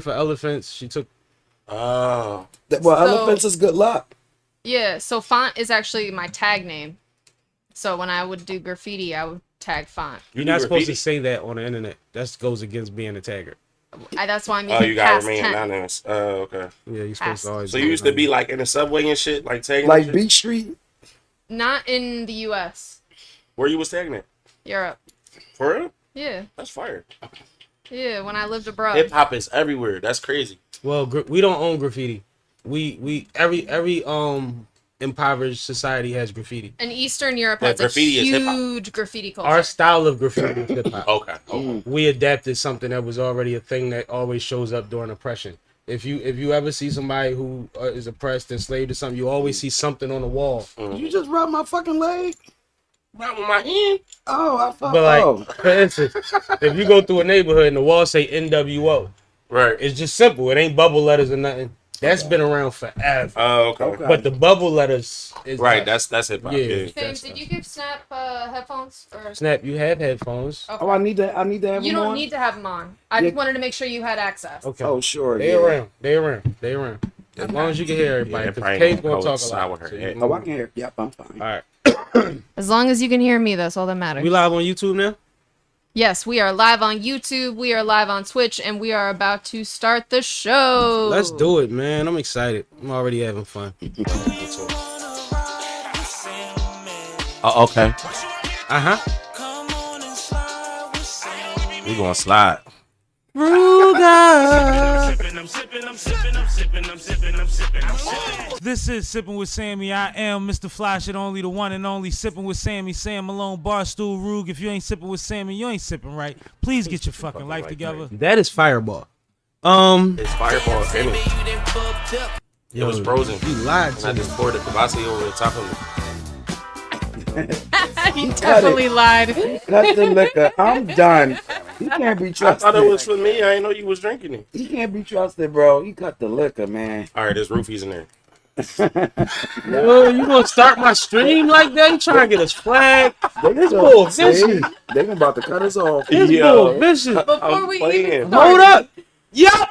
for elephants. She took. Oh. Elephants is good luck. Yeah, so font is actually my tag name. So when I would do graffiti, I would tag font. You're not supposed to say that on the internet. That goes against being a tagger. That's why I'm using you gotta past remain tense. anonymous. Oh, okay. Yeah, you're supposed to always. So you used to be like in the subway and shit, like tagging. Like Beach Street. Not in the U.S. Where you was tagging it? Europe. For real? Yeah. That's fire. Yeah, when I lived abroad. Hip hop is everywhere. That's crazy. Well, we don't own graffiti. Every impoverished society has graffiti. And Eastern Europe has a huge graffiti culture. Our style of graffiti is hip hop. Okay. We adapted something that was already a thing that always shows up during oppression. If you ever see somebody who is oppressed, enslaved or something, you always see something on the wall. You just rubbed my fucking leg. Right with my hand. Oh, I thought. But like, for instance, if you go through a neighborhood and the wall say NWO, right? It's just simple. It ain't bubble letters or nothing. That's been around forever. Oh, okay. But the bubble letters is right. That's hip hop. Yeah. James, did you give Snap headphones? Or... Snap, you have headphones. Okay. Oh, I need to have them on. You don't need to have them on. I just wanted to make sure you had access. Okay. Oh, sure. They around. As long as you can hear everybody. Because Kate's gonna talk a lot. Oh, I can hear. Yep, I'm fine. All right. As long as you can hear me, that's all that matters. We live on YouTube now? Yes, we are live on YouTube, we are live on Twitch, and we are about to start the show. Let's do it, man. I'm excited. I'm already having fun. Oh, okay. We gonna slide. This is Sippin' with Sammy. I am Mr. Flash It Only, the one and only Sippin' with Sammy, Sam Malone, Barstool, Rug. If you ain't sippin' with Sammy, you ain't sippin' right. Please get your fucking life together. That is Fireball. It's Fireball Emmy. It was frozen. You lied to me. I just poured the Kavasi over the top of it. He definitely lied. Cut the liquor. I'm done. He can't be trusted. I thought it was for me. I didn't know you was drinking it. He can't be trusted, bro. He cut the liquor, man. All right, there's roofies in there. Yo, you gonna start my stream like that? You trying to get us flagged? This bull vicious. They about to cut us off. This bull vicious. Before we even start. Hold up. Yup.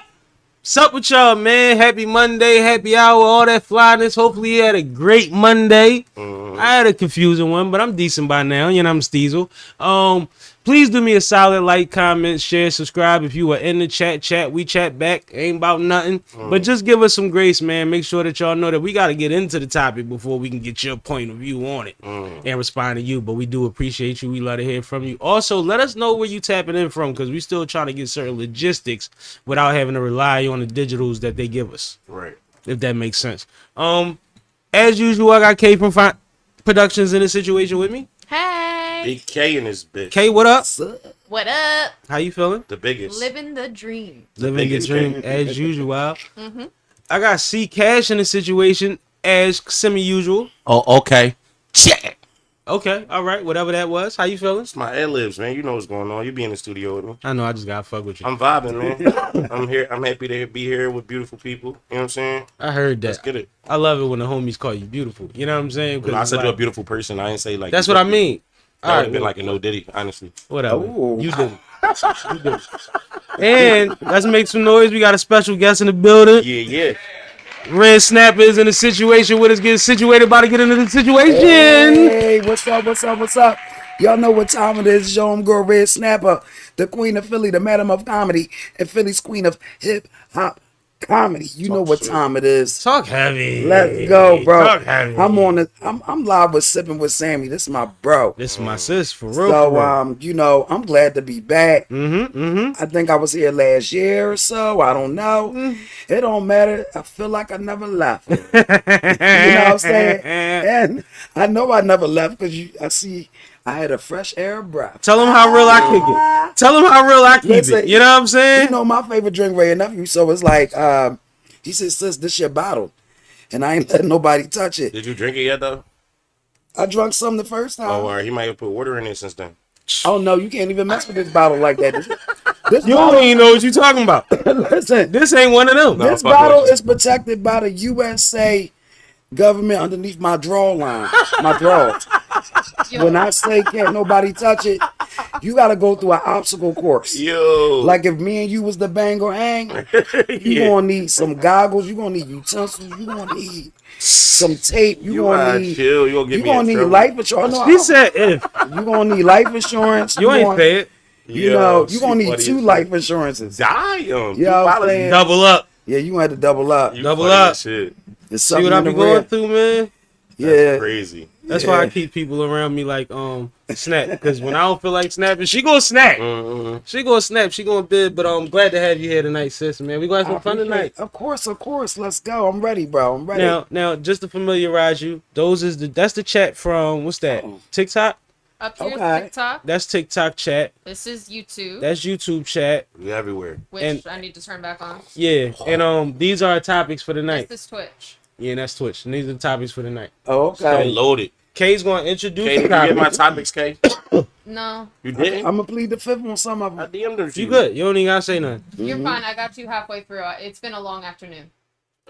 What's up with y'all, man? Happy Monday, happy hour, all that flyness. Hopefully you had a great Monday. I had a confusing one, but I'm decent by now. You know, I'm Steezel. Please do me a solid, like, comment, share, subscribe. If you are in the chat, we chat back. Ain't about nothing. But just give us some grace, man. Make sure that y'all know that we got to get into the topic before we can get your point of view on it and respond to you. But we do appreciate you. We love to hear from you. Also, let us know where you tapping in from, because we still trying to get certain logistics without having to rely on the digitals that they give us. Right. If that makes sense. As usual, I got K from Productions in this situation with me. Hey. Big K in this bitch. K, what up? What up? How you feeling? The biggest. Living the dream. Living the dream as usual. I got CCASH in the situation as semi-usual. Oh, okay. Check. Okay, all right. Whatever that was. How you feeling? It's my ad-libs, man. You know what's going on. You be in the studio with me. I know. I just gotta fuck with you. I'm vibing, man. I'm here. I'm happy to be here with beautiful people. You know what I'm saying? I heard that. Let's get it. I love it when the homies call you beautiful. You know what I'm saying? I said you're a beautiful person. I didn't say like. That's what I mean. That would have been like a no Diddy, honestly. Whatever. You did. You did. And let's make some noise. We got a special guest in the building. Yeah. Red Snapperrr is in the situation with us, getting situated, about to get into the situation. Hey, what's up? Y'all know what time it is. It's your homegirl, Red Snapperrr, the queen of Philly, the madam of comedy, and Philly's queen of hip-hop comedy. You know what time it is. Talk heavy. Let's go, bro. Talk heavy. I'm live with Sippin' with Sammy. This is my bro. This is my sis, for real. So, you know, I'm glad to be back. I think I was here last year or so. I don't know. It don't matter. I feel like I never left. You know what I'm saying? And I know I never left because I see I had a fresh air of breath. Tell them how real I kick it. Tell them how real I keep it. You know what I'm saying? You know my favorite drink, Ray and Nephew. So it's like, he said, sis, this your bottle. And I ain't letting nobody touch it. Did you drink it yet, though? I drunk some the first time. Oh, all right. He might have put water in it since then. Oh, no, you can't even mess with this bottle like that. This you don't even know what you're talking about. Listen. This ain't one of them. This bottle is protected by the USA government underneath my draw line. My draw. When I say can't nobody touch it, You got to go through an obstacle course. Yo. Like if me and you was the bang or hang, you gonna need some goggles. You gonna need utensils. You gonna need some tape. You gonna need. Chill. You gonna get You me in gonna need trouble. life insurance. No, He said if. you gonna need life insurance. You ain't gonna, pay it. You know, you gonna need 2 life insurances. Damn. You know what I'm saying? Double up. Yeah, you gonna have to double up. Double up. Shit. There's See something what I in be the going red. through, man? Yeah. Crazy. That's why I keep people around me like snap. Because when I don't feel like snapping, she gonna snap. She gonna snap. She gonna bid. But I'm glad to have you here tonight, sis, man. We gonna have some fun tonight. Of course. Let's go. I'm ready, bro. I'm ready. Now, just to familiarize you, that's the chat from what's that? TikTok. Up here, Okay. TikTok. That's TikTok chat. This is YouTube, That's YouTube chat. We everywhere. which and- I need to turn back on. Yeah, and these are our topics for the night. This is Twitch. Yeah, and that's Twitch. And these are the topics for the night. Oh, Stay okay. loaded. Kay's gonna introduce K, the did you get my topics. topics, K? No, You didn't? I'm gonna plead the fifth on some of I them. DM'd them. You good? You don't even gotta say nothing. you're fine. I got you halfway through. It's been a long afternoon.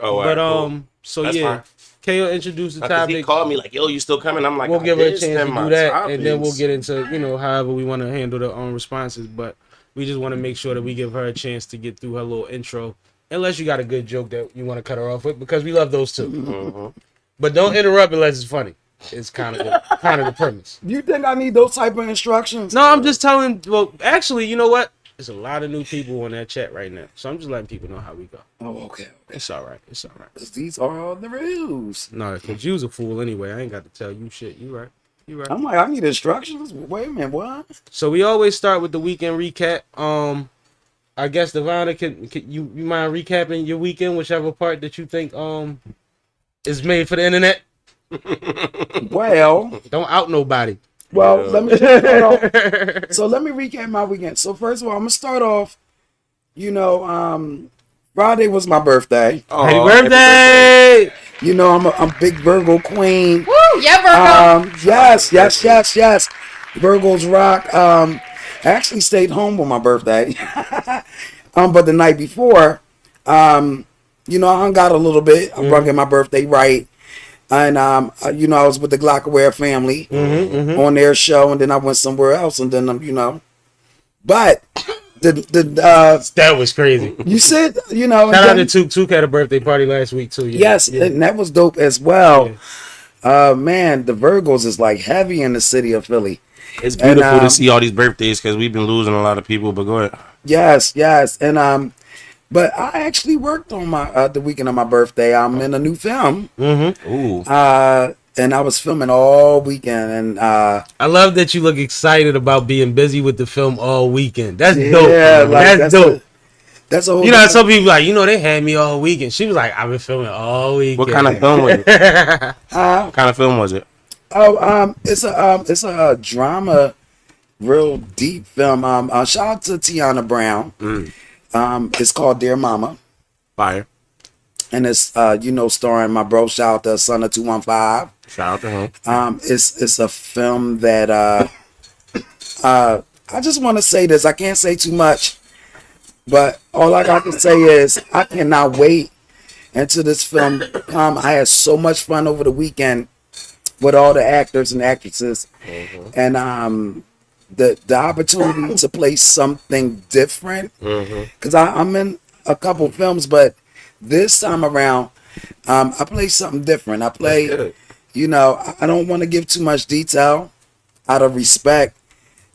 Oh, all But right, cool. so That's yeah, fine. Kay will introduce the Because he topic. called me like, yo, you still coming? I'm like, We'll I give her a did chance to send my do that, and then we'll topics. get into however we want to handle the responses. But we just want to make sure that we give her a chance to get through her little intro, unless you got a good joke that you want to cut her off with, because we love those too. But don't interrupt unless it's funny. It's kind of the premise. You think I need those type of instructions? No, I'm just telling. Well, actually, you know what? There's a lot of new people on that chat right now, so I'm just letting people know how we go. Oh, okay. It's all right. It's all right. 'Cause these are all the rules. No, because you's a fool anyway. I ain't got to tell you shit. You right. You right. I'm like, I need instructions. Wait a minute, what? So we always start with the weekend recap. I guess Devonna, can you mind recapping your weekend, whichever part that you think is made for the internet? Well, Don't out nobody. let me just start off. So let me recap my weekend. So first of all, I'm gonna start off. You know, Friday was my birthday. Oh, Happy birthday! You know, I'm a big Virgo queen. Woo! Yeah, Virgo. Yes. Virgos rock. I actually stayed home on my birthday. But the night before, you know, I hung out a little bit. I brought in my birthday right. And, you know, I was with the Glockaware family on their show. And then I went somewhere else. And then, you know. But, That was crazy. you said, you know. Shout out then- to Took had a birthday party last week too. Yeah. Yes, Yeah. and that was dope as well. Man, the Virgos is like heavy in the city of Philly. It's beautiful And, to see all these birthdays because we've been losing a lot of people. But go ahead. Yes, and but I actually worked on my the weekend of my birthday. I'm in a new film, Ooh. and I was filming all weekend, and I love that you look excited about being busy with the film all weekend. That's yeah, dope. like, That's dope. That's a whole. You know, some people like, they had me all weekend. She was like, I've been filming all weekend. What kind of film was it? What kind of film was it? It's a drama, real deep film. Shout out to Tiana Brown. It's called Dear Mama. Fire. And it's you know, starring my bro, shout out to Son of 215. Shout out to him. It's a film that I just want to say this. I can't say too much, but all I got to say is I cannot wait until this film come. I had so much fun over the weekend with all the actors and actresses, and the opportunity to play something different, because I'm in a couple films, but this time around I play something different. I play, you know, I don't want to give too much detail out of respect,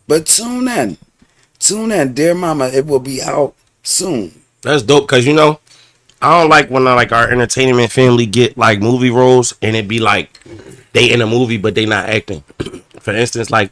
but tune in, Dear Mama. It will be out soon. That's dope because, you know, I don't like when our entertainment family get like movie roles and it be like they in a movie but they not acting. For instance, like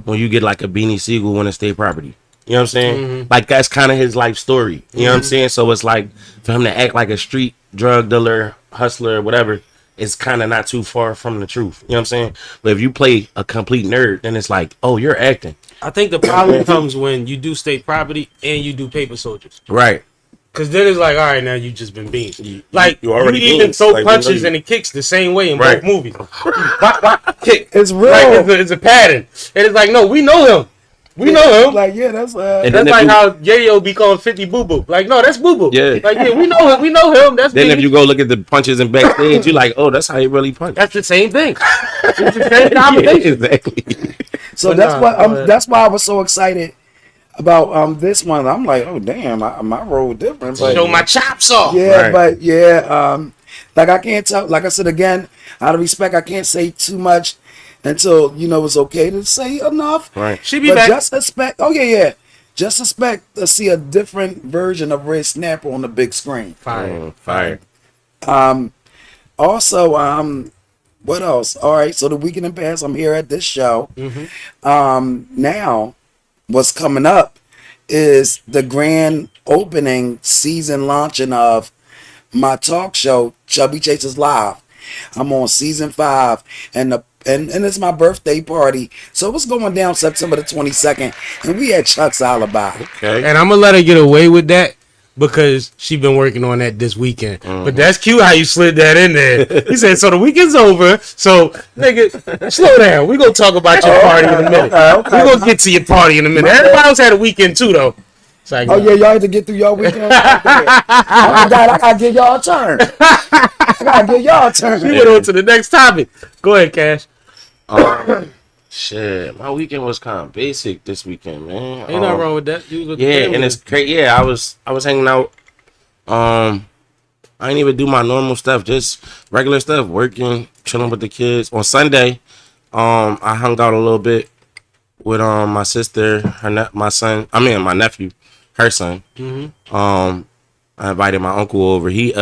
when you get like a Beanie Siegel win a state property. You know what I'm saying? Like that's kind of his life story. You know what I'm saying? So it's like for him to act like a street drug dealer, hustler, whatever, it's kind of not too far from the truth. You know what I'm saying? But if you play a complete nerd, then it's like, oh, you're acting. I think the problem comes when you do state property and you do paper soldiers. Right. Because then it's like, all right, now you just been beamed. Like, you already you even beamed. throw Like, punches you- and it kicks the same way in Right. both movies. Kick. It's real. Like, it's a pattern. And it's like, no, we know him. We know him. Like, yeah, that's And That's then if like you- how Yayo be calling 50 Boo Boo. Like, no, that's Boo Boo. Yeah. Like, yeah, we know him. We know him. That's Then me. if you go look at the punches and backstage, you're like, oh, that's how he really punched. That's the same thing. It's the same Yeah, combination. exactly. So that's why I was so excited about this one. I'm like, oh damn, my role different. But, Show my chops off. yeah, Right. but yeah, like I can't tell. Like I said again, out of respect, I can't say too much until it's okay to say enough. Right. She be But back. just expect. Oh yeah. Just expect to see a different version of Red Snapperrr on the big screen. Fire. Fire. Also, what else? All right, so the weekend in past, I'm here at this show. Now, what's coming up is the grand opening season launching of my talk show, Chubby Chasers Live. I'm on season 5, and it's my birthday party. So it was going down September the 22nd, and we had Chuck's Alibi. Okay. And I'm gonna let her get away with that because she been working on that this weekend. But that's cute how you slid that in there. He said, so the weekend's over. So, nigga, slow down. We gonna talk about your party in a minute. Okay. We gonna get to your party in a minute. Everybody else had a weekend too, though. It's like, Oh yeah, y'all had to get through y'all weekend. I gotta give y'all a turn. we went on to the next topic. Go ahead, Cash. Shit, my weekend was kind of basic this weekend, man. Ain't nothing wrong with that. You was with the Yeah, family. and it's great. Yeah, I was hanging out. I didn't even do my normal stuff, just regular stuff, working, chilling with the kids. On Sunday, I hung out a little bit with my sister, my nephew, her son. I invited my uncle over. He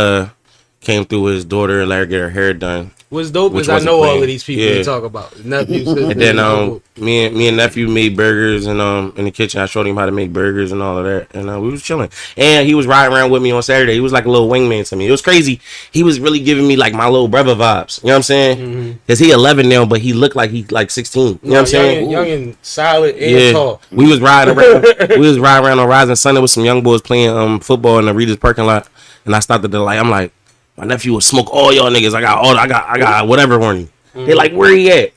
came through with his daughter, let her get her hair done. What's dope Which is I wasn't know all planned. of these people Yeah. you talk about. Nephew, sister, And then uncle. me and nephew made burgers and in the kitchen. I showed him how to make burgers and all of that, and we was chilling. And he was riding around with me on Saturday. He was like a little wingman to me. It was crazy. He was really giving me like my little brother vibes. You know what I'm saying? Cause he 11 now, but he looked like he like 16. You know what I'm saying? Young and solid and Yeah, tall. we was riding around. We was riding around on Rising Sun. There was some young boys playing football in the Reader's parking lot, and I stopped at the light. I'm like, my nephew will smoke all y'all niggas. I got whatever on him. They like, where he at?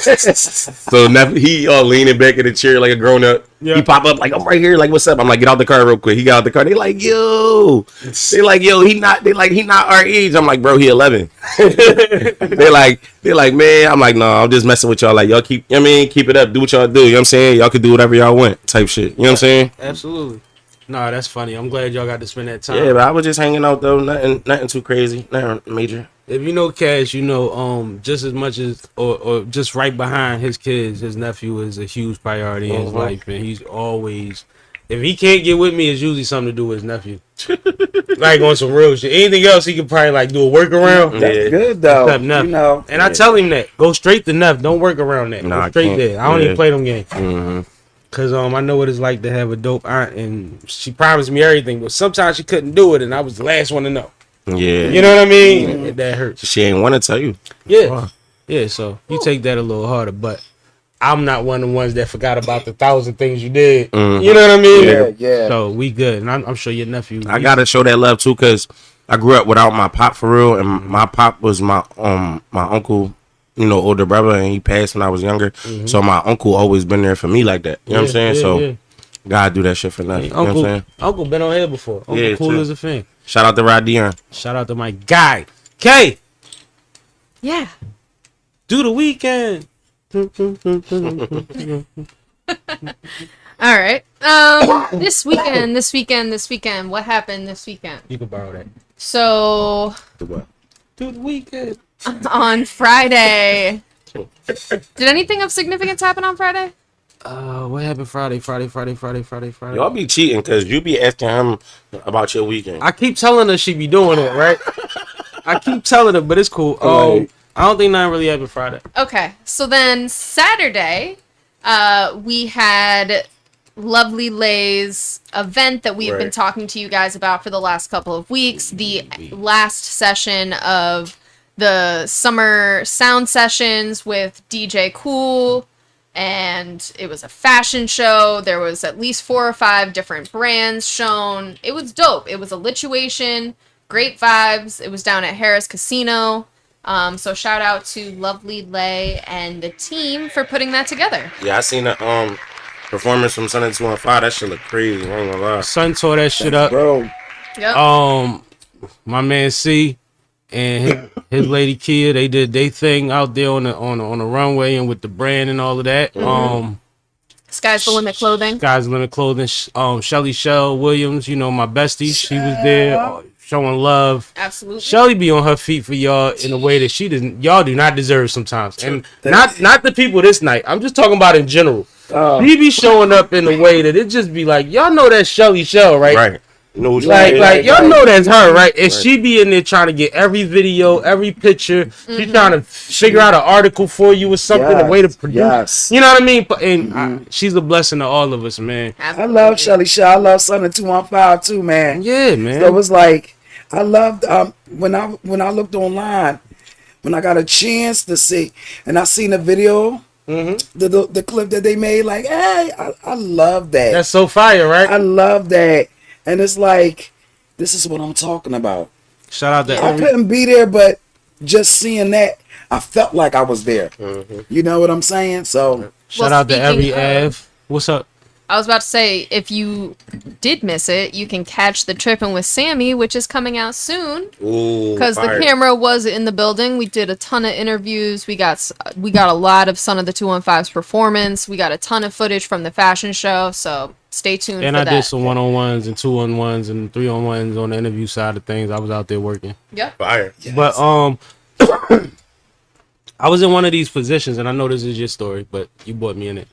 So nephew, he all leaning back in the chair like a grown up. Yeah. He pop up like, I'm right here. Like, what's up? I'm like, get out the car real quick. He got out the car. They like, yo. They like, yo, he not our age. I'm like, bro, he 11. they like, man. I'm like, no, I'm just messing with y'all. Like, y'all keep it up. Do what y'all do. You know what I'm saying? Y'all can do whatever y'all want type shit. You know what I'm saying? Absolutely. Nah, that's funny. I'm glad y'all got to spend that time. Yeah, but I was just hanging out though. Nothing too crazy. Nothing major. If you know Cash, you know just as much as or just right behind his kids, his nephew is a huge priority in his life, and he's always, if he can't get with me, it's usually something to do with his nephew. Like on some real shit. Anything else he could probably like do a workaround. That's Yeah. good though. Except Neff. You know, And I tell him that. Go straight to Neff. Don't work around that. Nah, Go I straight can't. there. I don't Yeah. even play them games. Mm-hmm. Cause I know what it's like to have a dope aunt, and she promised me everything, but sometimes she couldn't do it, and I was the last one to know. Yeah. You know what I mean? And that hurts. She ain't want to tell you. Yeah, yeah. So you take that a little harder, but I'm not one of the ones that forgot about the 1,000 things you did. Mhm. You know what I mean? yeah. So we good, and I'm sure your nephew. I gotta show that love too, cause I grew up without my pop for real, and my pop was my uncle, older brother, and he passed when I was younger. So my uncle always been there for me like that. You know what I'm saying? So gotta do that shit for nothing. You know what I'm saying? Uncle been on here before. Uncle Yeah, cool true. as a fan. Shout out to Rod Dion. Shout out to my guy, K. Yeah. Do the weekend. All right. This weekend. What happened this weekend? You can borrow that. So Do the weekend. on Friday, did anything of significance happen on Friday? What happened Friday? Y'all be cheating, cause you be asking him about your weekend. I keep telling her she be doing it, right? I keep telling her, but it's cool. I don't think nothing really happened Friday. Okay. So then Saturday, we had Lovely Lay's event that we've been Right. talking to you guys about for the last couple of weeks. The last session of the summer sound sessions with DJ Cool. And it was a fashion show. There was at least 4 or 5 different brands shown. It was dope. It was a lituation. Great vibes. It was down at Harris Casino. So shout out to Lovely Lay and the team for putting that together. Yeah, I seen the performance from Sunday 215. That shit look crazy. I ain't gonna lie. Son tore that shit up. bro. Yep. My man C, and his lady Kia, they did their thing out there on the runway and with the brand and all of that. Sky's the Limit Clothing. Sky's the Limit Clothing. Shelly Shell Williams, you know, my bestie, she was there showing love. Absolutely. Shelly be on her feet for y'all in a way that y'all do not deserve sometimes, and not the people this night. I'm just talking about in general. He be showing up in a way that it just be like, y'all know that's Shelly Shell, right? Right. No, Like y'all know that's her, right? And she be in there trying to get every video, every picture. She's trying to figure out an article for you or something, a way to produce. Yes. You know what I mean? And she's a blessing to all of us, man. I love Shelly Shaw. I love Son of 215 too, man. Yeah, man. So it was like, I loved when I looked online, when I got a chance to see, and I seen the video, the clip that they made. Like, hey, I love that. That's so fire, right? I love that, and it's like, this is what I'm talking about. Shout out to I couldn't be there, but just seeing that, I felt like I was there. You know what I'm saying? So shout out to every speaking of- Av. What's up? I was about to say, if you did miss it, you can catch the Trippin' with Sammie, which is coming out soon. Because the camera was in the building. We did a ton of interviews. We got a lot of Son of the 215's performance. We got a ton of footage from the fashion show. So stay tuned And for I that. did some 1-on-1s and 2-on-1s and 3-on-1s on the interview side of things. I was out there working. Yep. Fire. But I was in one of these positions, and I know this is your story, but you brought me in it.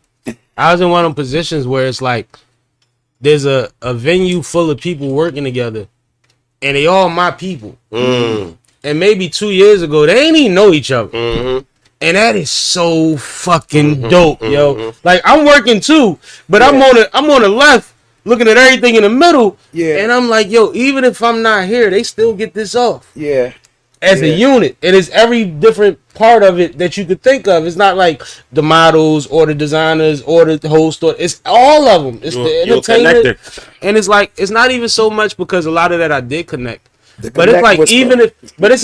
I was in one of them positions where it's like there's a venue full of people working together, and they all my people. And maybe 2 years ago, they ain't even know each other. And that is so fucking dope, yo. Like, I'm working too, but I'm on the left looking at everything in the middle. Yeah. And I'm like, yo, even if I'm not here, they still get this off. yeah, As a unit. It is every different part of it that you could think of. It's not like the models or the designers or the host, or it's all of them. It's the entertainment. And it's like, it's not even so much because a lot of that I did connect. But it's like, it's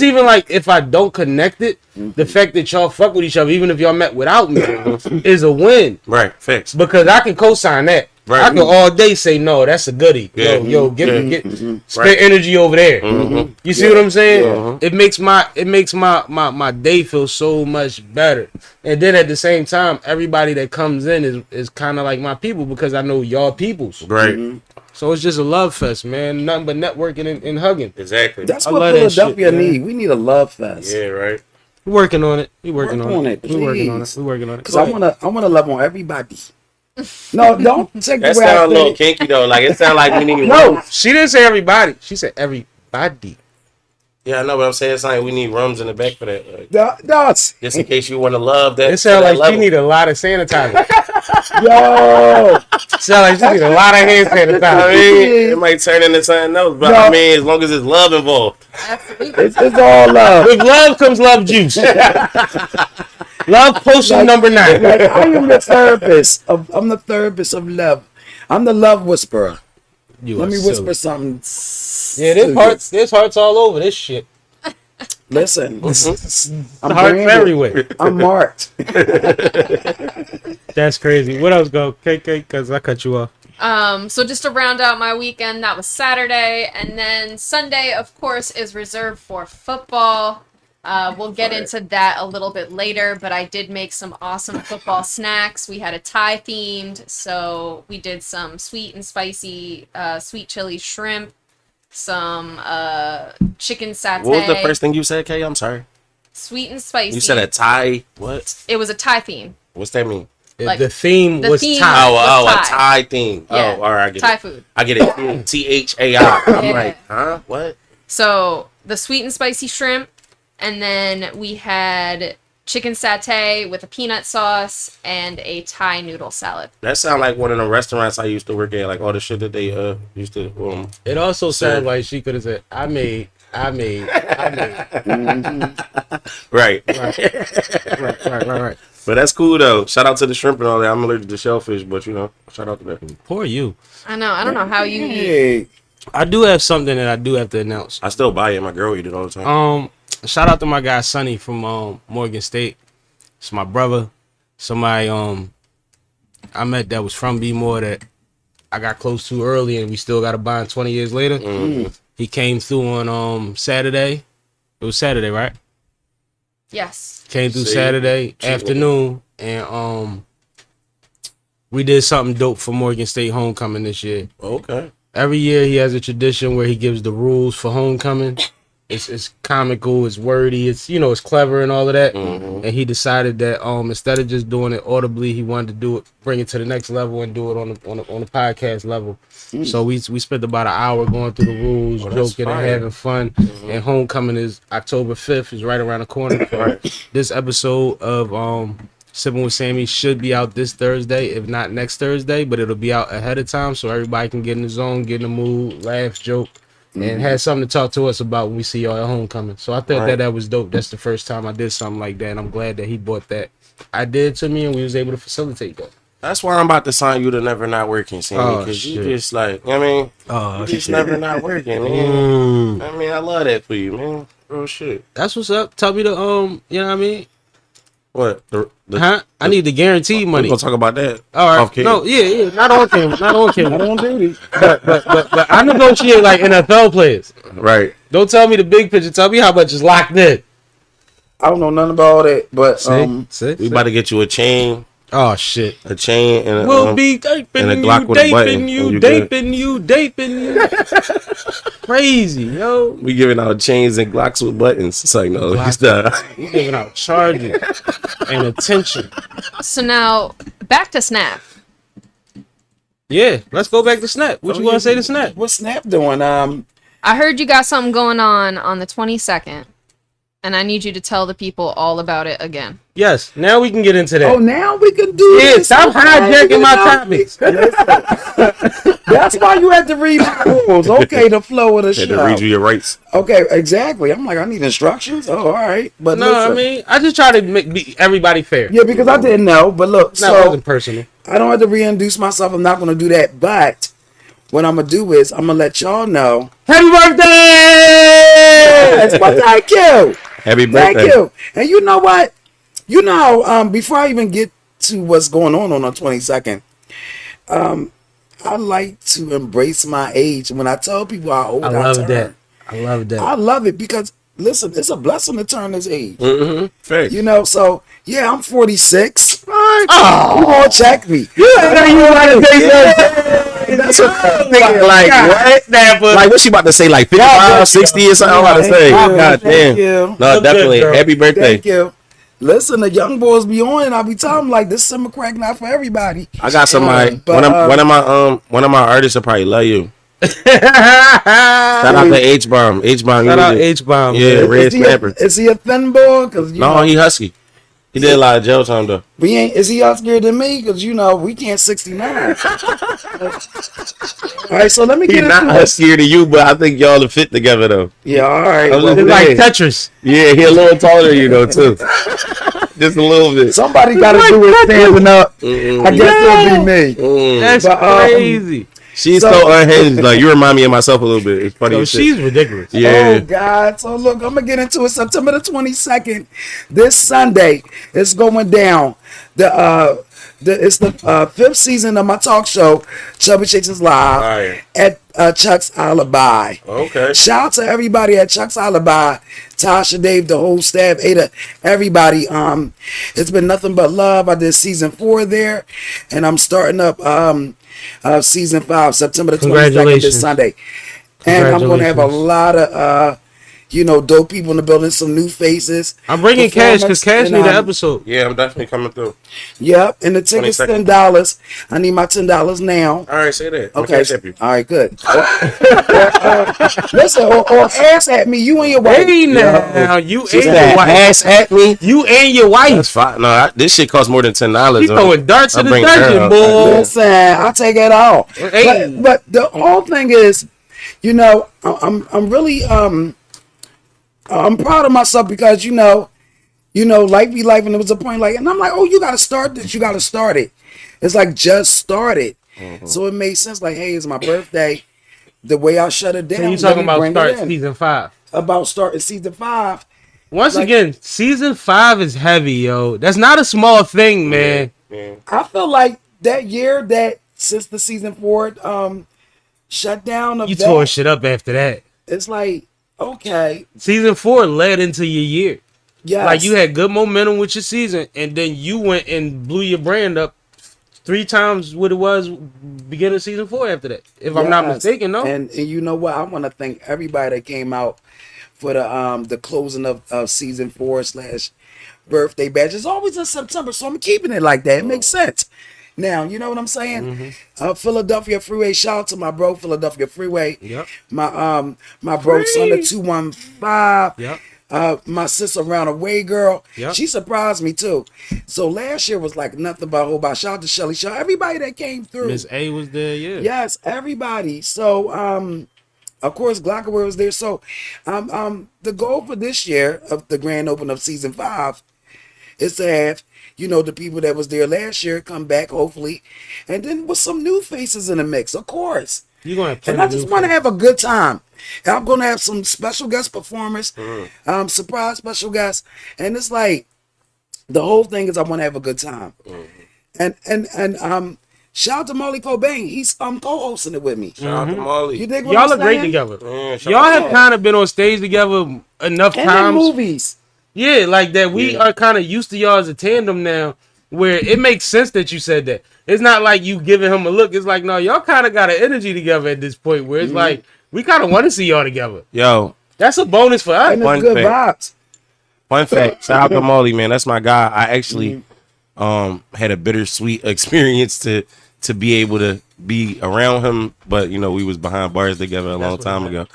even like if I don't connect it, the fact that y'all fuck with each other, even if y'all met without me, is a win. Right, fixed. Because I can co-sign that. Right. I can all day say, no, that's a goodie. Yeah. Yo, get spend energy over there. You see what I'm saying? It makes my day feel so much better. And then at the same time, everybody that comes in is kind of like my people because I know y'all peoples. Right. So it's just a love fest, man. Nothing but networking and hugging. Exactly. that's I what love that Philadelphia shit, man. need. We need a love fest. Yeah, right. We're working on it. We're Work working on on it, it. We're working on it. please. We're working on it. Cause I wanna love on everybody. No, don't take That the way I sounds a little think. kinky though. Like it sounds like we need. No, she didn't say everybody. She said everybody. Yeah, I know, but I'm saying it's like we need rums in the back for that. Like, That's just in case you want to love that. It sounds like she level. need a lot of sanitizer. yo. Sound like she need a lot of hand I sanitizer. mean, it might turn into something else, but No. I mean, as long as it's love involved. It's all love. With love comes love juice. Love potion number 9. Like, I am the therapist I'm the therapist of love. I'm the love whisperer. You Let are me silly. whisper something. Yeah, there's hearts all over this shit. Listen, I'm Hearts branded. everywhere. I'm marked. That's crazy. What else go? KK, because I cut you off. So just to round out my weekend, that was Saturday, and then Sunday, of course, is reserved for football. We'll get into that a little bit later, but I did make some awesome football snacks. We had a Thai themed, so we did some sweet and spicy sweet chili shrimp, some chicken satay. What was the first thing you said, Kay? I'm sorry. Sweet and spicy. You said a Thai. What? It was a Thai theme. What's that mean? Like, the theme the was theme- Thai. Oh, Thai. a Thai thing. Yeah. Oh, all right, I get Thai it. food. I get it. THAI. I'm Yeah. like, huh? What? So the sweet and spicy shrimp, and then we had chicken satay with a peanut sauce and a Thai noodle salad. That sound like one of the restaurants I used to work at. Like all the shit that they used to. It also Sir. sounds like she could have said, I made. Right. Right. But that's cool though. Shout out to the shrimp and all that. I'm allergic to shellfish, but you know, shout out to that. Poor you. I know. I don't know how you eat. Hey, I do have something that I do have to announce. I still buy it. My girl eat it all the time. Shout out to my guy Sonny from Morgan State. It's my brother. Somebody I met that was from B-More that I got close to early, and we still got a bond 20 years later. He came through on Saturday It was Saturday, right? Yes. Came through See? Saturday afternoon, and we did something dope for Morgan State homecoming this year. Okay. Every year he has a tradition where he gives the rules for homecoming. It's comical, it's wordy, it's it's clever and all of that. Mm-hmm. And he decided that instead of just doing it audibly, he wanted to do it, bring it to the next level, and do it on the podcast level. So we spent about an hour going through the rules, joking and having fun. And homecoming is October 5th, is right around the corner. This episode of Sipping with Sammie should be out this Thursday, if not next Thursday, but it'll be out ahead of time so everybody can get in the zone, get in the mood, laugh, joke, and have something to talk to us about when we see y'all at homecoming. So I thought that was dope. That's the first time I did something like that, and I'm glad that he brought that idea to me and we was able to facilitate that. That's why I'm about to sign you to Never Not Working, Sammy, because shit. you just like, I mean, you just never not working, man. I mean, I love that for you, man. Real shit. That's what's up. Tell me the you know what I mean? What? I need the guaranteed money. We gonna talk about that. All right. Off camera. No, yeah, not on camera, not on camera. Not on duty. But I negotiate like NFL players. Right. Don't tell me the big picture. Tell me how much is locked in. I don't know nothing about it, but We about to get you a chain. Oh shit. A chain and a We'll be daping and a you, Glock with a button, daping you, and you good. daping you. Crazy, yo. we giving out chains and Glocks with buttons. It's like, no, Glocks. he's done. We giving out charges and attention. So now back to Snap. Yeah, let's go back to Snap. What you want to say to Snap? what's Snap doing? I heard you got something going on the 22nd, and I need you to tell the people all about it again. Yes, now we can get into that. Oh, now we can do Yeah, this. stop hijacking my topics. That's why you had to read the rules. Okay, the flow of the Had to read you show. your rights. Okay, exactly. I'm like, I need instructions. Oh, all right. But No, listen, I mean, I just try to make everybody fair. yeah, because I didn't know. But look, That so wasn't personal. I don't have to reintroduce myself. I'm not going to do that. But what I'm going to do is I'm going to let y'all know. Happy birthday! Yes, well, thank you. Happy birthday. Thank you. And you know what? You know, before I even get to what's going on the 22nd, I like to embrace my age. When I tell people how old I love that. I love that. I love it because, listen, it's a blessing to turn this age. Mm-hmm. Fact. You know, so, yeah, I'm 46. Oh, You won't check me. That's what I'm thinking. Like, what? Snapper. Like, what's she about to say? Like 55, 60 or something? I'm about to say. God Thank damn. you. No, Look definitely. good, girl. Happy birthday. Thank you. Listen, the young boys be on, and I be telling them like this summer crack not for everybody. I got somebody. But, one of my artists will probably love you. Shout out to H Bomb. H Bomb. Shout out H Bomb. Yeah, Red is Snapperrr. Is he a thin boy? Cause No, he husky. He did a lot of jail time though. we ain't. Is he huskier than me? Cause you know we can't 69. All right, so let me He's get not into it. huskier than you, but I think y'all are fit together though. Yeah, all right. I'm well, just It's like saying. Tetris. Yeah, he a little taller than you though too. Just a little bit. somebody got to do it standing up. Mm-mm. I guess it'll be me. Mm. That's But, crazy. She's So- so unhinged. Like you remind me of myself a little bit. It's funny. Yo, as shit. she's ridiculous. Yeah. Oh God! So look, I'm gonna get into it. September the 22nd, this Sunday, it's going down. It's the fifth season of my talk show, Chubby Chasers Live, Alright. at Chuck's Alibi. Okay. Shout out to everybody at Chuck's Alibi, Tasha, Dave, the whole staff, Ada, everybody. It's been nothing but love. I did season 4 there, and I'm starting up season 5, September the 22nd, Congratulations. this Sunday. And I'm going to have a lot of dope people in the building, some new faces. I'm bringing Cash because Cash And, need an episode. Yeah, I'm definitely coming through. Yep, and the ticket's 22nd. $10. I need my $10 now. All right, say that. Okay. Okay. All right, good. Listen, or ass at me, you and your wife. Hey now, you and your That wife. ass at me. You and your wife. That's fine. No, this shit costs more than $10. You throwing darts in the bring her dungeon, up. boy. Listen, I'll take it all. Hey. But the whole thing is, I'm really I'm proud of myself because life be life, and there was a point like, and I'm like, oh, you gotta start this, you gotta start it. It's like just started, so it made sense. Like, hey, it's my birthday. The way I shut it down. So you let talking me about bring it start in. season 5? About starting season 5. Once Like- again, season 5 is heavy, yo. That's not a small thing, man. I feel like that year that since the season 4 shut down of You that, tore shit up after that. it's like Okay. Season 4 led into your year. Yes. Like you had good momentum with your season, and then you went and blew your brand up 3 times what it was beginning of season 4 after that. If I'm not Yes. mistaken, no. And you know what? I want to thank everybody that came out for the closing of season 4 / birthday badge. It's always in September, so I'm keeping it like that. It makes sense. Now, you know what I'm saying? Philadelphia Freeway. Shout out to my bro, Philadelphia Freeway. Yep. My bro, son of 215. Yep. My sister Round Away girl. Yep. She surprised me too. So last year was like nothing but a whole bunch. Shout out to Shelly Shaw. Everybody that came through. Miss A was there, yeah. Yes, everybody. So of course Glockaway was there. So the goal for this year of the grand opening of season 5 is to have, you know, the people that was there last year come back, hopefully, and then with some new faces in the mix, of course. You're gonna have And I just want to have a good time. And I'm gonna have some special guest performers, surprise special guests, and it's like the whole thing is I want to have a good time. And shout out to Molly Cobain. He's co-hosting it with me. Shout out to Molly. You dig what Y'all I'm look great saying? together. Yeah, shout Y'all out to have Molly. kind of been on stage together enough And in times. movies. Yeah, like that. We Yeah. are kind of used to y'all as a tandem now, where it makes sense that you said that. It's not like you giving him a look. It's like, no, y'all kind of got an energy together at this point where it's like, we kind of want to see y'all together. Yo, That's a bonus for us. And it's Fun good fact. vibes. fun fact. Shout out to Molly, man. That's my guy. I actually had a bittersweet experience to be able to be around him, but you know we was behind bars together a long time ago.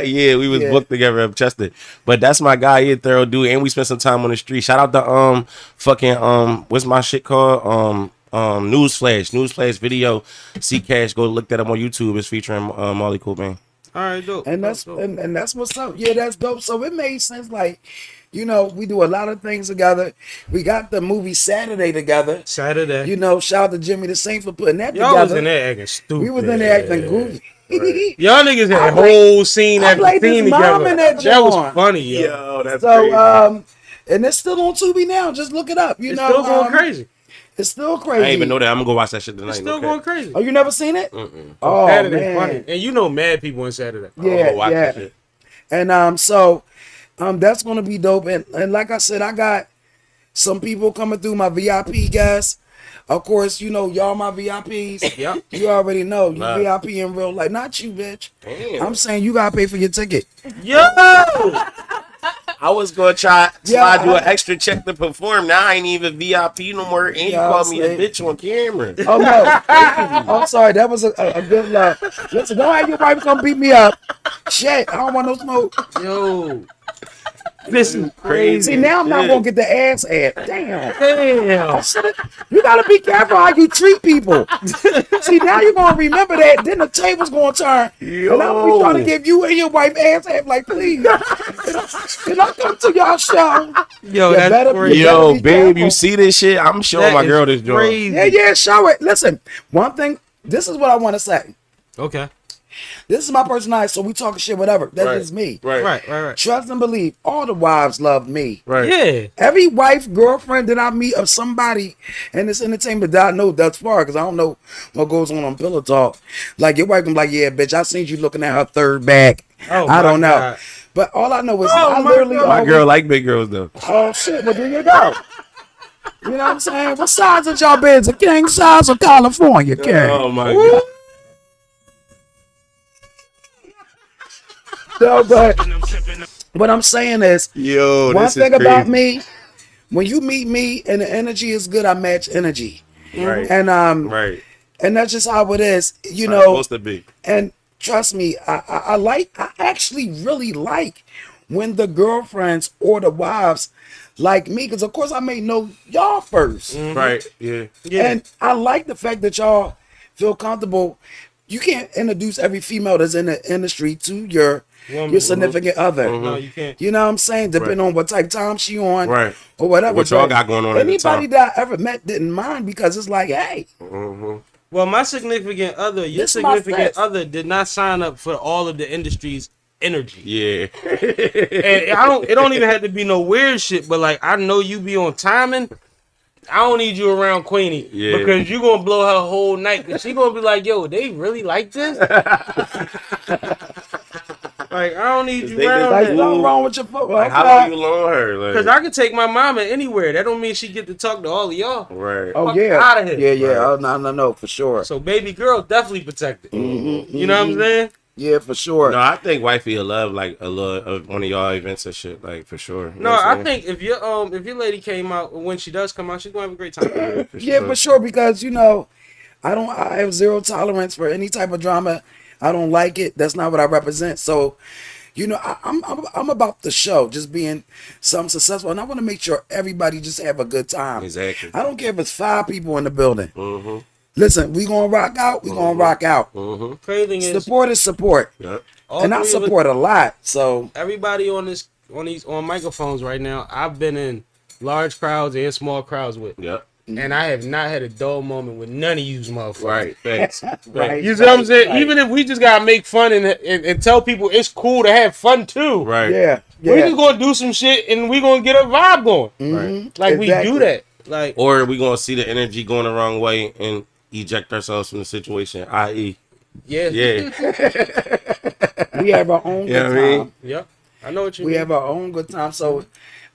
Yeah, we was booked together up Chester. But that's my guy. He a thorough dude, and we spent some time on the street. Shout out to fucking what's my shit called Newsflash video CCASH. Go look that up on YouTube. It's featuring Molly Cobain. All right, dope. And that's dope. and that's what's up. Yeah, that's dope. So it made sense. Like, you know, we do a lot of things together. We got the movie Saturday together. Saturday. You know, shout out to Jimmy the Saint for putting that Y'all together. was in there acting stupid. We was in there acting goofy. Y'all niggas had I a whole scene I after played scene his mom together. in that That was joint. funny, yo. Yo, that's So and it's still on Tubi now. Just look it up. You It's know, still going crazy. It's still I crazy. ain't even know that. I'm gonna go watch that shit tonight. It's still okay? going crazy. Oh, you never seen it? Oh Saturday man. funny. And you know mad people on Saturday. Yeah, watch yeah. that shit. And so that's gonna be dope. And like I said, I got some people coming through, my VIP guys. Of course, you know y'all my VIPs. Yep. You already know you Nah. VIP in real life. Not you, bitch. Damn. I'm saying you gotta pay for your ticket. Yo! I was gonna try Yeah, do an extra check to perform. Now I ain't even VIP no more. And you Yeah, called me a I'll say- bitch on camera. Oh no. I'm sorry, that was a good love. Listen, don't have your wife come beat me up. Shit, I don't want no smoke. Yo. This is See, crazy. now I'm not shit. gonna get the ass ad. Damn. Damn. You gotta be careful how you treat people. See, now you're gonna remember that. Then the table's gonna turn. And I'm gonna be trying to give you and your wife ass ad. Like, please. Can I come to y'all show? Yo, You that's better be- crazy. Yo, be babe, careful. you see this shit? I'm showing That my is girl this joint. crazy. Yeah, show it. Listen, one thing. This is what I want to say. Okay. This is my personality, so we talking shit, whatever. That's Right. just me. Right. Trust and believe. All the wives love me. Right. Yeah. Every wife, girlfriend that I meet of somebody in this entertainment that I know thus far, because I don't know what goes on Pillow Talk. Like, your wife can be like, yeah, bitch, I seen you looking at her third back. Oh, I don't my know. God. But all I know is Oh, I my literally God. My always- girl like big girls though. Oh, shit, well, there you go. You know what I'm saying? What size is y'all beds? A king size or California king? Oh my god. No, but what I'm saying is, Yo, one this is thing about crazy. me, when you meet me and the energy is good, I match energy. Right. And Right. and that's just how it is, you How it's know. supposed to be. And trust me, I actually really like when the girlfriends or the wives like me, because of course I may know y'all first. Right. Yeah. Yeah. And I like the fact that y'all feel comfortable. You can't introduce every female that's in the industry to your Woman. significant other. No, you can't. You know what I'm saying? Depending on what type of time she on, Right. or whatever. What y'all But got going on at the anybody time. that I ever met didn't mind, because it's like, hey, Well, my significant other, your This is my significant flex. other did not sign up for all of the industry's energy. Yeah. And it don't even have to be no weird shit, but like, I know you be on timing. I don't need you around Queenie Yeah. because you gonna blow her whole night. Cause she gonna be like, yo, they really like this? Like, I don't need you They around just Like, that. something wrong with your foot. Like, how long you loan her? Like, Because I can take my mama anywhere. That don't mean she get to talk to all of y'all. right. Oh, Fuck yeah. outta here. Yeah, yeah. Right. Oh, no, for sure. So baby girl definitely protected. Mm-hmm, You know what I'm saying? Yeah, for sure. No, I think wifey will love like a little of one of y'all events and shit, like for sure. You No, know what I'm I saying? think if your lady came out, when she does come out, she's gonna have a great time. Yeah, for sure, because I have zero tolerance for any type of drama. I don't like it. That's not what I represent. So, I'm about the show, just being something successful, and I want to make sure everybody just have a good time. Exactly. I don't care if it's 5 people in the building. Mm-hmm. Listen, we gonna rock out. We gonna rock out. Mm-hmm. Crazy thing is, Support is support, Yep. all and I three of us- support a lot. So everybody on microphones right now. I've been in large crowds and small crowds with, Yep. and I have not had a dull moment with none of you motherfuckers. Right. Thanks. Right. You see what I'm saying? Right. Even if we just gotta make fun and tell people it's cool to have fun too. Right. yeah, We yeah. just gonna do some shit and we gonna get a vibe going. Mhm. Like we Exactly. do that. Like Or we gonna see the energy going the wrong way and eject ourselves from the situation, i.e. yeah. Yeah. We have our own You good know what I mean? time. Yep. I know what you We mean. have our own good time. So,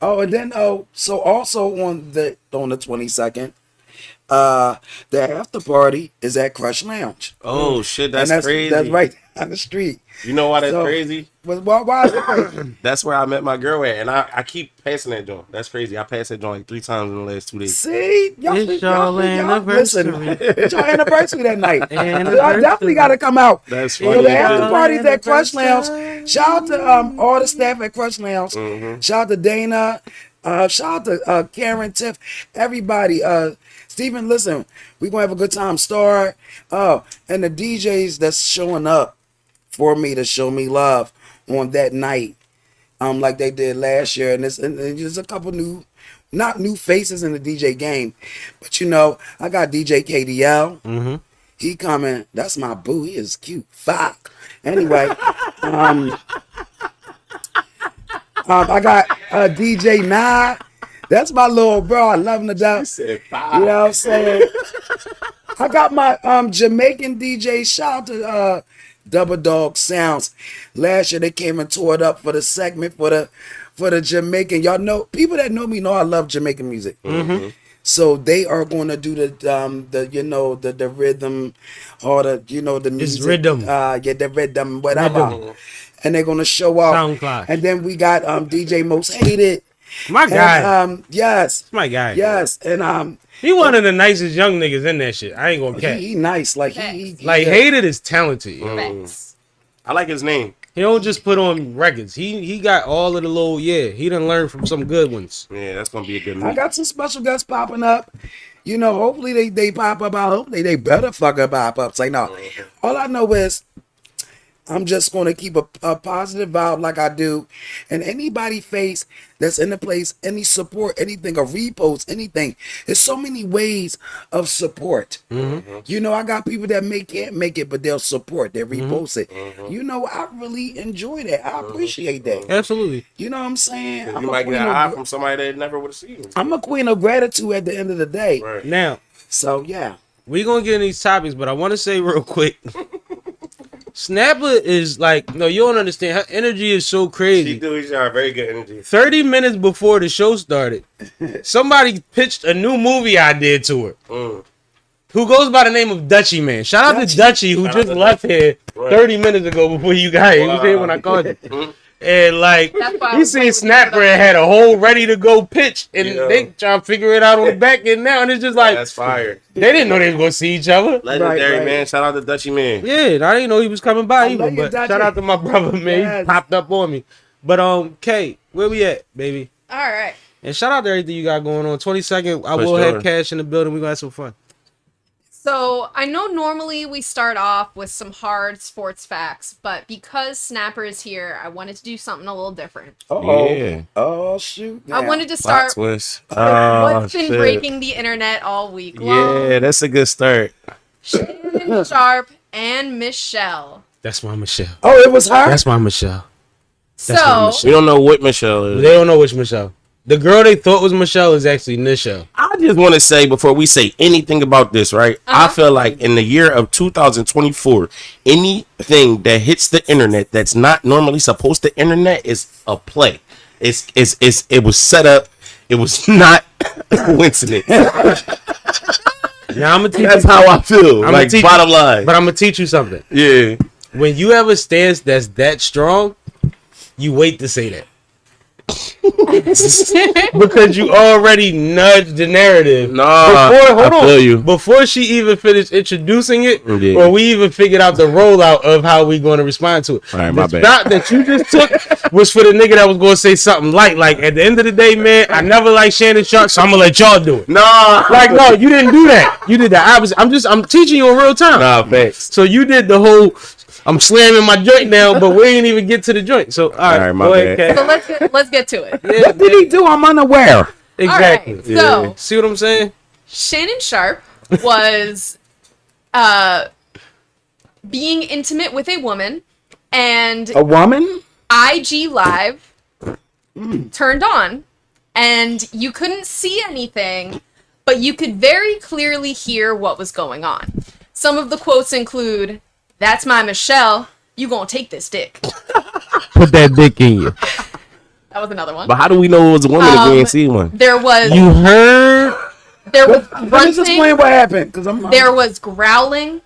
and then so also on the 22nd, the after party is at Crush Lounge. Oh shit, And that's crazy. That's right on the street. You know why that's So- crazy? But why is it crazy? That's where I met my girl at, and I keep passing that joint. That's crazy. I passed that joint like 3 times in the last 2 days. See, It's your listen, anniversary. it's your anniversary that night. So I Anniversary. definitely got to come out. That's So funny. the after Yeah. parties at Crush Lounge. Shout out to all the staff at Crush Lounge. Mhm. Shout out to Dana. Shout out to Karen, Tiff, everybody. Stephen, listen, we gonna have a good time. Star, and the DJs that's showing up for me to show me love on that night, like they did last year, and there's a couple not new faces in the DJ game, but I got DJ KDL. Mm-hmm. He coming. That's my boo. He is cute. Fuck. Anyway, I got DJ Nah. That's my little bro. I love him to death. Said You know what I'm saying? I got my Jamaican DJ. Shout out to Double Dog Sounds. Last year they came and tore it up for the segment for the Jamaican. Y'all know, people that know me know I love Jamaican music. Mm-hmm. So they are going to do the rhythm, or the music. rhythm. The rhythm, whatever. Rhythm. And they're gonna show up. SoundCloud. And then we got DJ Most Hated. My guy. And, yes, My guy. yes, and He one of the nicest young niggas in that shit. I ain't gonna catch. he nice, like he Like yeah. Hated is talented. You know? Facts. I like his name. He don't just put on records. He got all of the little he done learned from some good ones. Yeah, that's gonna be a good I meet. got some special guests popping up. Hopefully they pop up. I hope they better fucking pop up. Say no. All I know is I'm just going to keep a positive vibe like I do. And anybody face that's in the place, any support, anything, a repost, anything. There's so many ways of support. I got people that can't make it, but they'll support. They repost it. I really enjoy that. I appreciate that. Absolutely. You know what I'm saying? You might get an eye from somebody that never would have seen him. I'm a queen of gratitude at the end of the day. Right. Now, So, yeah. we gonna get in these topics, but I want to say real quick. Snapperrr is like, no, you don't understand. Her energy is so She crazy. do. She's got very good energy. 30 minutes before the show started, somebody pitched a new movie idea to her. Who goes by the name of Dutchie Man. Shout out to Dutchie, who Shout out just to left here 30 minutes ago before you got here. He was here when I called you. And like, That's why I he was seen waiting for Snapperrr that. and had a whole ready to go pitch, and Yeah. they trying to figure it out on the back end now. And it's just like, That's fire. they didn't know they was gonna see each other. Legendary right. man. Shout out to Dutchie Man. Yeah, I didn't know he was coming by I love even. you, But Dutchie. shout out to my brother, man. Yes. He popped up on me. But Kay, where we at, baby? All right. And shout out to everything you got going on. 22nd, I For will sure. have cash in the building. We gonna have some fun. So I know normally we start off with some hard sports facts, but because Snapperrr is here, I wanted to do something a little different. Uh-oh. Yeah. Oh, shoot. I now. wanted to Plot start twist. with what's been shit. breaking the internet all week long. Yeah, that's a good start. Shannon, Sharpe, and Michelle. That's my Michelle. Oh, it was her? That's my Michelle. So That's my Michelle. We don't know what Michelle is. They don't know which Michelle. The girl they thought was Michelle is actually Nichelle. I just want to say before we say anything about this, right? I feel like in the year of 2024, anything that hits the internet that's not normally supposed to internet is a play. It was set up. It was not a coincidence. Now I'm gonna teach That's you. how I feel. I'm Like, bottom line. But I'm gonna teach you something. Yeah. When you have a stance that's that strong, you wait to say that. Because you already nudged the narrative. Before she even finished introducing it, Yeah. or we even figured out the rollout of how we going to respond to it. All right, my the bad. shot that you just took was for the nigga that was going to say something light. Like, at the end of the day, man, I never liked Shannon Sharpe, so I'm going to let y'all do it. Nah. Like, no, you didn't do that. You did the opposite. I'm teaching you in real time. Nah, thanks. So you did the whole, I'm slamming my joint now, but we ain't even get to the joint. So, all right, my go ahead, bad. Kat. So let's get to it. Yeah, What did he do? I'm unaware. exactly. All right, so See what I'm saying? Shannon Sharpe was being intimate with a woman, and A woman? IG Live turned on, and you couldn't see anything, but you could very clearly hear what was going on. Some of the quotes include, "That's my Michelle. You gonna take this dick." Put that dick in you. That was another one. But how do we know it was a woman if we ain't seen one? There was You heard? there was Let me just explain grunting. what happened, because I'm There was growling.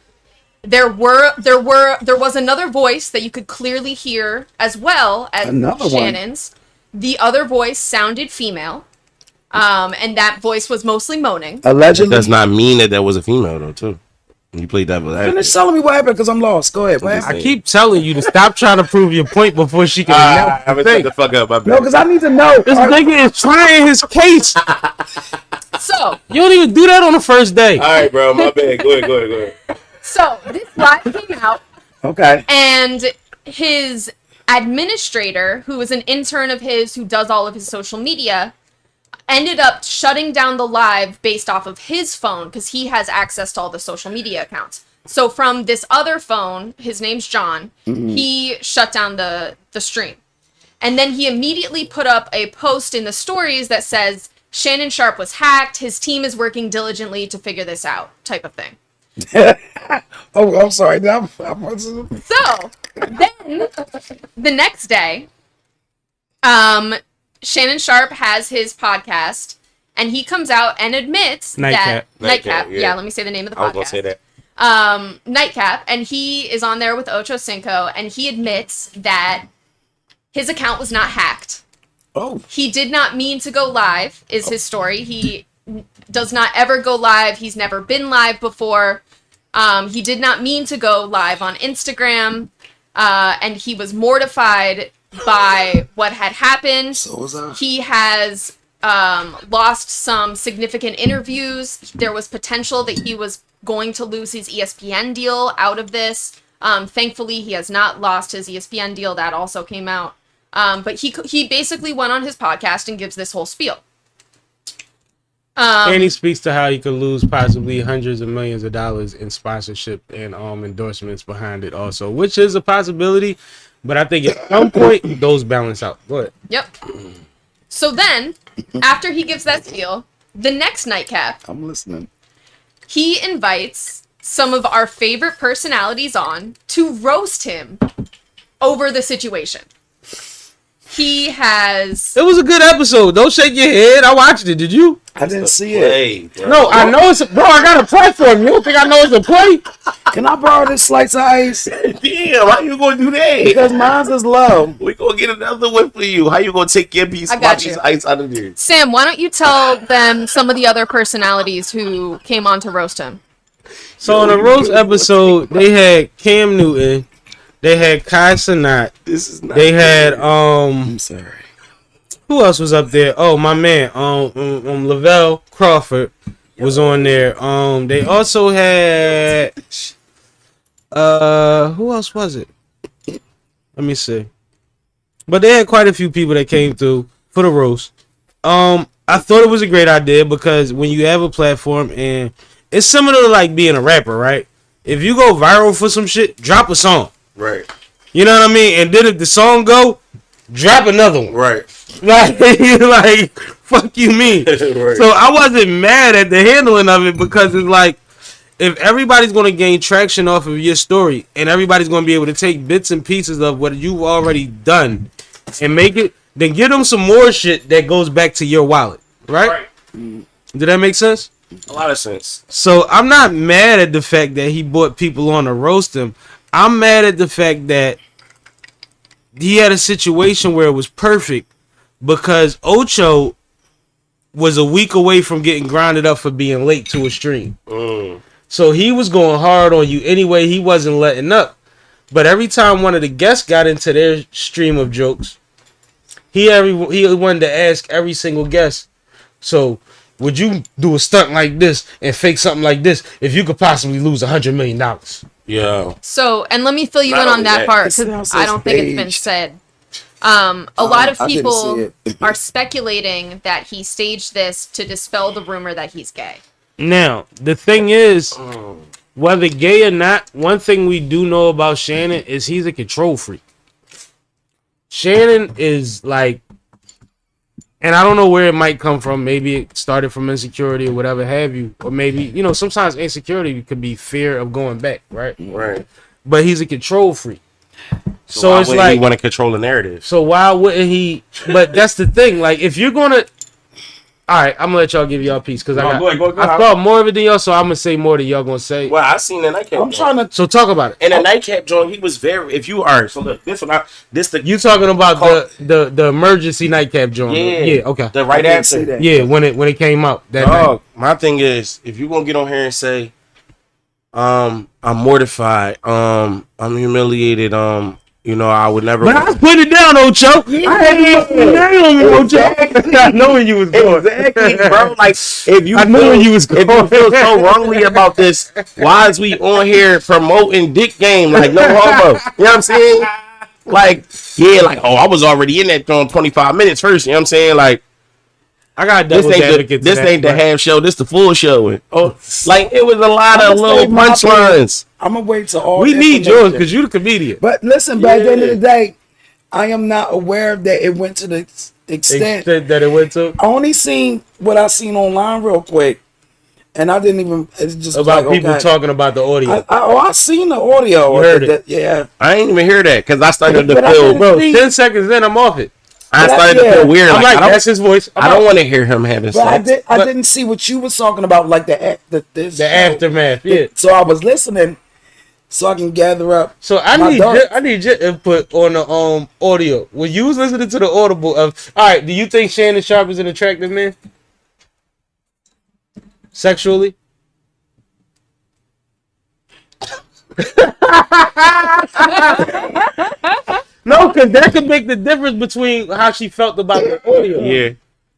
There was another voice that you could clearly hear as well as Another one. Shannon's. The other voice sounded female. And that voice was mostly moaning. allegedly. Does not mean that there was a female though, too. You played that with that. Finish telling me what happened, because I'm lost. Go ahead. What happened? I keep telling you to stop trying to prove your point before she can announce I'm the gonna shut thing. the fuck up. My bad. No, because I need to know. This nigga is trying his case. So You don't even do that on the first day. All right, bro. My bad. Go ahead. this live came out, Okay. and his administrator, who was an intern of his who does all of his social media, ended up shutting down the live based off of his phone because he has access to all the social media accounts. So from this other phone, his name's John, he shut down the stream. And then he immediately put up a post in the stories that says, Shannon Sharpe was hacked, his team is working diligently to figure this out, type of thing. Oh, I'm sorry. So, then, the next day, Shannon Sharpe has his podcast, and he comes out and admits Nightcap. that... Nightcap, yeah. yeah, let me say the name of the podcast. I was gonna say that. Nightcap, and he is on there with Ocho Cinco, and he admits that his account was not hacked. Oh. He did not mean to go live, is his story. He does not ever go live. He's never been live before. He did not mean to go live on Instagram, and he was mortified by what had happened. So was I. He has lost some significant interviews. There was potential that he was going to lose his ESPN deal out of this. Thankfully, he has not lost his ESPN deal. That also came out. But he basically went on his podcast and gives this whole spiel. And he speaks to how he could lose possibly hundreds of millions of dollars in sponsorship and endorsements behind it also, which is a possibility. But I think at some point, those balance out. Go ahead. Yep. So then, after he gives that spiel, the next nightcap, I'm listening. he invites some of our favorite personalities on to roast him over the situation. He has... It was a good episode. Don't shake your head. I watched it. Did you? I didn't see it. Hey, bro. No, I know it's a... Bro, I got a platform. You don't think I know it's a play? Can I borrow this slice of ice? Damn, how you gonna do that? Because mine's is low. We gonna get another one for you. How you gonna take your piece? I got my you. piece of ice out of there? Sam, why don't you tell them some of the other personalities who came on to roast him? So on the roast episode, they had Cam Newton. They had Kai Cenat. This is not. They had I'm sorry. who else was up there? Oh, my man, Lavelle Crawford was on there. They also had who else was it? Let me see. But they had quite a few people that came through for the roast. I thought it was a great idea because when you have a platform, and it's similar to like being a rapper, right? If you go viral for some shit, drop a song. Right. You know what I mean? And then if the song go, drop another one. Right. Like fuck you mean. Right. So I wasn't mad at the handling of it because it's like, if everybody's going to gain traction off of your story and everybody's going to be able to take bits and pieces of what you've already done and make it, then give them some more shit that goes back to your wallet. Right? Did that make sense? A lot of sense. So I'm not mad at the fact that he brought people on to roast him. I'm mad at the fact that he had a situation where it was perfect because Ocho was a week away from getting grounded up for being late to a stream. So he was going hard on you anyway. He wasn't letting up. But every time one of the guests got into their stream of jokes, he wanted to ask every single guest, so would you do a stunt like this and fake something like this if you could possibly lose $100 million? Yeah. So, and let me fill you Not in on only that that, part it because sounds I so don't think it's been staged. said. A lot of I didn't people see it. are speculating that he staged this to dispel the rumor that he's gay. Now, the thing is, whether gay or not, one thing we do know about Shannon is he's a control freak. Shannon is like, and I don't know where it might come from. Maybe it started from insecurity or whatever have you. Or maybe, you know, sometimes insecurity could be fear of going back, right? Right. But he's a control freak. So why it's wouldn't like, he want to control the narrative? so why wouldn't he? But that's the thing. Like, if you're going to, all right, I'm going to let y'all give y'all a piece. Because Go ahead. I thought more of it than y'all, so I'm going to say more than y'all going to say. Well, I seen the nightcap. I'm trying to. So talk about it. And the nightcap joint, he was very. If you are, so look, You talking about the emergency nightcap joint? Yeah. Okay. The right I didn't see answer. that. Yeah, when it came out that night. Dog, my thing is, if you gonna get on here and say, I'm mortified, I'm humiliated, you know, I would never. But I was putting it down, Ocho. I had you put it down on me, Ocho. I know where you was going. Exactly, bro. Like, if you I knew where you was if going. you feel so wrongly about this, why is we on here promoting dick game? Like, no homo. You know what I'm saying? Like, yeah, like, oh, I was already in that joint 25 minutes first. You know what I'm saying? Like, I got this devil's advocate. ain't to that, the but- half show. This the full show. Oh, like, it was a lot of I'ma little say my punchlines. I'm gonna wait till all. We the need yours information. because you the comedian. But listen, by the end of the day, I am not aware that it went to the extent. That it went to I only seen what I seen online real quick, and I didn't even. It's just about like, people okay. talking about the audio. I seen the audio. You heard it. Yeah. I ain't even hear that because I started to But I feel. didn't- Bro, see- 10 seconds in, I'm off it. I But started to yeah. feel weird. I'm like, I that's don't, his voice. I don't want to hear him having But sex. I didn't see what you was talking about, like the aftermath. Yeah. So I was listening, so I can gather up. So I my thoughts. need your input on the audio. When you was listening to the audible of, all right, do you think Shannon Sharpe is an attractive man? Sexually? No, because that could make the difference between how she felt about the audio. Yeah.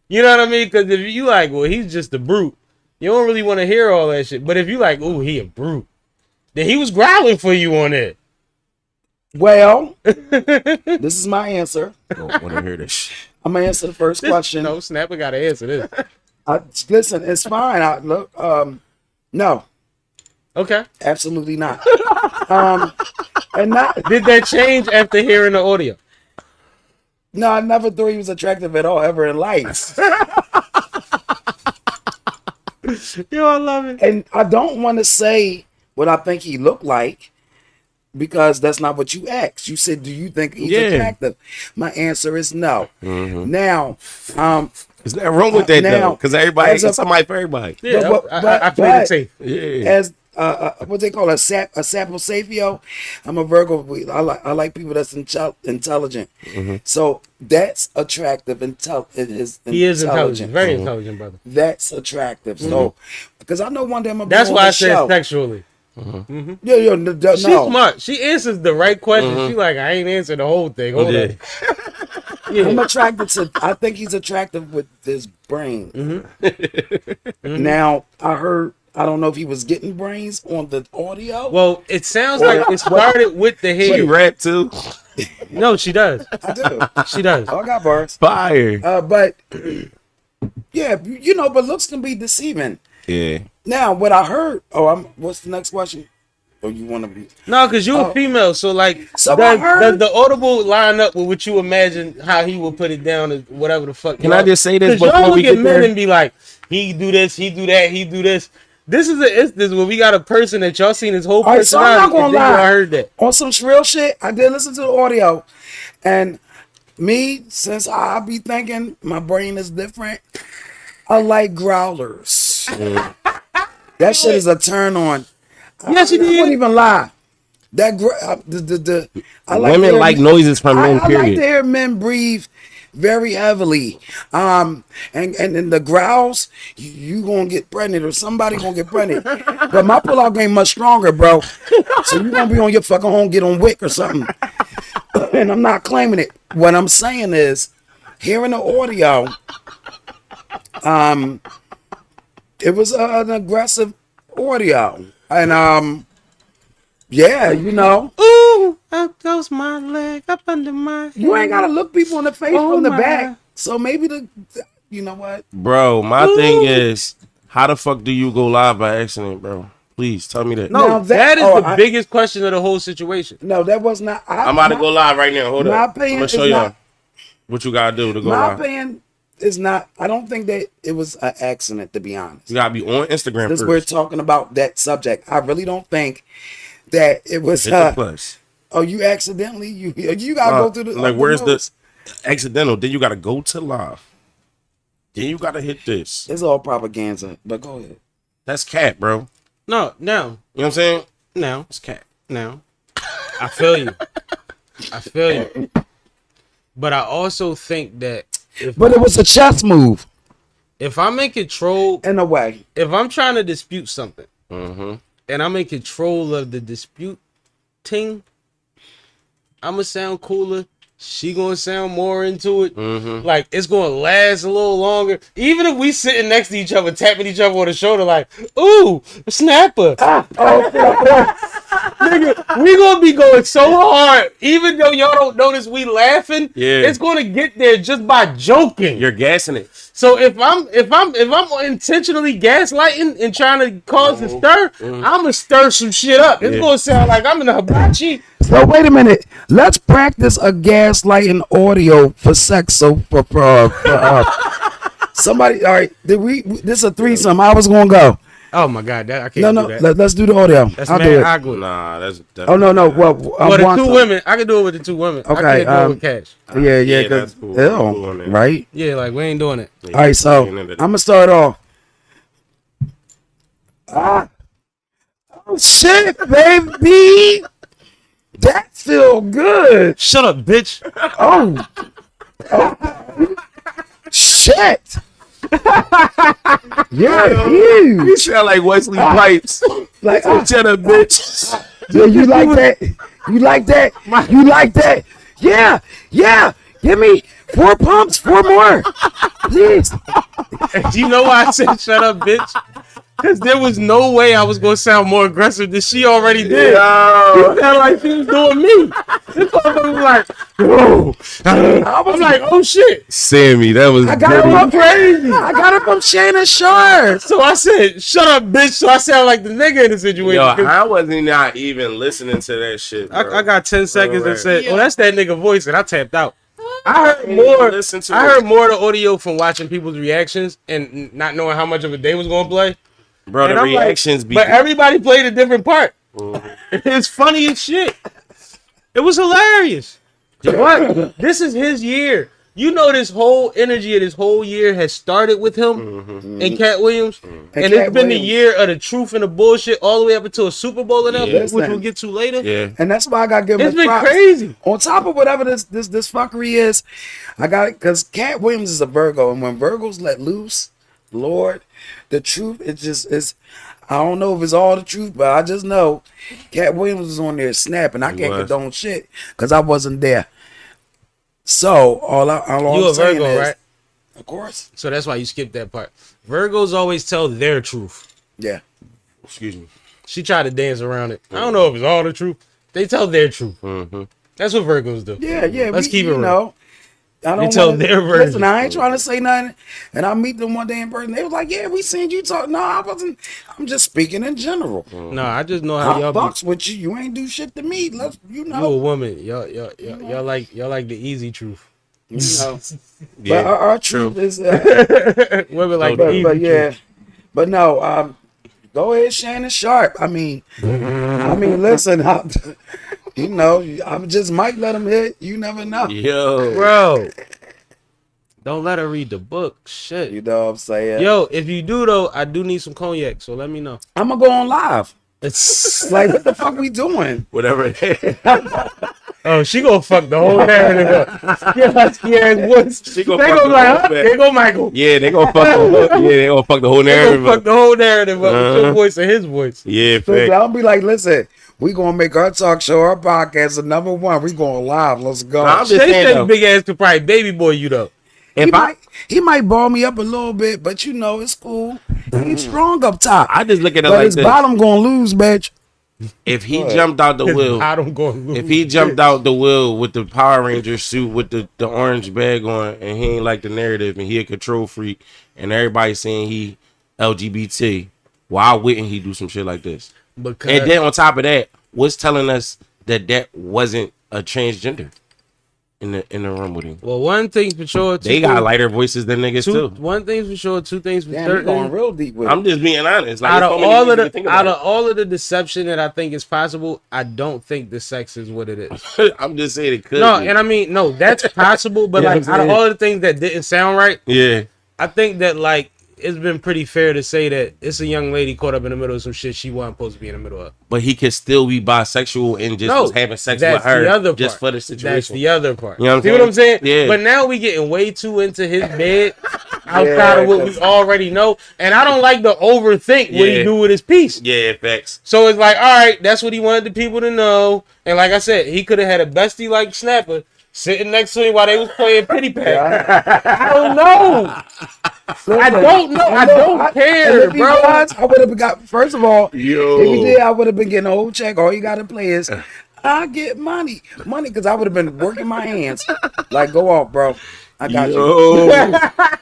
You know what I mean? Because if you like, well, he's just a brute, you don't really want to hear all that shit. But if you like, ooh, he a brute, then he was growling for you on it. Well, this is my answer. Don't want to hear this shit. I'm gonna answer the first question. No, Snapper got to answer this. Listen, it's fine. No, Okay. absolutely not. And not. Did that change after hearing the audio? No, I never thought he was attractive at all ever in life. Yo, I love it. And I don't want to say what I think he looked like because that's not what you asked. You said, "Do you think he's attractive?" My answer is no. Now, Is that wrong with that Now, though? Because everybody as a- ain't somebody for everybody. Yeah, But- I played it safe. Yeah. as what they call a sapio, I'm a Virgo. I like people that's intelligent. So that's attractive. He is intelligent, very intelligent, brother. That's attractive. So because I know one day I'm gonna. That's be on why I the said show. sexually. Yeah, no. She's smart. She answers the right question. She like, I ain't answered the whole thing. Hold on. I'm attracted to. I think he's attractive with his brain. Now I heard. I don't know if he was getting brains on the audio. Well, it sounds like it started with the She head. rap too. No, she does. I do. She does. Oh, I got bars. Fire. But yeah, but looks can be deceiving. Yeah. Now, what I heard. What's the next question? Or you want to be? No, because you a female, so like, So I does heard- the audible line up with what you imagine how he would put it down, or whatever the fuck? Can I just say this 'Cause y'all before we look at get men there? and be like, he do this, he do that, he do this. This is an instance where we got a person that y'all seen his whole All right, so I'm personality. not gonna and then lie. y'all heard that. On some real shit, I did listen to the audio, and me, since I be thinking my brain is different, I like growlers. That shit is a turn on. Yes, you I wouldn't did. even lie. That I like to Women hear like men- noises from men. I like to Period. hear men breathe very heavily. And in the growls, you gonna get pregnant or somebody gonna get pregnant. But my pull-out game much stronger, bro. So you gonna be on your fucking home, get on Wick or something. And I'm not claiming it. What I'm saying is, hearing the audio, it was an aggressive audio. And yeah, you know, Ooh, up goes my leg up under my head. you ain't gotta look people in the face Oh from the my. back. So maybe you know what? Bro, my thing is, how the fuck do you go live by accident, bro? Please tell me that. No, Now that is oh, the biggest question of the whole situation. No, that was not. I'm about to go live right now. Hold my up. I'm opinion gonna show is y'all not- what you gotta do to go My live. opinion is not. I don't think that it was an accident, to be honest. You gotta be on Instagram Since first. we're talking about that subject, I really don't think that it was. Hit the plus. Oh, you accidentally you gotta go through the like, where's notes. the accidental? Then you gotta go to live. Then you gotta hit this. It's all propaganda, but go ahead. That's cat, bro. No, You know what I'm saying? no, It's cat. no. I feel you. I feel you. But I also think that But it was a chess move if I'm in control, in a way. if I'm trying to dispute something, Mm-hmm. and I'm in control of the disputing, I'ma sound cooler. She gonna sound more into it. Mm-hmm. Like, it's gonna last a little longer. Even if we sitting next to each other, tapping each other on the shoulder, like, ooh, snapper. Nigga, we gonna be going so hard. Even though y'all don't notice we laughing, Yeah. it's gonna get there just by joking. You're gassing it. So if I'm intentionally gaslighting and trying to cause a stir, I'ma stir some shit up. It's Yeah. gonna sound like I'm in a hibachi. So wait a minute. Let's practice a gaslighting audio for sex. So for somebody. All right. This is a threesome. I was gonna go. Oh my god, I can't No. do that. Let's do the audio. That's I'll do mad it. awkward. Nah, that's Oh no. Well, Well, the two women, I can do it with the two women. I Okay, can't do it with Cash. Yeah. Yeah, Cause that's cool. Cool on that. right. Yeah, like we ain't doing it. All right. So I'm gonna start off. Oh shit, baby. That feel good. Shut up, bitch. Oh. Shit. Yeah, You huge. sound like Wesley Pipes. Like, Shut up, bitch. yeah, you like that? You like that? You like that? Yeah. Give me 4 pumps, 4 more, please. Do you know why I said shut up, bitch? Because there was no way I was gonna sound more aggressive than she already did. Yo. It sounded like she was doing me. This motherfucker was like, oh. I'm like, oh shit. Sammy, that was I got it dirty. from crazy. I got it from Shannon Sharpe. So I said, shut up, bitch. So I sound like the nigga in the situation. Yo, 'Cause I wasn't not even listening to that shit, bro. I got 10 seconds and said, Yeah. oh, that's that nigga voice, and I tapped out. I heard didn't more. even listen to I it. heard more of the audio from watching people's reactions and not knowing how much of it they was gonna play. Bro, And the I'm like, reactions be... But everybody played a different part. It's funny as shit. It was hilarious. But this is his year. You know, this whole energy of this whole year has started with him and Cat Williams, and it's Cat been the Williams. year of the truth and the bullshit all the way up until a Super Bowl and Yeah. which we'll get to later. Yeah. And that's why I got to give him It's his been props. crazy. On top of whatever this fuckery is, I got it because Cat Williams is a Virgo, and when Virgos let loose, Lord, the truth is. I don't know if it's all the truth, but I just know Cat Williams was on there snapping. I can't was. condone shit because I wasn't there. So all You I'm a saying Virgo, is, right? of course, So that's why you skipped that part. Virgos always tell their truth. yeah. Excuse me. She tried to dance around it. I don't know if it's all the truth. They tell their truth. Mm-hmm. That's what Virgos do. Yeah, Let's keep it real. know, I don't Until wanna, their version. listen, I ain't trying to say nothing. And I meet them one day in person. They was like, yeah, we seen you talk. No, I wasn't. I'm just speaking in general. No, I just know how I y'all fucks with you. You ain't do shit to me. Let's, you You a know. woman. Y'all like the easy truth. You know. Yeah, But our truth is, Women like the easy but yeah, truth. but no. Go ahead, Shannon Sharpe. I mean, listen. You know, I just might let him hit. You never know. yo, Bro. Don't let her read the book. Shit. You know what I'm saying? Yo, if you do though, I do need some cognac, so let me know. I'm gonna go on live. It's Like, what the fuck we doing? whatever it is. oh, she gonna fuck the whole narrative up. Yeah, scared woods. She They gonna gonna fuck be the like, whole huh? bit. There go Michael. Yeah, they gonna fuck the whole They narrative. gonna fuck the whole narrative up with your Uh-huh. voice and his voice. Yeah, So fact. I'll be like, listen, we gonna make our talk show, our podcast, the number one. We going live. Let's go. I'm just Shay saying, said though. big ass could probably baby boy you though. He might ball me up a little bit, but you know it's cool. He's strong up top. I just look at it But like his this. bottom gonna lose, bitch. If he jumped out the wheel, I don't go lose. if he jumped out the wheel with the Power Ranger suit with the orange bag on, and he ain't like the narrative, and he a control freak, and everybody saying he LGBT, why wouldn't he do some shit like this? because And then on top of that, what's telling us that wasn't a transgender in the room with him? well, one thing for sure, They got lighter voices than niggas too. One thing's for sure, two things for Damn, you going certain. real deep with it. I'm just being honest. Like, Out there's of so many all ways of to the think about it. deception that I think is possible, I don't think the sex is what it is. I'm just saying it could. No, be. and I mean, no, that's possible, but You know like what I'm out of saying? all the things that didn't sound right, yeah, I think that like it's been pretty fair to say that it's a young lady caught up in the middle of some shit she wasn't supposed to be in the middle of. but he could still be bisexual and just No, was having sex that's with her the other just part. for the situation. That's the other part. You know what See I'm what I'm saying? saying? Yeah. But now we getting way too into his bed outside of what we already know, and I don't like to overthink what he Yeah. do with his piece. Yeah, facts. So it's like, all right, that's what he wanted the people to know. And like I said, he could have had a bestie like Snapperrr sitting next to him while they was playing Pity Pat. I don't know. I don't know. I don't care, If he bro. was, I would have got. First of all, Yo. if he did, I would have been getting a whole check. All you gotta play is, I get money, because I would have been working my hands. Like, go off, bro. I got you. Yo.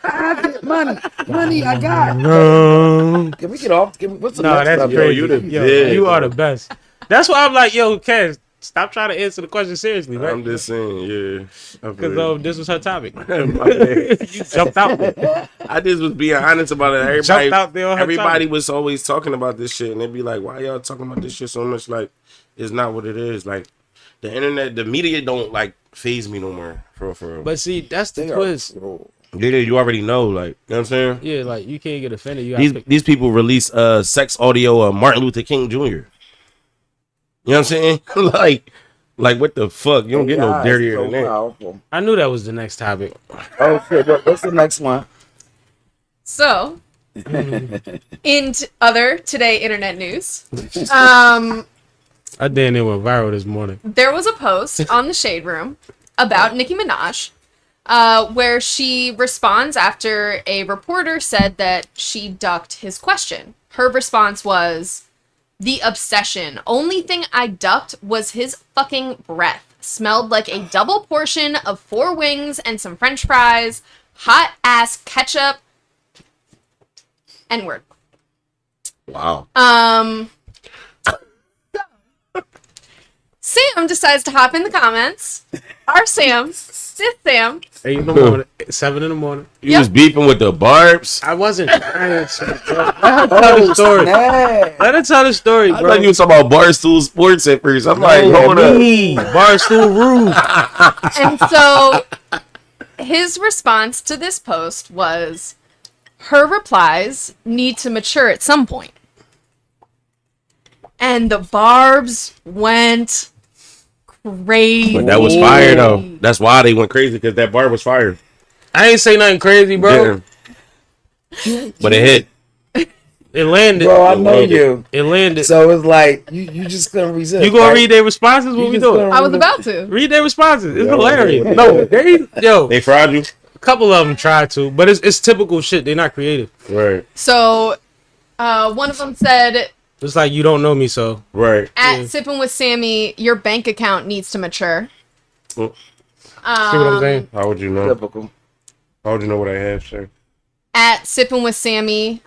I get money. I got. No, Can we get off? What's the next that's stuff? crazy. you the Yo, best, you are bro. the best. That's why I'm like, yo, Cash, stop trying to answer the question seriously, right? I'm just saying, yeah. Because this was her topic. My bad. You jumped out there. I just was being honest about it. Jumped out there on her Everybody topic. was always talking about this shit, and they'd be like, "Why y'all talking about this shit so much?" Like, it's not what it is. Like, the internet, the media don't like phase me no more. For real. But see, that's the They are- twist. yeah, you already know. Like, you know what I'm saying? Yeah, like you can't get offended. You gotta These people release sex audio of Martin Luther King Jr. You know what I'm saying? like what the fuck? You don't get no AI is dirtier so than that. powerful. I knew that was the next topic. Oh shit! What's the next one? So, in other today internet news, I damn near went viral this morning. there was a post on the Shade Room about Nicki Minaj, where she responds after a reporter said that she ducked his question. Her response was, "The obsession. Only thing I ducked was his fucking breath. Smelled like a double portion of 4 wings and some French fries. Hot ass ketchup. N-word." Wow. Sam decides to hop in the comments. Our Sam, this Sam, 8 in the morning, 7 in the morning. You Yep. was beefing with the Barbs. I wasn't trying to. Let her tell the story. Snap. Let her tell the story, I bro. thought you was talking about Barstool Sports at first. I'm like, hold up. Me, Barstool Rude. and so his response to this post was, her replies need to mature at some point. And the Barbs went crazy. But that was fire though. That's why they went crazy, because that bar was fire. I ain't say nothing crazy, bro. Yeah. But it hit. It landed. Bro, I know you. It landed. So it's like you just couldn't resist. You gonna right? read their responses? What You we just doing? couldn't I was about to. Read their responses. It's Yo, hilarious. yo. No, They fried you? a couple of them tried to, but it's typical shit. They're not creative. Right. So one of them said, It's like you don't know me, so Right. at SippinWitSammie, your bank account needs to mature. Mm. See what I'm saying? How would you know? Typical. How would you know what I have, sir? At SippinWitSammie.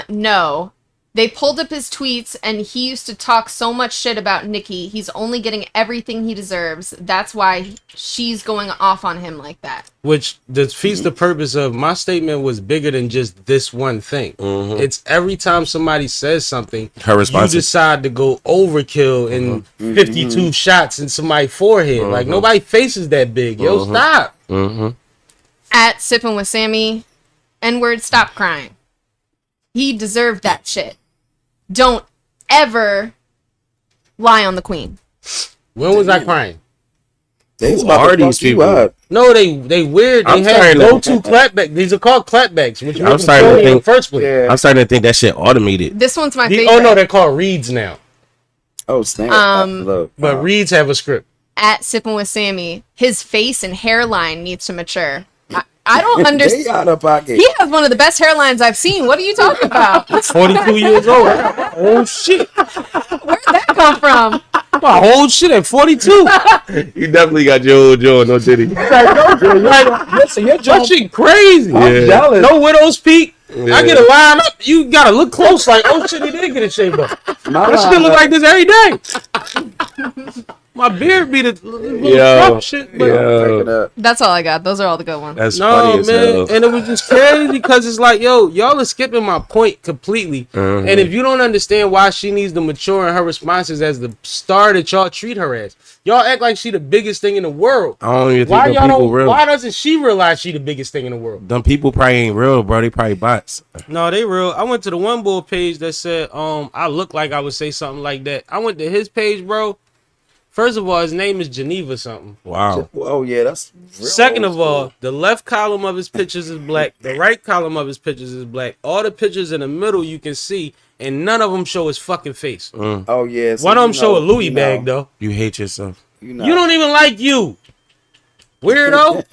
No. They pulled up his tweets, and he used to talk so much shit about Nikki. He's only getting everything he deserves. That's why she's going off on him like that. Which defeats the purpose of my statement was bigger than just this one thing. It's every time somebody says something, Her response. you decide to go overkill in 52 shots in somebody's forehead. Like, nobody faces that big. Yo, stop. At SippinWitSammie, N-word, stop crying. He deserved that shit. Don't ever lie on the queen. When was I crying? They was Who about are to fuck these you people? up. No, they weird. They I'm have starting to- go-to clapback. These are called clapbacks, which I'm was starting to in the think- first place. Yeah. I'm starting to think that shit automated. This one's my The- favorite. oh no, they're called reads now. Oh, snap. Look. But reads have a script. At SippinWitSammie, his face and hairline needs to mature. I don't They understand. out of pocket. He has one of the best hairlines I've seen. What are you talking about? 42 years old. Oh shit! Where'd that come from? My whole shit at 42. You definitely got your old Joe, no diddy. Listen, your That joint. shit crazy. I'm jealous. No widow's peak. I get a line up. You gotta look close. Like, oh shit, he did get it shaved up. My That shit line look up. like this every day. My beard be the little Yo, crop shit. But Break it up. That's all I got. Those are all the good ones. That's no, funny as man. hell. And it was just crazy because it's like, yo, y'all are skipping my point completely. And if you don't understand why she needs to mature in her responses as the star that y'all treat her as, y'all act like she the biggest thing in the world. I don't even Why think y'all them people don't? real. Why doesn't she realize she the biggest thing in the world? Them people probably ain't real, bro. They probably bots. No, they real. I went to the one bull page that said, I look like I would say something like that. I went to his page, bro. First of all, his name is Geneva something. Wow. Oh, yeah, that's real Second old of all, school. the left column of his pictures is black. The right column of his pictures is black. All the pictures in the middle you can see, and none of them show his fucking face. Oh, yeah. so One of them you show a know, Louis you bag, know, though. You hate yourself. You know. You don't even like you. Weirdo.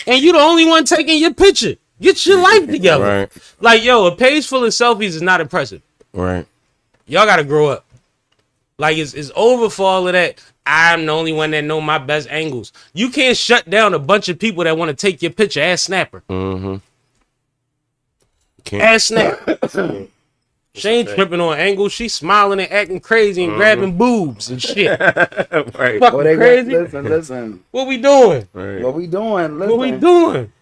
And you the only one taking your picture. Get your life together. Right. Like, yo, a page full of selfies is not impressive. Right. Y'all gotta grow up. Like, it's over for all of that. I'm the only one that know my best angles. You can't shut down a bunch of people that want to take your picture. Ask Snapperrr. Mm-hmm. Can't. Ask Snapperrr. She ain't tripping on angles. She smiling and acting crazy and grabbing boobs and shit. Right. Fucking Oh, they crazy. listen. What we doing? Right. What we doing? Listen. What we doing?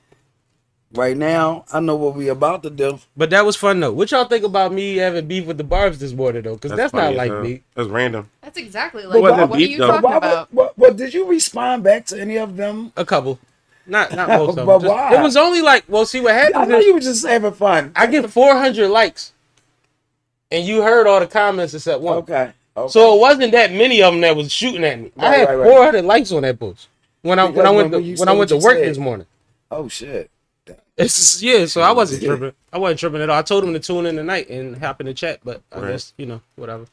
Right now, I know what we about to do. But that was fun though. What y'all think about me having beef with the Barbs this morning though? Because that's not funny as like hell. me. That's random. That's exactly like wasn't what are deep, you though. talking Why, about? what, did you respond back to any of them? A couple. Not most of them. But Just- why? It was only like, well, see what I happens know is you were just having fun. I get 400 likes. And you heard all the comments except one. Okay. So it wasn't that many of them that was shooting at me. I Right, had right, right. 400 likes on that post when I Because went when you to said what to you work said. this morning. Oh shit. It's yeah, so I wasn't tripping. I wasn't tripping at all. I told him to tune in tonight and hop in the chat, but I guess whatever.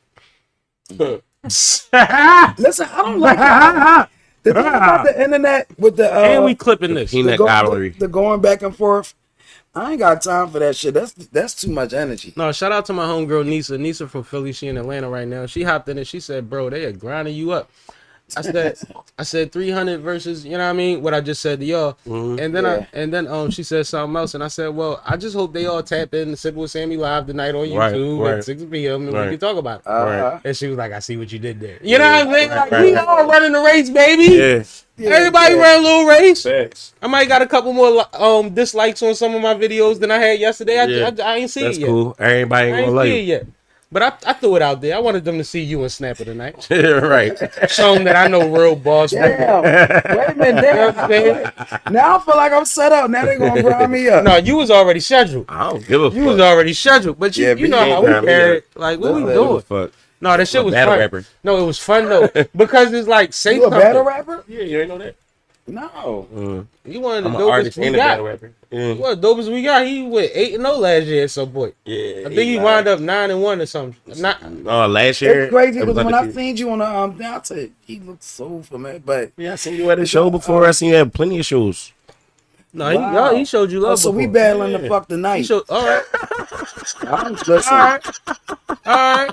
Listen, I don't like the thing about the internet with the And we clipping this. Peanut gallery. the going back and forth. I ain't got time for that shit. That's too much energy. No, shout out to my homegirl Nisa. Nisa from Philly. She in Atlanta right now. She hopped in and she said, "Bro, they are grinding you up." I said 300 versus, you know what I mean? What I just said to y'all. And then she said something else and I said, "Well, I just hope they all tap in and SippinWitSammie live tonight on YouTube at 6 p.m. and we can talk about it." Uh-huh. And she was like, "I see what you did there." You know what I'm saying? Like, right. we all running the race, baby. Yeah. Everybody run a little race. Facts. I might got a couple more dislikes on some of my videos than I had yesterday. I ain't seen That's it yet. cool. Everybody I ain't ain't gonna like see it you. yet. But I threw it out there. I wanted them to see you and Snapperrr tonight. Right. Show them that I know real boss. Damn. Wait a minute. Damn. Now I feel like I'm set up. Now they gonna grind me up. No, you was already scheduled. I don't give a fuck. You was already scheduled. But you, Yeah, you but know you how ain't we grind me carry up. it. Like, what we Don't doing? Fuck. No, that shit was battle fun. rapper. No, it was fun though. Because it's like, say You a something. battle rapper? Yeah, you ain't know that. No. You one of the I'm an dopest artist we and a got. battle rapper. Yeah. What dopest we got? He went 8-0 last year at some point. Yeah. I think he wound up 9-1 or something. Not, Last year. It's crazy it was because when I undefeated. seen you on the thing, I said he looks so familiar. But Yeah, I seen you at a show before. I seen you at plenty of shows. no, Wow. he showed you love. so we before. battling the fuck He tonight. showed, all right, I'm listen. all right.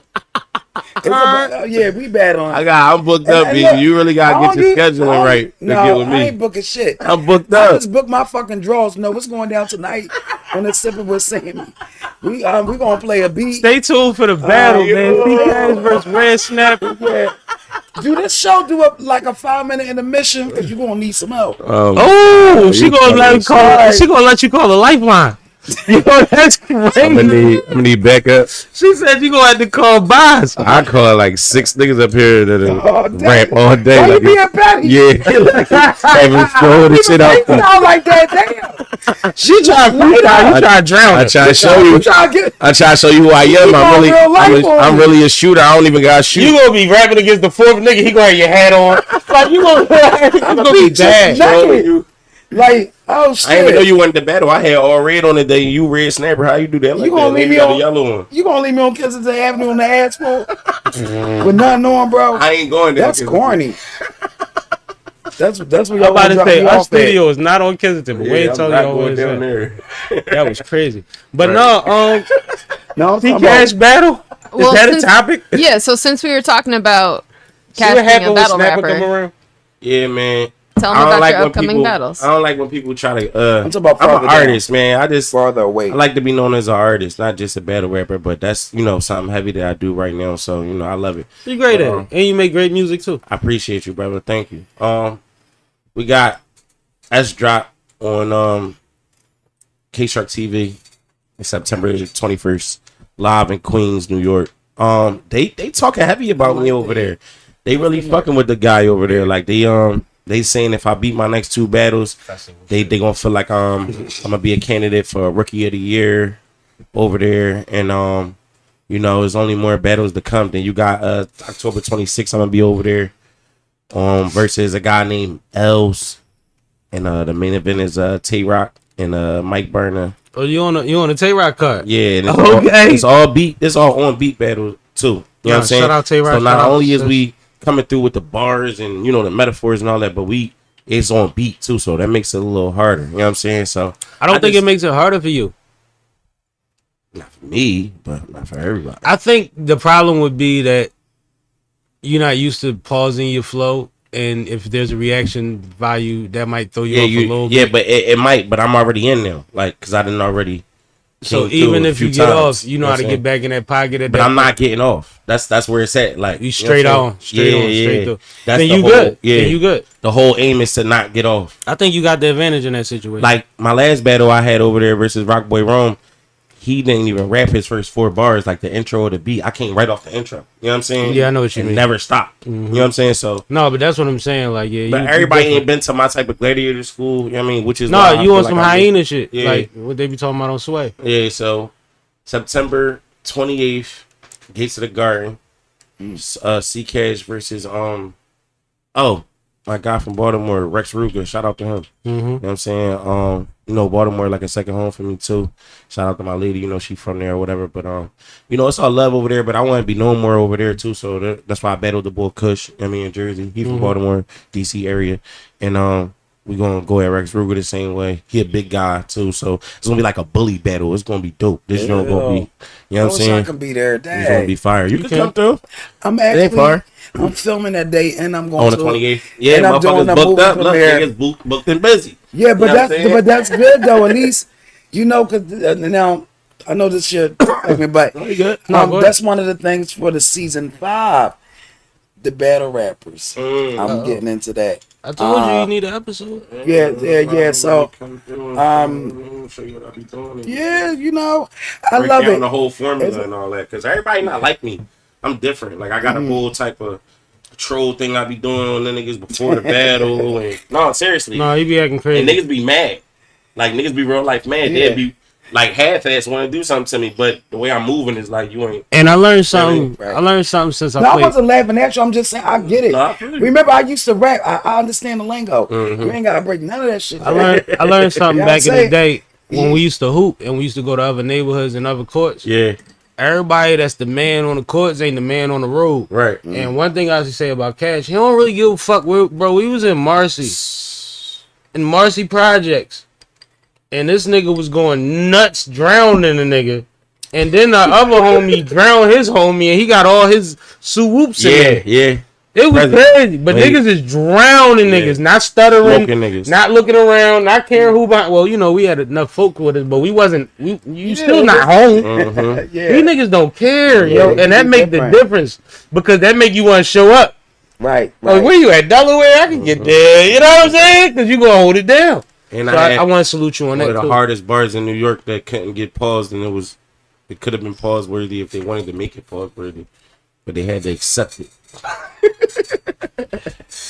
Yeah, we bad on. I'm booked up, And B. look, You really gotta I get your don't do- scheduling right to No, get with I me. ain't booking shit. I'm booked I up. just booked my fucking draws. No, what's going down tonight on the Sippin' with Sammy? We gonna play a beat. Stay tuned for the battle, man. CCASH versus Red Snapperrr. Yeah. Do this show do like a 5-minute intermission? Because you're gonna need some help. Oh, she you gonna let fucking you call. She gonna let you call a lifeline. You know, that's I'm crazy. gonna need backup. She said you gonna have to call Barbs. I call like 6 niggas up here that rap all day. Why you Like, being petty? yeah, having throw the shit out. You sound like that, damn. She trying to freestyle. You trying to drown I her. try to show you. Trying to get I try to show you who I am. got real life on I'm you. really a shooter. I don't even got to shoot. You gonna be rapping against the fourth nigga. He gonna have your hat on. Like you gonna be bad. naked. Like, oh shit. I didn't even know you wanted to battle. I had all red on the day. You red Snapperrr. How you do that? Like You gonna that? leave Maybe me got on the yellow one. You gonna leave me on Kensington Avenue on the asphalt with nothing on, bro? I ain't going there. That's corny. That's what I'm y'all about want to to drop say me our off at. studio is not on Kensington, but Yeah, wait I'm until not y'all going was down there. there. That was crazy. But No, I'm talking CCASH about, battle. Well, Is that since- a topic? Yeah, so since we were talking about See what Cash being a happened when battle Snapper come rapper, around? Yeah, man. tell I them don't about like your when upcoming people. battles. I don't like when people try to. I'm talking about I'm farther an down. artist, man. I just. farther away. I like to be known as an artist, not just a battle rapper. But that's something heavy that I do right now. So I love it. You're great at it, and you make great music too. I appreciate you, brother. Thank you. We got S Drop on K-Shark TV in September 21st, live in Queens, New York. They talking heavy about me over there. They really fucking with the guy over there. Like they saying if I beat my next 2 battles, they gonna feel like I'm gonna be a candidate for Rookie of the Year over there. And there's only more battles to come. Then you got October 26th, I'm gonna be over there versus a guy named Els. And the main event is Tay-Rock and Mike Burner. Oh, you on a Tay-Rock card? Yeah, and Okay. it's all beat. It's all on beat battle too. You know what I'm saying? Shout out Tay-Rock. So shout not out only is Sis. we coming through with the bars and the metaphors and all that, but it's on beat too. So that makes it a little harder. You know what I'm saying? So I don't think it makes it harder for you. not for me, but not for everybody. I think the problem would be that you're not used to pausing your flow, and if there's a reaction value, that might throw you off a little bit. but it might. But I'm already in now, like because I didn't already. So came through even a if few you get times, off, you know how to what I'm get back in that pocket. At But that I'm point. not getting off. That's where it's at. Like You straight know what I'm on, saying? straight on, straight through. That's Then the you whole, good. Yeah, Then you good. The whole aim is to not get off. I think you got the advantage in that situation. Like my last battle I had over there versus Rockboy Rome, he didn't even rap his first 4 bars, like the intro or the beat. I came right off the intro. You know what I'm saying? Yeah, I know what you and mean. Never stopped. You know what I'm saying? So, no, but that's what I'm saying. Like, yeah, but everybody ain't been to my type of gladiator school. You know what I mean? Which is why I you feel on like some I hyena shit? Yeah. Like what they be talking about on Sway? Yeah. So September 28th, Gates of the Garden, CCASH versus my guy from Baltimore, Rex Ruger. Shout out to him. You know what I'm saying? Baltimore like a second home for me too. Shout out to my lady. She from there or whatever. But it's all love over there. But I want to be known more over there too. So that's why I battled the boy Kush. In Jersey. He from Baltimore, DC area, and we gonna go at Rex Ruger the same way. He a big guy too. So it's gonna be like a bully battle. It's gonna be dope. This is gonna be. You know what I'm I saying? can be there. It's gonna be fire. You can come through. I'm It ain't far. I'm filming that day, and I'm going On the to 28th. Yeah, and I'm doing motherfuckers the booked movie up. Look, premiere. niggas booked and busy. Yeah, but You know what I'm saying? that's good though. At least because now I know this shit, but You good? No, go ahead. that's one of the things for the season 5, the battle rappers. I'm getting into that. I told you need an episode. Yeah. So, show you what I be doing. yeah, I Break love down it. the whole formula and all that, because everybody not like me. I'm different. Like I got a whole type of troll thing I be doing on the niggas before the battle. And no, seriously. No, you be acting crazy. And niggas be mad. Like niggas be real life mad. Yeah. They'd be like half-ass want to do something to me, but the way I'm moving is like you ain't. And I learned something. Right. I learned something since No, I I played. wasn't laughing at you. I'm just saying I get it. No, I feel you. Remember, I used to rap. I understand the lingo. You ain't gotta break none of that shit. I learned something Yeah, I'm back in the saying. day when we used to hoop and we used to go to other neighborhoods and other courts. Yeah. Everybody that's the man on the courts ain't the man on the road. Right. And one thing I should say about Cash, he don't really give a fuck. Bro, we was in Marcy Projects, and this nigga was going nuts, drowning a nigga, And then the other homie drowned his homie, and he got all his swoops in there. Yeah. It was crazy, but niggas is drowning niggas, not stuttering, niggas. not looking around, not caring who behind. Well, you know, we had enough folk with us, but we wasn't. You still not home. These niggas don't care, yo, and that make the difference because that make you want to show up. Right. Like, where you at? Delaware? I can get there. You know what I'm saying? Because you gonna hold it down. And so I want to salute you on that. One of the hardest bars in New York that couldn't get paused, and it could have been pause worthy if they wanted to make it pause worthy, but they had to accept it.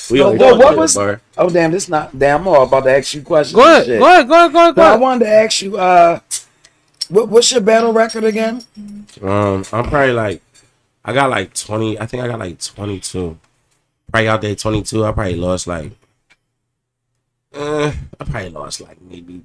What was? Bar. Oh damn! This not damn. I'm all about to ask you questions. Go ahead. I wanted to ask you. What's your battle record again? I'm probably like, I got like 20. I think I got like 22. Probably out there 22. I probably lost like, maybe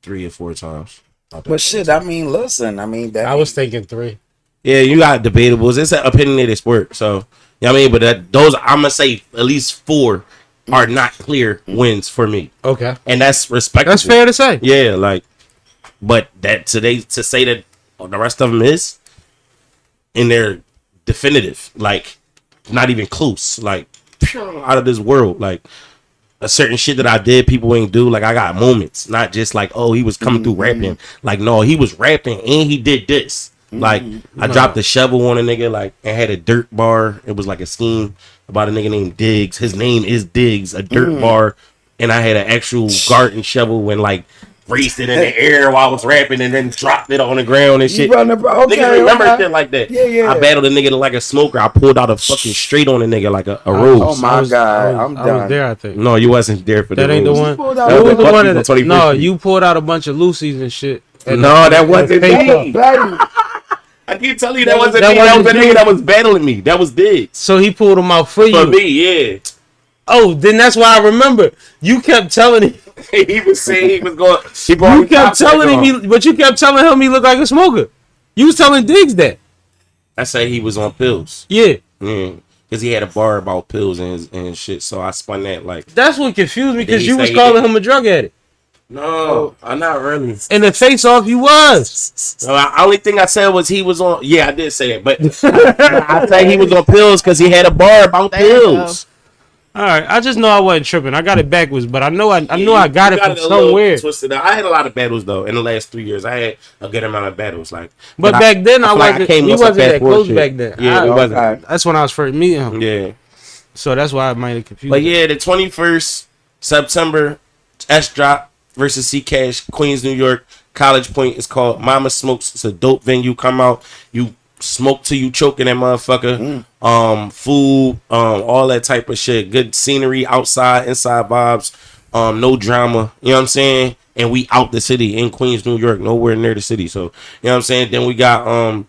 3 or 4 times. But shit, I mean, listen, I mean that. I was thinking 3. Yeah, you got debatable. It's an opinionated sport, so. You know what I mean? But those, I'm going to say at least 4 are not clear wins for me. Okay. And that's respectable. That's fair to say. Yeah, like, but that to say that the rest of them is, and they're definitive, like, not even close, like, out of this world. Like, a certain shit that I did, people ain't do. Like, I got moments, not just like, oh, he was coming through rapping. Like, no, he was rapping and he did this. Like, I dropped a shovel on a nigga, like, and had a dirt bar. It was like a scheme about a nigga named Diggs. His name is Diggs, a dirt bar. And I had an actual garden shovel and, like, raced it in the air while I was rapping and then dropped it on the ground and shit. Niggas remember shit like that. Yeah. I battled a nigga like a smoker. I pulled out a fucking straight on a nigga like a rose. Oh, my God. I'm done. I was there, I think. No, you wasn't there for that. That ain't rose. the one. That was the one that, no, you pulled out a bunch of Lucy's and shit. No, that wasn't me. I keep telling you that wasn't me. That was the nigga that was battling me. That was Diggs. So he pulled them out for you. For me, yeah. Oh, then that's why I remember. You kept telling him. He was saying he was going. You kept telling him, but you kept telling him he looked like a smoker. You was telling Diggs that. I said he was on pills. Yeah. Because he had a bar about pills and shit. So I spun that like. That's what confused me because you was calling him a drug addict. No, I'm not really. In the face off, you was. No, the only thing I said was he was on. Yeah, I did say that, but I said he was on pills because he had a bar about pills. All right, I just know I wasn't tripping. I got it backwards, but I know I got it from somewhere. Twisted up. I had a lot of battles though in the last 3 years. I had a good amount of battles, like. But back then I wasn't. We wasn't that close shit. back then. Yeah, we wasn't. That's when I was first meeting him. Yeah. So that's why I might have confused. But yeah, the 21st September, S Drop versus CCASH, Queens, New York, College Point. It's called Mama Smokes. It's a dope venue. Come out, you smoke till you choking that motherfucker. Food, all that type of shit. Good scenery outside, inside vibes. No drama. You know what I'm saying? And we out the city in Queens, New York, nowhere near the city. So you know what I'm saying. Then we got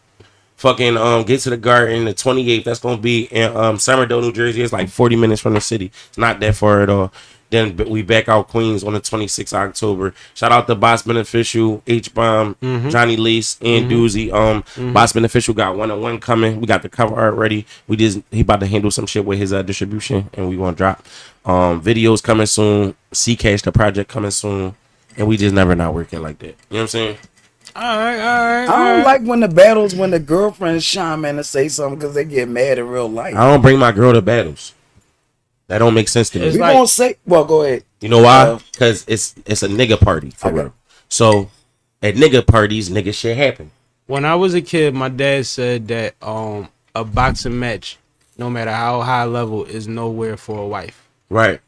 Get to the Garden, the 28th. That's gonna be in Somerville, New Jersey. It's like 40 minutes from the city. It's not that far at all. Then we back out Queens on the 26th of October. Shout out to Boss Beneficial, H-Bomb, Johnny Lace, and Doozy. Boss Beneficial got 1-on-1 coming. We got the cover art ready. He about to handle some shit with his distribution, and we gonna drop videos coming soon. CCASH, the project coming soon, and we just never not working like that. You know what I'm saying? All right. I don't like when the battles when the girlfriends chime in and say something because they get mad in real life. I don't bring my girl to battles. That don't make sense to me. We gonna say, well, go ahead. You know why? Because it's a nigga party for real. So at nigga parties, nigga shit happen. When I was a kid, my dad said that a boxing match, no matter how high level, is nowhere for a wife. Right.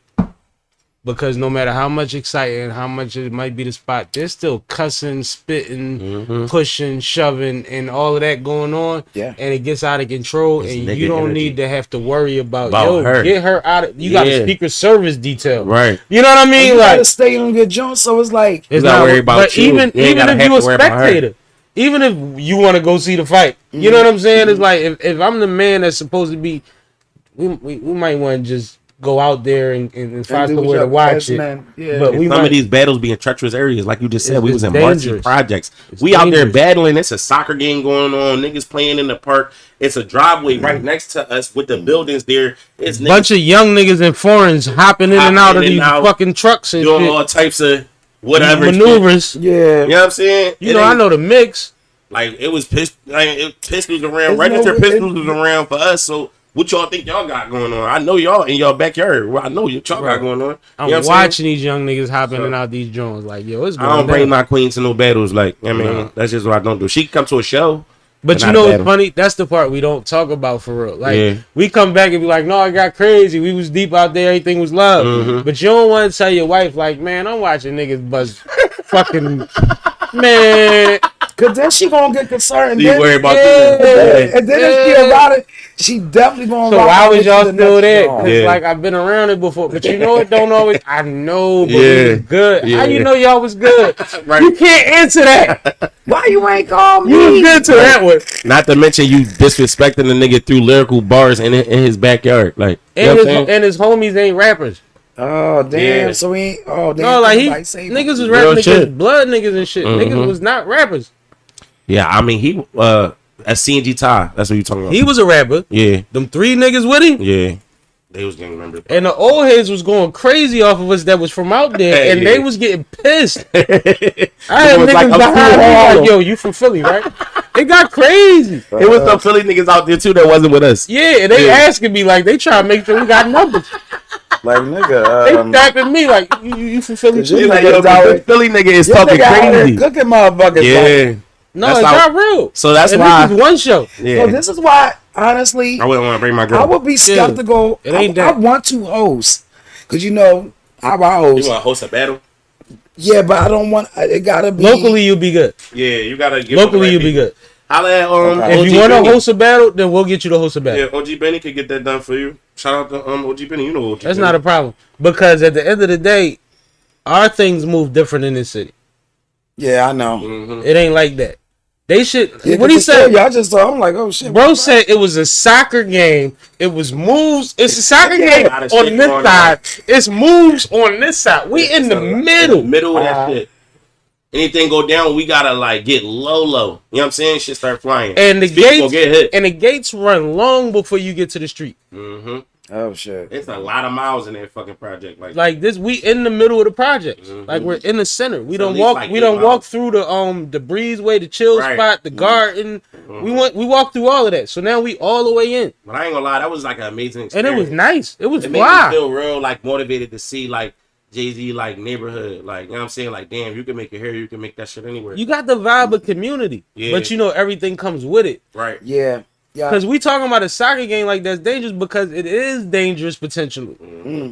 Because no matter how much exciting, how much it might be the spot, there's still cussing, spitting, pushing, shoving, and all of that going on. Yeah. And it gets out of control, It's and nigga you don't energy. need to have to worry about her. Get her out of. You got a speaker service detail. Right. You know what I mean? You Like, gotta stay on your joint, so it's like it's gotta not worry about but you. even You ain't if gotta you have a to worry about her. spectator, even if you want to go see the fight, you know what I'm saying? It's like if I'm the man that's supposed to be, we might want to just go out there and find somewhere to watch it. Yeah. But Some of these battles be in treacherous areas, like you just said. We was in dangerous. Marcy projects. It's We out there dangerous. battling. It's a soccer game going on. Niggas playing in the park. It's a driveway right next to us with the buildings there. It's niggas Bunch of young niggas in foreigns hopping in and out of in and these out, fucking trucks and doing shit. all types of whatever shit. Maneuvers. Yeah. You know what I'm saying? You know, I know the mix. Like it was pistols around. It's Registered no- pistols was around for us. So what y'all think y'all got going on? I know y'all in y'all backyard. Well, I know what y'all got going on. I'm You know what watching these young niggas hopping in So- and out these joints. Like, yo, it's I going don't bring down. my queen to no battles. Like, I mean, No. that's just what I don't do. She can come to a show. But you not know what's battle. funny? That's the part we don't talk about for real. Like, Yeah. we come back and be like, no, it got crazy. We was deep out there. Everything was love. Mm-hmm. But you don't want to tell your wife, like, man, I'm watching niggas buzz fucking, man. Cause then she gonna get concerned. You Then, worry about Yeah. that. and then if she about it, she definitely gonna. So rock why out was with y'all you the still next there? song. Cause Yeah. like I've been around it before, but you know it don't always. I know, but Yeah. we was good. How Yeah. you know y'all was good? Right. You can't answer that. Why you ain't call me? You was good to that one. Not to mention you disrespecting the nigga through lyrical bars in his backyard. Like, you know And what his, I'm saying? and his homies ain't rappers. Oh damn! Yeah. So we ain't. Oh damn! No, like nobody say niggas was nothing. Real rapping shit. against blood niggas and shit. Mhm. Niggas was not rappers. Yeah, I mean, he, at CNG Ty, that's what you talking about. He was a rapper. Yeah, Them 3 niggas with him. yeah. They was getting remembered. And the old heads was going crazy off of us that was from out there, Hey, and yeah. they was getting pissed. I had was niggas like a behind full me Wallo. like, yo, you from Philly, right? It got crazy. It was some Philly niggas out there too that wasn't with us. Yeah, and they Yeah. asking me like they trying to make sure we got numbers. Like They nigga. tapping me like you from Philly Cause too? He's you like, niggas yo, out this here- Philly nigga is This talking nigga out here crazy. cooking motherfuckers. Yeah. No, That's it's how- not real. So that's And why. this is one show. Yeah. So this is why, honestly, I wouldn't want to bring my girl. I would be skeptical. it ain't I that. want to host, cause you know our You host. want to host a battle? Yeah, but I don't want. It gotta be Locally, you'll be good. Yeah, you gotta get Locally, you'll be good. Holla at Okay. If OG you want to Benny. host a battle, then we'll get you to host a battle. Yeah, OG Benny could get that done for you. Shout out to OG Benny. You know OG. That's Benny. not a problem because at the end of the day, our things move different in this city. Yeah, I know. Mhm. It ain't like that. They should. Yeah, What he said? y'all just thought. I'm like, oh shit. Bro said it was a soccer game. It was moves. It's a soccer game A lot of shit on this going side. It's moves on this side. We in the middle. Middle of that Uh-huh. shit. Anything go down, we gotta like get low. You know what I'm saying? Shit start flying. And the People gates gonna get hit. and the gates run long before you get to the street. Mm-hmm. Oh shit. It's a lot of miles in that fucking project. Like this, we in the middle of the project. Mhm. Like we're in the center. We So at don't least, walk. like, We 8 don't walk miles. through the breezeway, the chill Right. spot, the Mhm. garden. Mhm. We walked through all of that. So now we all the way in, But I ain't gonna lie, that was like an amazing and experience. it was nice. It was It made me fly. feel real like motivated to see like Jay-Z like neighborhood. Like, you know what I'm saying? Like, damn, you can make it here, you can make that shit anywhere. You got the vibe of community, Yeah. but you know everything comes with it. right. Yeah. Yeah. Because we talking about a soccer game like that's dangerous because it is dangerous potentially,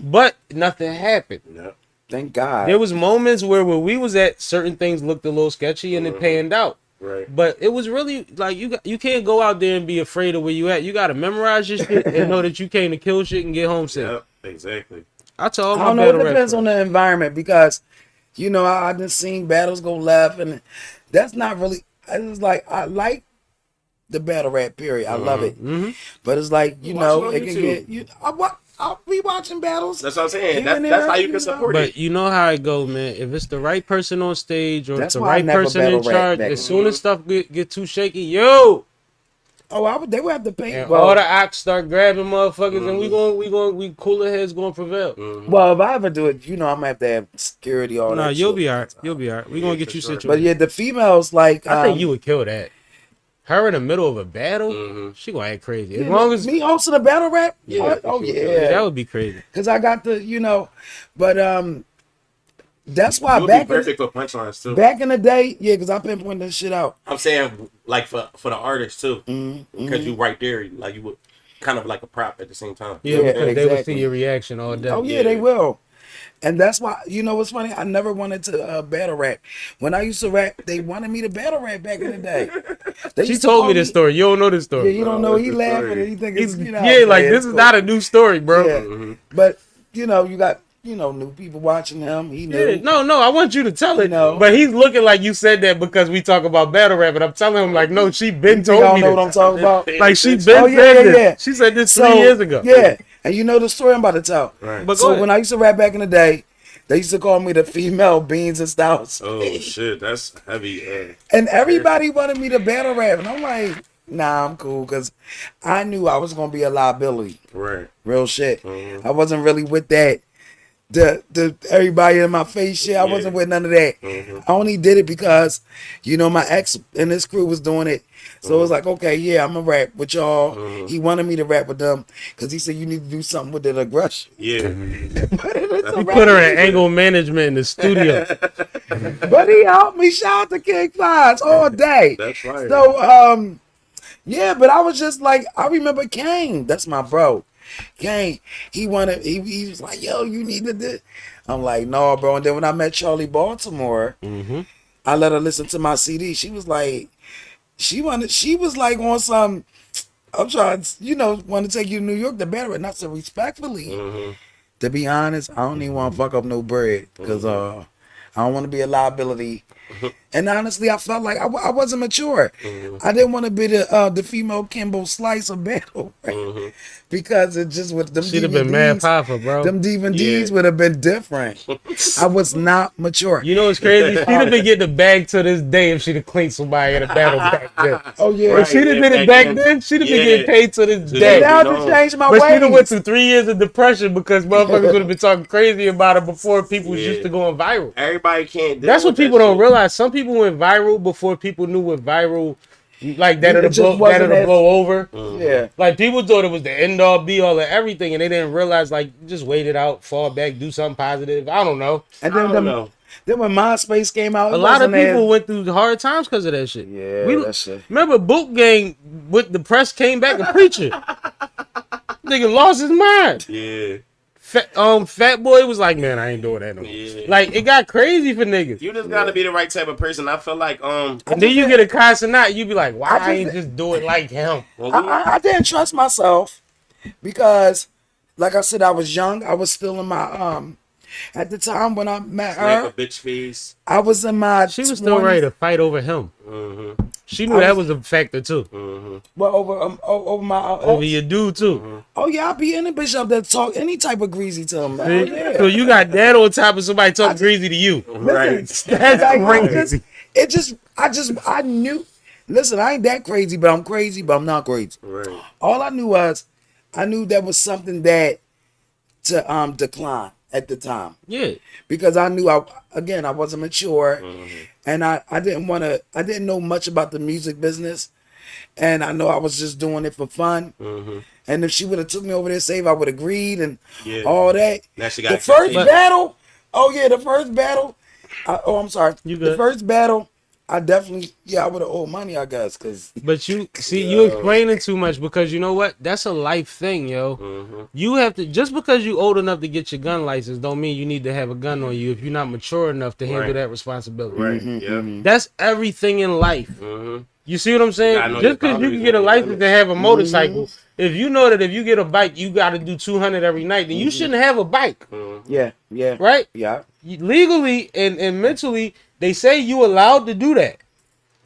but nothing happened. Yeah. Thank God. There was moments where we was at, certain things looked a little sketchy and it panned out. Right. But it was really like you can't go out there and be afraid of where you at. You got to memorize your shit and know that you came to kill shit and get home safe. Yep. Exactly. I told I my don't know. battle It rap depends friends. on the environment because, you know, I done seen battles go left, and that's not really. It's like I like the battle rap period. I love it, but it's like you Watch know it on it can YouTube. get. I'll be watching battles. That's what I'm saying. Here and That's there, how you you can know. support it. But you know how it go, man. If it's the right person on stage or That's it's the why I right never person in battle rap charge, back as then. soon as stuff get too shaky, yo, Oh, they would have to pay. and Well, all the ops start grabbing motherfuckers, and we cooler heads gonna prevail. well, if I ever do it, you know, I'm gonna have to have security. All Nah, that. you'll shit. be alright. You'll be alright. We gonna get you for sure. situated. But yeah, the females like. I think you would kill that. Her in the middle of a battle, she gonna act crazy. As long as me hosting a battle rap. Yeah, Oh for sure. yeah. that would be crazy. Cause I got the, you know, but that's why You would be back perfect for punchlines too. in the day, yeah, cause I been pointing this shit out. I'm saying like for the artist too, Mm-hmm. because you right there, like you would kind of like a prop at the same time. Yeah, Yeah, because they would exactly. see your reaction all day. Oh yeah, they will. And that's why, you know what's funny? I never wanted to battle rap. When I used to rap, they wanted me to battle rap back in the day. They She used to told call me this story. You don't know this Yeah, story. you don't know. what's He the laughing story? and he think He's, it's, you know. yeah, like man, this it's is cool. not a new story, bro. Yeah. But, you know, you got, you know, new people watching him. He knew. Yeah, no, I want you to tell it. No. But he's looking like you said that because we talk about battle rap, and I'm telling him like, no, she been You told all me know this. what I'm talking about? Like she Oh, been yeah, said yeah, this. yeah. She said this 3 years ago. Yeah. And you know the story I'm about to tell. Right. But go So ahead. when I used to rap back in the day, they used to call me the female Beans and Stouts. Oh shit, that's heavy. And everybody wanted me to battle rap. And I'm like, nah, I'm cool. Because I knew I was going to be a liability. Right. Real shit. Mhm. I wasn't really with that. the everybody in my face shit. I wasn't with none of that. I only did it because, you know, my ex and his crew was doing it. So it was like, okay, yeah, I'm gonna rap with y'all. He wanted me to rap with them because he said you need to do something with that aggression. Yeah. He put her in angle management in the studio. But he helped me. Shout out to King Flies all day. That's right. So yeah, but I was just like, I remember Kane. That's my bro. Kane, he was like, yo, you need to do. I'm like, no, bro. And then when I met Charlie Baltimore, I let her listen to my CD. She was like, she was like on some, I'm trying, you know, want to take you to New York to better it. And I said, respectfully, to be honest, I don't even want to fuck up no bread because I don't want to be a liability. And honestly, I felt like I wasn't mature. I didn't want to be the female Kimbo Slice of battle, right? Because it just with them She'd have been mad powerful, bro. Them DVDs would have been different. I was not mature. You know what's crazy? She'd have been getting the bag to this day if she'd have cleaned somebody in a battle back then. Oh yeah, If she'd have did it back then, she'd have been getting paid to this And day. now I just changed my But she'd have went ways. through 3 years of depression because motherfuckers would have been talking crazy about her before people was used to going viral. Everybody can't. That's what people don't realize. Some people went viral before people knew what viral, like that It it'll just blow, that wasn't it'll as- blow over. Yeah. Like people thought it was the end all be all of everything, and they didn't realize like just wait it out, fall back, do something positive. I don't know. And I don't then know. then when MySpace came out, A it lot of wasn't people as- went through hard times because of that shit. Yeah, that shit. Remember Boot Gang with the press came back a preacher. Nigga lost his mind. Yeah. Fat Boy was like, man, I ain't doing that no more. Yeah. Like it got crazy for niggas. You just gotta be the right type of person. I feel like And then you get a consonant, you be like, why I ain't just do it like him? I didn't trust myself because, like I said, I was young. I was still in my at the time when I met Slap her. a bitch face. I was in my. She was still 20s. ready to fight over him. She knew that was a factor too. Well, over my. Over your dude too. Oh yeah, I be any bitch up there talk any type of greasy to him. Man. See? Yeah. So you got that on top of somebody talking crazy to you. Right. That's Like, crazy. I knew. Listen, I ain't that crazy, but I'm crazy, but I'm not crazy. Right. All I knew was, I knew there was something that to decline at the time. Yeah. Because I knew I wasn't mature, and I didn't know much about the music business, and I know I was just doing it for fun. And if she would have took me over there, save, I would have agreed and all that. Now she The got first battle, the first battle. I'm sorry. You The good. first battle, I definitely, I would have owed money, I guess, because But you see, you explaining too much because you know what? That's a life thing, yo. You have to, just because you old enough to get your gun license don't mean you need to have a gun on you if you're not mature enough to handle that responsibility. Right. Yeah. That's everything in life. You see what I'm saying? Yeah, I know Just your because you boundaries can get a and license limits. to have a motorcycle, if you know that if you get a bike, you got to do 200 every night, then you shouldn't have a bike, yeah, right? yeah. Legally and mentally, they say you allowed to do that.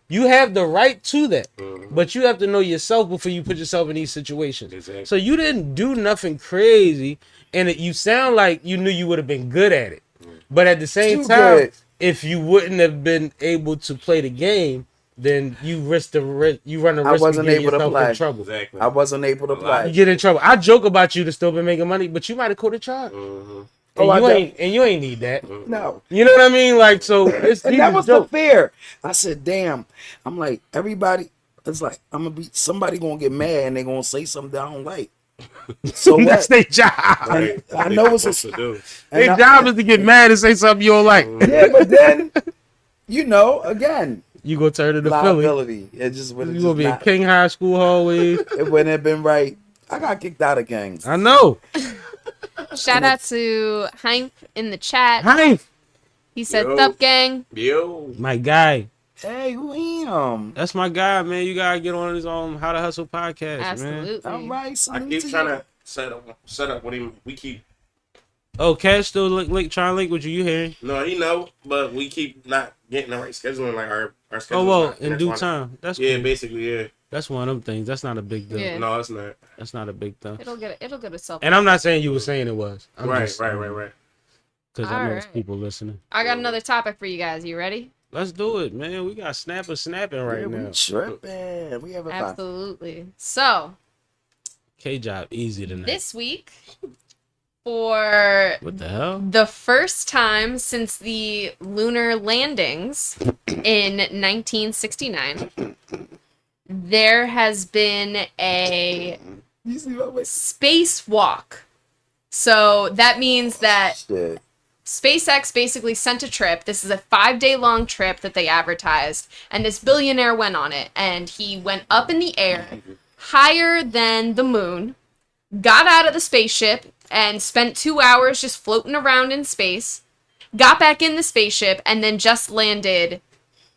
You have the right to that, but you have to know yourself before you put yourself in these situations. Exactly. So you didn't do nothing crazy, and you sound like you knew you would have been good at it. But at the same Too time, good. if you wouldn't have been able to play the game, then you run the risk of wasn't getting able to yourself play. in trouble. Exactly. I wasn't able to You play. get in trouble. I joke about you to still been making money, but you might have caught a charge. Oh, I And you ain't need that. No. You know what I mean? Like, so it's And these that are was the jokes. fear. I said, damn. I'm like, everybody, it's like, I'm going to be, somebody going to get mad and they going to say something that I don't like. So That's what? their job. And I know it's a, supposed to do. and Their I- job is to get mad and say something you don't like. Yeah, but then, again, You gonna turn into Philly. liability. It just would have You just gonna be in not, King High School hallways. it wouldn't have been right. I got kicked out of gangs. I know. Shout out to Hank in the chat. Hi, He said, Yo. "Sup, gang." Yo. my guy. Hey, who him? That's my guy, man. You gotta get on his How to Hustle podcast, man. Absolutely. All right, I salute keep to trying you. to set up with him. We keep. Oh, Cash still trying to link with you. You hearing? No, he know, but we keep not getting the right scheduling. Like our schedule. Oh well, in due time. That's Yeah, cool. basically, yeah. That's one of them things. That's not a big deal. Yeah. No, it's not. That's not a big thing. It'll get itself. And I'm not saying you were saying it was. I'm Right. just, Right. Because I know there's Alright. people listening. I got another topic for you guys. You ready? Let's do it, man. We got Snapperrr snapping right Yeah, now. we tripping. We having fun. Absolutely. So K job easy tonight. this week, For What the hell? the first time since the lunar landings in 1969, there has been a You see what? spacewalk. So that means that Shit. SpaceX basically sent a trip. This is a 5-day long trip that they advertised, and this billionaire went on it, and he went up in the air higher than the moon, got out of the spaceship, and spent 2 hours just floating around in space, got back in the spaceship, and then just landed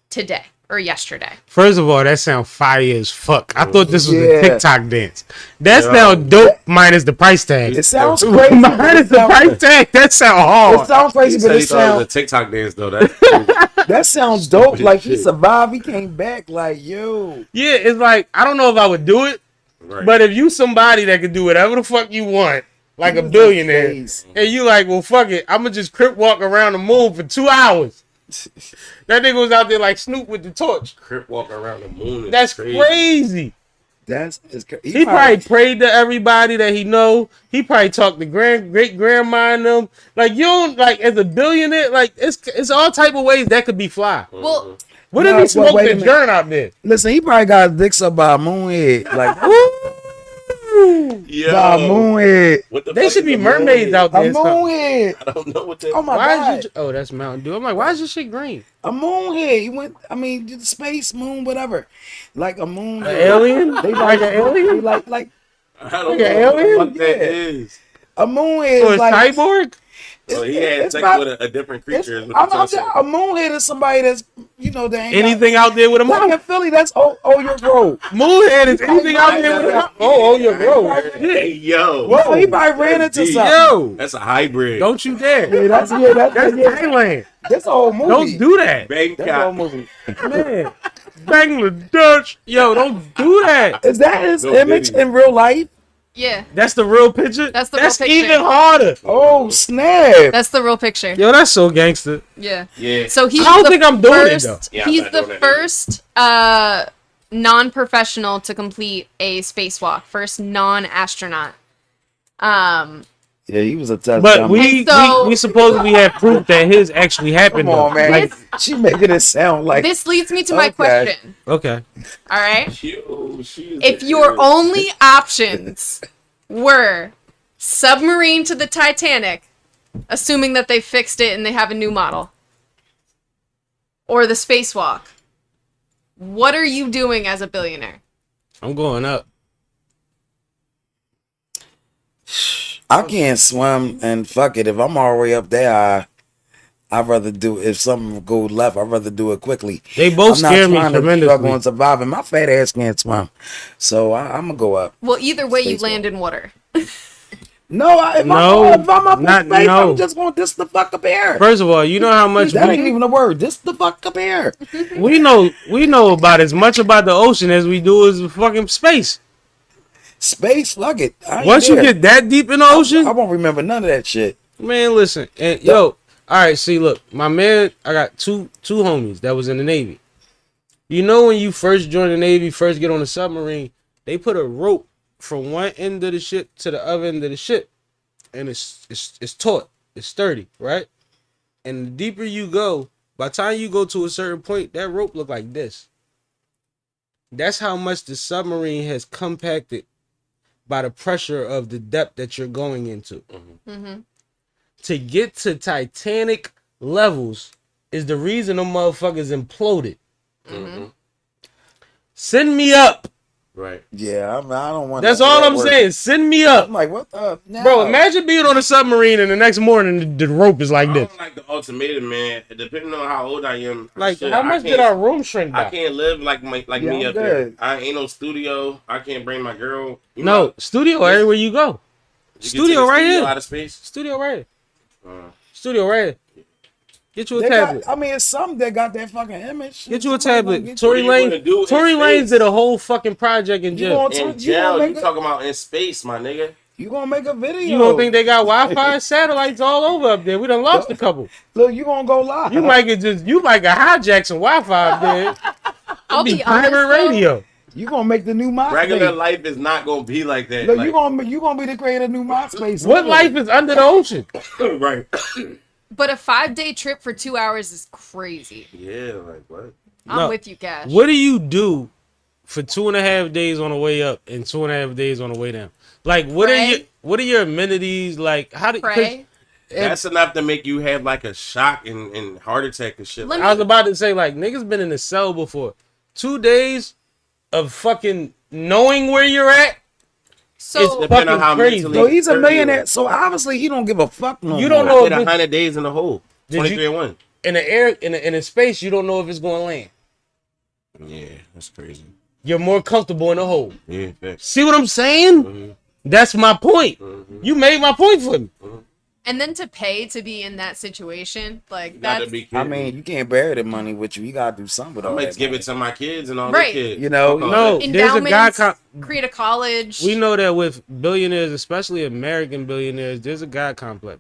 today or yesterday. First of all, that sounds fire as fuck. I thought this was Yeah. a TikTok dance. That sound dope minus the price tag. It sounds crazy. but Minus it the sounds- price tag, that sound It hard. sounds crazy, but it a sounds TikTok dance though. that sounds dope. Like he survived, he came back. Like yo, Yeah, it's like, I don't know if I would do it, Right. but if you somebody that could do whatever the fuck you want, like a billionaire, Jeez. and you like, well, fuck it, I'm gonna just crip walk around the moon for 2 hours. That nigga was out there like Snoop with the torch. Crip walk around the moon. Is That's crazy. That's He probably prayed to everybody that he know. He probably talked to great grandma and them. Like you don't like as a billionaire. Like it's all type of ways that could be fly. Well, What if Nah, he smoked wait a the minute. joint out there? Listen. He probably got dicks up by a moonhead. Like Yo, by a moonhead. what the They fuck should is be a mermaids out there. A and stuff. moonhead. I don't know what that. Oh my Why god. is you? Oh, that's Mountain Dew. I'm like, why is this shit green? A moonhead. He went. I mean, the space moon, whatever. Like a moon. An alien? They Like an alien? They like I don't Like know an what the alien? fuck that Yeah. is. a moonhead. So is it's like cyborg? So he had it's sex not- with a different creature. Is what I'm you're just, saying. a moonhead is somebody that's that ain't Anything out there with a Like in mouth? Philly, that's your road. Moonhead is anything out there with a mouth? Oh, your bro. Hey yo, Well, he probably ran into deep. something. Yo, that's a hybrid. don't you dare. Yeah, that's That's yeah. Thailand. That's a whole movie. Don't do that. Bangkok. That's a whole movie. Man, Bangladesh. Yo, don't do that. Is that his No image video. in real life? yeah, That's the real picture? That's the real picture. even harder. Oh snap! that's the real picture. Yo, that's so gangster. Yeah. Yeah. So he's I don't the think I'm doing it, first, though. Yeah, I'm he's not the doing that first non-professional to complete a spacewalk. First non-astronaut. Yeah, he was a touchdown. But we And so- we supposedly have proof that his actually happened. come on, though. man. Like, She making it sound like This leads me to my Okay. question. okay. All right. Yo, she is If the your shit. only options were submarine to the Titanic, assuming that they fixed it and they have a new model, or the spacewalk, what are you doing as a billionaire? I'm going up. I can't swim and fuck it. If I'm all the way up there, I'd rather do if something go left. I'd rather do it quickly. They both I'm not scare me trying to struggle tremendously. and survive, and my fat ass can't swim, so I'm gonna go up. Well, either way, you Spacewalk. land in water. No, if No, I'm up in not- space, no. I'm just going this the fuck up here. First of all, you know how much That ain't even a word. This the fuck up here. we know about as much about the ocean as we do as fucking space. Space, fuck it. I ain't Once you there. get that deep in the ocean, I won't remember none of that shit. man, listen, and yo, all right, see, look, my man, I got two homies that was in the Navy. You know when you first join the Navy, first get on a submarine, they put a rope from one end of the ship to the other end of the ship, and it's taut, it's sturdy, right? And the deeper you go, by the time you go to a certain point, that rope look like this. That's how much the submarine has compacted by the pressure of the depth that you're going into. To get to Titanic levels is the reason them motherfuckers imploded. Send me up. Right. Yeah, I don't want. That's none of all that I'm work. saying. Send me up. I'm like, what the? No. Bro, imagine being on a submarine and the next morning the rope is like I this. don't like the ultimatum, man. Depending on how old I am, Like, shit, how I much can't- did our room shrink I by? can't live like me I'm up there. good. I ain't no studio. I can't bring my girl. You No, know, studio everywhere you go. you can Studio take a right studio here. Out of space. Studio right here. Uh, Studio right here. Get you a They tablet. got, I mean, it's some that got that fucking image. Get you a Somebody gonna tablet. get Tory What are you gonna do in Lanez space? did a whole fucking project in You jail. gonna- in you jail, gonna you make a- talking about in space, my nigga. You gonna make a video? You don't think they got Wi-Fi and satellites all over up there? We done lost a couple. Look, you gonna go live? You might get hijack some Wi-Fi up there. I'll Be be honest, pirate though, radio. You gonna make the new MySpace. Regular life is not gonna be like that. Look, like, you gonna be the creator of new MySpace. What life is under the ocean? right? But a 5-day trip for 2 hours is crazy. Yeah, like what? I'm with you, Cash. What do you do for 2.5 days on the way up and 2.5 days on the way down? Like, what are your amenities? Like, how do Pray. That's enough to make you have like a shock and heart attack and shit. Let I was about to say, like, niggas been in the cell before. 2 days of fucking knowing where you're at. So It's Depending on how crazy. mentally. So he's a hurt you millionaire. So obviously he don't give a fuck no You more. don't know I if did it's 100 days in the hole. Did 23 you- and 1. in the air, in a space. You don't know if it's going to land. Yeah, that's crazy. You're more comfortable in the hole. Yeah, facts. See what I'm saying? That's my point. You made my point for me. and then to pay to be in that situation, like Not that's to be I kidding. mean, you can't bury the money with you. You gotta do something with I all might that. give money. it to my kids and all Right. the kids. You know, Fuck all No, that. there's a guy. endowments, create a college. We know that with billionaires, especially American billionaires, there's a God complex.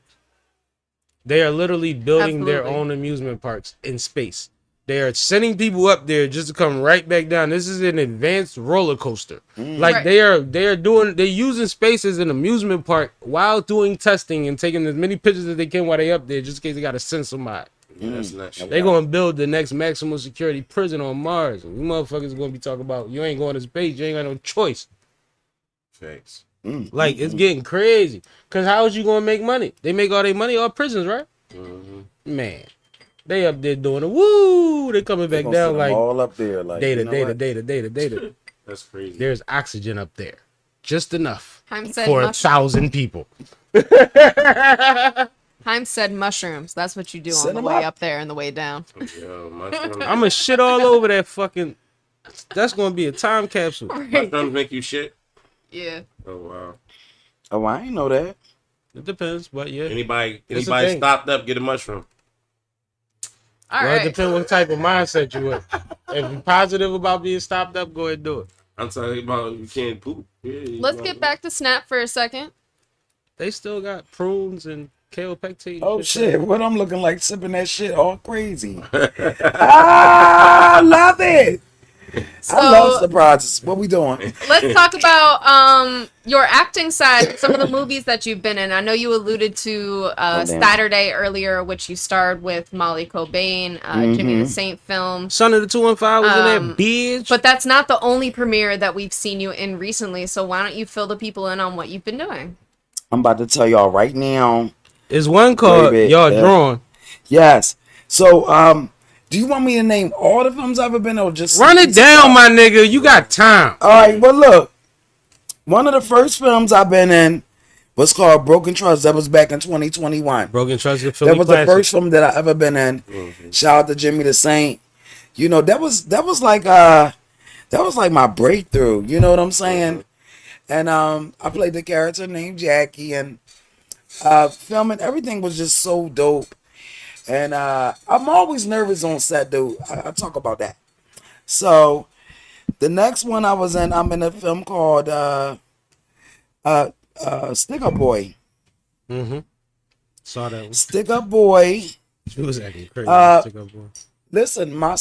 They are literally building their Absolutely. own amusement parks in space. They are sending people up there just to come right back down. This is an advanced roller coaster. Like Right. they're using space as an amusement park while doing testing and taking as many pictures as they can while they up there, just in case they got to send somebody. Yeah, that's not shit. They gonna build the next maximum security prison on Mars. And you motherfuckers gonna be talking about you ain't going to space, you ain't got no choice. Facts. Like it's getting crazy. Cause how is you gonna make money? They make all their money off prisons, right? Man, they up there doing it. Woo! They coming They back gonna down send them like all up there, like data, you know data, what? data. That's crazy. There's oxygen up there, just enough Heim said, for 1,000 people. Heim said mushrooms. That's what you do Send on the them way up. up there and the way down. Yo, mushrooms. I'ma shit all over that fucking. That's gonna be a time capsule. Mushrooms make you shit? Yeah. Oh, wow. Oh, I ain't know that. It depends, but yeah. Anybody It's a thing. stopped up, get a mushroom. All Well, it right. depends what type of mindset you in. If you're positive about being stopped up, go ahead and do it. I'm talking about you can't poop. Yeah, you Let's know. get back to Snap for a second. They still got prunes and kale pectin. Oh shit! What I'm looking like sipping that shit all crazy. I love it. I love surprises. What we doing? Let's talk about your acting side, some of the movies that you've been in. I know you alluded to damn. Saturday earlier, which you starred with Molly Cobain, Jimmy the Saint film. Son of the 215 was in that bitch. But that's not the only premiere that we've seen you in recently. So why don't you fill the people in on what you've been doing? I'm about to tell y'all right now. It's one called Wait a y'all minute. drawn. Yes. So, do you want me to name all the films I've ever been or just Run it down, my nigga. You got time. All right. Well, look. One of the first films I've been in was called Broken Trust. That was back in 2021. Broken Trust of Philly That was classic. the first film that I ever been in. Shout out to Jimmy the Saint. You know, that was like my breakthrough. You know what I'm saying? And I played the character named Jackie, and filming everything was just so dope. And I'm always nervous on set, dude. I talk about that. So the next one I was in, I'm in a film called Stick Up Boy. Saw that one. Stick Up Boy. She was acting crazy. Stick up, boy. Listen, my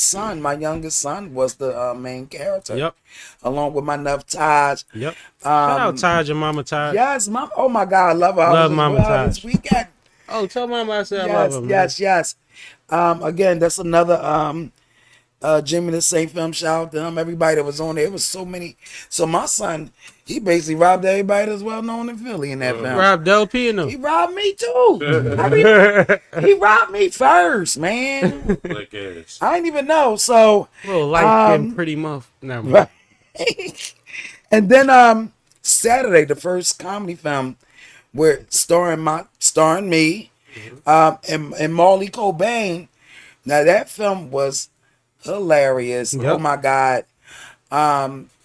youngest son was the main character. Yep. Along with my nephew Taj. Yep. Shout out Taj and Mama Taj. Yes, oh my God, I love her. I Love was Mama with her Taj. this weekend. Oh, tell Mama I said I love her. Man. Yes. Again, that's another Jimmy the Saint film. Shout out to him. Everybody that was on there. It was so many. So my son, he basically robbed everybody that's well known in Philly in that film. Rob Del P and He them. robbed me too. I mean, he robbed me first, man. Like ass. I didn't even know. So Little light skinned pretty muff. Nah, man. right. And then Saturday, the first comedy film where starring me and Molly Cobain. Now that film was hilarious. Yep. Oh my God.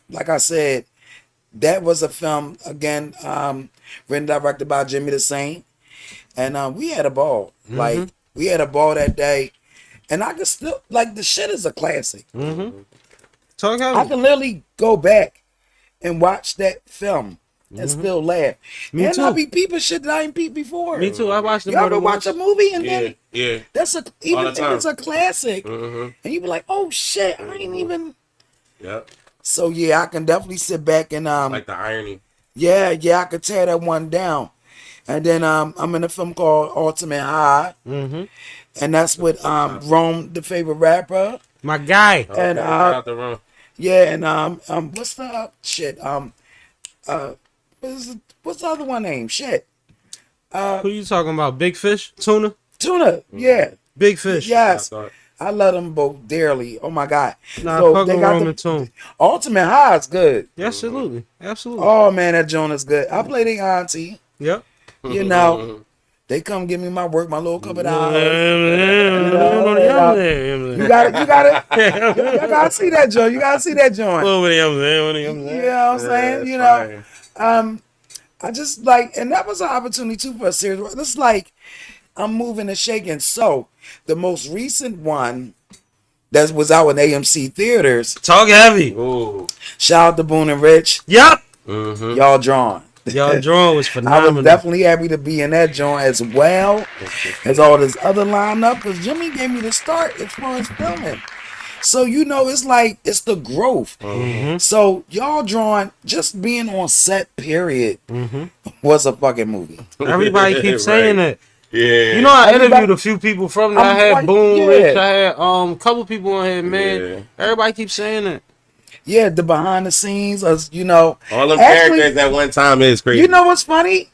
Like I said, that was a film again, written and directed by Jimmy the Saint. And we had a ball. Like we had a ball that day. And I can still like the shit is a classic. Talk I out. can literally go back and watch that film and still laugh. Me and too. I'll be peeping shit that I ain't peeped before. Me too. I watched the You ever murder watch once. a movie and Yeah, then yeah. that's even the if time. it's a classic, and you be like, oh shit, I ain't even. Yep. So yeah, I can definitely sit back and Like the irony. yeah, I could tear that one down. And then I'm in a film called Ultimate High, and that's with Rome, the favorite rapper, My guy. and Shout out to Ron. yeah, and what's the shit what's the other one name? Shit, Who you talking about? Big Fish? Tuna? Tuna, yeah, Big Fish. yes, I thought- I love them both dearly. Oh my god, Nah, So fuck they with got Roman the Tune. Ultimate High is good. Yeah, absolutely. Absolutely. Oh man, that joint is good. I play the auntie. Yep. You know, they come give me my work, my little couple dollars. You You gotta see that joint. You gotta see that joint. You know what I'm saying? You know, I just like, and that was an opportunity too for a series. It's like I'm moving and shaking. So the most recent one that was out in AMC theaters. Talk heavy. Ooh. Shout out to Boone and Rich. Yep. Y'all drawn. Y'all drawing was I phenomenal. was definitely happy to be in that joint as well as all this other lineup because Jimmy gave me the start as far as filming. So you know, it's like it's the growth. So y'all drawing, just being on set, period, was a fucking movie. Everybody keeps saying that. Yeah. You know, I Everybody- interviewed a few people from that. I I'm had like, Boone yeah. Rich. I had couple people on here, man. Yeah. Everybody keeps saying that. Yeah, the behind the scenes, you know. All them Actually, characters at one time is crazy. you know what's funny?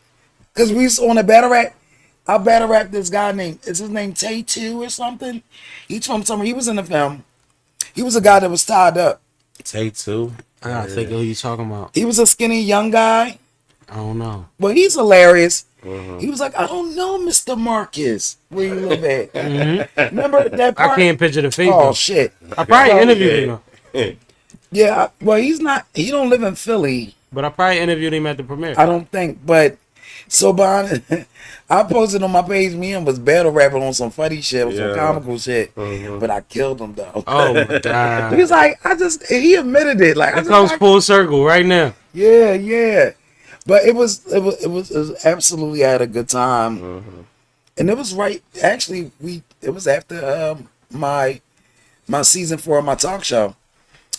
Because we was on a battle rap. I battle rap this guy named, is his name Tay2 or something? He's from somewhere. He was in the film. He was a guy that was tied up. Take two. I gotta think of who you talking about. He was a skinny young guy. I don't know. Well, he's hilarious. He was like, I don't know, Mr. Marcus, where you live at. Remember that part? I can't picture the face. Oh, though. shit. I probably So- interviewed him, though. Yeah, well, he don't live in Philly, But I probably interviewed him at the premiere. I don't think. But, so behind, I posted on my page, me and was battle rapping on some funny shit, some Yeah. comical shit. But I killed him, though. Oh my god! He was like, he admitted it. Like, I It just comes like, full circle right now. yeah. But it was absolutely, I had a good time. And it was right, actually, it was after my season 4 of my talk show.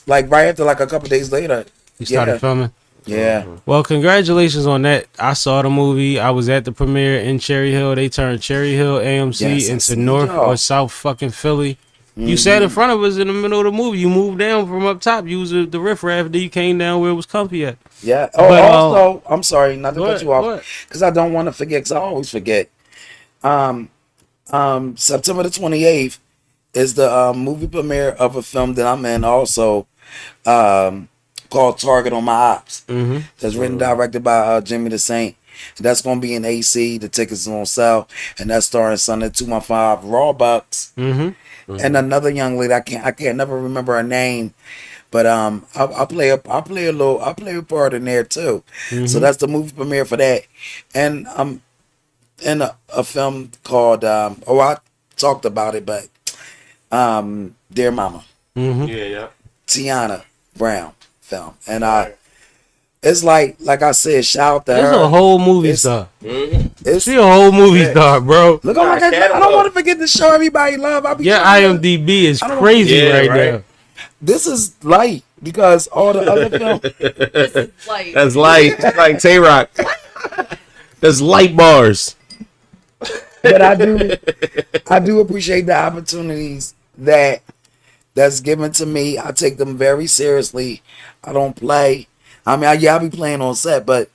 Like right after, like a couple days later. You started filming. Yeah. Well, congratulations on that. I saw the movie. I was at the premiere in Cherry Hill. They turned Cherry Hill AMC Yes, I into seen North y'all. or South fucking Philly. You sat in front of us in the middle of the movie. You moved down from up top. You was the riffraff. Then you came down where it was comfy at. Yeah. Oh, But, also, I'm sorry not to go cut ahead, you go off ahead. because I don't want to forget. Because I always forget. September the 28th is the movie premiere of a film that I'm in also, called Target on My Ops. That's written and directed by Jimmy the Saint. That's gonna be in AC. The tickets are on sale, and that's starring Sunday 215 Raw Bucks. And another young lady, I can't never remember her name, but I play a part in there too. So that's the movie premiere for that, and I'm in a film called I talked about it, but Dear Mama, Yeah. Tiana Brown film, and it's like I said, shout out to There's her. a whole movie It's- star. It's, She a whole movie star, bro. look on my Nah, I don't catalog. want to forget to show everybody love. I be Your trying to- IMDb is I don't- crazy Yeah, right, right. now. This is light because all the other films. This is like That's light. That's like Tay Rock. That's light bars. But I do appreciate the opportunities that's given to me. I take them very seriously. I don't play. I mean, I be playing on set, but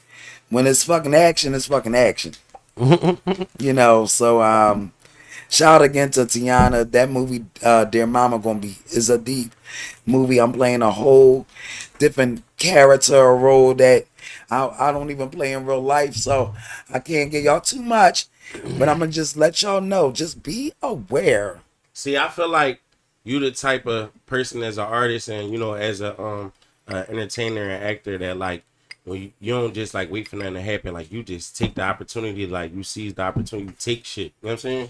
when it's fucking action, it's fucking action. You know, so shout out again to Tiana. That movie, Dear Mama, is a deep movie. I'm playing a whole different character or role that I don't even play in real life, so I can't give y'all too much. But I'm gonna just let y'all know. Just be aware. See, I feel like you the type of person as an artist and as a entertainer and actor that like when you don't just like wait for nothing to happen. Like you just take the opportunity. Like you seize the opportunity. You take shit. You know what I'm saying?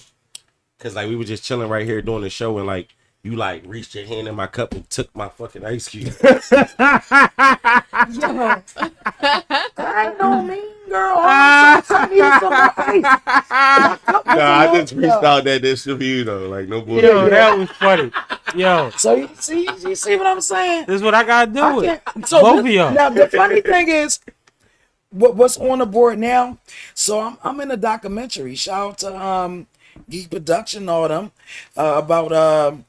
Cause like we were just chilling right here doing the show and like you like reached your hand in my cup and took my fucking ice cube. I don't mean girl. I needed some more ice. My cup was Nah, I a just little- freestyled that this should be, you know, like no bullshit. Yo, that was funny. Yo, So you see what I'm saying? this is what I gotta do I with can't. So both of y'all. Now the funny thing is, what's on the board now? So I'm in a documentary. Shout out to Geek Production, all them about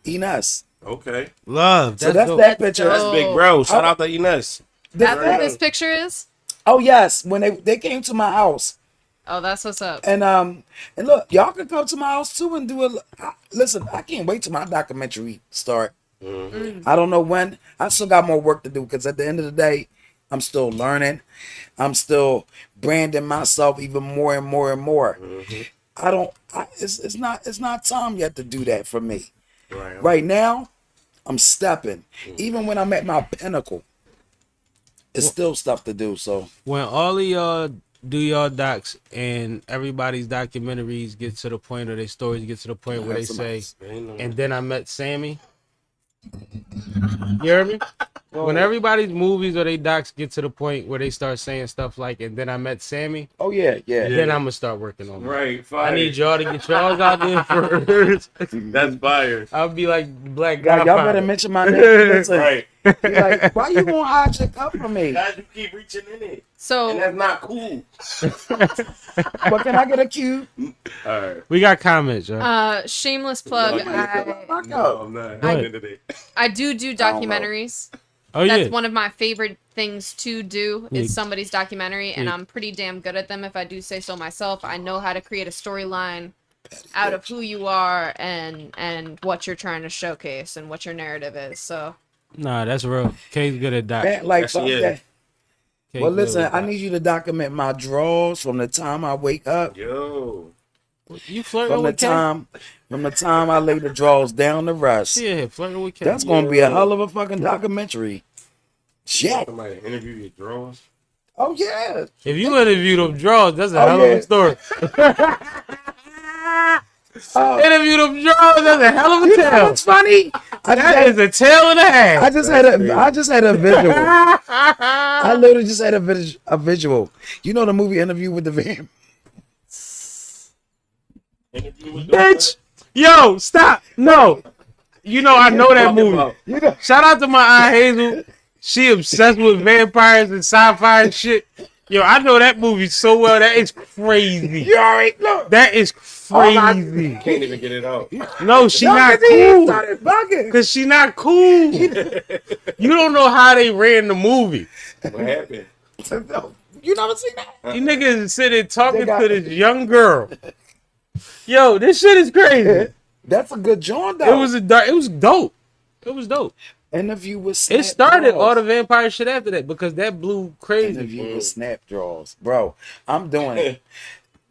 Ines. Okay. Love. So that's dope. that picture. That's big bro. Shout out to Ines. That's what this picture is? Oh yes, when they came to my house. Oh, that's what's up. And look, y'all can come to my house too and do it. Listen, I can't wait till my documentary start. I don't know when. I still got more work to do because at the end of the day, I'm still learning. I'm still branding myself even more and more and more. It's not time yet to do that for me. Right now, I'm stepping. Even when I'm at my pinnacle, it's still stuff to do. So When all of y'all do y'all docs and everybody's documentaries get to the point or their stories get to the point where they say, and then I met Sammy. You hear me? When everybody's movies or they docs get to the point where they start saying stuff like, and then I met Sammy, oh yeah. then I'm gonna start working on it. Right. Fire. I need y'all to get y'all out there first. That's fire. I'll be like Black Y'all Godfather. better mention my name. Listen, Right. be like, why you won't hide your cup from me? Guys, you keep reaching in it. So And that's not cool. But can I get a cue? All right. We got comments, y'all. shameless plug. Fuck No, up. I'm not. Go ahead. End of the day. I do documentaries. Oh That's yeah. one of my favorite things to do Yeah. is somebody's documentary, and Yeah. I'm pretty damn good at them if I do say so myself. I know how to create a storyline out of who you are and what you're trying to showcase and what your narrative is. So Nah, that's real. K's good at docs. Man, like Yes, fuck he is. that. K Well, good listen, with I docs. need you to document my draws from the time I wake up, Yo. You flirting from the with K? time I lay the draws down the rest. Yeah, flirting with K. That's gonna be a hell of a fucking documentary. Shit. Somebody interview your drawers. Oh yeah. If you interview them draws, that's a Oh, hell yeah. of a story. Oh, Interview them draws, that's a hell of a you know tale. what's funny? That is a tale and a half. I just had a visual. I literally just had a visual. You know the movie Interview with the Vamp? Interview with Bitch, yo, stop. No. You know I know that movie. You know, Shout out to my Aunt Hazel. She obsessed with vampires and sci-fi and shit. Yo, I know that movie so well. That is crazy. you already know. That is crazy. Can't even get it out. No, she No, not 'cause he cool. started bugging. Cause she not cool. You don't know how they ran the movie. What happened? You never seen that? You niggas sitting talking They got- to this young girl. Yo, this shit is crazy. That's a good joint though. It was dope. It was dope. Interview with It Snap started Draws. all the vampire shit after that because that blew crazy. Interview with Snap Draws. Bro, I'm doing it.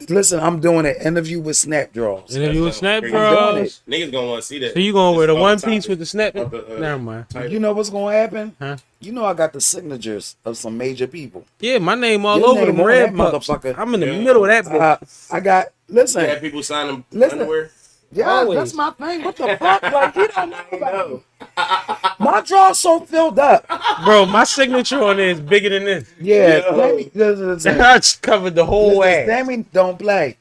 Listen, I'm doing it. Interview with Snap Draws. Interview with Snap I'm doing Bros. Niggas gonna want to see that. So you going with a It's one off piece topic with the snap? of the, Never mind. title. You know what's gonna happen? Huh? You know I got the signatures of some major people. Yeah, my name all Your over name them on red that pups. motherfucker. I'm in the Yeah. middle of that bitch. I got listen. You had people signing Listen. underwear. Yeah, Always. that's my thing. What the fuck? Like you don't know about me. My draw's so filled up. Bro, my signature on there is bigger than this. Yeah, Yo. listen, I just covered the whole listen, ass. Sammy don't play.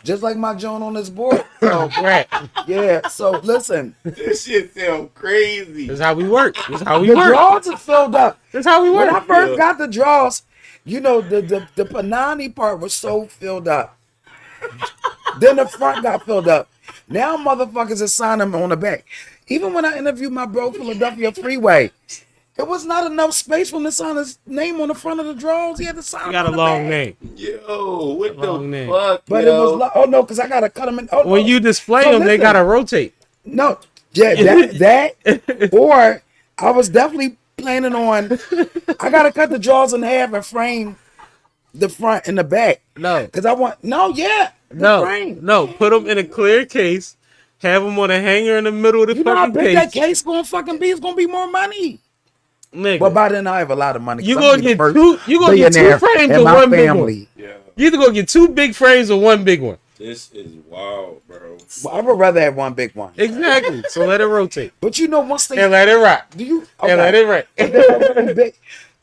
Just like my joint on this board. So Right. yeah, so listen. This shit sound crazy. That's how we work. That's how we The work. draws are filled up. That's how we When I work. first Yeah. got the draws, you know, the Panani part was so filled up. Then the front got filled up. Now motherfuckers are signing them on the back. Even when I interviewed my bro Philadelphia Freeway, it was not enough space for him to sign his name on the front of the draws. He had to sign You got a on the long back. name. Yo, what Long the name. fuck? But yo? it was like, oh no, because I gotta cut them in. Oh, When no. you display So them, they listen. gotta rotate. No, yeah, that or I was definitely planning on. I gotta cut the draws in half and frame the front and the back. No. Because I want the No, frame. no. Put them in a clear case. Have them on a hanger in the middle of the You know how fucking big that case. case gonna fucking be? It's gonna be more money. Nigga, But by then I have a lot of money. 'cause you I'm gonna be the get first two. You gonna get two billionaire frames in or my one big one. family. Yeah, You either gonna get two big frames or one big one. this is wild, bro. Well, I would rather have one big one. Exactly. So let it rotate But you know, once they and let it rock do you and let it rock. they're really big.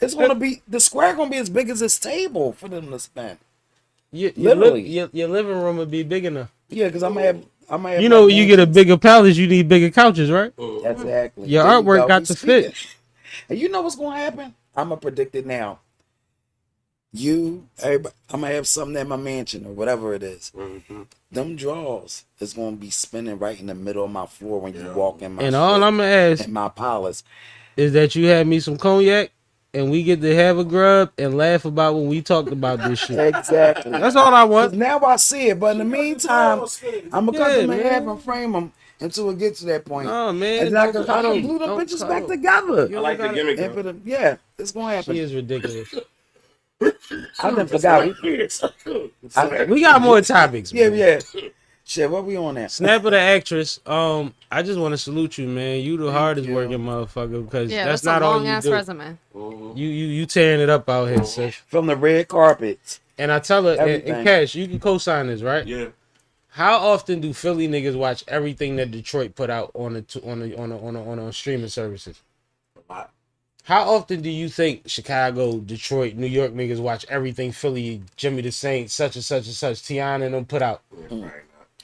It's gonna be the square gonna be as big as this table for them to spend. Literally, your living room would be big enough. Yeah, because I'm gonna have. You know, you get a bigger palace, you need bigger couches, right? Exactly. Your There you artwork go. got We to speaking. fit. And you know what's gonna happen? I'm gonna predict it now. Everybody, I'm gonna have something at my mansion or whatever it is. Them drawers is gonna be spinning right in the middle of my floor when you walk in my. And all I'm gonna ask in my palace is that you have me some cognac, and we get to have a grub and laugh about when we talked about this shit. Exactly. That's all I want. Now I see it, but in the meantime, I'm gonna cut them in man. half and frame them until it gets to that point. Oh man, And I don't can cuddle. glue the Don't bitches cuddle. back together. I like the gimmick. And Though. yeah, it's gonna happen. She is ridiculous. I done forgot. We got more topics. Yeah, man. yeah. Shit, what we on there? Snapperrr the Actress. I just want to salute you, man. You the hardest working motherfucker because Yeah, that's that's not a all long you ass do. resume. You tearing it up out here, sis. From the red carpets. And I tell her, and Everything. Cash, you can co-sign this, right? Yeah. How often do Philly niggas watch everything that Detroit put out on the streaming services? A lot. How often do you think Chicago, Detroit, New York niggas watch everything Philly, Jimmy the Saint, such and such and such, Tiana and them put out? Right.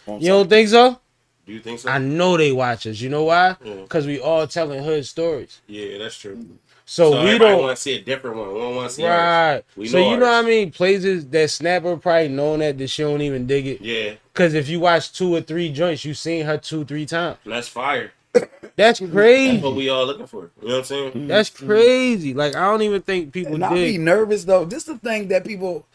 You don't think so? Do you think so? I know they watch us. You know why? Yeah. Because we all telling hood stories. Yeah, that's true. So we everybody don't. want to see a different one. We don't want to see ours. Right. We So you know ours. what I mean? Places that Snapperrr probably knowing that she don't even dig it. Yeah, Because if you watch 2 or 3 joints, you seen her 2-3 times. and that's fire. That's crazy. That's what we all looking for. You know what I'm saying? That's crazy. Like I don't even think people And I be dig. nervous though. This is the thing that people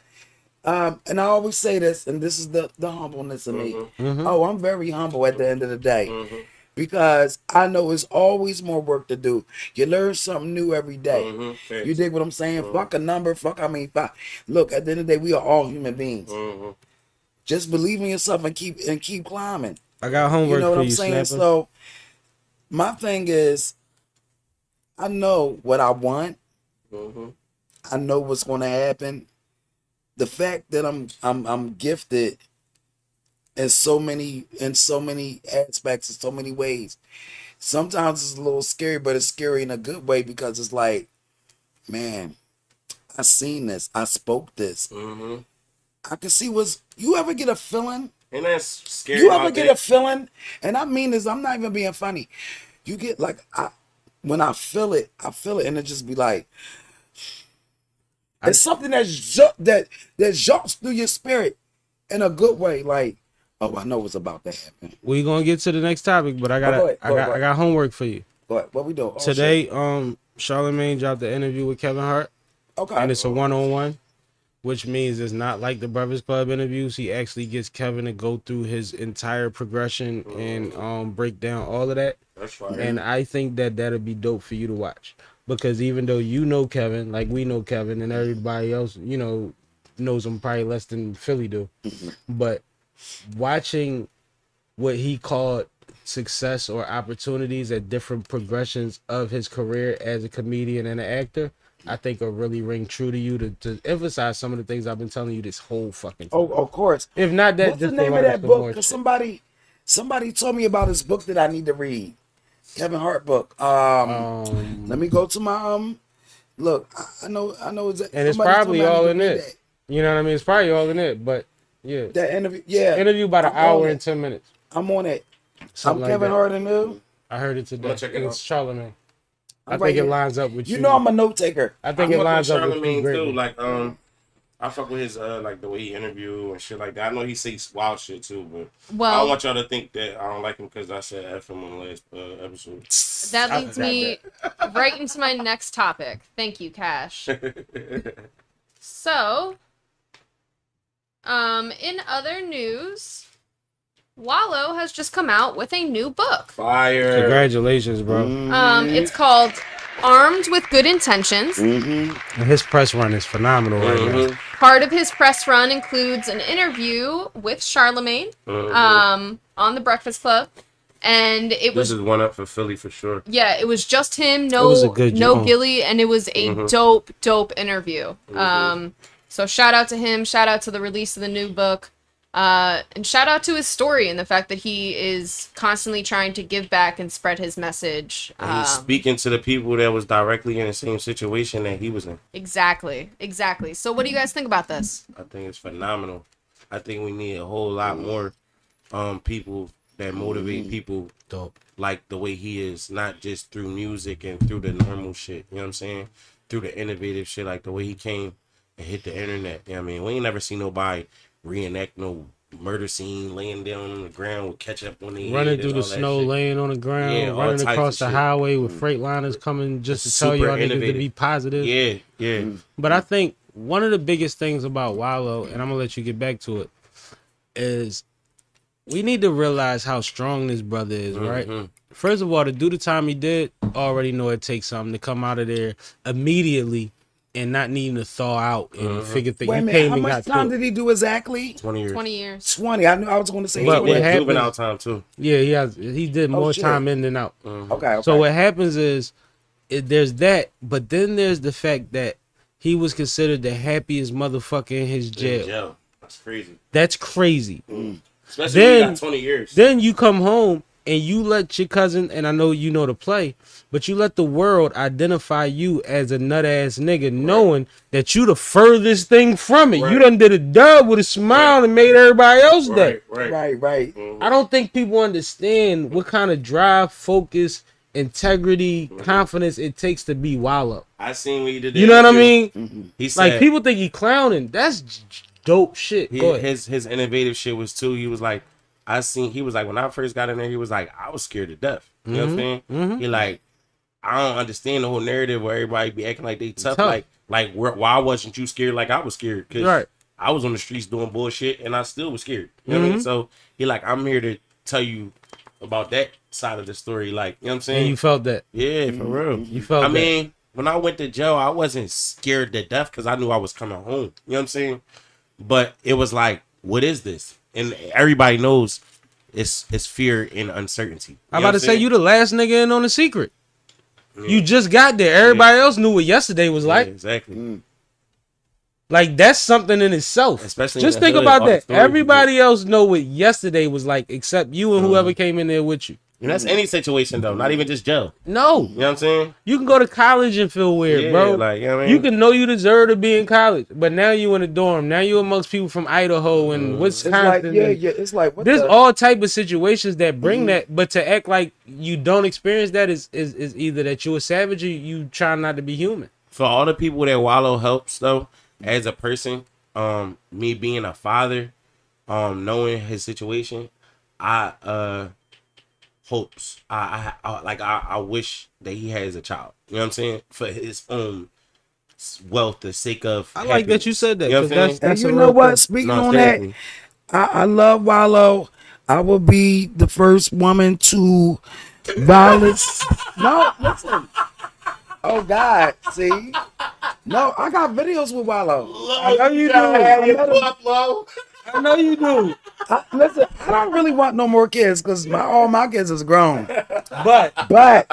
and I always say this, and this is the humbleness of me. Oh, I'm very humble at the end of the day. Because I know it's always more work to do. You learn something new every day. You dig what I'm saying? Fuck a number. Fuck. Look, at the end of the day, we are all human beings. Just believe in yourself and keep climbing. I got homework You know what for I'm you, saying? Snapperrr. So my thing is, I know what I want. I know what's going to happen. The fact that I'm gifted in so many aspects, in so many ways. Sometimes it's a little scary, but it's scary in a good way because it's like, man, I seen this, I spoke this. I can see you ever get a feeling? And that's scary. You ever get a feeling? And I mean this, I'm not even being funny. You get like when I feel it, and it just be like it's something that jumps through your spirit in a good way. Like, oh, I know what's about to happen. We gonna get to the next topic, but I go ahead. got homework for you. What we doing? Oh, Today, shit. Charlemagne dropped the interview with Kevin Hart, Okay. and it's a 1-on-1, which means it's not like the Breakfast Club interviews. He actually gets Kevin to go through his entire progression and break down all of that. That's fire. And I think that that'll be dope for you to watch. Because even though you know Kevin, like we know Kevin, and everybody else, you know, knows him probably less than Philly do. But watching what he called success or opportunities at different progressions of his career as a comedian and an actor, I think will really ring true to you to emphasize some of the things I've been telling you this whole fucking time. Oh, of course. If not that, What's the just name to of learn that some book? more Because shit. somebody told me about this book that I need to read. Kevin Hart book. Let me go to my look. I know exactly. And it's probably all in it. You know what I mean? It's probably all in it, but yeah. That interview, yeah. Interview about an I'm on hour it. and 10 minutes. I'm on it. Something I'm like Kevin that. Hart and who? I heard it today. I'ma check it It's out. Charlemagne. I I'm think right it here. lines up with you. You know I'm a note taker. I think I it fuck lines with up with you Charlemagne greatly. too. Like I fuck with his like the way he interview and shit like that. I know he says wild shit too, but I Well, don't want y'all to think that I don't like him because I said F him on the last episode. that leads me right into my next topic. Thank you, Cash. So, in other news, Wallo has just come out with a new book. Fire. Congratulations, bro. It's called Armed with Good Intentions. And his press run is phenomenal right now. Part of his press run includes an interview with Charlemagne on the Breakfast Club. And it was This is one up for Philly for sure. yeah, it was just him, It was a no good no job. Gilly, and it was a dope interview. So shout out to him, shout out to the release of the new book. And shout out to his story and the fact that he is constantly trying to give back and spread his message. And he's speaking to the people that was directly in the same situation that he was in. Exactly. So what do you guys think about this? I think it's phenomenal. I think we need a whole lot more people that motivate people like the way he is, not just through music and through the normal shit. You know what I'm saying? Through the innovative shit, like the way he came and hit the internet. You know what I mean? We ain't never seen nobody reenact no murder scene, laying down on the ground with ketchup on the running through the snow, laying on the ground, running across the highway with Freightliners coming just to tell y'all niggas to be positive. Yeah. But I think one of the biggest things about Wallo, and I'm gonna let you get back to it, is we need to realize how strong this brother is, right? First of all, to do the time he did, already know it takes something to come out of there immediately and not needing to thaw out and figure things. Wait a minute, how much time did he do exactly? 20 years. 20 years. 20. I knew I was going to say. But what happens? Juvenile time too. Yeah, he did more time in than out. Okay. So what happens is, there's that, but then there's the fact that he was considered the happiest motherfucker in his jail. That's crazy. That's crazy. Especially when you got 20 years. Then you come home and you let your cousin, and I know you know the play, but you let the world identify you as a nut ass nigga, knowing that you the furthest thing from it. You done did a dub with a smile and made everybody else day. Right. I don't think people understand what kind of drive, focus, integrity, confidence it takes to be Wallo. I seen what he did. You know what I mean? He said, like, people think he clowning. That's dope shit. His innovative shit was too. He was like, he was like, when I first got in there, he was like, I was scared to death. You know what I'm saying? He like, I don't understand the whole narrative where everybody be acting like they tough. Why wasn't you scared like I was scared? Because I was on the streets doing bullshit and I still was scared. You know what I mean? So he like, I'm here to tell you about that side of the story. Like, you know what I'm saying? And you felt that. Yeah, for real. You felt that. I mean, when I went to jail, I wasn't scared to death because I knew I was coming home. You know what I'm saying? But it was like, what is this? And everybody knows it's fear and uncertainty. I'm about to say, you the last nigga in on the secret. Yeah. You just got there. Everybody else knew what yesterday was like. Yeah, exactly. Like, that's something in itself. Especially just think about that. Everybody else know what yesterday was like except you and whoever came in there with you. And that's any situation though, not even just jail. No. You know what I'm saying? You can go to college and feel weird, bro. Like, you know what I mean? You can know you deserve to be in college, but now you in a dorm. Now you amongst people from Idaho and Wisconsin. It's like what there's all type of situations that bring that, but to act like you don't experience that is either that you're a savage or you try not to be human. For all the people that Wallo helps though, as a person, me being a father, knowing his situation, I hopes. I wish that he has a child. You know what I'm saying? For his own wealth, the sake of. I like that you said that. You know what I'm saying? And you know what? Speaking on that, I love Wallo. I will be the first woman to violate. No, listen. Oh God, see? No, I got videos with Wallo. I know you do. I know you do. Listen, I don't really want no more kids because all my kids is grown. But I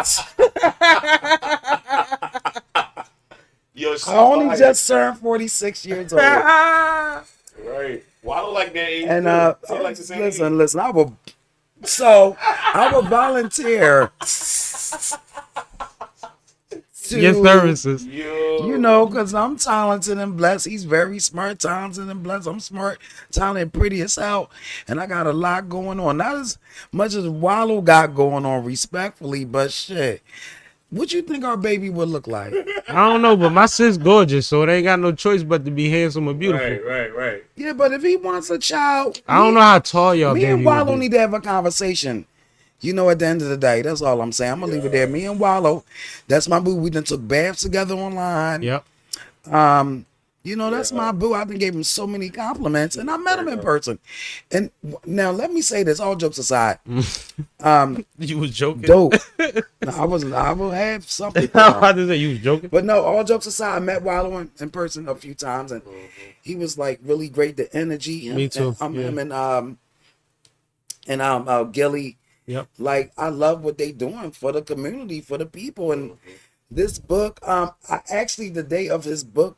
only just turned 46 years old. Right. Wallo like that age. And like listen, I will volunteer to your services. You know, because I'm talented and blessed. He's very smart, talented and blessed. I'm smart, talented, pretty as hell. And I got a lot going on. Not as much as Wallo got going on, respectfully, but shit. What you think our baby would look like? I don't know, but my sis gorgeous, so it ain't got no choice but to be handsome or beautiful. Right. Yeah, but if he wants a child, I don't know how tall y'all me baby and Wallo be. need to have a conversation. You know, at the end of the day, that's all I'm saying. I'm gonna leave it there. Me and Wallo, that's my boo. We done took baths together online. Yep. You know, that's my boo. I done gave him so many compliments, and I met him in person. And now, let me say this, all jokes aside. You was joking? Dope. No, I wasn't. I will have something. I didn't say you was joking. But no, all jokes aside, I met Wallo in person a few times, and he was like really great. The energy. Me too. Him and Gilly. Yep. Like, I love what they doing for the community, for the people. And this book, I actually, the day of his book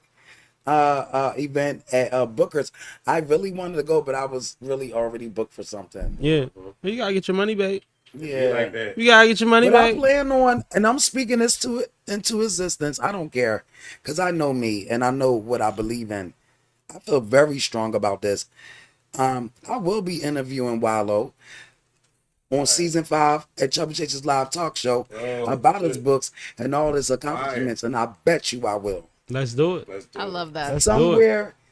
event at Booker's. I really wanted to go, but I was really already booked for something. Yeah. You gotta get your money back. Yeah, like that. You gotta get your money but I back. plan on, and I'm speaking this into existence. I don't care, because I know me and I know what I believe in. I feel very strong about this. I will be interviewing Wallo on season 5 at Chubby Chase's live talk show about his books and all his accomplishments, and I bet you I will. Let's do it. I love that.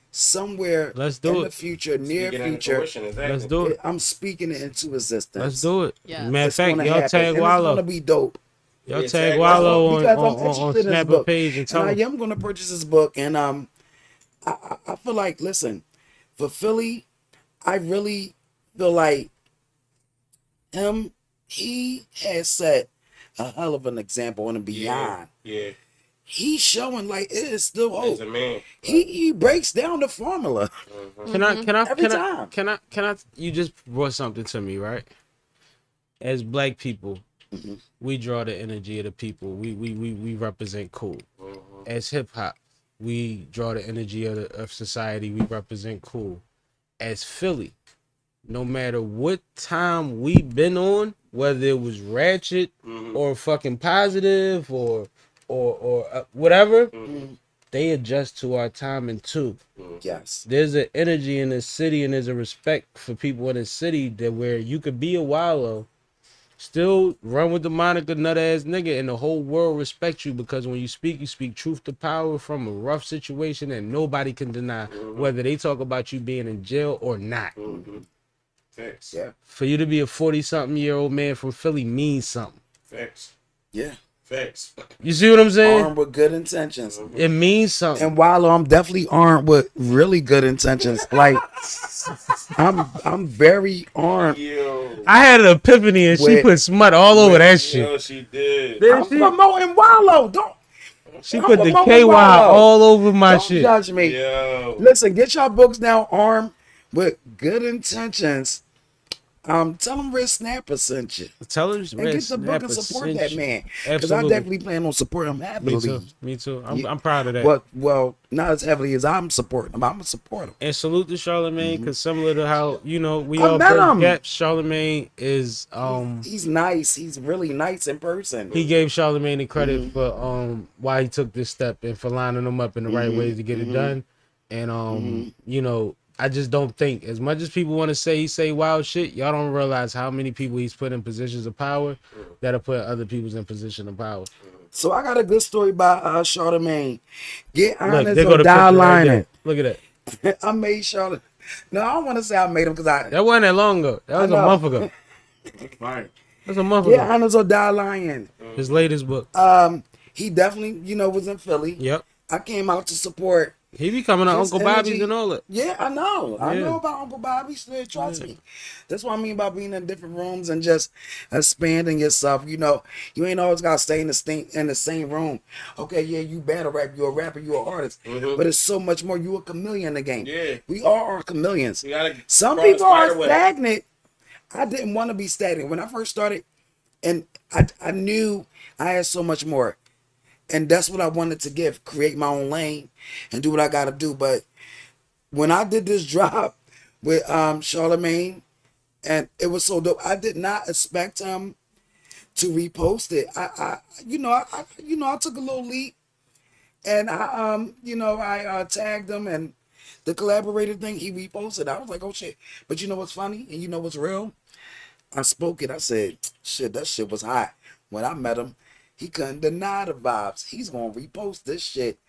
Somewhere Let's do in it. the future, near future, Let's do it. I'm speaking it into existence. Let's do it. Yes. Matter of It's fact, gonna y'all happen, tag and it's gonna Wallo. be dope. Y'all Yeah, tag tag Wallo Because I'm on interested in this Snapper book. page and tell And I him. am going to purchase this book, and I feel like, listen, for Philly, I really feel like he has set a hell of an example and beyond. Yeah. He's showing like it is still As hope. a man. He breaks down the formula. Can Every time. I you just brought something to me, right? As black people, we draw the energy of the people. We represent cool. As hip hop, we draw the energy of society. We represent cool. As Philly, no matter what time we been on, whether it was ratchet or fucking positive or whatever, they adjust to our timing too. Yes. There's an energy in this city and there's a respect for people in the city that where you could be a Wallo, still run with the moniker nut ass nigga, and the whole world respects you because when you speak truth to power from a rough situation that nobody can deny, whether they talk about you being in jail or not. Facts. Yeah. For you to be a 40-something-year-old man from Philly means something. Facts. Yeah. Facts. You see what I'm saying? Armed with good intentions. It means something. And Wallo, I'm definitely armed with really good intentions. Like I'm very armed. Yo. I had an epiphany and she With- put smut all over that shit. Yo, she did. Did I'm she? promoting Wallo. She I'm put the promoting KY Wallo. all over my Don't shit. judge me. Yo. Listen, get your books now armed with good intentions. Tell them Red Snapperrr sent you. Tell her And get the book and support that man. Because I Absolutely. definitely plan on supporting him Me heavily. too. Me too. Yeah. I'm proud of that. Well, not as heavily as I'm supporting him. I'm going to support him. And salute to Charlamagne, because similar to how, we I all met bridge him. gaps, Charlamagne is He's nice. He's really nice in person. he gave Charlamagne the credit for why he took this step and for lining him up in the right ways to get it done. And I just don't think, as much as people want to say he say wild shit, y'all don't realize how many people he's put in positions of power that are putting other people's in position of power. So I got a good story by Charlamagne. Get Look, honest there go or the die picture right there. lining. Look at that. I made Charlotte. No, I don't want to say I made him because I That wasn't that long ago. That was a know. month ago. Fine. That's a month get ago. honest or die lying. His latest book. He definitely, was in Philly. Yep. I came out to support. He be coming to His Uncle Bobby's energy- and all that. Yeah, I know. I Yeah. know about Uncle Bobby. Trust me. That's what I mean by being in different rooms and just expanding yourself. You ain't always gotta stay in the same room. Okay, yeah, you battle rap, you're a rapper, you're an artist. But it's so much more. You a chameleon in the game. Yeah. We all are chameleons. You gotta Some crawl the people are spider web. stagnant. I didn't want to be stagnant. When I first started, and I knew I had so much more. And that's what I wanted to give, create my own lane and do what I got to do. But when I did this drop with Charlamagne, and it was so dope, I did not expect him to repost it. I took a little leap, and I tagged him, and the collaborated thing he reposted. I was like, oh shit! But you know what's funny, and you know what's real? I spoke it. I said, shit, that shit was hot when I met him. He couldn't deny the vibes. He's gonna repost this shit.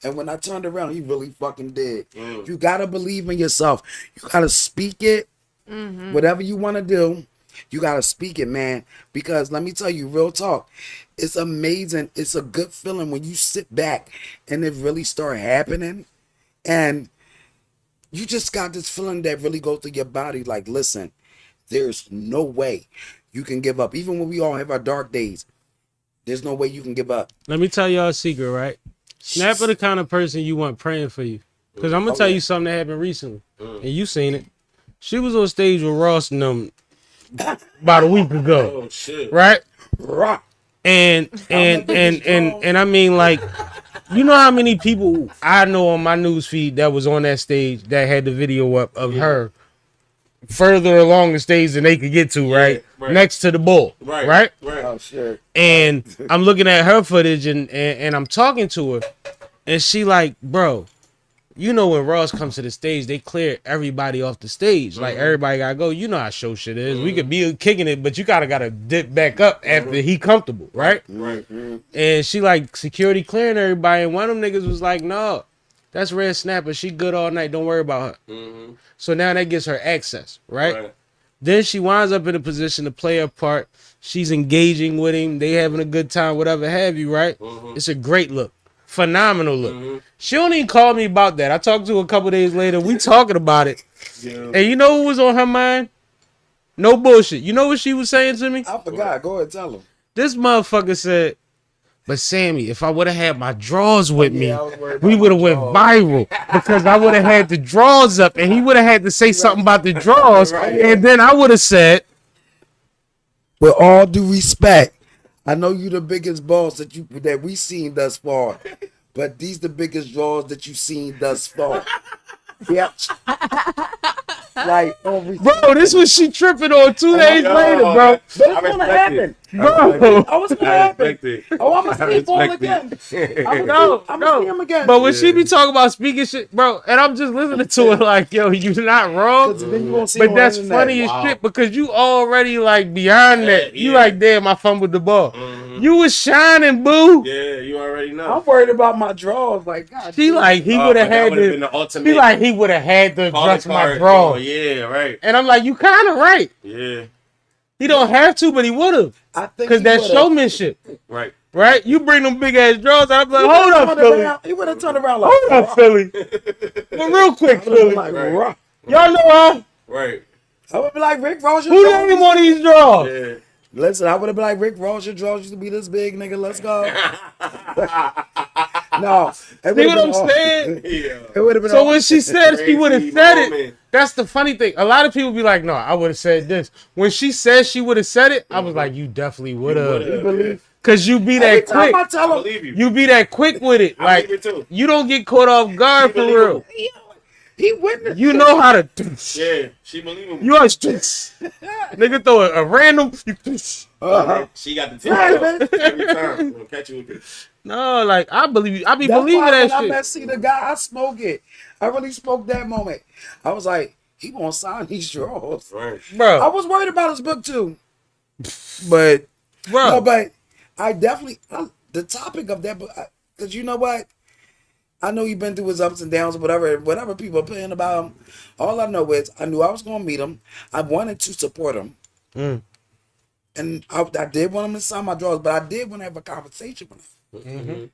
And when I turned around, he really fucking did. You gotta believe in yourself. You gotta speak it. Whatever you wanna do, you gotta speak it, man. Because let me tell you, real talk, it's amazing. It's a good feeling when you sit back and it really start happening. And you just got this feeling that really goes through your body. Like, listen, there's no way you can give up. Even when we all have our dark days, there's no way you can give up. Let me tell y'all a secret, right? Snapper the kind of person you want praying for you. Because I'm going to tell you something that happened recently. And you seen it. She was on stage with Ross and them about a week ago. Oh shit. Right? Rock. And I mean, like, You know how many people I know on my news feed that was on that stage that had the video up of her further along the stage than they could get to, right? Next to the bull, right? Oh shit. And I'm looking at her footage and I'm talking to her, and she like, bro, you know when Ross comes to the stage, they clear everybody off the stage. Like everybody gotta go. You know how show shit is. We could be kicking it, but you gotta dip back up after he comfortable, right? Right. And she like security clearing everybody, and one of them niggas was like, no, that's Red Snapperrr. She good all night. Don't worry about her. So now that gives her access, right? Then she winds up in a position to play her part. She's engaging with him. They having a good time, whatever have you, right? It's a great look. Phenomenal look. She don't even call me about that. I talked to her a couple days later. We talking about it. And you know what was on her mind? No bullshit. You know what she was saying to me? I forgot. Go ahead, tell him. This motherfucker said, but Sammy, if I would have had my drawers with me, I was worried we about would have my went viral because I would have had the drawers up and he would have had to say something about the drawers. And then I would have said, with all due respect, I know you the biggest boss that we seen thus far, but these the biggest draws that you seen thus far. Yep. Like, bro, this was she tripping on 2 days later, bro. But it's gonna happen. Bro. Oh, it's gonna happen. Oh, I'm gonna see him again. I'm gonna see him again. But when she be talking about speaking shit, bro, and I'm just listening to it like, yo, you're not wrong. Then you won't see But him that's on the funny internet. as shit because you already like beyond that. You like, damn, I fumbled the ball. You was shining, boo. Yeah, you already know. I'm worried about my draws. Like, God, She like he would have had been the to. ultimate She like he would have had to calling address my card. draw. Oh, yeah, right. And I'm like, you kind of right. Yeah, He don't have to, but he would have. I think Cause he that would've. showmanship, right. right? You bring them big ass draws, I'm like, He hold would've up, turned Philly. around- He would have turned around like, Hold up, Philly. But real quick, Philly. like, Right. rough. Y'all know her? Right. I would be like, Rick Ross, your Who draws. name on these draws? Yeah. Listen, I would have been like, Rick Ross, your draws used to be this big, nigga. Let's go. No. See what I'm saying? It would have been So when she said she would have Crazy said it, moment. that's the funny thing. A lot of people be like, no, I would have said this. When she said she would have said it, I was like, you definitely would have. believe. Cause you be Every that time quick. I tell I him, believe you. You be that quick with it. I Like, believe it too. you don't get caught off guard for real. he witnessed. You know how to. Yeah, she believe him. You are nigga throw a random. She got the Right, tip man. every time. We'll catch you with this. No, like I believe you. I be That's believing why that when I shit. met see the guy, I smoke it. I really smoked that moment. I was like, he gonna sign these draws. Right. I Bro, was worried about his book too, but bro. no, but I definitely the topic of that book, because you know what, I know you've been through his ups and downs, whatever people are saying about him. All I know is I knew I was gonna meet him. I wanted to support him, and I did want him to sign my draws, but I did want to have a conversation with him.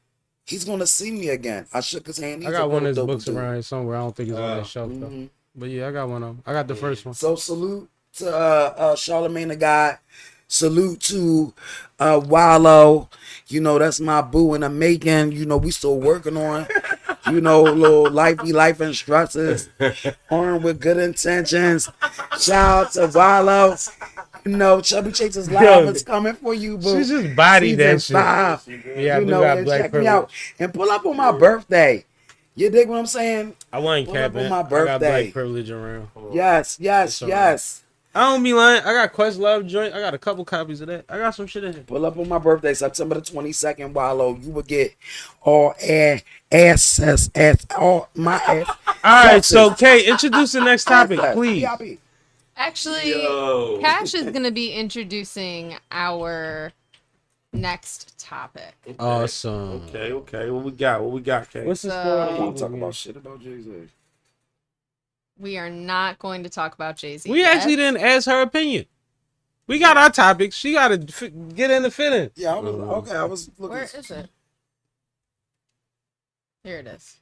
He's gonna see me again. I shook his hand. I He's a got one of real his dope books dude. around here somewhere. I don't think it's on that shelf though. But yeah, I got one of them. I got the first one. So salute to Charlemagne the God. Salute to Wallo. You know, that's my boo in the making. You know, we still working on, you know, little life instructions. Armed with good intentions. Shout out to Wallo. You know, Chubby Chase's live is coming for you, boo. She's just body that Season 5. shit. Yeah, I You do know, got and black check me privilege. out. And pull up on my birthday. You dig what I'm saying? I wasn't Pull up capping. on my I got birthday. black privilege around. Yes. alright. I don't be lying. I got Questlove joint. I got a couple copies of that. I got some shit in here. Pull up on my birthday, September the 22nd, Wallo. You will get all access, all my ass. All right, so Kay, introduce the next topic, please. PIP. Actually, Yo. Cash is going to be introducing our next topic. Awesome. Okay. What we got, Kay? What's the So- score? I want to talk about shit about Jay-Z. We are not going to talk about Jay-Z. We yet. actually didn't ask her opinion. We got our topics. She got to get in the fit in. Yeah, I was okay. I was looking. Where is it? Here it is.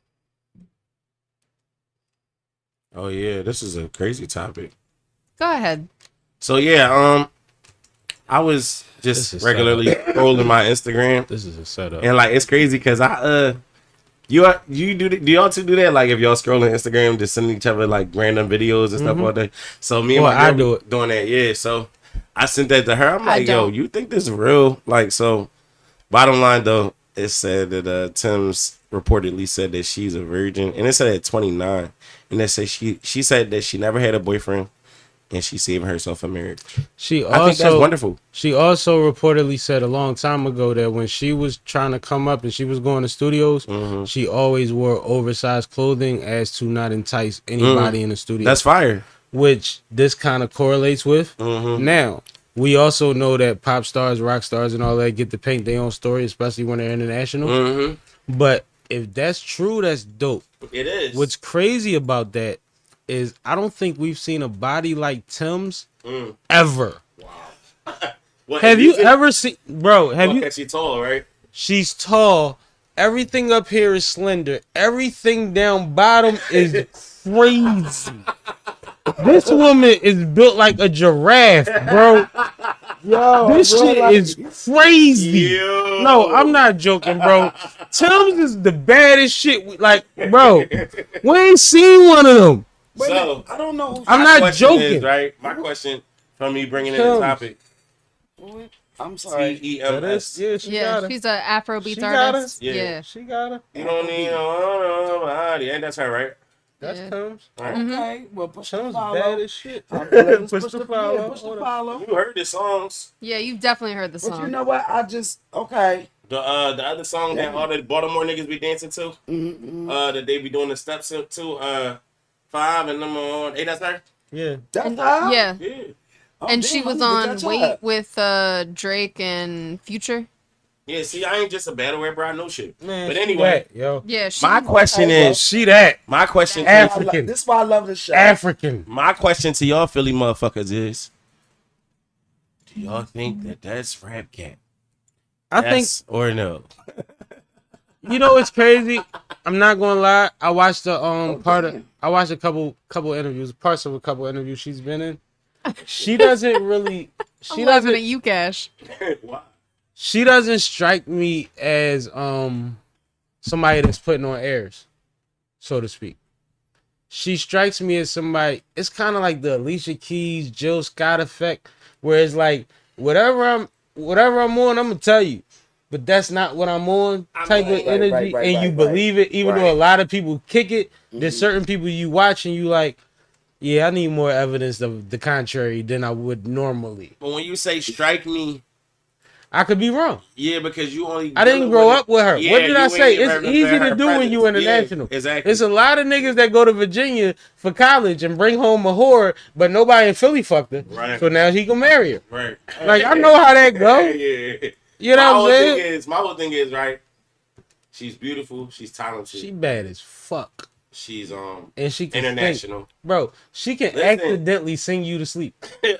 Oh yeah, this is a crazy topic. Go ahead. So yeah, I was This just is regularly scrolling my Instagram, This is a setup. and like it's crazy because you do y'all two do that? Like if y'all scrolling Instagram, just sending each other like random videos and stuff all day. So me and Well, my girl I do it. doing that, yeah. So I sent that to her. I'm I like, yo, don't. you think this is real? Like, so bottom line though, it said that Tems reportedly said that she's a virgin, and it said at 29, and it said she said that she never had a boyfriend, and she's saving herself for marriage. I think that's wonderful. She also reportedly said a long time ago that when she was trying to come up and she was going to studios, she always wore oversized clothing as to not entice anybody in the studio. That's fire. Which this kind of correlates with. Now, we also know that pop stars, rock stars, and all that get to paint their own story, especially when they're international. But if that's true, that's dope. It is. What's crazy about that is I don't think we've seen a body like Tems ever. What, Have you ever seen, bro? Have you? She's tall, right? She's tall. Everything up here is slender. Everything down bottom is crazy. This woman is built like a giraffe, bro. Yo, This shit is crazy. Yo. No, I'm not joking, bro. Tems is the baddest shit. Like, bro, we ain't seen one of them. Wait a So- minute, I don't know. Who I'm My not question joking. Is, right? My question from me bringing in the Tems. topic. I'm sorry. TEMS. Yeah, she Yeah, got her. she's an Afro She beats got her. artist. Yeah. Yeah. She got her. You don't need nobody. Ain't that's her, right? That's Yeah. Tems. All right. Okay, well, push the Tems follow. bad as shit. Push Push the the follow. follow. Push the Hold on. follow. You heard the songs. Yeah, you've definitely heard the But song. you know what? I just okay. The other song that all the Baltimore niggas be dancing to. That they be doing the steps to. 5 and number 1. Hey, that's her. Yeah. That's how? Yeah. Yeah. Oh, And damn, she I was need to on catch Wait up. with Drake and Future. Yeah. See, I ain't just a battle rapper. I know shit. Man, But she anyway, that, yo. Yeah, she my question Okay, well, is. She that. My question. African. This is why I love this show. African. My question to y'all Philly motherfuckers is: do y'all think that that's Rap Cat? I think, Yes or no? you know what's crazy? I'm not gonna lie. I watched the I watched a couple interviews, parts of a couple interviews she's been in. She doesn't really I'm laughing at you, Cash. Why? she doesn't strike me as somebody that's putting on airs, so to speak. She strikes me as somebody. It's kind of like the Alicia Keys, Jill Scott effect, where it's like whatever I'm on, I'm gonna tell you, but that's not what I'm on type of energy, and you believe it, even though a lot of people kick it. There's certain people you watch and you like, yeah, I need more evidence of the contrary than I would normally. But when you say strike me, I could be wrong. yeah, because you only. I didn't grow up with her. Yeah, What did I you say? ain't It's never easy been to her do when you presence. international. Yeah, exactly. It's a lot of niggas that go to Virginia for college and bring home a whore, but nobody in Philly fucked her. Right. So now he can marry her. Right. Like, I know how that go. Yeah. You know what I'm saying? My whole thing is right. She's beautiful. She's talented. She bad as fuck. She's And she can international. Sing. Bro, she can Listen. accidentally sing you to sleep.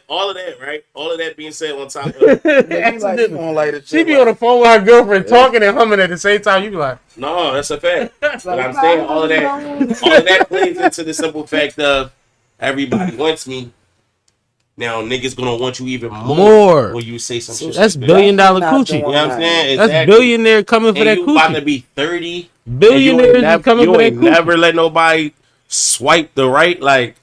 All of that, right? All of that being said on top of Accidentally. She be on the phone with her girlfriend talking and humming at the same time. You be like, no, that's a fact. But I'm saying all of that plays into the simple fact of everybody wants me. Now niggas gonna want you even more when you say some shit. that's like that. $1 billion Not coochie. doing You know what I'm saying? That's Exactly. billionaire coming for And that you about to coochie. be 30. Billionaires is coming you for that ain't coochie. never let nobody swipe the right, like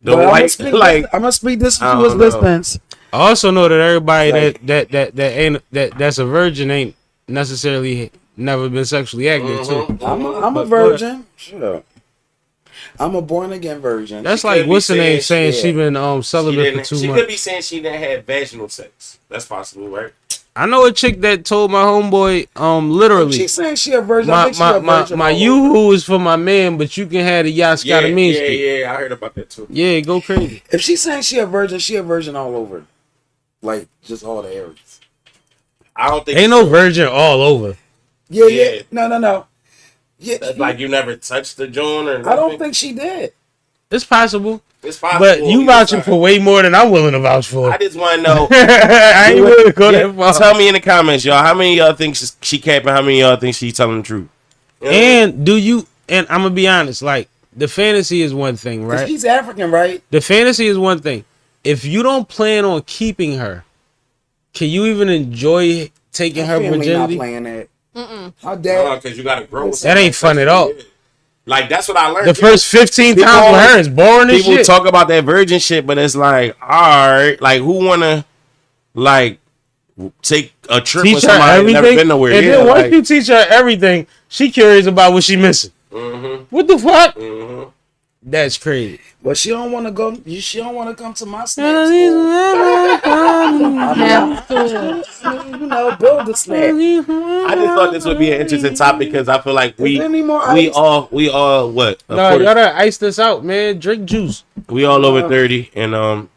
the But white, like I'm gonna speak this I to don't his know. listeners. I also know that everybody Like- that's a virgin ain't necessarily never been sexually active too. I'm a virgin. Sure. I'm a born again virgin. That's She like could be what's the name saying yeah. she been celibate for 2 she months. could be saying she didn't have vaginal sex. That's possible, right? I know a chick that told my homeboy literally She's saying she a virgin. I my think she a virgin. my all yoo-hoo is for my man, but you can have the Yaskata Mean Street. Yeah, I heard about that too. Yeah, go crazy. If she's saying she a virgin all over. Like, just all the areas. I don't think Ain't no virgin all over. Yeah. Yeah. No. Yeah, That's like you never touched the joint or nothing. I don't think she did. It's possible. It's possible. But you either vouching side. for way more than I'm willing to vouch for. I just want to know. I ain't willing to go that far. Tell me in the comments, y'all. How many of y'all think she capping? How many of y'all think she telling the truth? You know what I mean? And do you? And I'm gonna be honest. Like the fantasy is one thing, 'Cause right? he's African, right? The fantasy is one thing. If you don't plan on keeping her, can you even enjoy taking her Family virginity? not playing that. How dad? because you gotta grow. with That ain't fun at all. Like that's what I learned. The first 15 People times with always- her is boring as People shit. talk about that virgin shit, but it's like, all right, like who wanna, like, take a trip Teach with her somebody who's everything. never been nowhere. And Yeah, then once like, you teach her everything, she curious about what she missing. What the fuck? That's crazy. But she don't want to go. She don't want to come to my snap Yeah. school. You know, build a snap. I just thought this would be an interesting topic because I feel like we there any more all ice? what? Of No, course, y'all done iced this out, man. Drink juice. we all over 30, and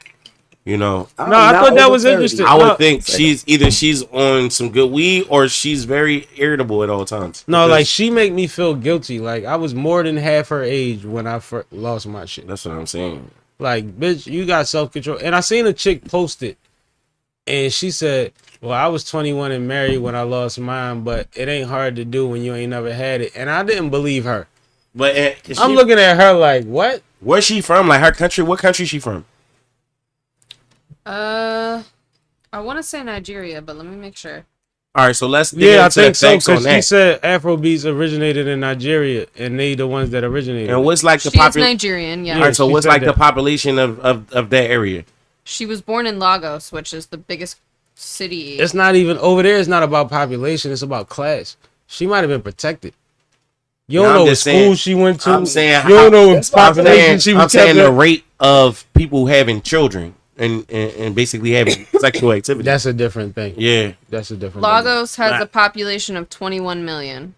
you know, I'm No, I not thought that over was 30. interesting. I No. would think she's on some good weed or she's very irritable at all times. No, Because like she make me feel guilty. Like I was more than half her age when I lost my shit. that's what I'm saying. Like, bitch, you got self control. And I seen a chick post it, and she said, "Well, I was 21 and married when I lost mine, but it ain't hard to do when you ain't never had it." And I didn't believe her. But I'm looking at her like, what? where's she from? Like her country? What country she from? I want to say Nigeria, but let me make sure. All right, so let's dig Yeah, I into think the so. facts on Because she that. said Afrobeats originated in Nigeria, and they the ones that originated. And what's like the She's population? Nigerian, yeah. All right, so she what's said like the that. population of that area? She was born in Lagos, which is the biggest city. It's not even over there. It's not about population. It's about class. She might have been protected. You don't No, I'm know what just school saying- she went to. I'm saying you don't know what that's what I'm population she was I'm saying kept the in. rate of people having children and basically having sexual activity. That's a different thing. Yeah, That's a different Lagos has Right. a population of 21 million.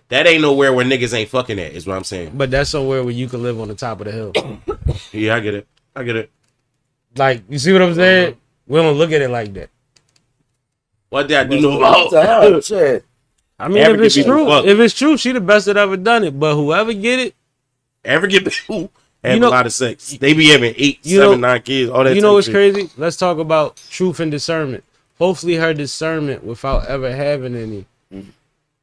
that ain't nowhere where niggas ain't fucking at. Is what I'm saying. But that's somewhere where you can live on the top of the hill. Yeah, I get it. I get it. Like, you see what I'm saying? We don't look at it like that. What did I do? No. Oh, shit. I mean, African if it's people true, fuck. if it's true, she the best that ever done it. But whoever get it, Ever get people have You know- a lot of sex? They be having 8, You 7, know- 9 kids. All that. you know type what's shit. crazy? Let's talk about truth and discernment. Hopefully, her discernment without ever having any,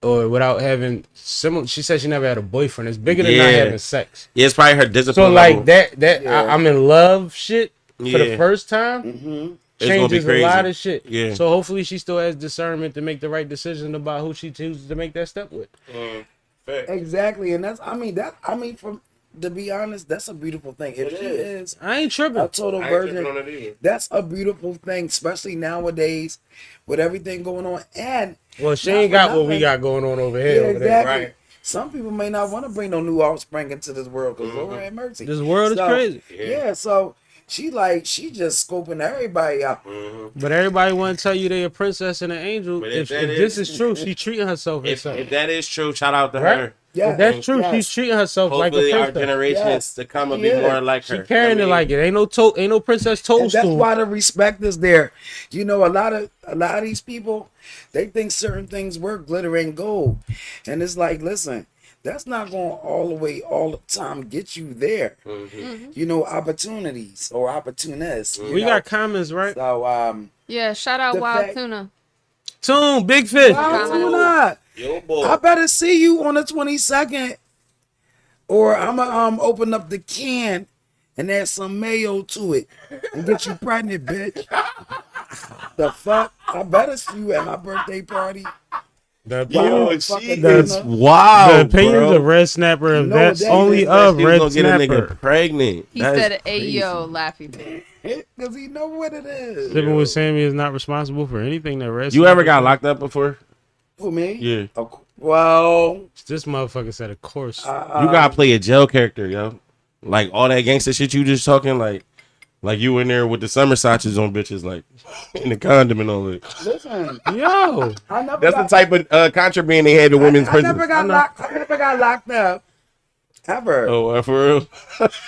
or without having similar. She said she never had a boyfriend. It's bigger than not Yeah. having sex. Yeah, it's probably her discipline. So like level. that Yeah. I'm in love shit for the Yeah. first time. Mm-hmm. It's gonna be Changes a crazy. lot of shit. Yeah. So hopefully she still has discernment to make the right decision about who she chooses to make that step with. Exactly, and from to be honest, that's a beautiful thing. If she is I ain't tripping. a total virgin, that's a beautiful thing, especially nowadays with everything going on. And Well, she not ain't for got what we nothing. got going on over here. Yeah, over there. exactly. right. Some people may not want to bring no new offspring into this world because Lord have mercy. This world is crazy. Yeah, so she just scoping everybody out. But everybody want to tell you they a princess and an angel. But If if that this is- is true, she treating herself as If something. that is true, shout out to Right? her. Yeah, If that's true, yes. she's treating herself Hopefully, like a our princess. generations Yes. to come will She be is. more like She her. carrying it like it. Ain't no princess And that's toadstool. why the respect is there. You know, a lot of these people, they think certain things work glitter and gold, and it's like, listen, that's not going all the way all the time get you there. You know, opportunities or opportunists. We got comments, right? So Yeah, shout out The Wild fact- Tuna. Tune, big fish. Wild Tuna, Yo, boy. I better see you on the 22nd, or I'ma open up the can and add some mayo to it and get you pregnant, bitch. The fuck? I better see you at my birthday party. The Yo, opinions, fucking That's Tuna. wild, the opinions bro. of Red Snapperrr, You know that's that only is- of She's Red gonna get a nigga Snapperrr. pregnant. He That's said, crazy. "Ayo, Laffy." Because he know what it is. Sipping with Sammy is not responsible for anything that Red You ever Snapperrr got said. locked up before? Who, me? Yeah. Well, This motherfucker said, of course. You gotta play a jail character, yo. Like all that gangster shit you just talking, like you in there with the summer sachets on bitches, like in the condom and all that. listen, Yo, I never That's the got, type of contraband they had in women's I prisons. never got locked. I never got locked up. Ever. Oh, for real?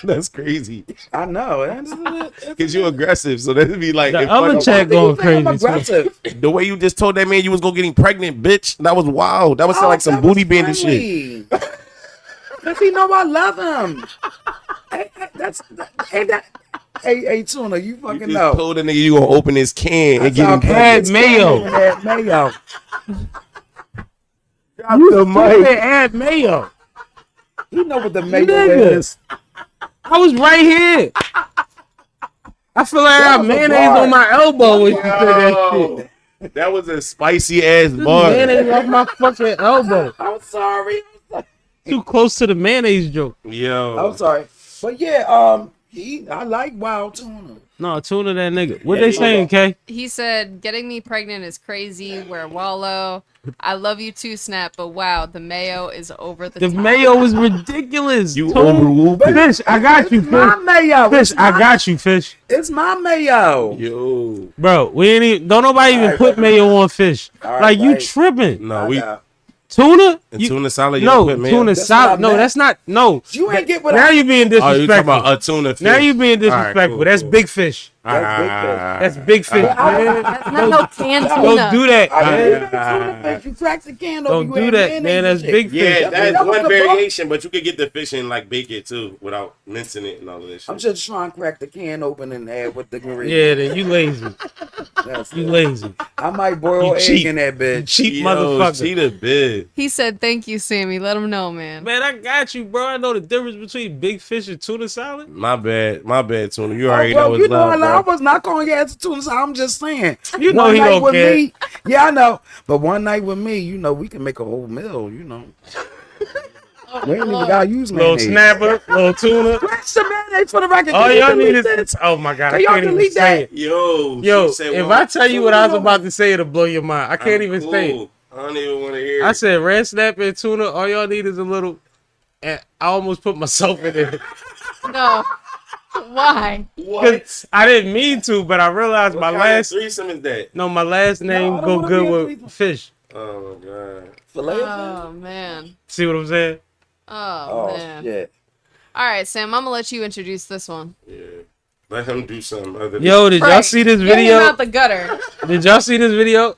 That's crazy. I know. Cause you aggressive, so that'd be like The if other fucking- chat going crazy, I'm too. aggressive. the way you just told that man you was gonna get him pregnant, bitch. That was wild. That was like some that booty was bandit shit. friendly. Cause he know I love him. Hey, Tuna, you You fucking just know. told the nigga you gonna open his can and That's get how him I pregnant. Add mayo. Add mayo. You the mic. add mayo. You know what the mayo Nigga. is. I was right here. I feel like I That got was a mayonnaise bar. on my elbow when you said that shit. Yo, that was a spicy ass bar. Mayonnaise off my fucking elbow. I'm sorry. Too close to the mayonnaise joke. Yo, I'm sorry. But yeah, I like Wild Tuna. No, tuna that nigga. What they saying, Kay? He said, getting me pregnant is crazy. We're Wallo. I love you too, Snap, but wow, the mayo is over the The top. mayo is ridiculous. You Tuna- overruled it. Fish, I got you, It's my Fish. mayo. Fish, I got you, Fish. It's my mayo. Yo. Bro, we ain't even, don't nobody even Alright, put right. mayo on fish. Alright, Like, you right. tripping. No, we Tuna? and You- tuna salad. You No, put mayo? tuna That's salad. what I No, meant. that's not. No. You ain't get what Now I. you being Oh, you talking disrespectful. about a tuna fish? Now you being All right, disrespectful. cool, That's cool. big fish. That's big fish. That's big fish, man. That's not no canned tuna. Don't do that, I man. mean, tuna fish, you crack the can open. Don't you do add that, mayonnaise man. and That's shit. big fish. Yeah, that's That was one the variation, but you could get the fish and like bake it too without mincing it and all of this shit. I'm just trying to crack the can open and add with the ingredients. Yeah, then you lazy. That's You it. lazy. I might boil You egg cheap. in that bitch. Cheap Yo, motherfucker. she the big. He said, thank you, Sammy. Let him know, man. Man, I got you, bro. I know the difference between big fish and tuna salad. My bad, tuna. You Oh, already bro, know you what's know love, I bro. was not going to get to tuna salad. I'm just saying. You know One he night don't with care. me, yeah, I know. But one night with me, you know, we can make a whole meal, you know. We ain't even got to use Little mayonnaise. snapper, little tuna. Where's the mayonnaise for the record? All Can you y'all need delete is. this? Oh my god, I Can y'all can't even delete say that? it. Yo, Yo, she said, if well, I tell you what I was about to say, it'll blow your mind. I can't I'm even say it. cool. I don't even want to hear I it. said red snapper and tuna. All y'all need is a little. And I almost put myself in it. No. Why? What? 'Cause I didn't mean to, but I realized What my kind last. of threesome is that? No, my last name I don't go wanna good be a with threesome. fish. Oh my god. Filet of Oh, man. See what I'm saying? Oh, Oh, man. shit. All right, Sam, I'm going to let you introduce this one. Yeah. Let him do something other than Yo, did y'all Right. see this Get him video? out the gutter. Did y'all see this video?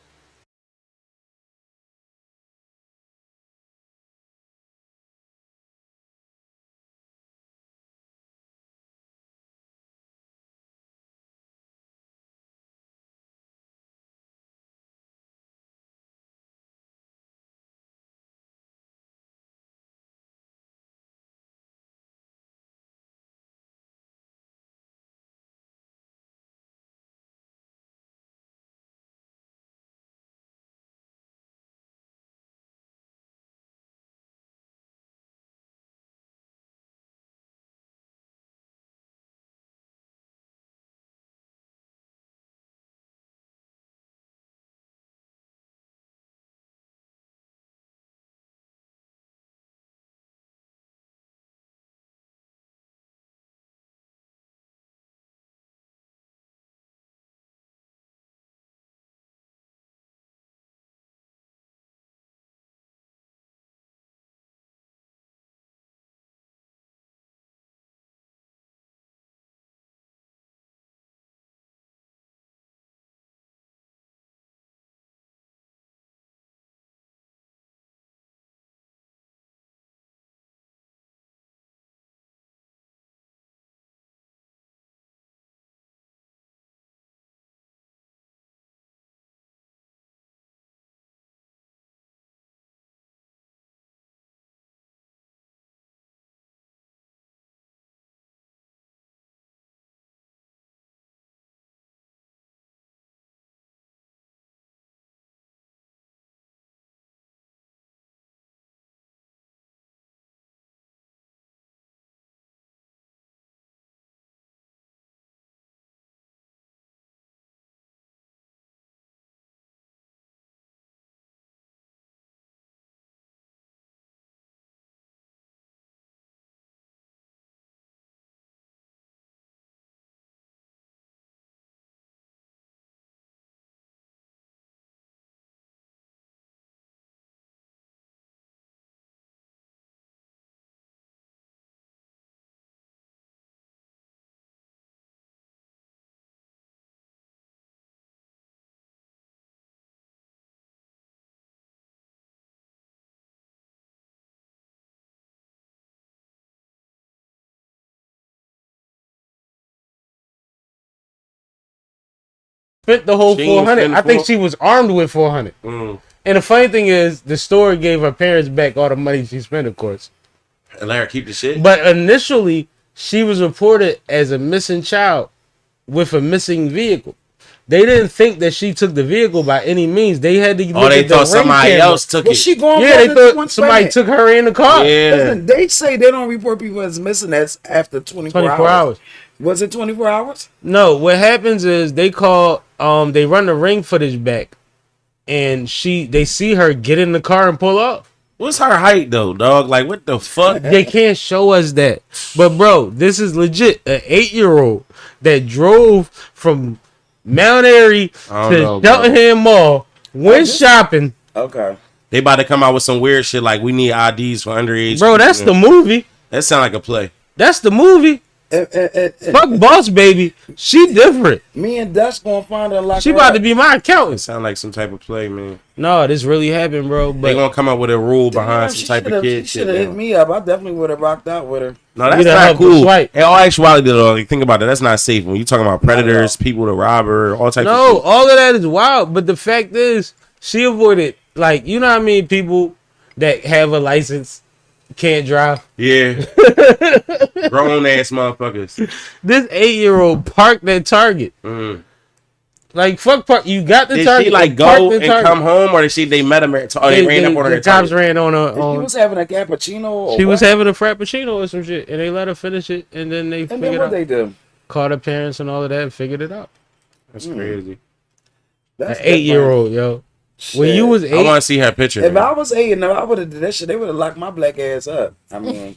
Spent the whole She ain't 400. spend I think 400. she was armed with 400. Mm. And the funny thing is, the store gave her parents back all the money she spent, of course. And let her keep the shit. But initially, she was reported as a missing child with a missing vehicle. They didn't think that she took the vehicle by any means. They had to look Oh, they at the thought ring somebody camera. else took Was it. she going Yeah, they for thought once somebody pregnant? took her in the car. Yeah. Listen, they say they don't report people as missing that's after 24 24 hours. Was it 24 hours? No, what happens is they call they run the ring footage back, and they see her get in the car and pull off. What's her height though, dog? Like what the fuck? They can't show us that. But bro, this is legit. An 8-year-old that drove from Mount Airy to Cheltenham Mall, went shopping. Okay. They about to come out with some weird shit like we need IDs for underage. Bro, that's the movie. That sound like a play. That's the movie. Fuck Boss Baby. She different. Me and Dutch gonna find her like She about to be my accountant. Sound like some type of play, man. No, this really happened, bro. They But gonna come up with a rule behind some type of kid She shit. should have hit man. me up. I definitely would have rocked out with her. No, that's done not helped her cool. swipe. In all actuality, though, like, think about that. That's not safe. When you talking about predators, people to rob her, all types of no, shit. all of that is wild. But the fact is, she avoided, like, you know what I mean? People that have a license can't drive. Yeah. Grown ass motherfuckers. This 8-year-old parked at Target. Mm. Like, fuck park. You got the Did Target. she like parked go at and Target. come home, or they met him at? Or they ran up on her The at cops Target? ran on her. She was having a cappuccino. Or She was what? having a frappuccino or some shit, and they let her finish it, and then they And then figured what out, they do? called her parents and all of that, and figured it out. That's crazy. An That's 8-year-old, yo. When you was I 8, want to see her picture. If man. I was 8 and I would have did that shit, they would have locked my black ass up. I mean,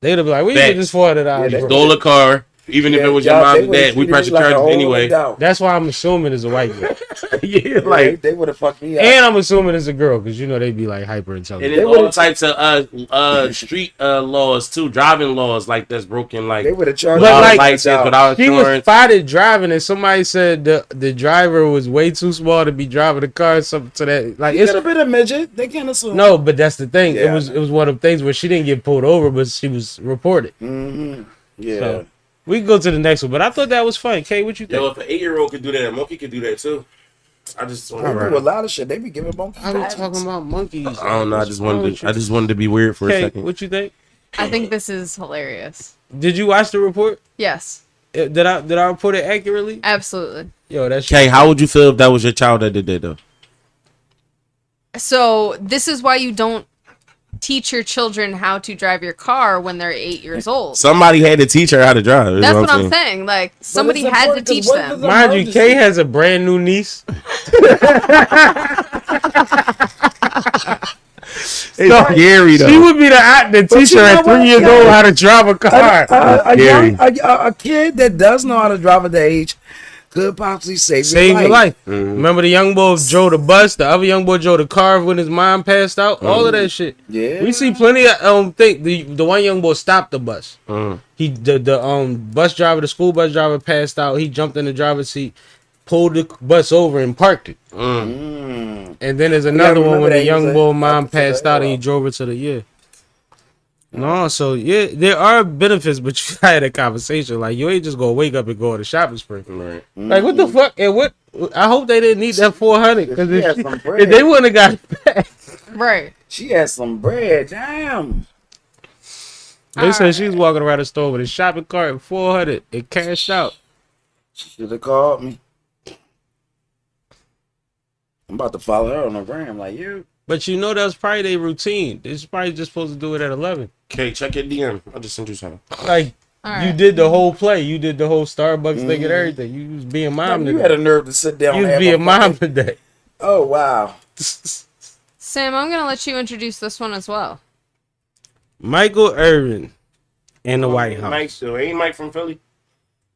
they'd have been like, "We Facts. get this $400." Yeah, they bro. Stole a car, even if it was your y'all- mom they and would've dad. We treated press me your like a charges whole anyway. adult. That's why I'm assuming it's a white girl, Yeah, Like like. they would have fucked me up. and I'm assuming it's a girl because you know they be like hyper And intelligent. there's They all would've- types of street laws too, driving laws like that's broken, like They would have charged But without like- license, without She was insurance. spotted driving, and somebody said the driver was way too small to be driving the car. Something to that, like He it's could have been a midget. They can't assume. no, but that's the thing. Yeah. It was one of the things where she didn't get pulled over, but she was reported. Mm-hmm. Yeah. So, we can go to the next one, but I thought that was fun. Kay, what you think? Yo, if an 8-year-old could do that, a monkey could do that too. I just want They do a to. lot of shit. They be giving monkeys. I was patents. talking about monkeys. I don't know. I just wanted to be weird for a Kay, second. what you think? I think this is hilarious. Did you watch the report? Yes, Did I report it accurately? absolutely. Yo, that's Okay, how would you feel if that was your child that did that though? So this is why you don't teach your children how to drive your car when they're 8 years old. Somebody had to teach her how to drive. is That's what I'm saying. Like somebody it's had to important 'cause teach what them. does a- Mind you, emergency. Kay has a brand new niece. It's scary though. She would be the teacher you know at 3 what? years Yeah. old how to drive a car. A kid that does know how to drive at the age could possibly save Your life. Mm-hmm. Remember the young boy drove the bus, the other young boy drove the car when his mom passed out. All of that shit. Yeah. We see plenty of the one young boy stopped the bus. He the bus driver, the school bus driver passed out. He jumped in the driver's seat, pulled the bus over and parked it. And then there's another one remember when that. the He young was boy like, mom fuck, it's passed like, out and he drove her to the No, so yeah, there are benefits, but you had a conversation. Like you ain't just gonna wake up and go on a shopping spree. Right. Like what the fuck? And what? I hope they didn't need that 400 because She had if, some bread. if they wouldn't have got it back, Right. She had some bread. Damn. they said she was walking around the store with a shopping cart and 400 and cashed out. She should have called me. I'm about to follow her on the gram. Like you. But you know that was probably their routine. They was probably just supposed to do it at 11. Okay, check your DM. I just sent you something. Like All you right. did the whole play. You did the whole Starbucks thing and everything. You was being mom You had today. a nerve to sit down. You and was have being a mom fucking- today. Oh wow. Sam, I'm gonna let you introduce this one as well. Michael Irvin in the White House. Mike still ain't Mike from Philly.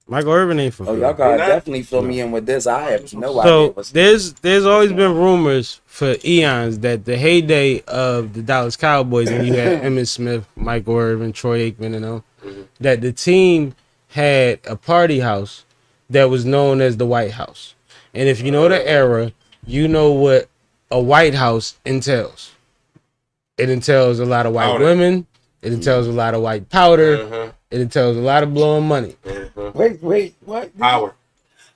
Michael Irvin ain't from Oh, Philly. y'all gotta not? definitely fill me in with this. I have no idea. So What's there's always been rumors for eons that the heyday of the Dallas Cowboys, when you had Emmitt Smith, Michael Irvin, Troy Aikman, and them, that the team had a party house that was known as the White House. And if you know the era, you know what a White House entails. It entails a lot of white Powder. women. It entails a lot of white powder. It entails a lot of blowing money. Wait, what? Power.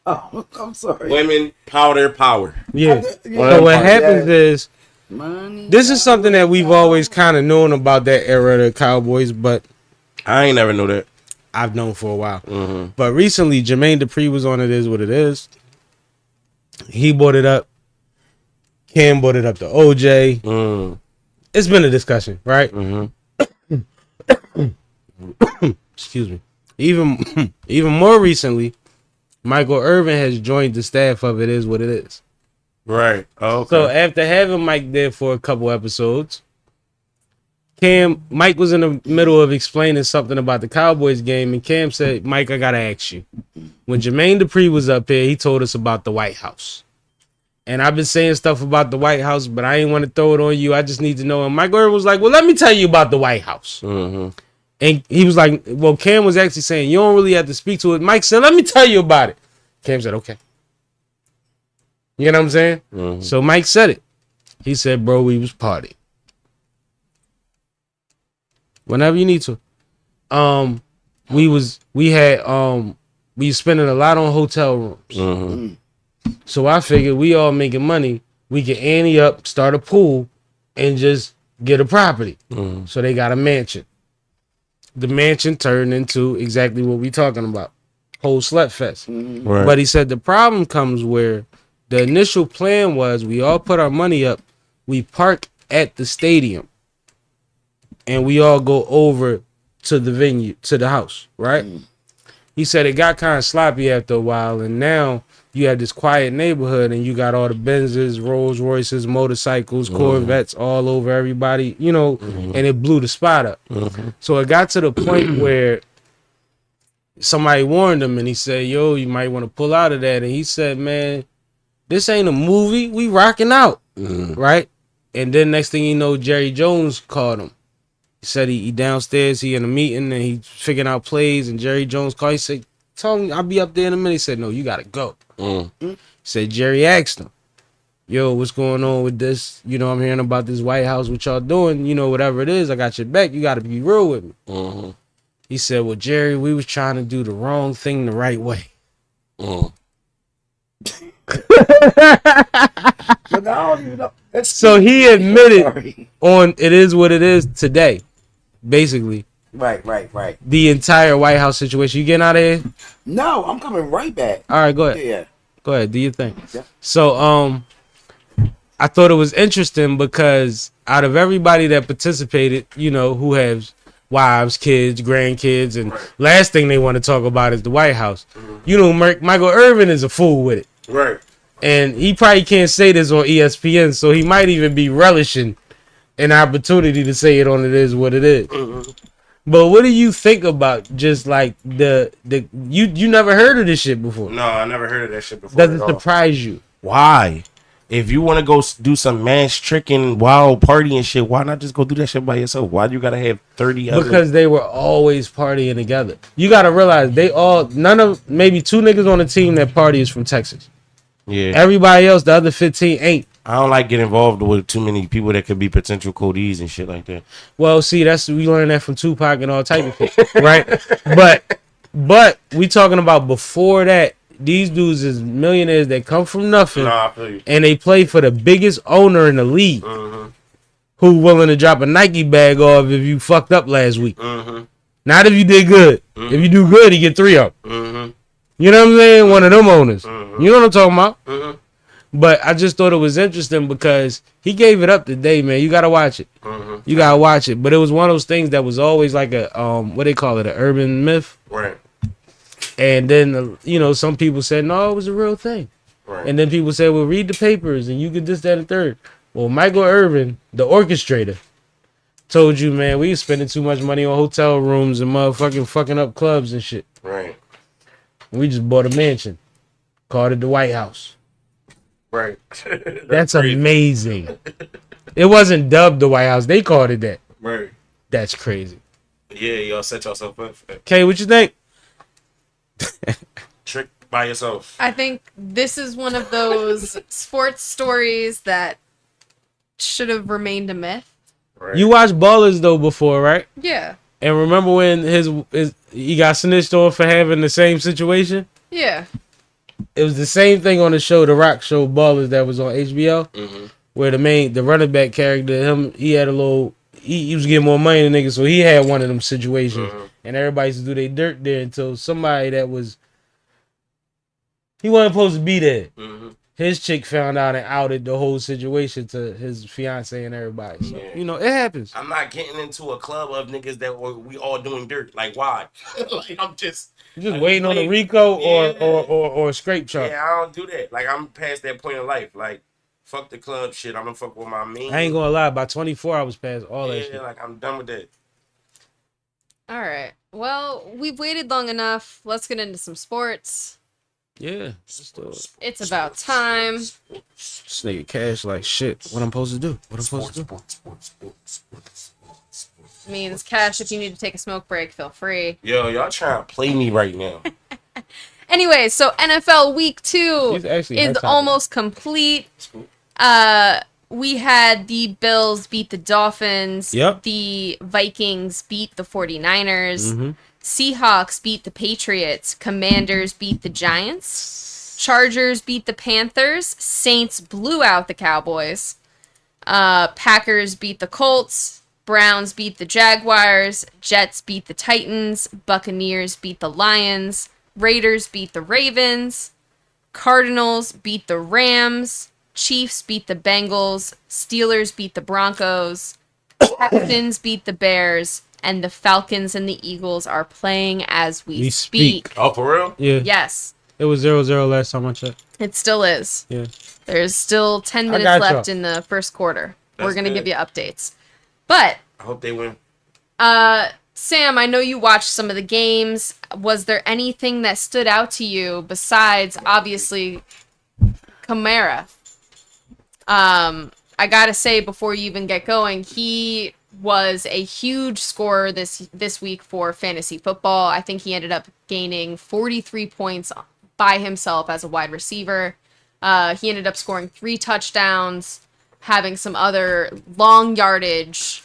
Oh, I'm sorry. Women, powder, power. Yeah. Yeah. So what happens is, Money. this is something that we've always kind of known about that era of the Cowboys, but I ain't never know that. I've known for a while. But recently, Jermaine Dupri was on It Is What It Is. He brought it up. Cam brought it up to OJ. It's been a discussion, right? Excuse me. even even more recently, Michael Irvin has joined the staff of It Is What It Is. Right. Oh, okay. So after having Mike there for a couple episodes, Mike was in the middle of explaining something about the Cowboys game, and Cam said, Mike, I gotta ask you. When Jermaine Dupri was up here, he told us about the White House. And I've been saying stuff about the White House, but I ain't want to throw it on you. I just need to know. And Michael Irvin was like, well, let me tell you about the White House. Mm-hmm. And he was like, well, Cam was actually saying, you don't really have to speak to it. Mike said, let me tell you about it. Cam said, okay. You know what I'm saying? Mm-hmm. So Mike said it. He said, bro, we was partying. Whenever you need to. We was spending a lot on hotel rooms. Mm-hmm. So I figured we all making money. We can ante up, start a pool, and just get a property. Mm-hmm. So they got a mansion. The mansion turned into exactly what we talking about. Whole slut fest. Mm-hmm. Right. But he said the problem comes where the initial plan was we all put our money up, we park at the stadium, and we all go over to the venue, to the house, right? Mm. He said it got kind of sloppy after a while, and now you have this quiet neighborhood, and you got all the Benzes, Rolls Royces, motorcycles, Corvettes all over everybody, you know, and it blew the spot up. Mm-hmm. So it got to the point where somebody warned him, and he said, yo, you might want to pull out of that. And he said, man, this ain't a movie. We rocking out, right? And then next thing you know, Jerry Jones called him. He said he downstairs, he in a meeting, and he figuring out plays, and Jerry Jones called. He said, tell him I'll be up there in a minute. He said, no, you got to go. He said, Jerry asked him, yo, what's going on with this? You know, I'm hearing about this White House, what y'all doing? You know, whatever it is, I got your back. You got to be real with me. He said, well, Jerry, we was trying to do the wrong thing the right way. But I don't even know. So he admitted on It Is What It Is today, basically. Right. The entire White House situation. You getting out of here? No, I'm coming right back. All right, go ahead. Yeah. Go ahead, do your thing. Yeah. So, I thought it was interesting because out of everybody that participated, you know, who has wives, kids, grandkids, and last thing they want to talk about is the White House. You know, Michael Irvin is a fool with it. Right. And he probably can't say this on ESPN, so he might even be relishing an opportunity to say it on It Is What It Is. But what do you think about just like you never heard of this shit before? No, I never heard of that shit before. Does it surprise you? Why? If you want to go do some mass tricking, wild party and shit, why not just go do that shit by yourself? Why do you gotta have 30 other? Because they were always partying together. You gotta realize maybe two niggas on the team that party is from Texas. Yeah. Everybody else, the other 15 ain't. I don't like getting involved with too many people that could be potential codees and shit like that. Well, see, we learned that from Tupac and all type of shit, right? But we talking about before that. These dudes is millionaires that come from nothing, Nah, I feel you. and they play for the biggest owner in the league, who willing to drop a Nike bag off if you fucked up last week. Not if you did good. If you do good, he get 3 up. You know what I'm saying? One of them owners. You know what I'm talking about? But I just thought it was interesting because he gave it up today, man. You gotta watch it. You gotta watch it. But it was one of those things that was always like a what they call it, an urban myth. Right. And then, you know, some people said, no, it was a real thing. Right. And then people said, well, read the papers and you get this, that, and third. Well, Michael Irvin, the orchestrator, told you, man, we was spending too much money on hotel rooms and motherfucking fucking up clubs and shit. Right. We just bought a mansion. Called it the White House. Right. That's amazing. It wasn't dubbed the White House. They called it that. Right. That's crazy. Yeah, y'all set yourself up for that. Kay, what you think? Trick by yourself. I think this is one of those sports stories that should have remained a myth. Right. You watched Ballers though before, right? Yeah. And remember when he got snitched on for having the same situation? Yeah. It was the same thing on the show, the Rock show Ballers, that was on HBO, where the running back character, he had a little, he was getting more money than niggas, so he had one of them situations, and everybody used to do their dirt there until somebody that was, he wasn't supposed to be there. his chick found out and outed the whole situation to his fiance and everybody. So, Yeah. you know, it happens. I'm not getting into a club of niggas that we all doing dirt. Like, why? Like, I'm just... You just like, waiting on a like, Rico yeah. or a scrape chart. Yeah, I don't do that. Like, I'm past that point in life. Like, fuck the club shit. I'm gonna fuck with my mean. I ain't gonna lie, by 24 I was past all that shit. Yeah, like, I'm done with that. All right. Well, we've waited long enough. Let's get into some sports. Yeah. Let's do it. It's about time. This nigga Cash like shit. What I'm supposed to do? What I'm supposed to do? Means Cash, if you need to take a smoke break, feel free. Yo, y'all trying to play me right now. Anyway, so NFL Week 2 He's actually is hot topic. almost complete. We had the Bills beat the Dolphins. Yep. The Vikings beat the 49ers. Mm-hmm. Seahawks beat the Patriots. Commanders beat the Giants. Chargers beat the Panthers. Saints blew out the Cowboys. Packers beat the Colts. Browns beat the Jaguars. Jets beat the Titans. Buccaneers beat the Lions. Raiders beat the Ravens. Cardinals beat the Rams. Chiefs beat the Bengals. Steelers beat the Broncos. Texans beat the Bears. And the Falcons and the Eagles are playing as we speak. Oh, for real? Yeah. Yes, It was 0-0 last time I checked. it still is. Yeah. There's still 10 minutes got left y'all. in the first quarter. That's We're going to good. give you updates. But, I hope they win. Sam, I know you watched some of the games. Was there anything that stood out to you besides, obviously, Kamara? I gotta say, before you even get going, he was a huge scorer this week for fantasy football. I think he ended up gaining 43 points by himself as a wide receiver. He ended up scoring 3 touchdowns, having some other long yardage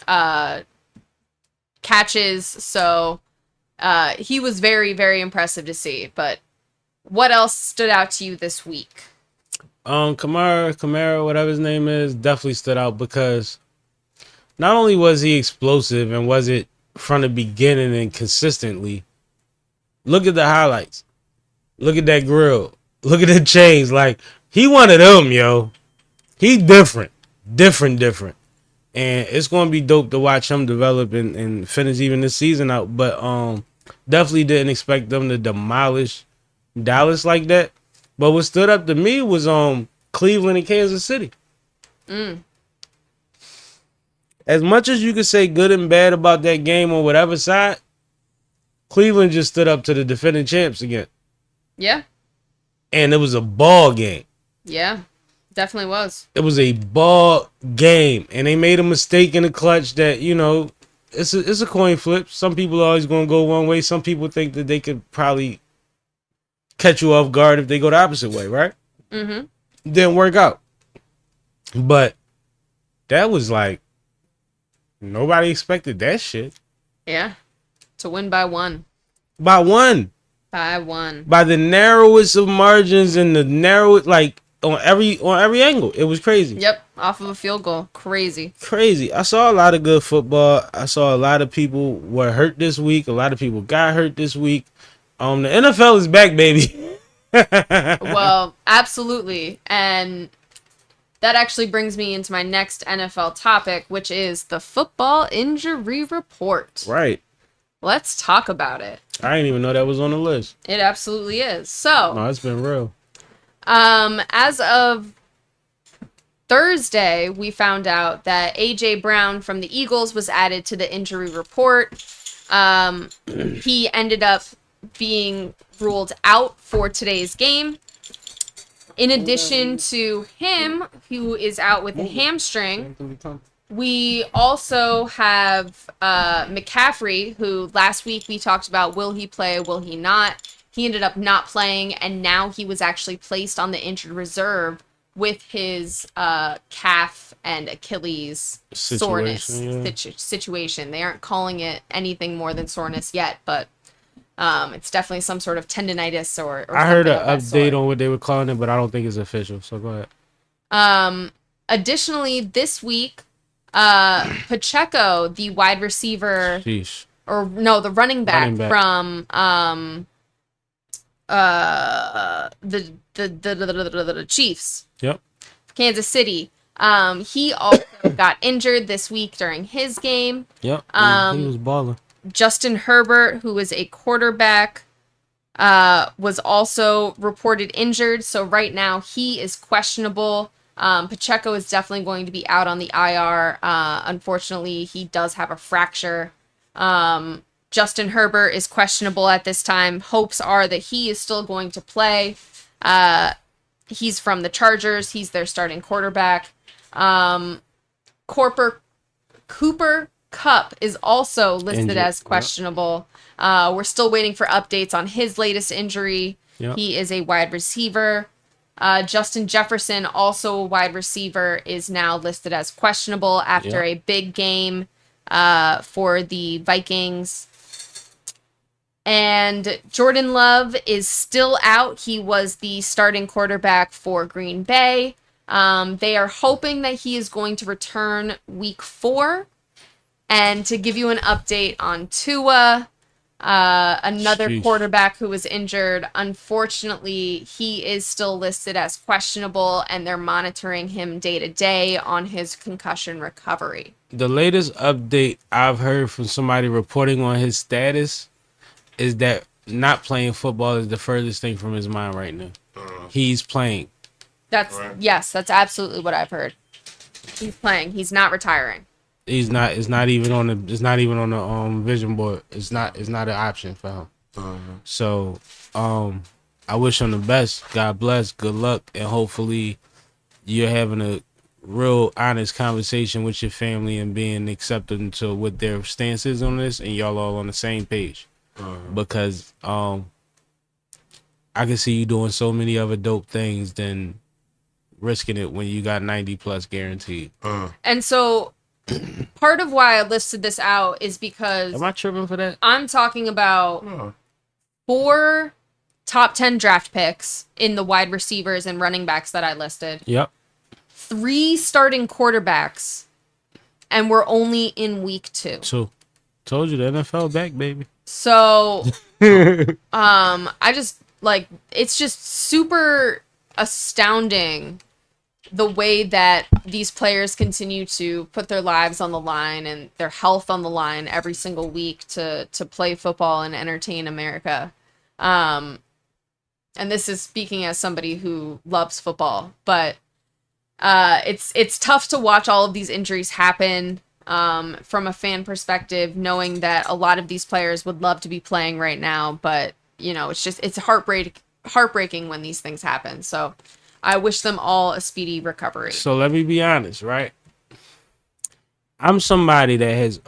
catches. So he was very, very impressive to see. But what else stood out to you this week? Kamara, whatever his name is, definitely stood out because not only was he explosive and was it from the beginning and consistently, look at the highlights. Look at that grill. Look at the chains. Like, he one of them, yo. He different. And it's going to be dope to watch him develop and finish even this season out. But definitely didn't expect them to demolish Dallas like that. But what stood up to me was Cleveland and Kansas City. As much as you could say good and bad about that game on whatever side, Cleveland just stood up to the defending champs again. Yeah. And it was a ball game. Yeah. Definitely was. It was a ball game. And they made a mistake in the clutch that, you know, it's a coin flip. Some people are always going to go one way. Some people think that they could probably catch you off guard if they go the opposite way, right? Mm-hmm. Didn't work out. But that was like, nobody expected that shit. Yeah. To win by one. By one. By one. By the narrowest of margins and the narrowest, like, on every angle. It was crazy. Yep. Off of a field goal. Crazy. Crazy. I saw a lot of good football. I saw a lot of people were hurt this week. A lot of people got hurt this week. The NFL is back, baby. Well, absolutely. And that actually brings me into my next NFL topic, which is the football injury report. Right. Let's talk about it. I didn't even know that was on the list. It absolutely is. So, No, it's been real. as of Thursday, we found out that A.J. Brown from the Eagles was added to the injury report. He ended up being ruled out for today's game. In addition to him, who is out with a hamstring, we also have Mccaffery, who last week we talked about, will he play, will he not? He ended up not playing, and now he was actually placed on the injured reserve with his calf and Achilles soreness situation. They aren't calling it anything more than soreness yet, but it's definitely some sort of tendonitis or I heard something an of that sort. update on what they were calling it, but I don't think it's official. So go ahead. Additionally, this week, Pacheco, the wide receiver, Sheesh. or no, the running back, Running back. from the Chiefs. Yep. Kansas City. He also got injured this week during his game. Yep. He was balling. Justin Herbert, who is a quarterback, was also reported injured. So right now he is questionable. Pacheco is definitely going to be out on the IR. Unfortunately, he does have a fracture. Justin Herbert is questionable at this time. Hopes are that he is still going to play. He's from the Chargers. He's their starting quarterback. Cooper Kupp is also listed Injured. as questionable. We're still waiting for updates on his latest injury. Yep. He is a wide receiver. Justin Jefferson, also a wide receiver, is now listed as questionable after a big game for the Vikings. And Jordan Love is still out. He was the starting quarterback for Green Bay. They are hoping that he is going to return week 4. And to give you an update on Tua, another quarterback who was injured, unfortunately, he is still listed as questionable, and they're monitoring him day to day on his concussion recovery. The latest update I've heard from somebody reporting on his status is that not playing football is the furthest thing from his mind right now. He's playing. Yes, that's absolutely what I've heard. He's playing. He's not retiring. He's not. It's not even on the. It's not even on the vision board. It's not. It's not an option for him. So, I wish him the best. God bless. Good luck, and hopefully, you're having a real honest conversation with your family and being accepting to what their stance is on this, and y'all all on the same page. Because I can see you doing so many other dope things than risking it when you got 90 plus guaranteed. And so part of why I listed this out is because Am I tripping for that? I'm talking about 4 top 10 draft picks in the wide receivers and running backs that I listed. Yep. 3 starting quarterbacks, and we're only in week 2. So, told you the NFL back, baby. So, I just it's just super astounding the way that these players continue to put their lives on the line and their health on the line every single week to play football and entertain America. And this is speaking as somebody who loves football, but it's tough to watch all of these injuries happen. From a fan perspective, knowing that a lot of these players would love to be playing right now, but it's heartbreaking when these things happen. So I wish them all a speedy recovery. So let me be honest, right? I'm somebody that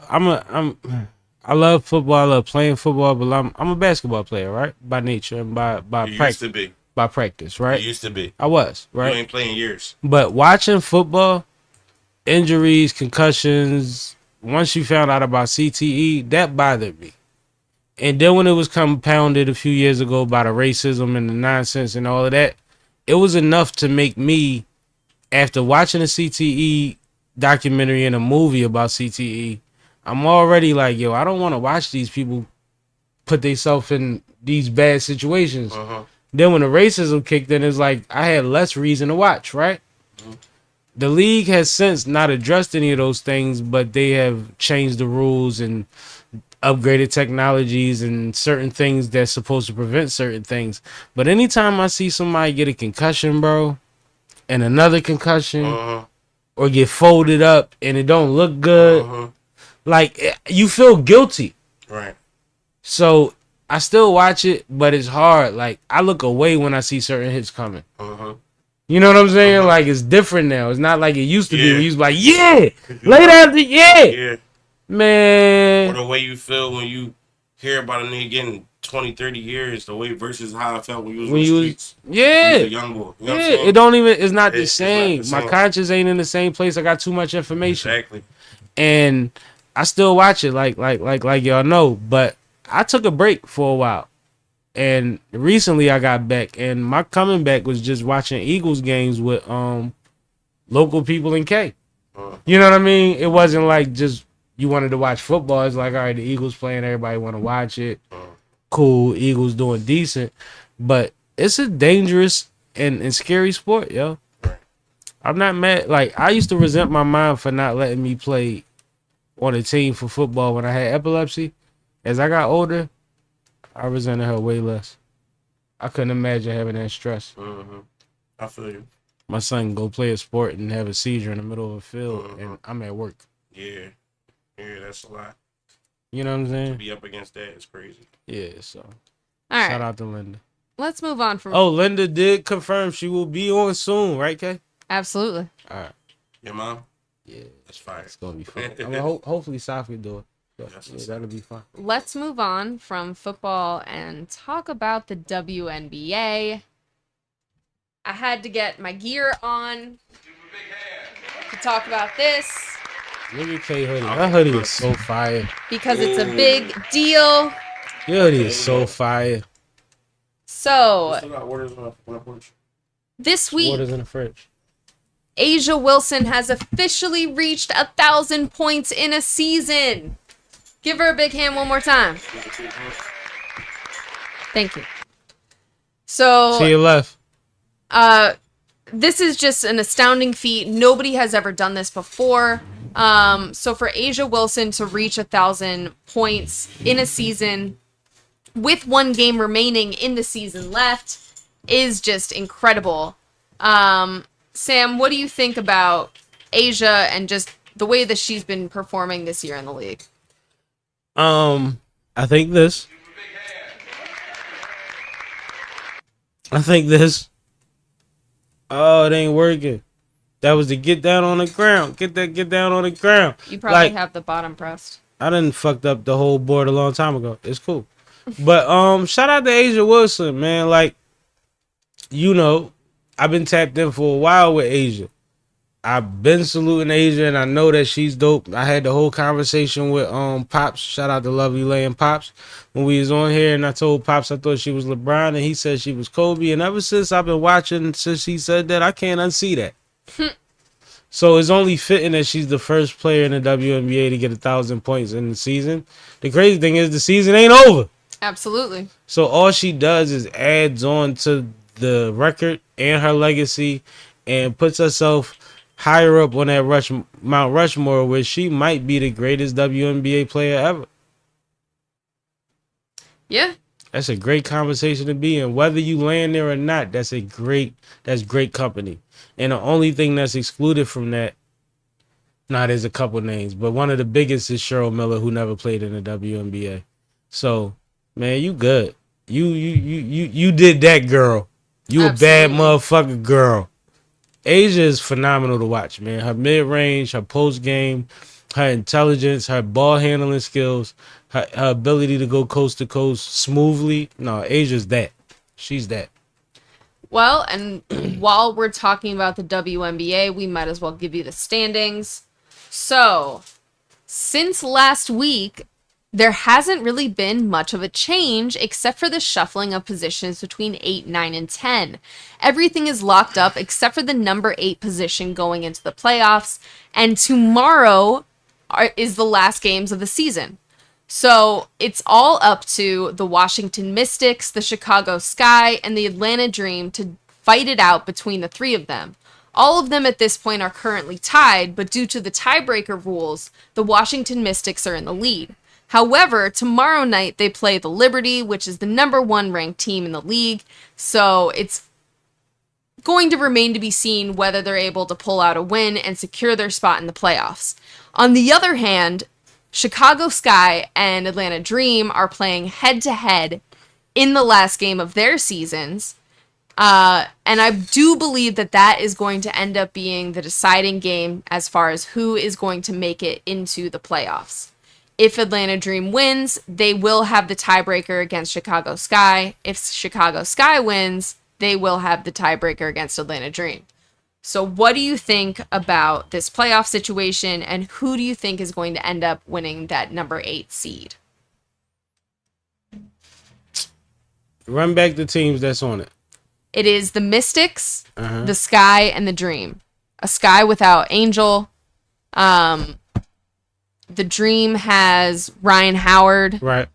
I love football, I love playing football, but I'm a basketball player, right? By nature and by You practice. used to be. By practice, right? You used to be. I was, right? You ain't playing years. But watching football, injuries, concussions, once you found out about CTE, that bothered me. And then when it was compounded a few years ago by the racism and the nonsense and all of that, it was enough to make me, after watching a CTE documentary and a movie about CTE, I'm already like, yo, I don't want to watch these people put themselves in these bad situations. Then when the racism kicked in, it's like I had less reason to watch, right? The league has since not addressed any of those things, but they have changed the rules and upgraded technologies and certain things that's supposed to prevent certain things. But anytime I see somebody get a concussion, bro, and another concussion, or get folded up and it don't look good, like you feel guilty. Right. So I still watch it, but it's hard. Like I look away when I see certain hits coming. You know what I'm saying? Like it's different now. It's not like it used to be. When you was like, yeah, lay down, Yeah. Man. Or the way you feel when you hear about a nigga getting 20, 30 years, the way versus how I felt when you was in the streets. When you was a young boy. You know what I'm saying? It don't even, it's not the It's same. not the My same. conscience ain't in the same place. I got too much information. Exactly. And I still watch it like y'all know, but I took a break for a while. And recently I got back, and my coming back was just watching Eagles games with local people in K. You know what I mean? It wasn't like just you wanted to watch football. It's like, all right, the Eagles playing, everybody want to watch it. Cool, Eagles doing decent. But it's a dangerous and scary sport, yo. I'm not mad. Like, I used to resent my mom for not letting me play on a team for football when I had epilepsy. As I got older, I resented her way less. I couldn't imagine having that stress. Mm-hmm. I feel you. My son go play a sport and have a seizure in the middle of a field, and I'm at work. Yeah. Yeah, that's a lot. You know what I'm To saying? be up against that is crazy. Yeah, so All right. shout out to Linda. Let's move on from. Oh, Linda did confirm she will be on soon, right, Kay? Absolutely. All right. Your mom? Yeah, That's fire. it's gonna be fun. I mean, hopefully Safi do it. But, yeah, that'll be fun. Let's move on from football and talk about the WNBA. I had to get my gear on to talk about this Look at Kay hoodie. That hoodie is so fire. because it's a big deal. Your hoodie is so fire. So, Still got orders on the porch. this week, Water's in the fridge. Asia Wilson has officially reached 1,000 points in a season. Give her a big hand one more time. Thank you. So, To your left. this is just an astounding feat. Nobody has ever done this before. So for Asia Wilson to reach 1,000 points in a season with one game remaining in the season left is just incredible. Sam, what do you think about Asia and just the way that she's been performing this year in the league? I think this. Oh, it ain't working. That was the get down on the ground. Get down on the ground. You probably Like, have the bottom pressed. I done fucked up the whole board a long time ago. It's cool. But shout out to Asia Wilson, man. Like, you know, I've been tapped in for a while with Asia. I've been saluting Asia, and I know that she's dope. I had the whole conversation with Pops. Shout out to Lovely Lay and Pops when we was on here, and I told Pops I thought she was LeBron, and he said she was Kobe. And ever since I've been watching, since he said that, I can't unsee that. So it's only fitting that she's the first player in the WNBA to get 1,000 points in the season. The crazy thing is the season ain't over. Absolutely. So all she does is adds on to the record and her legacy and puts herself higher up on that Mount Rushmore, where she might be the greatest WNBA player ever. Yeah. That's a great conversation to be in. Whether you land there or not, that's great company. And the only thing that's excluded from that, there's a couple names, but one of the biggest is Cheryl Miller, who never played in the WNBA. So, man, you good. You did that, girl. You Absolutely. a bad motherfucker, girl. Asia is phenomenal to watch, man. Her mid-range, her post-game, her intelligence, her ball handling skills, her ability to go coast to coast smoothly. No, Asia's that. She's that. Well, and while we're talking about the WNBA, we might as well give you the standings. So, since last week, there hasn't really been much of a change except for the shuffling of positions between 8, 9, and 10. Everything is locked up except for the number 8 position going into the playoffs, and tomorrow is the last games of the season. So it's all up to the Washington Mystics, the Chicago Sky, and the Atlanta Dream to fight it out between the three of them. All of them at this point are currently tied, but due to the tiebreaker rules, the Washington Mystics are in the lead. However, tomorrow night they play the Liberty, which is the number 1 ranked team in the league, so it's going to remain to be seen whether they're able to pull out a win and secure their spot in the playoffs. On the other hand, Chicago Sky and Atlanta Dream are playing head-to-head in the last game of their seasons. And I do believe that that is going to end up being the deciding game as far as who is going to make it into the playoffs. If Atlanta Dream wins, they will have the tiebreaker against Chicago Sky. If Chicago Sky wins, they will have the tiebreaker against Atlanta Dream. So what do you think about this playoff situation, and who do you think is going to end up winning that number 8 seed? Run back the teams that's on it. It is the Mystics, the Sky, and the Dream. A Sky without Angel. The Dream has Ryan Howard. Right.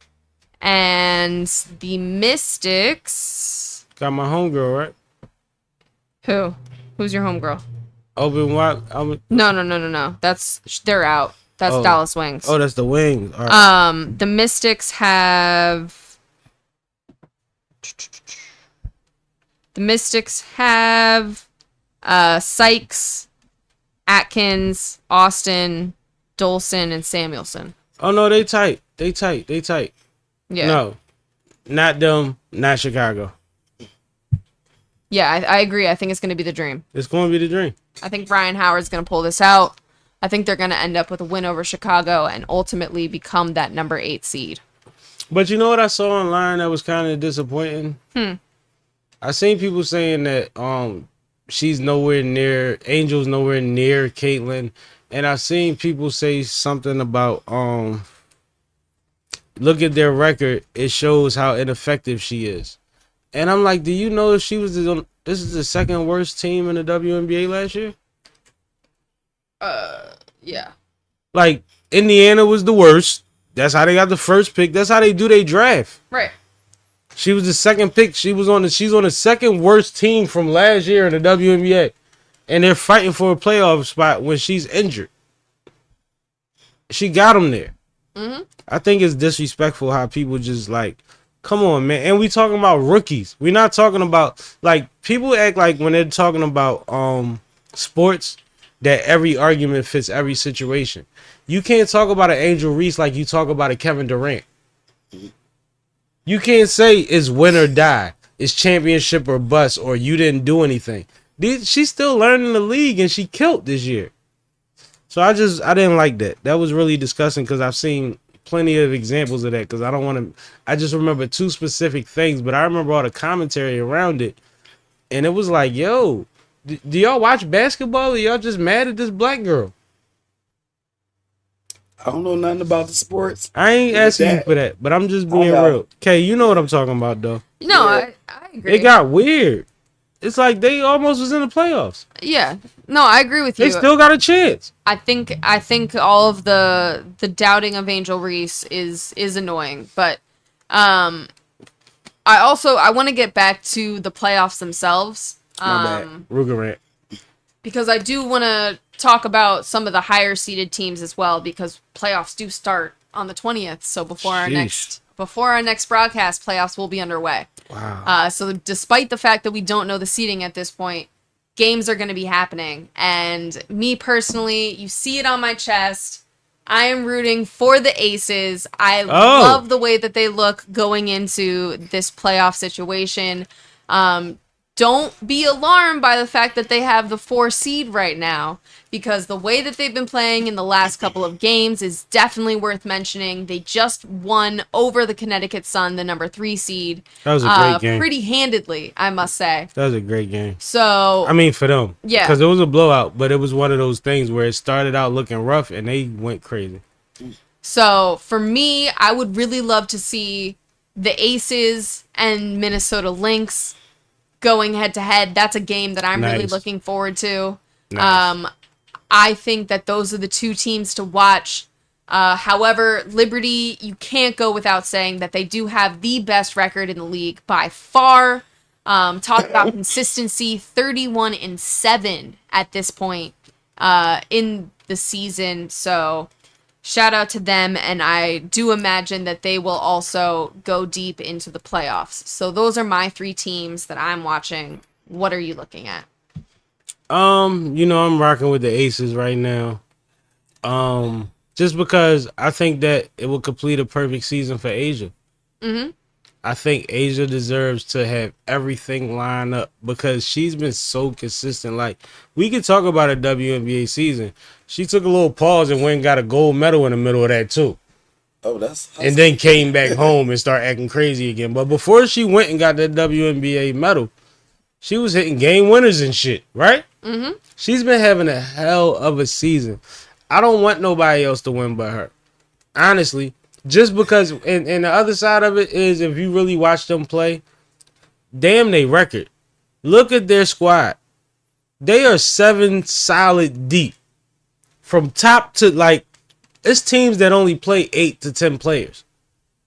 And the Mystics Got my homegirl, right? Who? Who's your homegirl? Open wide. No. They're out. That's Oh. Dallas Wings. Oh, that's the Wings. All right. The Mystics have. Sykes, Atkins, Austin, Dolson, and Samuelson. Oh no, they tight. They tight. Yeah. No, not them. Not Chicago. Yeah, I agree. I think it's going to be the Dream. It's going to be the Dream. I think Brian Howard's going to pull this out. I think they're going to end up with a win over Chicago and ultimately become that number 8 seed. But you know what I saw online that was kind of disappointing? I seen people saying that she's nowhere near, Angel's nowhere near Caitlyn, and I seen people say something about look at their record, it shows how ineffective she is. And I'm like, do you know if she was this is the second worst team in the WNBA last year? Yeah. Like, Indiana was the worst. That's how they got the first pick. That's how they do their draft. Right. She was the second pick. She's on the second worst team from last year in the WNBA. And they're fighting for a playoff spot when she's injured. She got them there. Mm-hmm. I think it's disrespectful how people just like, come on, man. And we talking about rookies. We're not talking about, like, people act like when they're talking about sports that every argument fits every situation. You can't talk about an Angel Reese like you talk about a Kevin Durant. You can't say it's win or die. It's championship or bust, or you didn't do anything. She's still learning the league, and she killed this year. So I didn't like that. That was really disgusting because I've seen plenty of examples of that because I don't want to. I just remember 2 specific things, but I remember all the commentary around it, and it was like, yo, do y'all watch basketball, or y'all just mad at this black girl? I don't know nothing about the sports. I ain't asking you for that, but I'm just being real. Okay, you know what I'm talking about, though. No, Yeah. I agree. It got weird. It's like they almost was in the playoffs. Yeah. No, I agree with you. They still got a chance. I think all of the doubting of Angel Reese is annoying, but I want to get back to the playoffs themselves. My bad. Rugerant. Because I do want to talk about some of the higher seeded teams as well, because playoffs do start on the 20th. So before our next broadcast, playoffs will be underway. Wow. So despite the fact that we don't know the seeding at this point, games are going to be happening. And me personally, you see it on my chest. I am rooting for the Aces. I love the way that they look going into this playoff situation. Don't be alarmed by the fact that they have the 4 seed right now, because the way that they've been playing in the last couple of games is definitely worth mentioning. They just won over the Connecticut Sun, the number 3 seed. That was a great game. Pretty handedly, I must say. That was a great game. So, I mean, for them. Yeah. Because it was a blowout, but it was one of those things where it started out looking rough and they went crazy. So, for me, I would really love to see the Aces and Minnesota Lynx going head to head. That's a game that I'm really looking forward to. Nice. I think that those are the 2 teams to watch. However, Liberty, you can't go without saying that they do have the best record in the league by far. Talk about consistency, 31-7 at this point in the season. So shout out to them, and I do imagine that they will also go deep into the playoffs. So those are my 3 teams that I'm watching. What are you looking at? I'm rocking with the Aces right now. Just because I think that it will complete a perfect season for Asia. Mm-hmm. I think Asia deserves to have everything lined up because she's been so consistent. Like, we could talk about a WNBA season. She took a little pause and went and got a gold medal in the middle of that too. Oh, that's And then came back home and started acting crazy again. But before she went and got that WNBA medal, she was hitting game winners and shit, right? Mm-hmm. She's been having a hell of a season. I don't want nobody else to win but her. Honestly. Just because, and the other side of it is, if you really watch them play, damn they record. Look at their squad. They are 7 solid deep. From top to, like, it's teams that only play 8 to 10 players.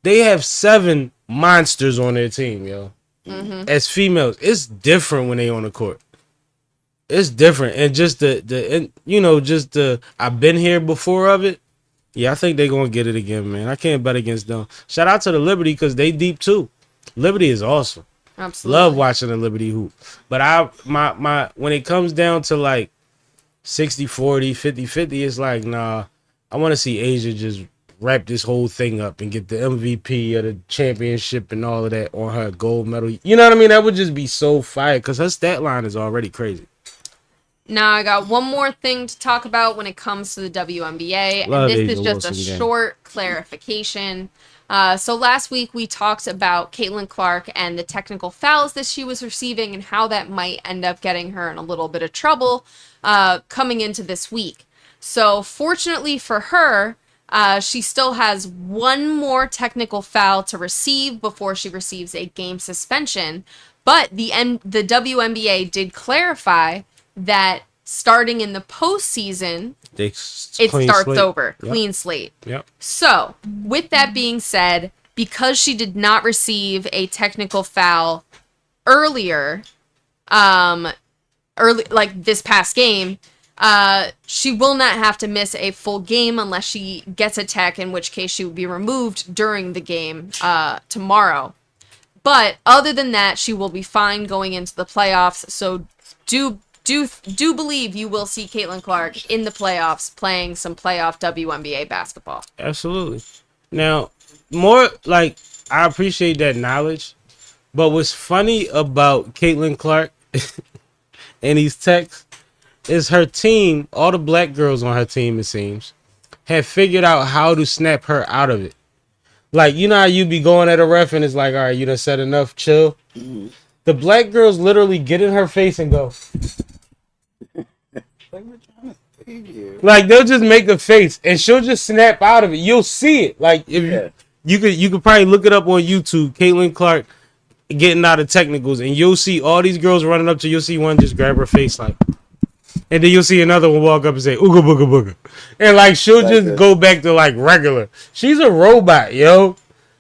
They have 7 monsters on their team, yo. as females, it's different when they on the court. It's different, and just I've been here before of it. Yeah, I think they're gonna get it again, man. I can't bet against them. Shout out to the Liberty because they deep too. Liberty is awesome. Absolutely. Love watching the Liberty hoop. But my when it comes down to like 60-40, 50-50, it's like, nah, I want to see Asia just wrap this whole thing up and get the MVP of the championship and all of that on her gold medal. You know what I mean? That would just be so fire because her stat line is already crazy. Now I got one more thing to talk about when it comes to the WNBA. Love And this Asia is just Wilson a game. short clarification. So last week we talked about Caitlin Clark and the technical fouls that she was receiving and how that might end up getting her in a little bit of trouble coming into this week. So fortunately for her, she still has one more technical foul to receive before she receives a game suspension. But the WNBA did clarify that starting in the postseason, it starts over. Yep. Clean slate. Yep. So, with that being said, because she did not receive a technical foul earlier, like this past game, she will not have to miss a full game unless she gets a tech, in which case she would be removed during the game tomorrow. But other than that, she will be fine going into the playoffs. So do believe you will see Caitlin Clark in the playoffs playing some playoff WNBA basketball. Absolutely. Now, more like I appreciate that knowledge, but what's funny about Caitlin Clark and these texts is her team, all the black girls on her team, it seems, have figured out how to snap her out of it. Like, you know how you be going at a ref and it's like, all right, you done said enough, chill. Mm-hmm. The black girls literally get in her face and go. Like, they'll just make a face and she'll just snap out of it. You'll see it. Like, if you could probably look it up on YouTube, Caitlin Clark getting out of technicals, and you'll see all these girls running up to, you'll see one just grab her face like, and then you'll see another one walk up and say, ooga booga booga. And like, she'll just go back to like regular. She's a robot, yo.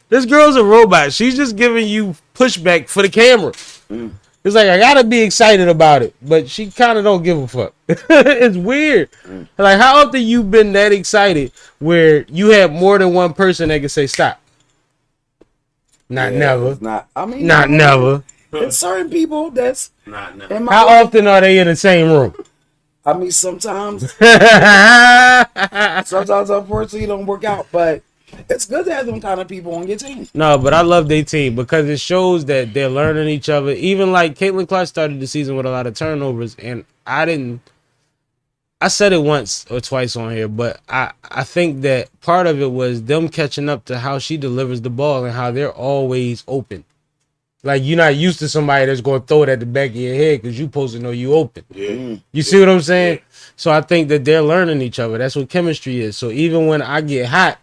This girl's a robot. She's just giving you pushback for the camera. Mm. It's like, I gotta be excited about it, but she kind of don't give a fuck. It's weird. Mm. Like, how often you been that excited where you have more than one person that can say stop? Not never. Not never. There's certain people that's not never. How often are they in the same room? I mean, sometimes unfortunately it don't work out, but it's good to have them kind of people on your team. No, but I love their team because it shows that they're learning each other. Even like Caitlin Clark started the season with a lot of turnovers, and I said it once or twice on here, but I think that part of it was them catching up to how she delivers the ball and how they're always open. Like, you're not used to somebody that's going to throw it at the back of your head because you're supposed to know you open. Yeah. You see what I'm saying? Yeah. So I think that they're learning each other. That's what chemistry is. So even when I get hot,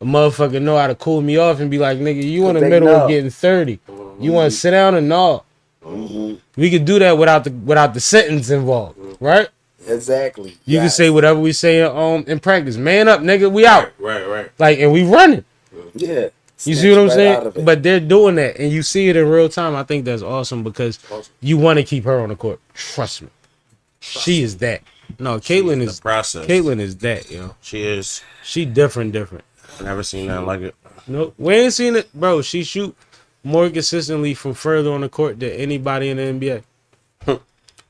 a motherfucker know how to cool me off and be like, nigga, you in the middle of getting 30. Mm-hmm. You want to sit down and gnaw. Mm-hmm. We could do that without the sentence involved, right? Exactly. You can say whatever we say in practice. Man up, nigga, we out. Right. Like, and we running. Yeah. You see what I'm saying? But they're doing that, and you see it in real time. I think that's awesome because you want to keep her on the court. Trust me. She is that. No, Caitlin is process. Caitlin is that, yo. She is. She different. I've never seen nothing like it. Nope. We ain't seen it, bro. She shoot more consistently from further on the court than anybody in the NBA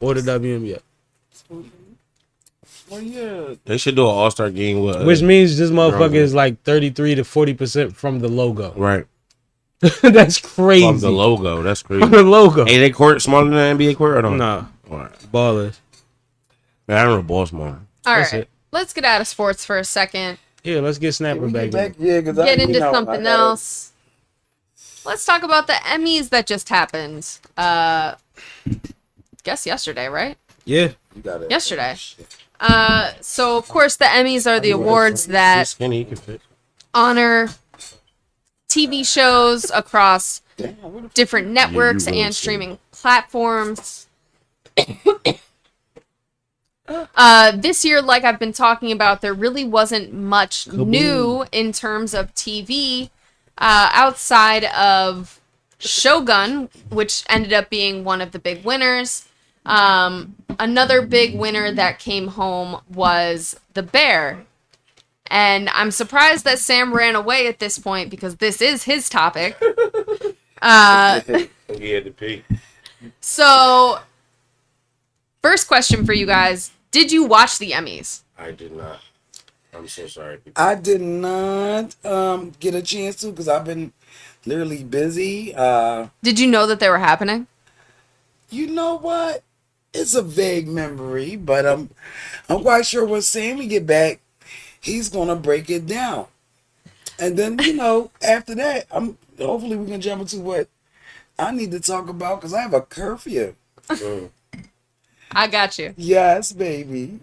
or the WNBA. Well, yeah. They should do an all-star game with which means this motherfucker is like 33 to 40% from the logo. Right. That's crazy. From the logo. That's crazy. From the logo. Ain't they court smaller than the NBA court or no? No. Right. Ballers. Man, I don't know ball smaller. All right. Let's get out of sports for a second. Yeah, let's get Snapperrr back. Get into something else. Let's talk about the Emmys that just happened. Guess yesterday, right? Yeah. Yesterday. So of course the Emmys are the awards that honor TV shows across different networks and streaming platforms. This year, like I've been talking about, there really wasn't much new in terms of TV outside of Shogun, which ended up being one of the big winners. Another big winner that came home was The Bear. And I'm surprised that Sam ran away at this point because this is his topic. He had to pee. So, first question for you guys. Did you watch the Emmys? I did not. I'm so sorry. I did not get a chance to because I've been literally busy. Did you know that they were happening? You know what? It's a vague memory, but I'm quite sure when Sammy get back, he's gonna break it down. And then, after that, hopefully we can jump into what I need to talk about because I have a curfew. I got you. Yes, baby.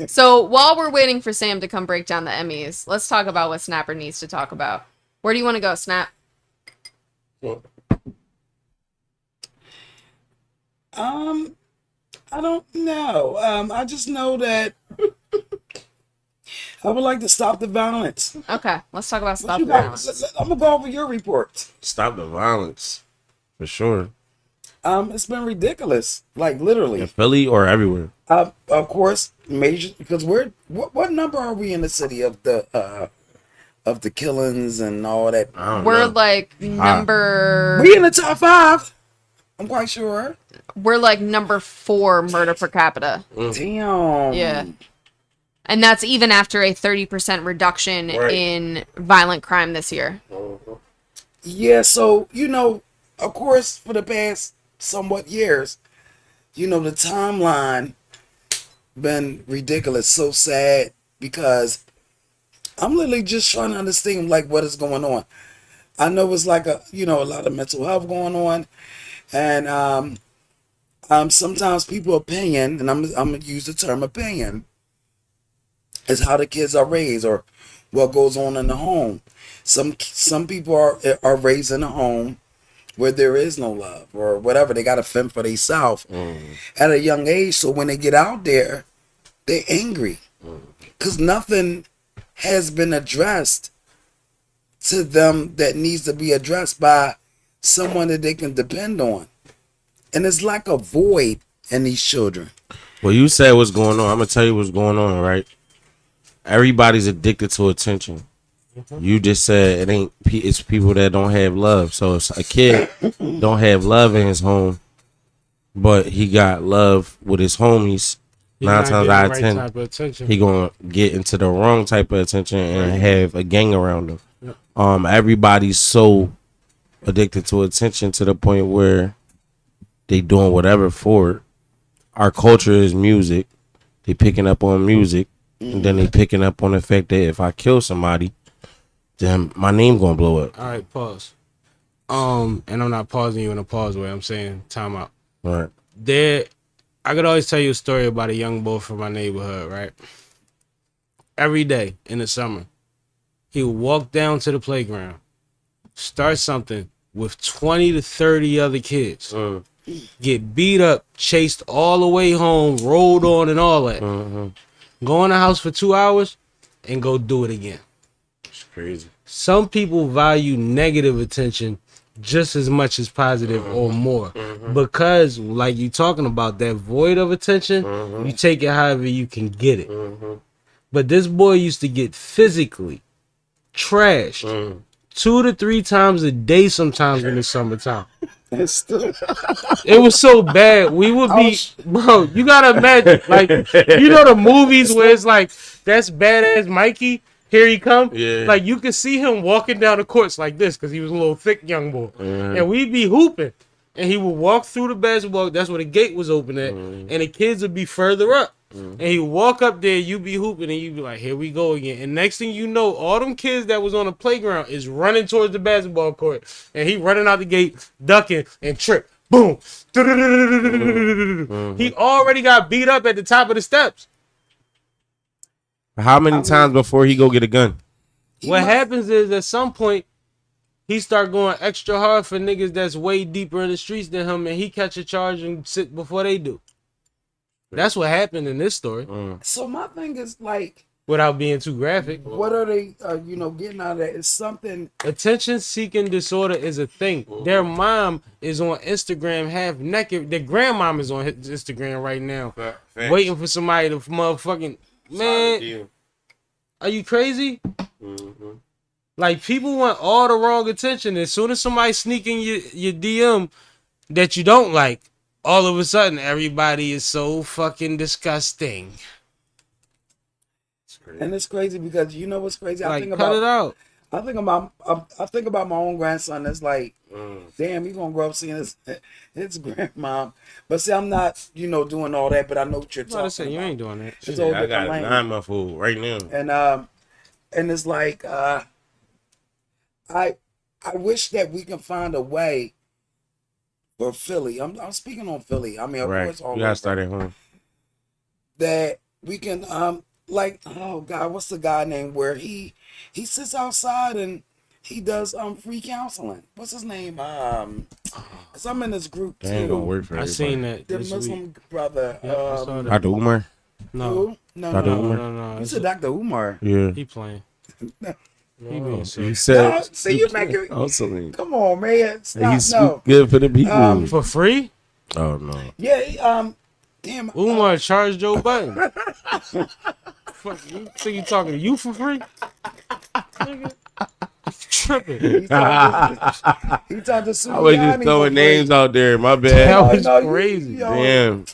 So while we're waiting for Sam to come break down the Emmys, let's talk about what Snapper needs to talk about. Where do you want to go, Snap? I don't know. I just know that I would like to stop the violence. Okay, let's talk about What Stop you the got? Violence. I'm gonna go over your report. Stop the violence. For sure. It's been ridiculous, like literally. In Philly or everywhere? Of course, major because what number are we in the city of the killings and all that? I don't We're know. like number... We in the top 5. I'm quite sure. We're like number 4 murder per capita. Damn. Yeah. And that's even after a 30% reduction in violent crime this year. Yeah. So of course, for the past somewhat years, the timeline been ridiculous, so sad because I'm literally just trying to understand like what is going on. I know it's like a lot of mental health going on, and sometimes people opinion, and I'm gonna use the term opinion, is how the kids are raised or what goes on in the home. Some people are raised in a home where there is no love or whatever. They got to fend for themselves at a young age. So when they get out there, they're angry because nothing has been addressed to them that needs to be addressed by someone that they can depend on. And it's like a void in these children. Well, you said what's going on. I'm going to tell you what's going on, right? Everybody's addicted to attention. You just said it's people that don't have love. So if a kid don't have love in his home, but he got love with his homies, 9 times out of 10, he gonna get into the wrong type of attention and have a gang around him. Yep. Everybody's so addicted to attention to the point where they doing whatever for it. Our culture is music. They picking up on music, and then they picking up on the fact that if I kill somebody, then my name gonna blow up. All right, pause. And I'm not pausing you in a pause way. I'm saying time out. All right. I could always tell you a story about a young boy from my neighborhood, right? Every day in the summer, he would walk down to the playground, start something with 20 to 30 other kids, get beat up, chased all the way home, rolled on and all that. Go in the house for 2 hours and go do it again. It's crazy. Some people value negative attention just as much as positive or more because like you talking about that void of attention, you take it however you can get it. But this boy used to get physically trashed 2 to 3 times a day sometimes in the summertime. It was so bad. We would be, bro, you gotta imagine, like, the movies where it's like, that's badass Mikey, here he come. Yeah. Like, you could see him walking down the courts like this because he was a little thick young boy. And we'd be hooping. And he would walk through the basketball. That's where the gate was open at. And the kids would be further up. And he'd walk up there, you'd be hooping, and you'd be like, here we go again. And next thing you know, all them kids that was on the playground is running towards the basketball court. And he running out the gate, ducking, and trip. Boom. He already got beat up at the top of the steps. How many times before he go get a gun? What happens is at some point, he start going extra hard for niggas that's way deeper in the streets than him, and he catch a charge and sit before they do. That's what happened in this story. So my thing is like, without being too graphic. What are they, you know, getting out of that? It's something. Attention-seeking disorder is a thing. Their mom is on Instagram half naked. Their grandmom is on Instagram right now, waiting for somebody to motherfucking man. Are you crazy? Like, people want all the wrong attention. As soon as somebody sneak in your DM that you don't like, all of a sudden everybody is so fucking disgusting. And it's crazy because you know what's crazy? Like, cut it out. I think about my own grandson. It's like, damn, he gonna grow up seeing his grandmom. But see, I'm not, you know, doing all that. But I know what you're talking about. You ain't doing that. It's Shit, I got a 9-month-old right now. And it's like, I wish that we can find a way for Philly. I'm speaking on Philly. I mean, of Right. course, all You gotta start at home. that we can like, oh God, what's the guy name where he sits outside and he does free counseling. What's his name? Cause I'm in this group That ain't gonna too. work for I everybody. seen that The this Muslim week. brother. Yep, I saw that. Dr. Umar? No, Who? No, Dr. no, Umar? no. You said Dr. Umar. Yeah. He playing. No. He being You serious. said. No, see, you're making. Also, Come on, man. Stop. he's No. good for the people. For free? Oh no. Yeah. Damn. Umar charged Joe Button. Fuck, you think you talking to you for free? Nigga, you tripping. He talked to I was just Suniani throwing for names free. out there. My That bad. was No, you- crazy. yo, Damn.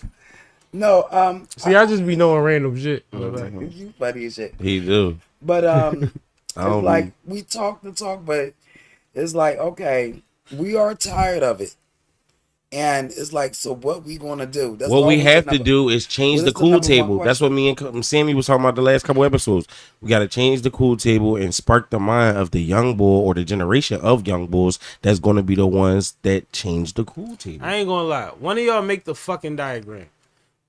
No, See, I just be knowing random shit. you funny as shit. He do. But I it's don't like we talk the talk, but it's like, okay, we are tired of it. And it's like, so what we gonna do? That's What we always have the to number- do is change What the is the cool number one table. That's what me and Sammy was talking about the last couple episodes. We got to change the cool table and spark the mind of the young bull or the generation of young bulls that's going to be the ones that change the cool table. I ain't gonna lie. One of y'all make the fucking diagram.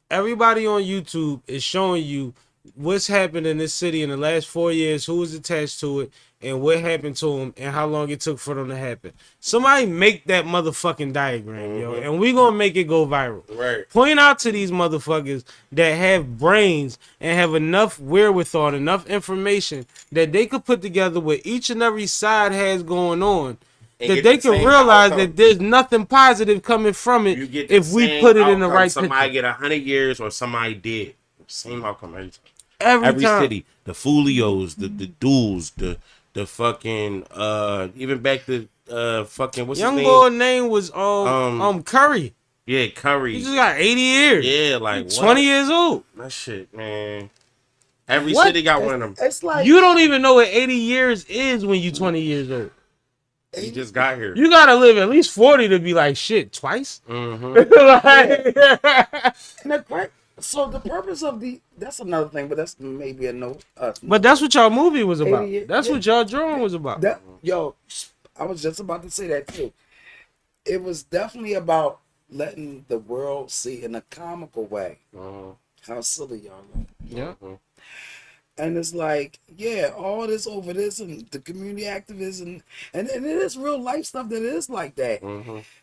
Everybody on YouTube is showing you what's happened in this city in the last 4 years, who was attached to it, and what happened to them, and how long it took for them to happen. Somebody make that motherfucking diagram, yo, and we gonna make it go viral. Right. Point out to these motherfuckers that have brains and have enough wherewithal, enough information that they could put together what each and every side has going on, And that get they the can same realize outcome. that there's nothing positive coming from it You get the if we same put it in the outcome. right Somebody picture. get 100 years or somebody did. Same outcome every time. Every time. City. The Fulios, the duels, the fucking even back to fucking what's Young his boy name? name was Curry. Yeah, Curry. He just got 80 years. Yeah, like 20 what? years old. That shit, man. Every What? city got one of them. It's like You don't even know what 80 years is when you 20 years old. He just got here. You gotta live at least 40 to be like shit twice. Mm-hmm. Like- and so the purpose of that's another thing, but that's maybe a no. but that's what y'all movie was about. 80 That's what y'all drawing was about. Yo, I was just about to say that too. It was definitely about letting the world see in a comical way how silly y'all are. Yeah. And it's like, yeah, all this over this and the community activism and it is real life stuff that is like that.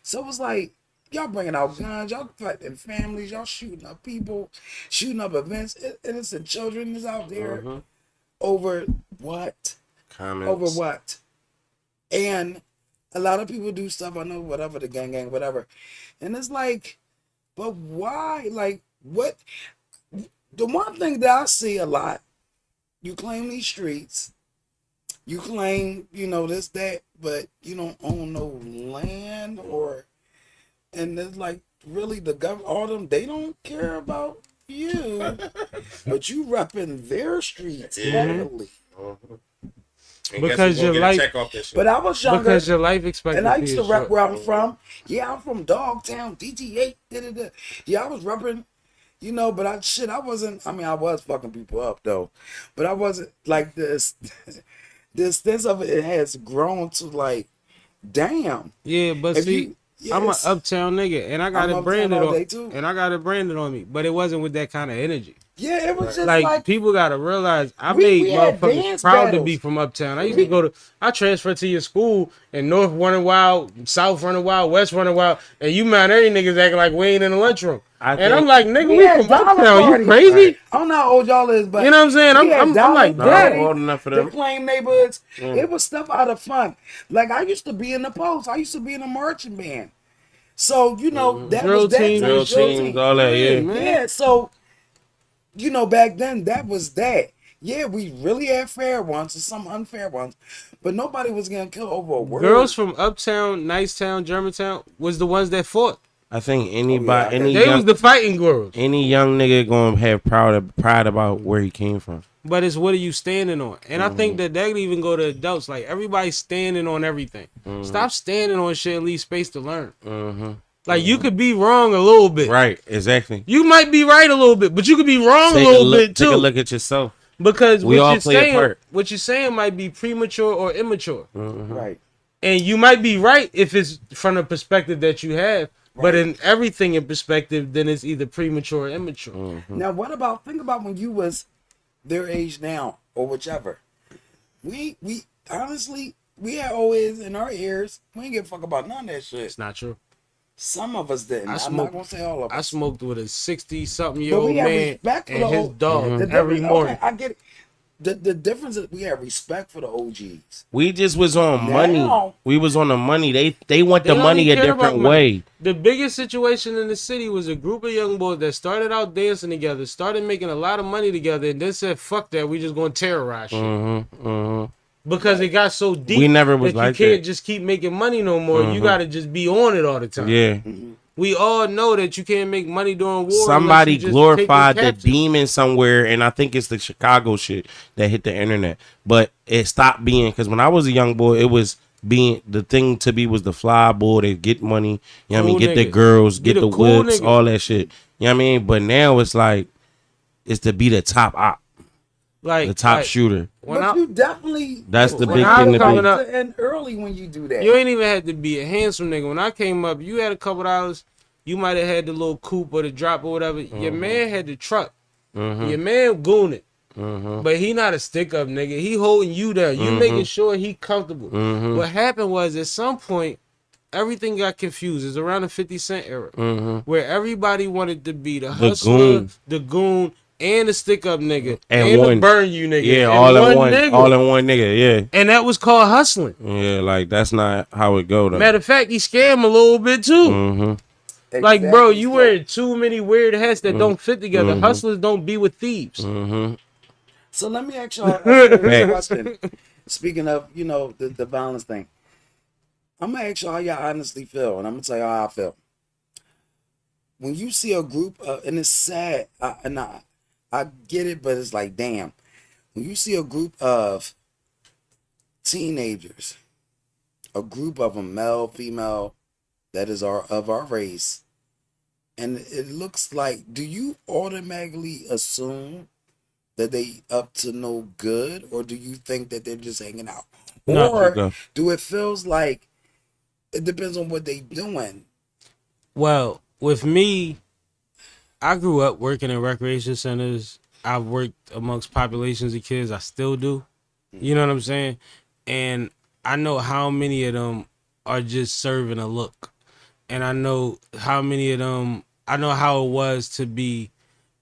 So it's like, y'all bringing out guns, y'all fighting families, y'all shooting up people, shooting up events. Innocent children is out there over what? Comments. Over what? And a lot of people do stuff, I know, whatever, the gang, whatever. And it's like, but why? Like, what? The one thing that I see a lot, you claim these streets, you claim, you know, this, that, but you don't own no land and it's like, really, the government, all them, they don't care about you, but you repping their streets heavily. Because your life, But I was younger, because your life expectancy and I used to is rep short. where I'm from. Yeah, I'm from Dogtown, DT8, da-da-da. Yeah, I was repping, you know, but I wasn't, I mean, I was fucking people up, though. But I wasn't, like, this sense of it has grown to, like, damn. Yeah, but If see, you- I'm an yes. uptown nigga, and I got I'm it branded uptown all on, day, too. and I got it branded on me. But it wasn't with that kind of energy. Yeah, it was just Like people gotta realize, I we made had motherfuckers dance proud to battles. be from uptown. I used to I transferred to your school, and North running wild, South running wild, West running wild, and you mind every niggas acting like we ain't in the lunchroom. And I'm like, nigga, we had from dollar uptown. You parties. crazy? I don't know how old y'all is, but You know what I'm saying? we had I'm dollar like, parties, damn. old enough for the them. claim neighborhoods. It was stuff out of fun. Like I used to be in the Post. I used to be in a marching band. So you know that Drill was that team, time. Drill teams, all that, yeah. Yeah, so you know back then that was that. Yeah, we really had fair ones and some unfair ones, but nobody was gonna kill over a word. Girls from uptown, Nicetown, Germantown was the ones that fought. I think anybody, yeah. They was the fighting girls. any young nigga gonna have pride about where he came from. But it's what are you standing on? And I think that could even go to adults. Like everybody's standing on everything. Stop standing on shit and leave space to learn. Like you could be wrong a little bit. Right, exactly. You might be right a little bit, but you could be wrong a little bit too. Take a look at yourself. Because We all play a part. what you're saying might be premature or immature. Right. And you might be right if it's from the perspective that you have. But in everything in perspective, then it's either premature or immature. Now, think about when you was their age now or whichever. We honestly, we had always in our ears, we ain't give a fuck about none of that shit. It's not true. Some of us didn't. I'm not gonna say all of us. I smoked with a 60-something-year But old we have man respect for and the his old dog the every difference- morning. Okay, I get it. The difference is we have respect for the OGs. We just was on money. Now- We was on the money. They want They the don't money even a care about different money. way. The biggest situation in the city was a group of young boys that started out dancing together, started making a lot of money together, and then said, "Fuck that, we just gonna terrorize shit." Because it got so deep. We never was that like you can't that. just keep making money no more. You gotta just be on it all the time. Yeah. We all know that you can't make money during war. Somebody unless you just glorified take the them captive. demon somewhere, and I think it's the Chicago shit that hit the internet. But it stopped being, because when I was a young boy, it was being the thing to be was the fly boy to get money. You know what I mean? Cool Get the nigga. girls, Be get the the cool whips, nigga. all that shit. You know what I mean? But now it's like it's to be the top op, Like the top like, shooter. When But I, you definitely That's the When big I thing was to coming be. up- and early when you do that. you ain't even had to be a handsome nigga. When I came up, you had a couple dollars. You might have had the little coupe or the drop or whatever. Your man had the truck. Your man goon it. But he not a stick up nigga. He holding you down. You making sure he comfortable. What happened was at some point, everything got confused. It's around the 50 Cent era. Where everybody wanted to be the hustler, goon. the goon, and the stick up nigga. And And the one. burn you nigga. Yeah, and all in one, nigga. all in one nigga. Yeah, And that was called hustling. yeah. Like that's not how it go though. Matter of fact, he scammed a little bit too. Like, bro, Exactly you so. wearing too many weird hats that don't fit together. Hustlers don't be with thieves. So let me ask y'all a serious question. Speaking of, the violence thing, I'm gonna ask y'all how y'all honestly feel, and I'm gonna tell y'all how I feel. When you see a group, and it's sad, I get it, but it's like, damn. When you see a group of teenagers, a group of them, male, female, that is of our race, and it looks like, do you automatically assume that they up to no good, or do you think that they're just hanging out? No, Or Chico. do it feels like it depends on what they doing? Well, with me, I grew up working in recreation centers. I've worked amongst populations of kids. I still do. You know what I'm saying? And I know how many of them are just serving a look. And I know how many of them, I know how it was to be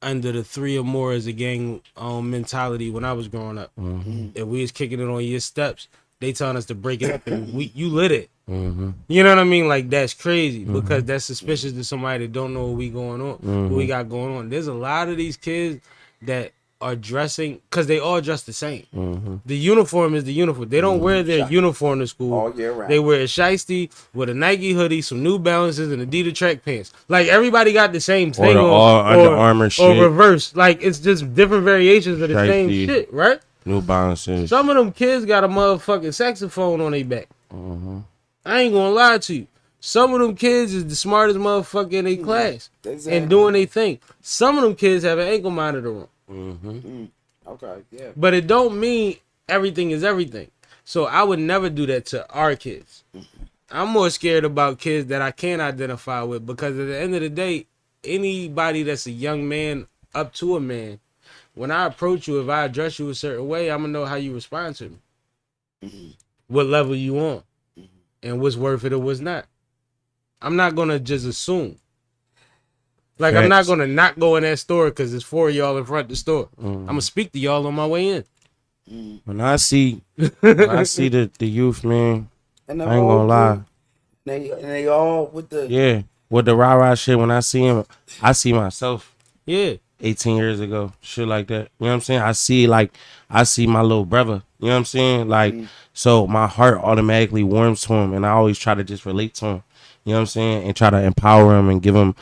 under the 3 or more as a gang mentality when I was growing up. And we was kicking it on your steps. They telling us to break it up and you lit it. You know what I mean? Like, that's crazy because that's suspicious to somebody that don't know what we going on, what we got going on. There's a lot of these kids that are dressing, because they all dress the same. The uniform is the uniform. They don't wear their uniform to school. All year round. They wear a shiesty with a Nike hoodie, some New Balances, and Adidas track pants. Like, everybody got the same thing the on. all Under Armour Or shit. reverse. Like, it's just different variations of the same Shiesty. shit, right? New Balances. Some of them kids got a motherfucking saxophone on their back. I ain't gonna lie to you. Some of them kids is the smartest motherfucker in their class Exactly. and doing their thing. Some of them kids have an ankle monitor on. Okay, yeah. But it don't mean everything is everything. So I would never do that to our kids. I'm more scared about kids that I can't identify with, because at the end of the day, anybody that's a young man up to a man when I approach you, if I address you a certain way, I'm gonna know how you respond to me, what level you on, and what's worth it or what's not. I'm not gonna just assume. Like, I'm not Facts. gonna not go in that store because there's 4 of y'all in front of the store. Mm. I'm gonna speak to y'all on my way in. When I see the youth, man, And I ain't gonna lie. They all with the Yeah, with the rah shit. When I see him, I see myself Yeah. 18 years ago, shit like that. You know what I'm saying? I see my little brother. You know what I'm saying? Like, so my heart automatically warms to him, and I always try to just relate to him. You know what I'm saying? And try to empower him and give him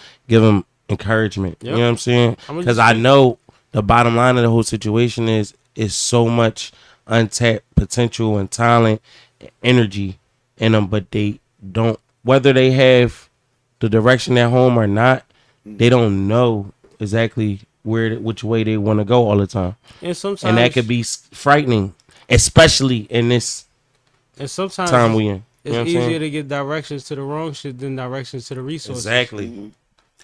encouragement. Yep. You know what I'm saying? I'ma Because just- I know the bottom line of the whole situation is so much untapped potential and talent and energy in them, but they don't, whether they have the direction at home or not, they don't know exactly which way they want to go all the time. And sometimes, And that could be frightening, especially in this and sometimes time we in. You it's know what I'm easier saying? to get directions to the wrong shit than directions to the resources. Exactly.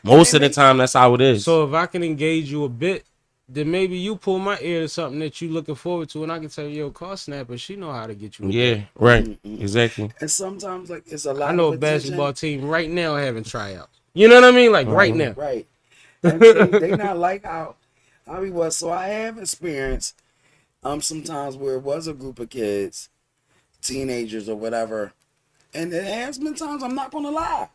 Most of the time, that's how it is. So if I can engage you a bit, then maybe you pull my ear to something that you looking forward to, and I can tell you, yo, call Snapper, she know how to get you. yeah, right. Exactly. and sometimes like it's a lot. I know of a attention. basketball team right now having tryouts. You know what I mean? Like right now. Right. And see, they not like how he was. So I have experienced sometimes where it was a group of kids, teenagers or whatever. And it has been times, I'm not gonna lie,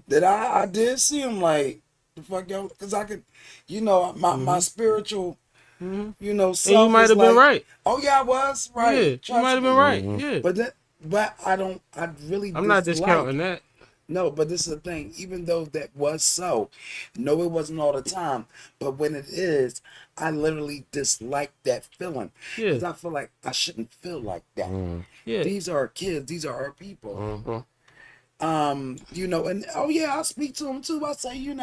that I did see them like the fuck yo, because I could, my spiritual, And self you might is have been like, right. oh yeah, I was right. Yeah, you Trust might have me. been right. Yeah. But I really I'm not dislike- discounting that. No, but this is the thing. Even though that was so, no, it wasn't all the time. But when it is, I literally dislike that feeling. Yeah. Because I feel like I shouldn't feel like that. Yeah. These are our kids. These are our people. Mm-hmm. And oh yeah, I speak to them too. I say,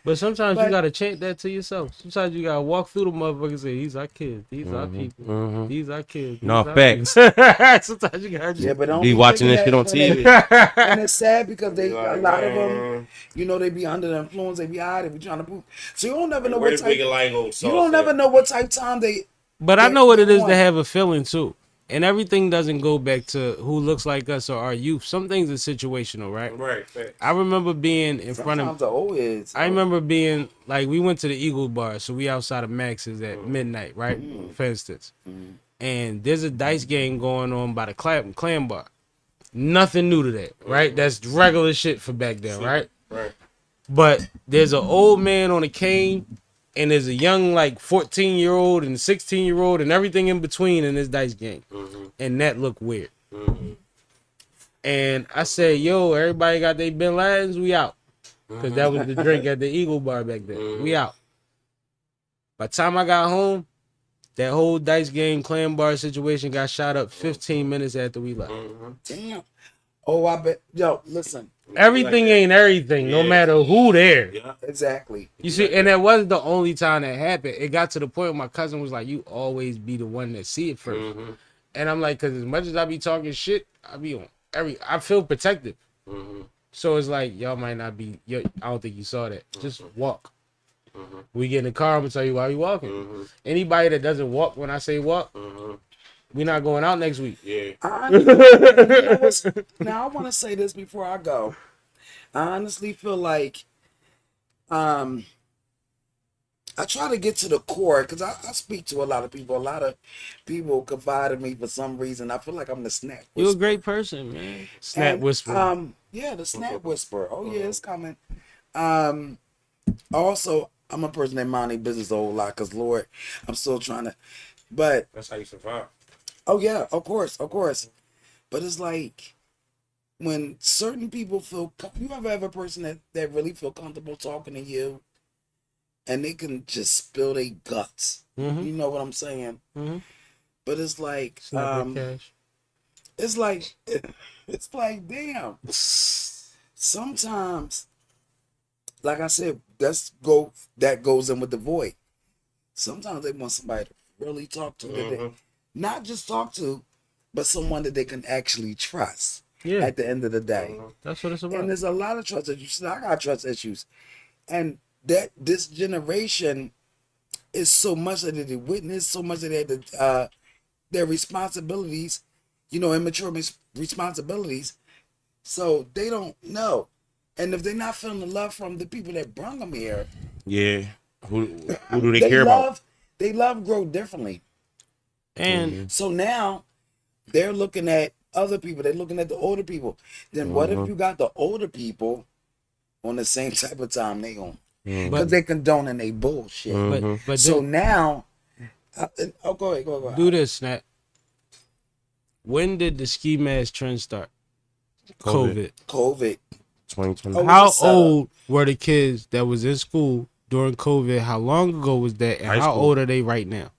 But sometimes you But- gotta chant that to yourself. Sometimes you gotta walk through the motherfuckers and say, "These are kids. These are people. These are kids." No, these are facts. people." Sometimes you gotta. yeah, but don't Be watching thinking this shit on that when TV. and it's sad because a lot of them, they be under the influence. They be high. They be trying to prove. So you don't never know what type. You don't never know what type time they. But I know what it is want. to have a feeling too. And everything doesn't go back to who looks like us or our youth. Some things are situational, right? Right. I remember being in front of. Sometimes the old heads. I remember being like, we went to the Eagle Bar, so we outside of Max's at midnight, right? For instance, and there's a dice game going on by the clam bar. Nothing new to that, right? That's regular shit for back then, right? Right. But there's an old man on a cane, and there's a young, like, 14-year-old and 16-year-old and everything in between in this dice game. And that looked weird. And I said, yo, everybody got their Bin Ladens, we out. Because that was the drink at the Eagle Bar back then. We out. By the time I got home, that whole dice game clam bar situation got shot up 15 minutes after we left. Damn. Oh, I bet. Yo, listen. Everything ain't everything, no matter who there. Exactly. You see, and that wasn't the only time that happened. It got to the point where my cousin was like, you always be the one that see it first. And I'm like, because as much as I be talking shit, I be on I feel protective. So it's like, y'all might not be, I don't think you saw that. Just walk. We get in the car, I'm going to tell you why we walking. Anybody that doesn't walk when I say walk, we not going out next week. Yeah. Now, I want to say this before I go. I honestly feel like I try to get to the core because I speak to a lot of people. A lot of people confide in me for some reason. I feel like I'm the snap You're a whisperer. great person, man. Snap And, whisper. Yeah, the snap whisperer. Oh yeah, it's coming. Also, I'm a person that mind their business a whole lot because Lord, I'm still trying to. But That's how you survive. oh yeah, of course. But it's like when certain people feel. You ever have a person that really feel comfortable talking to you, and they can just spill their guts. You know what I'm saying? But it's like Snapper cash. it's like damn. Sometimes, like I said, that goes in with the void. Sometimes they want somebody to really talk to, that they, not just talk to, but someone that they can actually trust. Yeah. At the end of the day, That's what it's about. and there's a lot of trust issues. I got trust issues, and that this generation it's so much that they witness, so much that they had to, their responsibilities, immature responsibilities. So they don't know. And if they're not feeling the love from the people that brought them here, Yeah. Who do they care about? They love grow differently. And So now they're looking at other people. They're looking at the older people. Then what if you got the older people on the same type of time they on? Because they condoning they bullshit. but So then, now, go ahead. do this, Snap. When did the ski mask trend start? COVID. 2020. Oh, How it's a setup. old were the kids that was in school during COVID? How long ago was that? And High how school. old are they right now?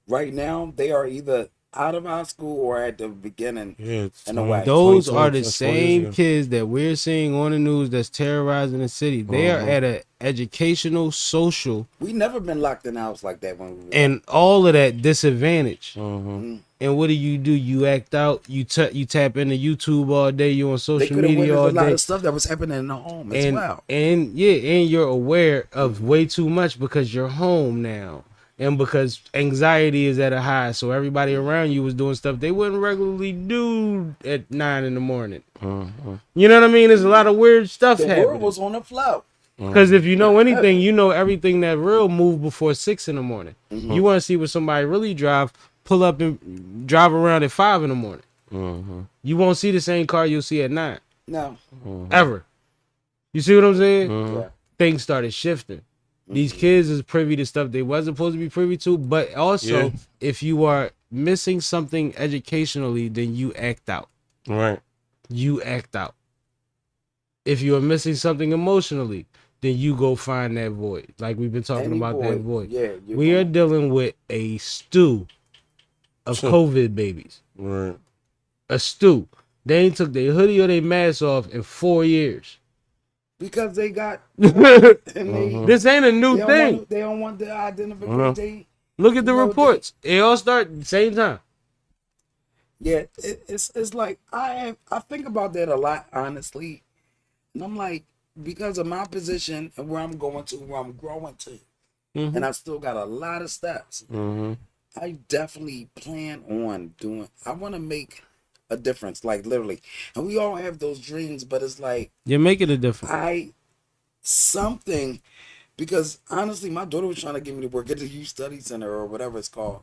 Right now, they are either out of high school or at the beginning. Yeah, it's In a way. Those 20, are the 20 years same ago. kids that we're seeing on the news that's terrorizing the city. They are at an educational, social, We never been locked in the house like that when we were. and all of that disadvantage. Mm-hmm. And what do? You act out. You tap into YouTube all day. You on They social could have media witnessed all a lot day. of stuff that was happening in the home as And well. and you're aware of way too much because you're home now. And because anxiety is at a high, so everybody around you was doing stuff they wouldn't regularly do at 9 in the morning. You know what I mean? There's a lot of weird stuff The world happening. was on the flow. Because if you know anything, you know everything that real move before 6 in the morning. You want to see what somebody really drive, pull up and drive around at 5 in the morning. You won't see the same car you'll see at 9. No. Ever. You see what I'm saying? Yeah. Things started shifting. These kids is privy to stuff they wasn't supposed to be privy to, but also Yeah. if you are missing something educationally, then you act out. Right. You act out. If you are missing something emotionally, then you go find that void. Like we've been talking Any about that void. Yeah. We are dealing with a stew of COVID babies. Right. A stew. They ain't took their hoodie or their mask off in 4 years. Because they got. This And they, ain't a new they, don't thing. want, they don't want the identification. Look at the You know, reports. It all start at the same time. Yeah, it's like I think about that a lot, honestly. And I'm like, because of my position and where I'm going to, where I'm growing to, and I still got a lot of steps. I definitely plan on doing. I want to make a difference, like literally. And we all have those dreams, but it's like You're making a difference. something, because honestly, my daughter was trying to get me to work at the youth study center or whatever it's called.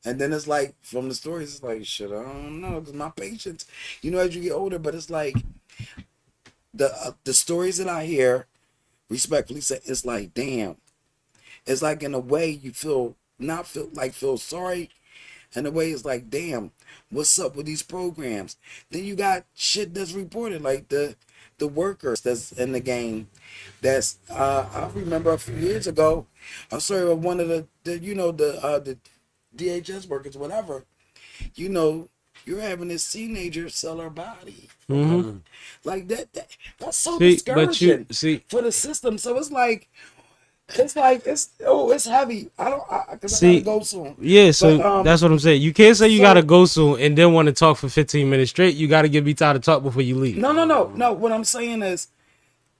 And then it's like, from the stories, it's like, shit, I don't know, because my patience, as you get older, but it's like, the stories that I hear, respectfully say, it's like, damn. It's like, in a way, you feel sorry. In a way, it's like, damn, what's up with these programs? Then you got shit that's reported, like the workers that's in the game. That's, I remember a few years ago, I saw one of the DHS workers, whatever, you're having this teenager sell her body. Like that's so discouraging for the system. So it's heavy. I gotta go soon. Yeah, so But, that's what I'm saying. You can't say you gotta go soon and then want to talk for 15 minutes straight. You gotta give me time to talk before you leave. No. What I'm saying is,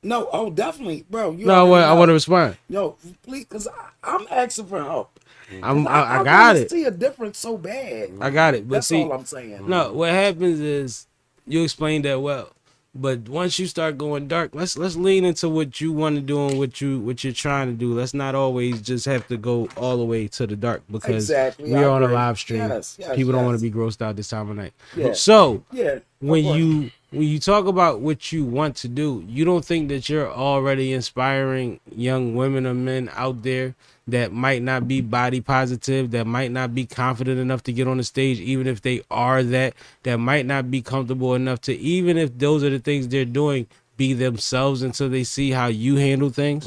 no. Oh, definitely, bro. I want to respond. Yo, please, because I'm asking for help. I got it. See a difference so bad. I got it. But That's see, all I'm saying. no, what happens is you explained that well. But once you start going dark, let's lean into what you want to do and what you're trying to do. Let's not always just have to go all the way to the dark because Exactly, we're I on a agree. live stream. Yes, People don't want yes. to be grossed out this time of night. Yeah. So Yeah. when of course. you talk about what you want to do, you don't think that you're already inspiring young women or men out there that might not be body positive, that might not be confident enough to get on the stage, even if they are that might not be comfortable enough to, even if those are the things they're doing, be themselves until they see how you handle things.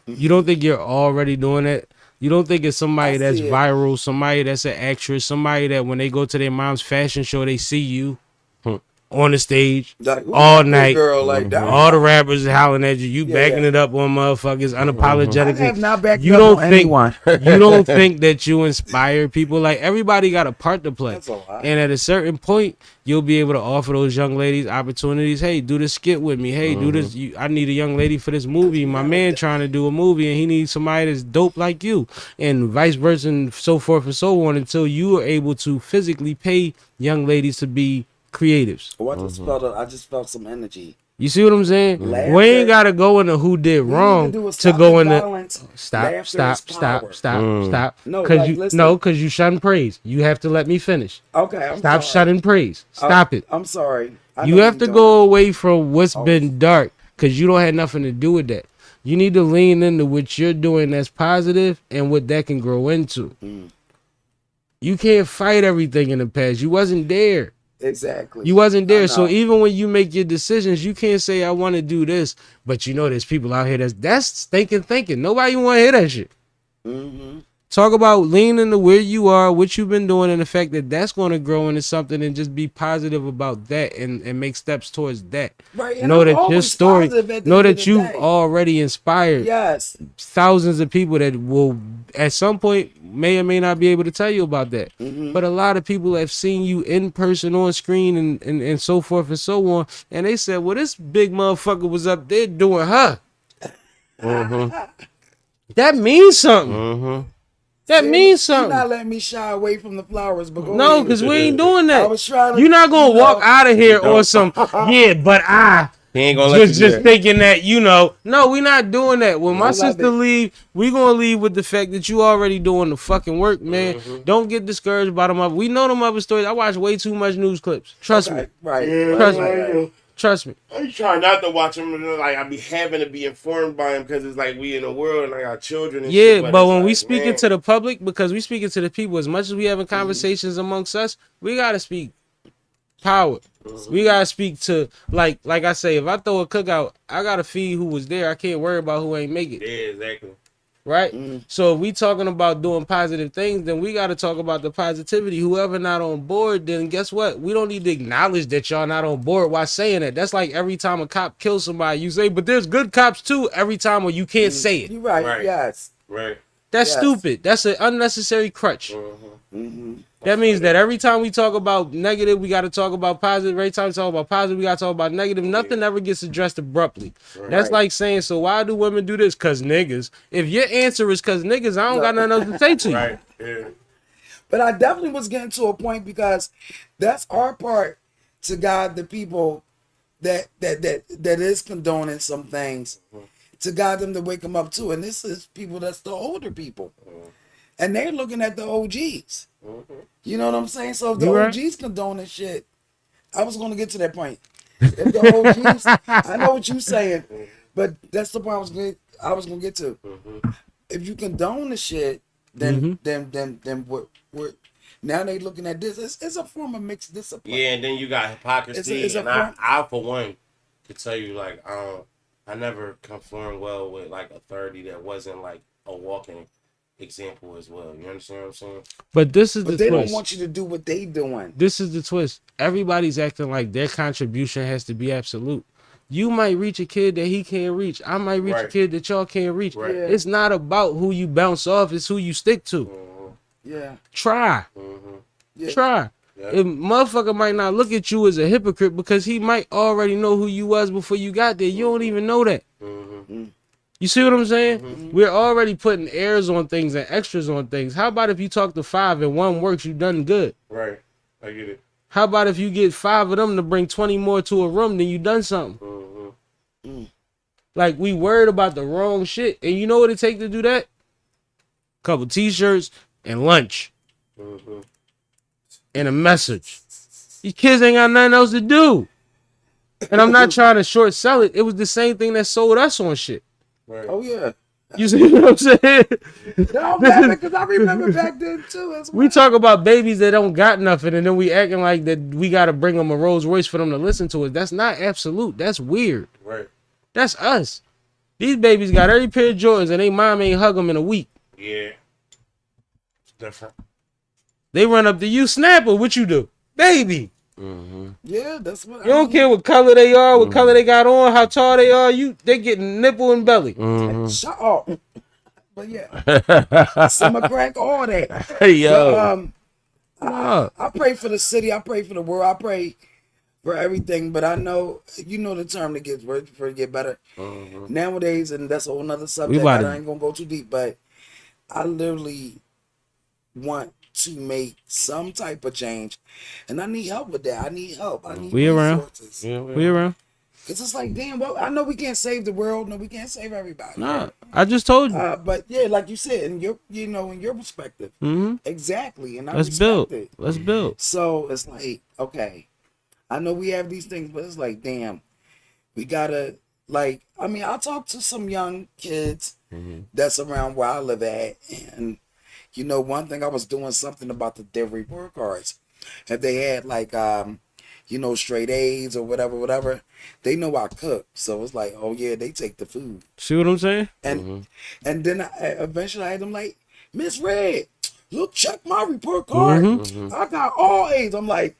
You don't think you're already doing that? You don't think it's somebody I that's see it. viral, somebody that's an actress, somebody that when they go to their mom's fashion show, they see you? on the stage Like, who's all that big night. girl like that? All the rappers howling at you. You backing yeah. it up on motherfuckers I unapologetically. have not backed You up don't on think anyone. you don't think that you inspire people? Like everybody got a part to play, That's a lot. and at a certain point, you'll be able to offer those young ladies opportunities. Hey, do this skit with me. Hey, do this. I need a young lady for this movie. My man trying to do a movie, and he needs somebody that's dope like you, and vice versa, and so forth and so on. Until you are able to physically pay young ladies to be creatives. Oh, I just felt some energy. You see what I'm saying? Laughter. We ain't gotta go into who did wrong to go into stop. No, Cause like, you listen. no, cause you shun praise. You have to let me finish. Okay, I'm Stop sorry. shunning praise. Stop it. I'm sorry. I You know have what to you're go doing. away from what's been dark, cause you don't have nothing to do with that. You need to lean into what you're doing that's positive and what that can grow into. You can't fight everything in the past. You wasn't there. Exactly. You wasn't I there. So know. even when you make your decisions, you can't say, I want to do this. But you know there's people out here that's thinking. Nobody want to hear that shit. Talk about leaning to where you are, what you've been doing, and the fact that that's going to grow into something, and just be positive about that and make steps towards that. Right, and Know I'm that your always story, positive at the know end of that the you've day. already inspired Yes. thousands of people that will at some point may or may not be able to tell you about that. But a lot of people have seen you in person on screen and so forth and so on, and they said, well, this big motherfucker was up there doing her. That means something. That means You're something. not letting me shy away from the flowers, but go No, ahead. because we ain't doing I that. was trying to. You're not gonna you walk know, out of here on some but He ain't gonna let you do just that. thinking that, no, we not doing that. When my love sister it. leave, we gonna leave with the fact that you already doing the fucking work, man. Don't get discouraged by them other. We know them other stories. I watch way too much news clips. Trust me. Right. Trust me. Right. Trust me. I try not to watch him. Like I be having to be informed by him because it's like we in the world and I got children. And Yeah, shit, but it's when like, we speaking man, to the public, because we speaking to the people, as much as we having conversations amongst us, we gotta speak power. We gotta speak to like I say, if I throw a cookout, I gotta feed who was there. I can't worry about who ain't make it. yeah, exactly. Right? So if we talking about doing positive things, then we got to talk about the positivity. Whoever not on board, then guess what? We don't need to acknowledge that y'all not on board while saying that. That's like every time a cop kills somebody, you say, but there's good cops too. Every time where you can't say it. You're right. Right. Yes. Right. That's Yes. stupid. That's an unnecessary crutch. That means that every time we talk about negative, we got to talk about positive. Every time we talk about positive, we got to talk about negative. Nothing ever gets addressed abruptly. That's like saying, so why do women do this? Because niggas. If your answer is because niggas, I don't got nothing else to say to you. Right. Yeah. But I definitely was getting to a point because that's our part to guide the people that is condoning some things, to guide them to wake them up too. And this is people that's the older people, and they're looking at the OGs. You know what I'm saying? So if the You right. OGs condoning shit, I was going to get to that point. If the OGs, I know what you're saying, but that's the point I was going to get to. If you condone the shit, then what? Now they looking at this. It's a form of mixed discipline. Yeah, and then you got hypocrisy. It's a and I for one could tell you like I never conformed well with like authority that wasn't like a walking example as well. You understand what I'm saying? But this is But the they twist. don't want you to do what they doing. This is the twist. Everybody's acting like their contribution has to be absolute. You might reach a kid that he can't reach. I might reach a Right. kid that y'all can't reach. Right. Yeah. It's not about who you bounce off. It's who you stick to. Yeah. Try. Yeah. Try. If motherfucker might not look at you as a hypocrite because he might already know who you was before you got there. You don't even know that. You see what I'm saying? We're already putting airs on things and extras on things. How about if you talk to 5 and 1 works, you done good? Right. I get it. How about if you get 5 of them to bring 20 more to a room, then you done something? Like, we worried about the wrong shit. And you know what it take to do that? Couple t-shirts and lunch. And a message. These kids ain't got nothing else to do. And I'm not trying to short sell it. It was the same thing that sold us on shit. Right. Oh yeah. You see what I'm saying? No, man, because I remember back then too. As well. We talk about babies that don't got nothing, and then we acting like that we got to bring them a Rolls Royce for them to listen to it. That's not absolute. That's weird. Right. That's us. These babies got every pair of Jordans, and they mom ain't hug them in a week. Yeah. It's different. They run up to you, Snapper. What you do? Baby. Yeah, that's what. You don't care what color they are, what color they got on, how tall they are. They getting nipple and belly. Shut up. But yeah, summer crack, all that. Yo. But, I pray for the city. I pray for the world. I pray for everything. But I know, you know, the term that gets worse before it get better. Nowadays, and that's a whole nother subject. I ain't gonna go too deep, but I literally want to make some type of change, and I need help with that. I need help. I need resources. We around. Cause it's like, damn. Well, I know we can't save the world. No, we can't save everybody. Nah, I just told you. But yeah, like you said, in your, you know, in your perspective, exactly. And I Let's build. it. Let's build. So it's like, okay, I know we have these things, but it's like, damn, we gotta, like, I mean, I talk to some young kids that's around where I live at, and you know, one thing I was doing something about their report cards. If they had like, you know, straight A's or whatever, they know I cook. So it's like, oh yeah, they take the food. See what I'm saying? And then eventually I had them like, Miss Red, look, check my report card. I got all A's. I'm like,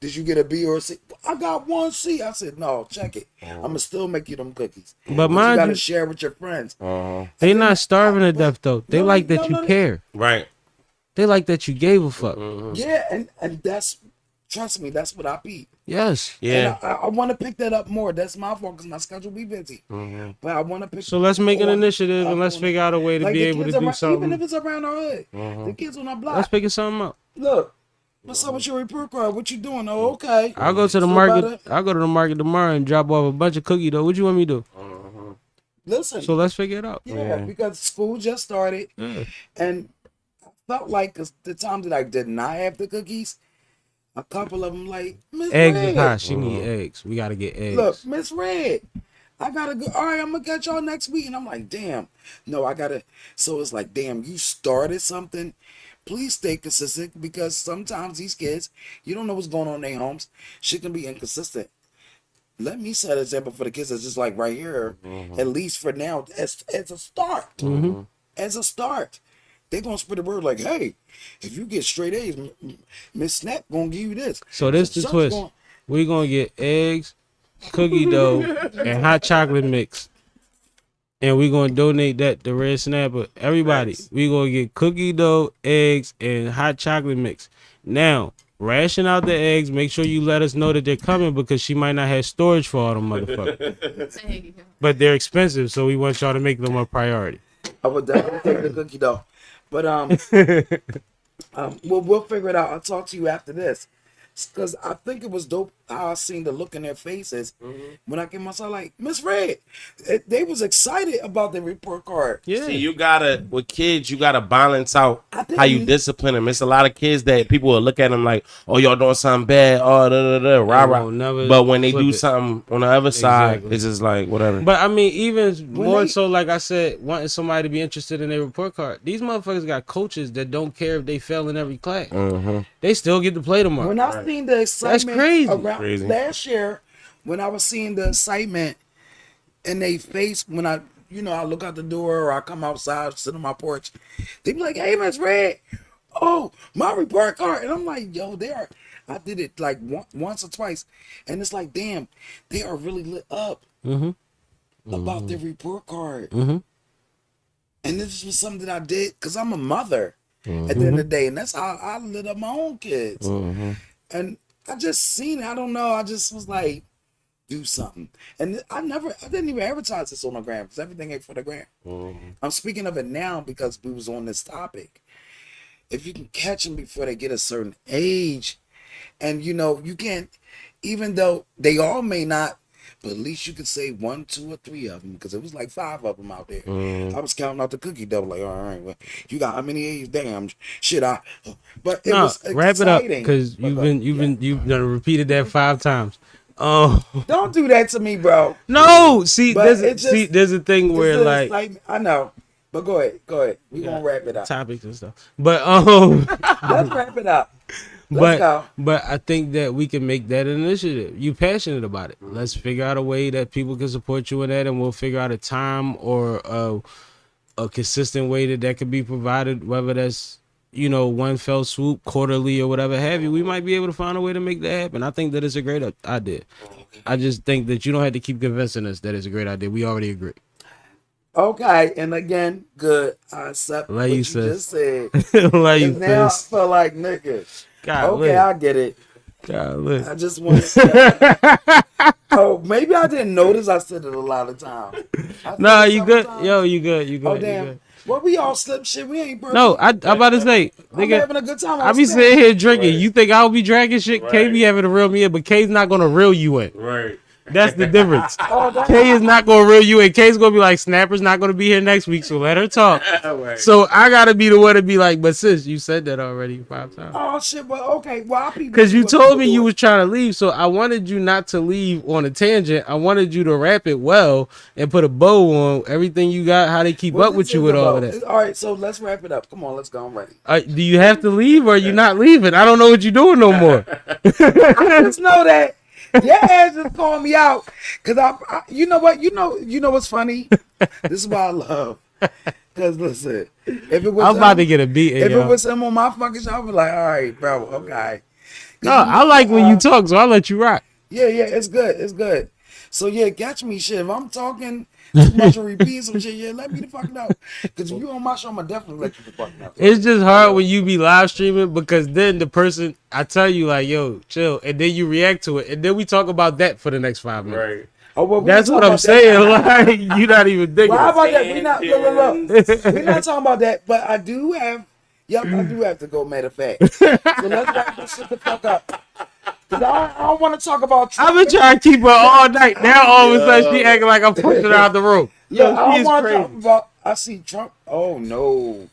did you get a B or a C? I got one C. I said, no, check it. I'm gonna still make you them cookies. But you mind gotta you, share with your friends. they not starving to death though. They like that you care. Right. They like that you gave a fuck. Yeah, and that's, trust me, that's what I be. Yes. Yeah. And I want to pick that up more. That's my fault because my schedule be busy. But I want to pick. So let's make an initiative and let's figure out a way to like be the able to kids do around, something. even if it's around our hood. The kids on our block. Let's figure something out. Look, what's up with your report card? What you doing? Oh, okay. I'll go to the So market. about it. I'll go to the market tomorrow and drop off a bunch of cookie dough. What you want me to do? Listen. So let's figure it out. Yeah, because school just started, and I felt like 'cause the times that I did not have the cookies, a couple of them like, Miss Eggs Red. is hot. She need eggs. We gotta get eggs. Look, Miss Red, I gotta go. All right, I'm gonna catch y'all next week. And I'm like, damn, no, I gotta. So it's like, damn, you started something. Please stay consistent because sometimes these kids, you don't know what's going on in their homes. Shit can be inconsistent. Let me set an example for the kids that's just like right here, at least for now, as a start. As a start. They're gonna spread the word like, hey, if you get straight A's, Miss Snap gonna give you this. So this the twist. We gonna get eggs, cookie dough, and hot chocolate mix, and we gonna donate that to Red Snapperrr. Everybody, we gonna get cookie dough, eggs, and hot chocolate mix. Now, ration out the eggs. Make sure you let us know that they're coming because she might not have storage for all them motherfuckers. But they're expensive, so we want y'all to make them a priority. I would definitely take the cookie dough. But we'll figure it out. I'll talk to you after this. Because I think it was dope how I seen the look in their faces when I came outside. Like, Miss Red, they was excited about the report card. Yeah. See, you gotta, with kids, you gotta balance out how you discipline them. It's a lot of kids that people will look at them like, oh, y'all doing something bad, oh, rah, rah. But when they do something on the other side, it's just like, whatever. But I mean, even more so, like I said, wanting somebody to be interested in their report card. These motherfuckers got coaches that don't care if they fail in every class. They still get to play tomorrow. When I seen the excitement That's crazy. around last year, when I was seeing the excitement in their face, when I look out the door or I come outside, sit on my porch, they be like, hey, Miss Red, oh, my report card. And I'm like, yo, I did it like once or twice. And it's like, damn, they are really lit up about their report card. And this was something that I did because I'm a mother at the end of the day. And that's how I lit up my own kids. And I just seen it. I don't know. I just was like, do something. And I didn't even advertise this on the gram because everything ain't for the gram. I'm speaking of it now because we was on this topic. If you can catch them before they get a certain age, and you can't, even though they all may not, but at least you could say 1, 2, or 3 of them because it was like 5 of them out there. I was counting out the cookie dough like, all right, well, you got how many A's? Damn, shit, but it was exciting. Wrap it up because you've done repeated that 5 times. Oh, don't do that to me, bro. No, see, there's a thing it's where like I know, but go ahead. We gonna wrap it up. Topics and stuff, but let's wrap it up. Let's go. But I think that we can make that an initiative. You passionate about it. Let's figure out a way that people can support you in that, and we'll figure out a time or a consistent way that could be provided, whether that's one fell swoop, quarterly or whatever have you, we might be able to find a way to make that happen. I think that it's a great idea. I just think that you don't have to keep convincing us that it's a great idea. We already agree. Okay, and again, good. I accept what you just said. Like you now I feel like nigga. God, okay, I get it. God, I just want to oh, maybe I didn't notice I said it a lot of times. Nah, you good? Yo, you good. You good. Oh, damn. Good. Well, we all slip shit. We ain't perfect. No, I'm about to say, I'm nigga, having a good time. I be sitting here drinking. Right. You think I'll be dragging shit? Right. K be having to reel me in, but K's not going to reel you in. Right. That's the difference. Oh, K is not going to reel you in. K's going to be like, Snapper's not going to be here next week, so let her talk. Right. So I got to be the one to be like, but sis, you said that already 5 times. Oh, shit. Well, okay. Well, Because you told me you was trying to leave, so I wanted you not to leave on a tangent. I wanted you to wrap it well and put a bow on everything you got, how they keep up with you with all of that. All right, so let's wrap it up. Come on, let's go. I'm ready. Do you have to leave or are you not leaving? I don't know what you're doing no more. I just know that your ass just called me out because I you know what? You know what's funny? This is what I love. Because listen, if it was I'm about to get a beating, if yo. it was him on my fucking show, I'd be like, all right, bro, okay. No, I like when you talk, so I'll let you rock. Yeah, it's good. So yeah, catch me shit. If I'm talking too much or repeat some shit, yeah, let me the fuck know. Because if you on my show, I'm gonna definitely let you the fuck know. It's just hard when you be live streaming because then the person, I tell you like, yo, chill, and then you react to it, and then we talk about that for the next 5 minutes. Right. Oh, well, That's what I'm saying. Like, you not even thinking. Well, how about that? We not look. We're not talking about that, but I do have. Yep, I do have to go. Matter of fact, so let's wrap this shit the fuck up. Cause I don't want to talk about Trump. I've been trying to keep her all night. Now all of a sudden she acting like I'm pushing her out the room. Yeah, I She don't is want to crazy. talk about. I see Trump. Oh no,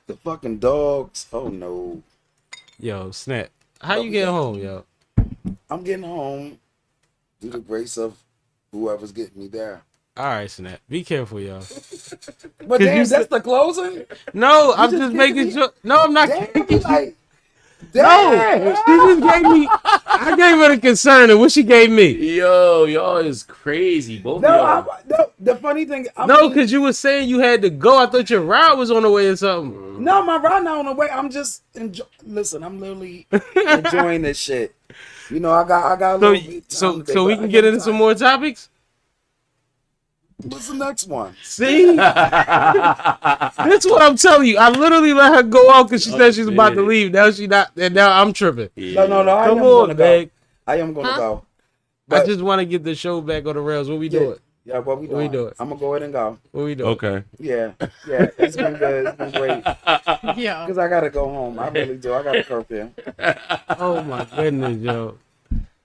the fucking dogs. Oh no. Yo, Snap. How you getting home, yo? I'm getting home through the grace of whoever's getting me there. All right, Snap. Be careful, yo. But you damn, said- that's the closing. No, I'm just just kicking making me? sure. No, I'm not Damn, kicking you. like, No, damn. she just gave me. I gave her the concern, and what she gave me. Yo, y'all is crazy. Both No, of y'all. no. The funny thing. No, because you were saying you had to go. I thought your ride was on the way or something. No, my ride not on the way. I'm just listen. I'm literally enjoying this shit. You know, I got a So, little bit of time today, so we but I can get got into some time. more topics. What's the next one? See, that's what I'm telling you. I literally let her go out because she said she's about to leave. Now she not, and now I'm tripping. No. I Come am on, gonna Meg. go. I am gonna go. I just want to get the show back on the rails. What we doing? Yeah, what we What we doing? doing? I'm gonna go ahead and go. What we doing? Okay. Yeah. It's been good. It's been great. Yeah. Because I gotta go home. I really do. I got a curfew. Oh my goodness, yo.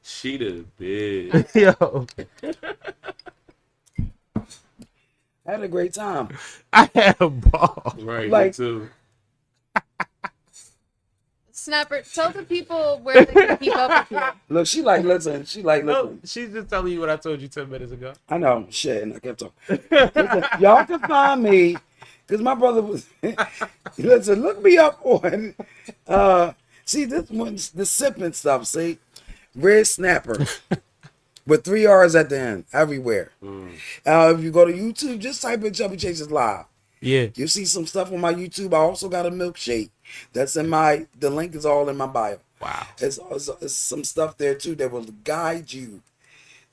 She the bitch. Yo, I had a great time. I had a ball. Right, Like- me too. Snapper, tell the people where they can keep up with you. Look, she like listen. She like No, listen. she's just telling you what I told you 10 minutes ago. I know shit, and I kept talking. Listen, y'all can find me because my brother was. Listen, look me up on. See this one's the sipping stuff. See, Red Snapperrr with 3 R's at the end everywhere. If you go to YouTube, just type in Chubby Chases Live. Yeah. You see some stuff on my YouTube. I also got a milkshake that's in my. The link is all in my bio. Wow. It's some stuff there too that will guide you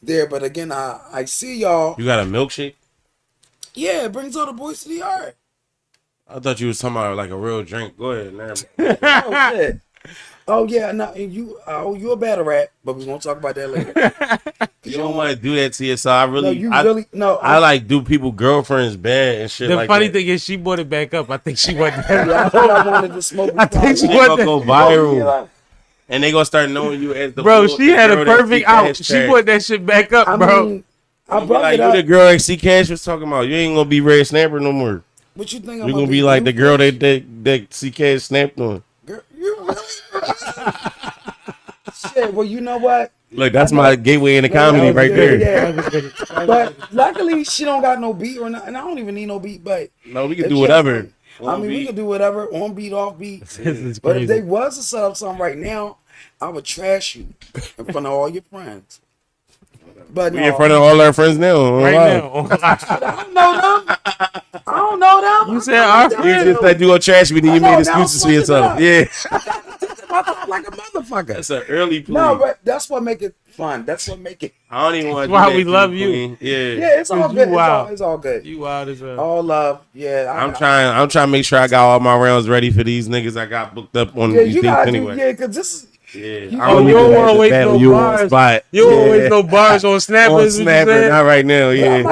there. But again, I see y'all. You got a milkshake? Yeah, it brings all the boys to the yard. I thought you was talking about like a real drink. Go ahead, man. Oh shit. Oh yeah, no, and you a battle rap, but we're gonna talk about that later. You don't want to do that to yourself. I really, I I like do people girlfriends bad and shit. The like funny that. thing is, she brought it back up. I think she wasn't. I thought I wanted to smoke. I think she They was gonna go Yeah, viral, like, and they gonna start knowing you as the Bro, full- she the had a girl that perfect see out. Cash She tag. put that shit back up, I bro. mean, I You brought like it you up. the girl that CCASH was talking about. You ain't gonna be Red Snapperrr no more. What you think? You gonna be like the girl that CCASH snapped on. Girl, you really? Shit. Well, you know what? Look, that's my gateway into comedy That was right good, there. yeah. But luckily, she don't got no beat or not, and I don't even need no beat. But No, we can if do she whatever. has some- I mean, we can do whatever on beat, off beat. This is But if they crazy. was to set up something right now, I would trash you in front of all your friends. But We no, in front of all our friends now. Right now. I don't know them. I I don't know them. You said our You friend. just said you gonna trash me, then you I know, made now excuses for I'm yourself. switching Yeah. I thought like a motherfucker. That's an early plea. No, but that's what make it fun. That's what make it. I don't even want to. That's why we love you. Yeah. Yeah, it's all You good. wild. It's all good. You wild as hell. All love. Yeah, I'm trying to make sure I got all my rounds ready for these niggas I got booked up on Yeah, these you things gotta anyway. do. Yeah, because this is. Yeah. I Oh, don't you even don't have wanna to waste battle no you on bars. spot. You don't Yeah. waste no bars on On snappers. Snapper, not right now. I Yeah. might give you some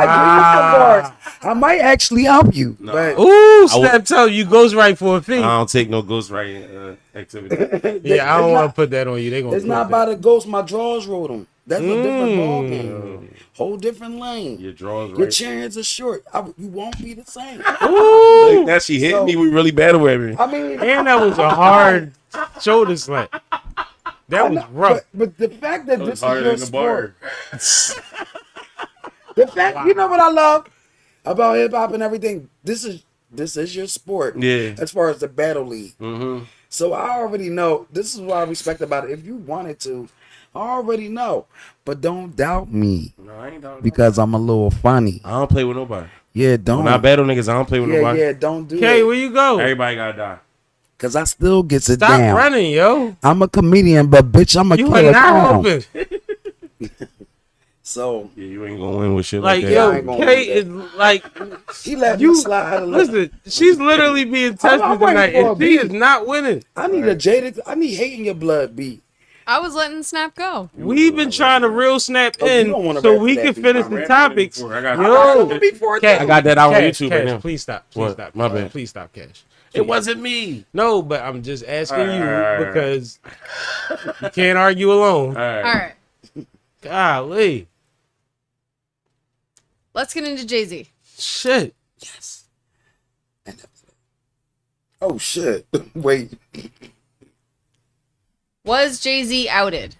bars. I might actually help you, but Ooh, Snap tell you ghostwrite for a I fee. don't take no ghostwriting activity. Yeah, I don't it's want not- to put that on you. They gonna It's put not that. by the ghost. My drawers wrote them. That's a different ball game. Whole different lane. Your drawers Your right. chance are short. You won't be the same. Ooh, Now she hit So- me. We really battle with me. I mean, and that was a hard shoulder slap. That was rough. but the fact that this is harder your than the bar. sport, the fact you know what I love about hip hop and everything. This is your sport. Yeah. As far as the battle league. Mm-hmm. So I already know. This is what I respect about it. If you wanted to, I already know. But don't doubt me No, I ain't down. because I'm a little funny. I don't play with nobody. Yeah, don't. When I battle niggas, I don't play with yeah, nobody. yeah, don't do Okay, it. where you go? Everybody gotta die. Cause I still gets it Stop down. running, yo. I'm a comedian, but bitch, I'm a You killer are not clown. open. So Yeah, you ain't gonna win with shit Like, like, that. I yo, ain't gonna Kay do is like, he let You- me slide a little. listen, she's literally being I'm tested waiting tonight, for a and she beat. is not winning. I need a jaded. I need hate in your blood beat. I was letting Snap go. We've been trying to reel Snap Oh, you in don't wanna so rap we for can that beat. finish I the rapped topics. before. I got- Yo, Before Cash, I got that out on Cash, YouTube Cash, right now. please stop. Please What? stop. My bad. Please stop, Cash. It wasn't me. No, but I'm just asking you Alright. because you can't argue alone. All right. All right, Golly. let's get into Jay-Z. Shit. Yes. Oh shit! Wait. Was Jay-Z outed?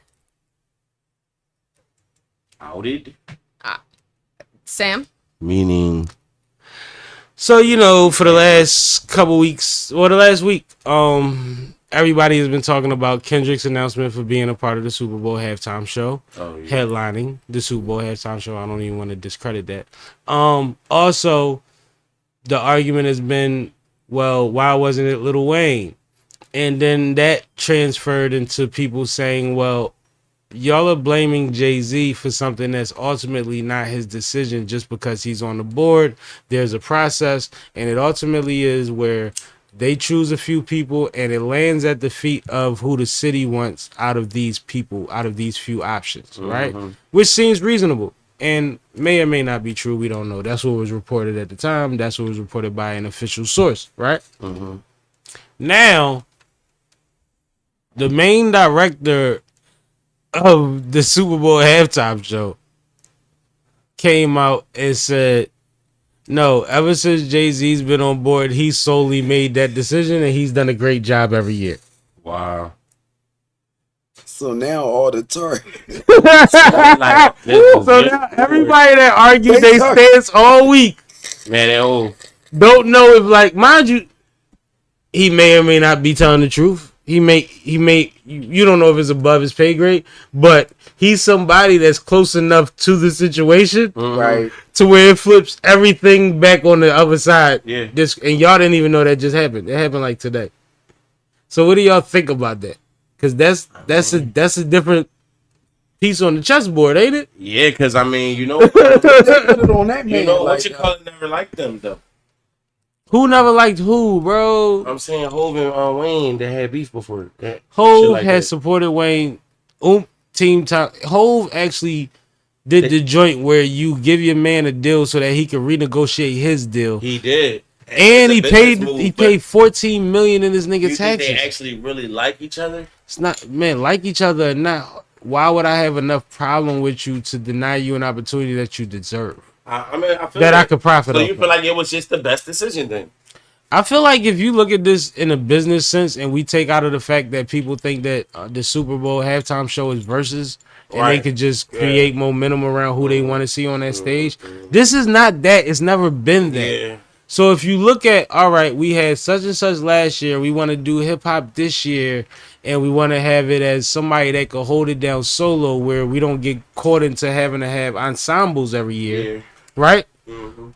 Outed? Sam? Meaning, So, you know, for the last couple weeks, or the last week, everybody has been talking about Kendrick's announcement for being a part of the Super Bowl halftime show, headlining the Super Bowl halftime show. I don't even want to discredit that. Also, the argument has been, well, why wasn't it Lil Wayne? And then that transferred into people saying, well, y'all are blaming Jay-Z for something that's ultimately not his decision just because he's on the board. There's a process, and it ultimately is where they choose a few people and it lands at the feet of who the city wants out of these people, out of these few options, right? Which seems reasonable and may or may not be true. We don't know. That's what was reported at the time. That's what was reported by an official source, right? Now, the main director of the Super Bowl halftime show came out and said, no, ever since Jay-Z's been on board, he's solely made that decision and he's done a great job every year. wow. So now all the target. Like, this was So just- now everybody that argued They they talk- stance all week man, that old. don't know if, like, mind you, he may or may not be telling the truth. He may, you don't know if it's above his pay grade, but he's somebody that's close enough to the situation Right. to where it flips everything back on the other side. Yeah. And y'all didn't even know that just happened. It happened like today. So what do y'all think about that? Because that's a different piece on the chessboard, ain't it? Yeah, because I mean, you know, They put it on that man. you know like, what you call it never liked them though. Who never liked who, bro? I'm saying Hov and Wayne that had beef before. Shit Hove like has that. supported Wayne. Team time. Hove actually did the joint where you give your man a deal so that he can renegotiate his deal, He did, and he it's a business paid move, he but paid $14 million in this You nigga think taxes. they actually really like each other? It's not, man, like each other or not. Why would I have enough problem with you to deny you an opportunity that you deserve? I mean, I feel That I like, could profit So off you of. feel like it was just the best decision then? I feel like if you look at this in a business sense and we take out of the fact that people think that the Super Bowl halftime show is versus and they Right. could just create momentum around who they want to see on that stage. This is not that. It's never been that. Yeah. So if you look at, all right, we had such and such last year, we want to do hip hop this year, and we want to have it as somebody that could hold it down solo where we don't get caught into having to have ensembles every year, Yeah. right?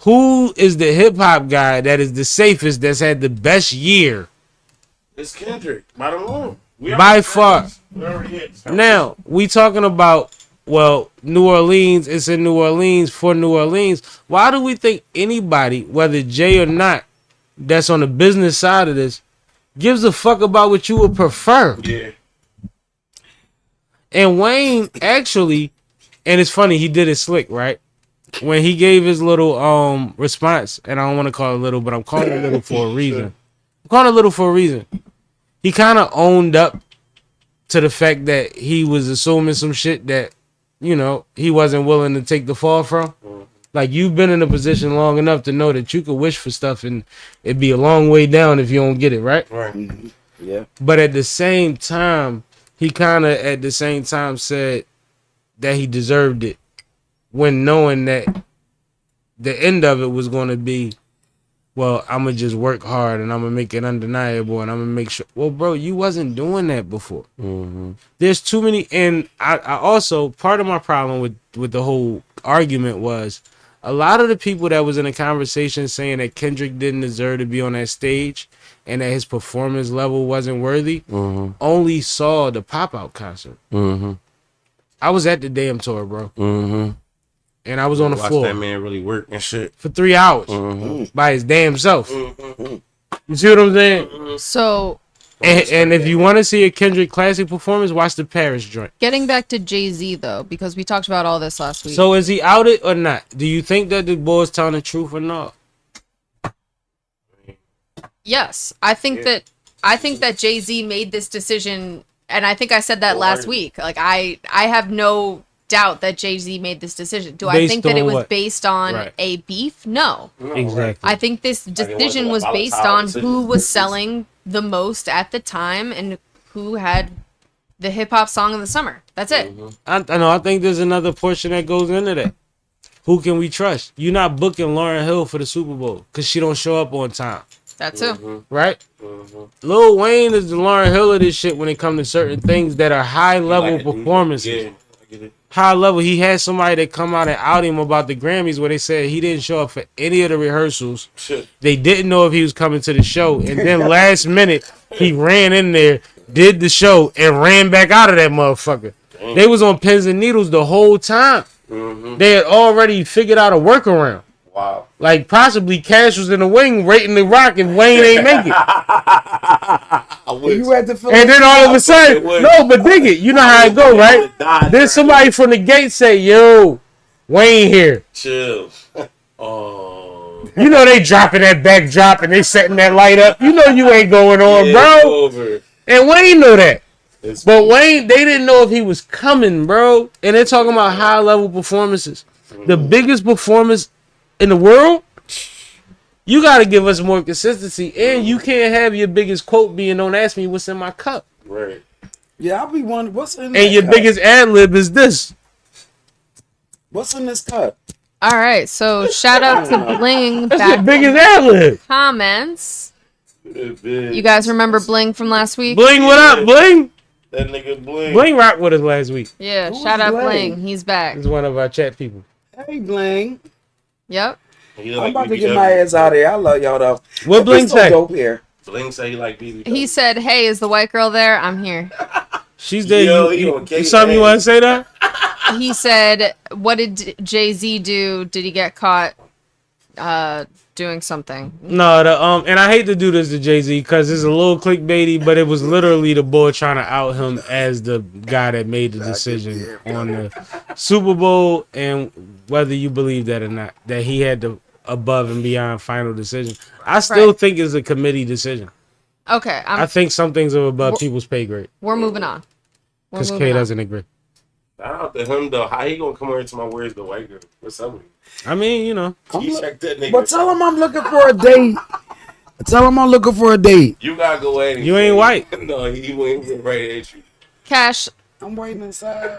Who is the hip hop guy that is the safest? That's had the best year It's Kendrick. By the moon. by far. Now we talking about New Orleans. It's in New Orleans for New Orleans. Why do we think anybody, whether Jay or not, that's on the business side of this, gives a fuck about what you would prefer? Yeah. And Wayne actually, and it's funny, he did it slick, right? When he gave his little response, and I don't want to call it little, but I'm calling it little for a reason. I'm calling it little for a reason. He kind of owned up to the fact that he was assuming some shit that, you know, he wasn't willing to take the fall from. Like, you've been in a position long enough to know that you could wish for stuff and it'd be a long way down if you don't get it, right? Right. Yeah. But at the same time, he kind of at the same time said that he deserved it when knowing that the end of it was going to be, well, I'm going to just work hard and I'm going to make it undeniable and I'm going to make sure. Well, bro, you wasn't doing that before. There's too many. And I also, part of my problem with the whole argument was a lot of the people that was in the conversation saying that Kendrick didn't deserve to be on that stage and that his performance level wasn't worthy only saw the pop-out concert. I was at the damn tour, bro. And I was on the Watch floor that man really work and shit. for 3 hours by his damn self. You see what I'm saying? So And if you want to see a Kendrick classic performance, watch the Paris joint. getting back to Jay-Z though, because we talked about all this last week. So is he outed or not? Do you think that the boy's telling the truth or not? Yes, I think that Jay-Z made this decision, and I think I said that last week. Like I have no doubt that Jay-Z made this decision. Do I Based think that it on was what? based on Right. a beef? No. Exactly. I think this decision was based on who was selling the most at the time and who had the hip hop song of the summer. That's it. I know. I think there's another portion that goes into that. Who can we trust? You're not booking Lauryn Hill for the Super Bowl because she don't show up on time, That too. right? Lil Wayne is the Lauryn Hill of this shit when it comes to certain things that are high level performances. Yeah, I get it. High level. He had somebody that come out and out him about the Grammys where they said he didn't show up for any of the rehearsals. Shit. They didn't know if he was coming to the show, and then last minute he ran in there, did the show, and ran back out of that motherfucker. They was on pins and needles the whole time. They had already figured out a workaround. Wow. Like possibly Cash was in the wing waiting to rock and Wayne ain't make it. You had to feel And then all of a sudden, no, but dig it. You know how it go, right? Then somebody from the gate say, "Yo, Wayne here." Chill. Oh. You know they dropping that backdrop and they setting that light up. You know you ain't going on, bro. Over. And Wayne know that. It's But Wayne, they didn't know if he was coming, bro. And they're talking about high level performances. The biggest performance in the world. You got to give us more consistency, and you can't have your biggest quote being "Don't ask me what's in my cup," right. Yeah, I'll be wondering what's in and that your cup? biggest ad lib is this. What's in this cup? All right, so shout out to Bling That's back your biggest ad lib. comments. You You guys remember Bling from last week? Bling, what up, Bling? That nigga Bling. Bling rocked with us last week. Yeah, Who's shout out Bling? Bling. He's back. He's one of our chat people. Hey, Bling. Yep. He I'm like about to BBW. get my ass out of here. I love y'all though. What Bling It's so say? dope here. Bling say he like BBW. He said, "Hey, is the white girl there? I'm here." She's there. Yo, You he gonna kick something you ass. want to say that? He said, "What did Jay-Z do? Did he get caught doing something?" No, and I hate to do this to Jay-Z because it's a little clickbaity, but it was literally the boy trying to out him as the guy that made the decision on the Super Bowl, and whether you believe that or not, that he had the above and beyond final decision. I still Right. think it's a committee decision. Okay, I think some things are above people's pay grade we're moving on. We're because moving K on. doesn't agree. Shout out to him though. How he gonna come over to my words the white girl? What's up with him? I mean, you know, He checked that nigga. But tell him I'm looking for a date. Tell him I'm looking for a date. You gotta go ahead and You ain't white. No, he went right at you. Cash, I'm waiting inside.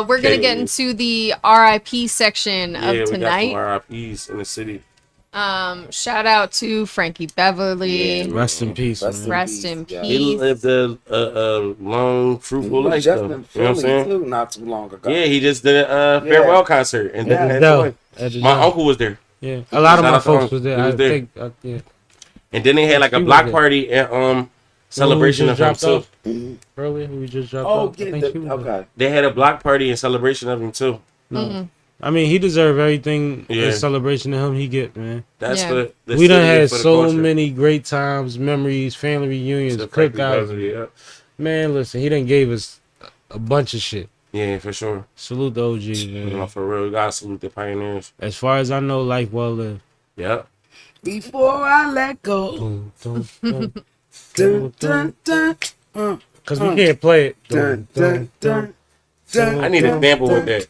we're gonna get into the RIP section Yeah, of we tonight. got some RIPs in the city. Shout out to Frankie Beverly. Yeah. Rest in peace, Rest man. Rest in yeah. He peace. lived a long, fruitful life, Just though. in You know what I'm Philly saying? too, not too long ago. Yeah, he just did a farewell concert, and then Yeah. passed Dell. away. At the My Dell. uncle was there, Yeah, a lot of Shout my out to folks Uncle. was there. He was I there. think, yeah. and then they had like a He was block there. party at celebration Who of we him just dropped too. off earlier. We just dropped Oh, off. I get think she the, was there. okay. They had a block party in celebration of him too. No. I mean, he deserved everything Yeah. in celebration of him he get, man. That's Yeah. for the We done city, had for the so culture. many great times, memories, family reunions, So Frankie cookouts. Beverly, yeah. Man, listen, he done gave us a bunch of shit. Yeah, for sure. Salute the OG, man. You know, for real, we gotta salute the pioneers. As far as I know, life well lived. Yep. Before I let go. Dun, dun, dun, Dun, dun, dun, Cause we can't play it. dun, dun, dun, dun, I need a dun, sample dun. with that.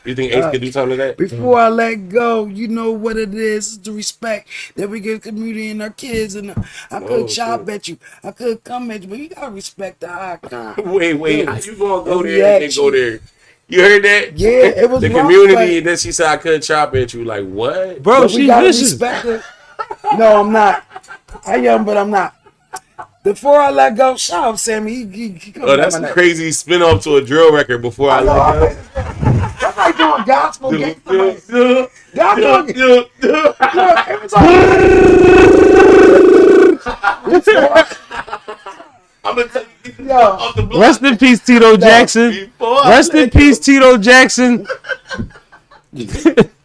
You think Ace could do something to that? Before I let go, you know what it is. It's the respect that we give community and our kids. And I could Oh, chop at you. I could come at you, but you gotta respect the icon. Wait, how you gonna go The there and then go reaction. there? You heard that? Yeah, it was The rough, community, but- and then she said I couldn't chop at you. Like what? Bro, But we she gotta vicious. respect it. No, I'm not. I am, but I'm not. Before I let go, shout out Sammy. He comes Oh, that's at my a neck. crazy spin off to a drill record. Before I let That's like doing gospel go. gangster. Y'all doing it. Yo. Look, it was like, I'm gonna tell you. yo, Off the block. Rest in peace, Tito Jackson. Before I Rest in let peace, Tito Jackson.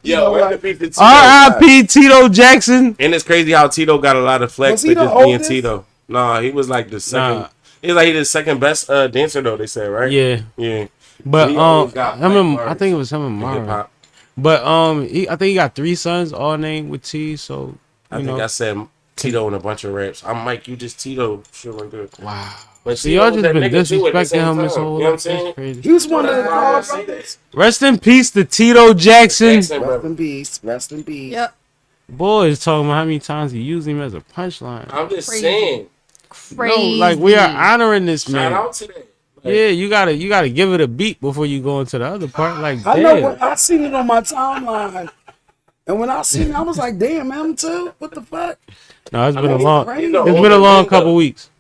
Yo, know rest what? in peace to Tito. R.I.P. Tito Jackson. And it's crazy how Tito got a lot of flex Was for he the just being oldest? Tito. Nah, he was like the second. Nah. He was like the second best dancer though. They said right. Yeah, Yeah. but He always got him and black I think it was him and Hip Mara. hop. But I think he got 3 sons, all named with T. So I you think know, I said Tito in a bunch of raps. I'm Mike. You just Tito. Shit like that. wow. But See, Tito y'all was just that been nigga too at the disrespecting same him his time. whole You know what I'm life. saying? That's crazy. he was one of the That's why I cars. say that. Rest in peace to Tito Jackson. Jackson, Rest bro. in peace. Rest in peace. Yep. Boys talking about how many times he used him as a punchline. I'm just Crazy. saying. No, Crazy. like we are honoring this Shout man. out to that. Like, Yeah, you gotta give it a beat before you go into the other part. Like, I know damn. when I seen it on my timeline. And when I seen it, I was like, damn, him too? What the fuck? No, it's been a mean, long. crazy. It's been a older long man, couple though. weeks.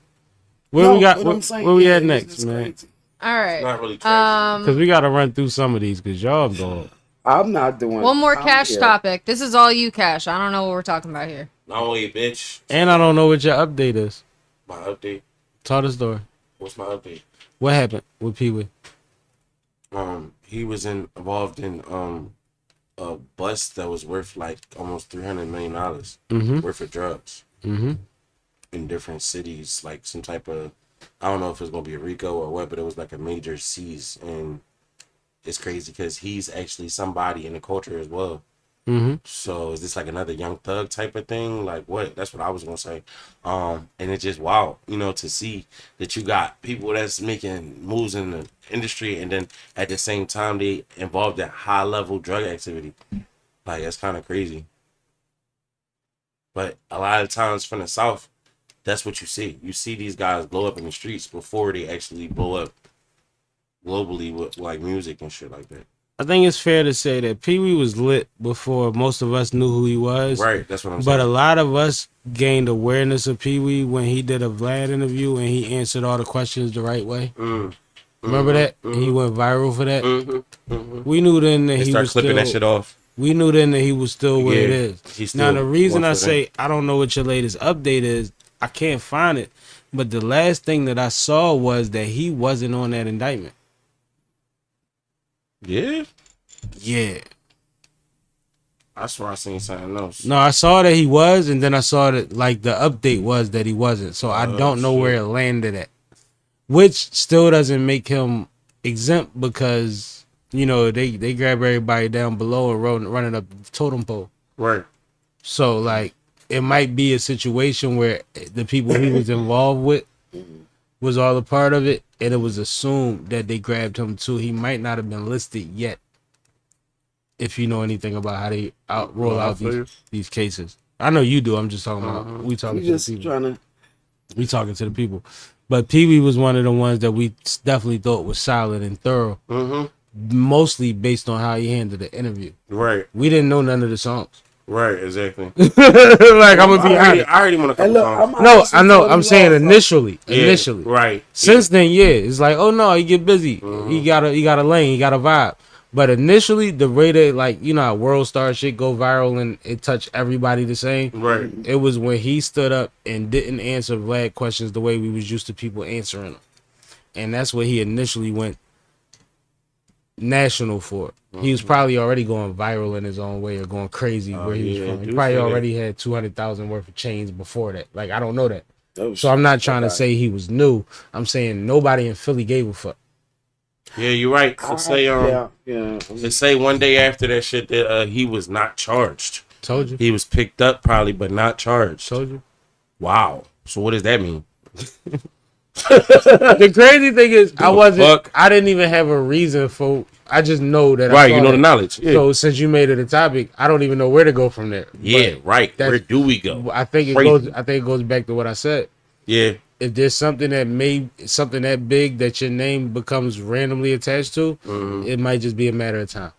Where No, we got? but Where, I'm saying, where we yeah, at it was next, just man? crazy. All right. Not really crazy. Because we gotta run through some of these. Cause y'all go. I'm not doing One more I'm cash here. topic. This is all you, Cash. I don't know what we're talking about here. No way, bitch. And I don't know what your update is. My update. Tell the story. What's my update? What happened with Peewee? He was involved in a bust that was worth like almost $300 million Mm-hmm. worth of drugs Mm-hmm. in different cities, like some type of, I don't know if it's gonna be a RICO or what, but it was like a major seize, and it's crazy because he's actually somebody in the culture as well. Mm-hmm. So is this like another Young Thug type of thing? Like what? That's what I was gonna say. And it's just wow, to see that you got people that's making moves in the industry, and then at the same time they involved in high level drug activity. Like it's kind of crazy. But a lot of times from the South, that's what you see. You see these guys blow up in the streets before they actually blow up globally with like music and shit like that. I think it's fair to say that Peewee was lit before most of us knew who he was. Right, that's what I'm But a saying. lot of us gained awareness of Peewee when he did a Vlad interview and he answered all the questions the right way. Remember that? And he went viral for that. We knew then that They he start was clipping still. that shit off. We knew then that he was still where it Yeah, is. he's Now still the reason one I for say I don't know what your latest update is, I can't find it. But the last thing that I saw was that he wasn't on that indictment. Yeah, Yeah. I swear I seen something else. No, I saw that he was, and then I saw that like the update was that he wasn't. So I don't know where it landed at. Which still doesn't make him exempt because they grab everybody down below and running up the totem pole. Right. So like it might be a situation where the people he was involved with was all a part of it, and it was assumed that they grabbed him too. He might not have been listed yet. If you know anything about how they roll out these cases. I know you do. I'm just talking about we talking You to just the people. trying to. We talking to the people. But Peewee was one of the ones that we definitely thought was solid and thorough. Mostly based on how he handled the interview. Right. We didn't know none of the songs. Right, exactly. Like I'm gonna be I honest. heard him on a couple times. No, I know. I'm saying initially. Yeah, Initially. right. Since then, yeah, it's like, oh no, he get busy. He got a lane. He got a vibe. But initially, the way that, like, you know how World Star shit go viral and it touched everybody the same. Right. It was when he stood up and didn't answer Vlad questions the way we was used to people answering them, and that's what he initially went national for. He was probably already going viral in his own way or going crazy where he was from. He probably already had 200,000 worth of chains before that. Like, I don't know that. So I'm not trying to say he was new. I'm saying nobody in Philly gave a fuck. Yeah, you're right. They say one day after that shit that he was not charged. Told you. He was picked up probably, but not charged. Told you. Wow. So what does that mean? The crazy thing is, I didn't even have a reason for. I just know that. Right, you know the knowledge. Yeah. So since you made it a topic, I don't even know where to go from there. Yeah, right. Where do we go? I think it goes back to what I said. Yeah. If there's something that big that your name becomes randomly attached to, it might just be a matter of time.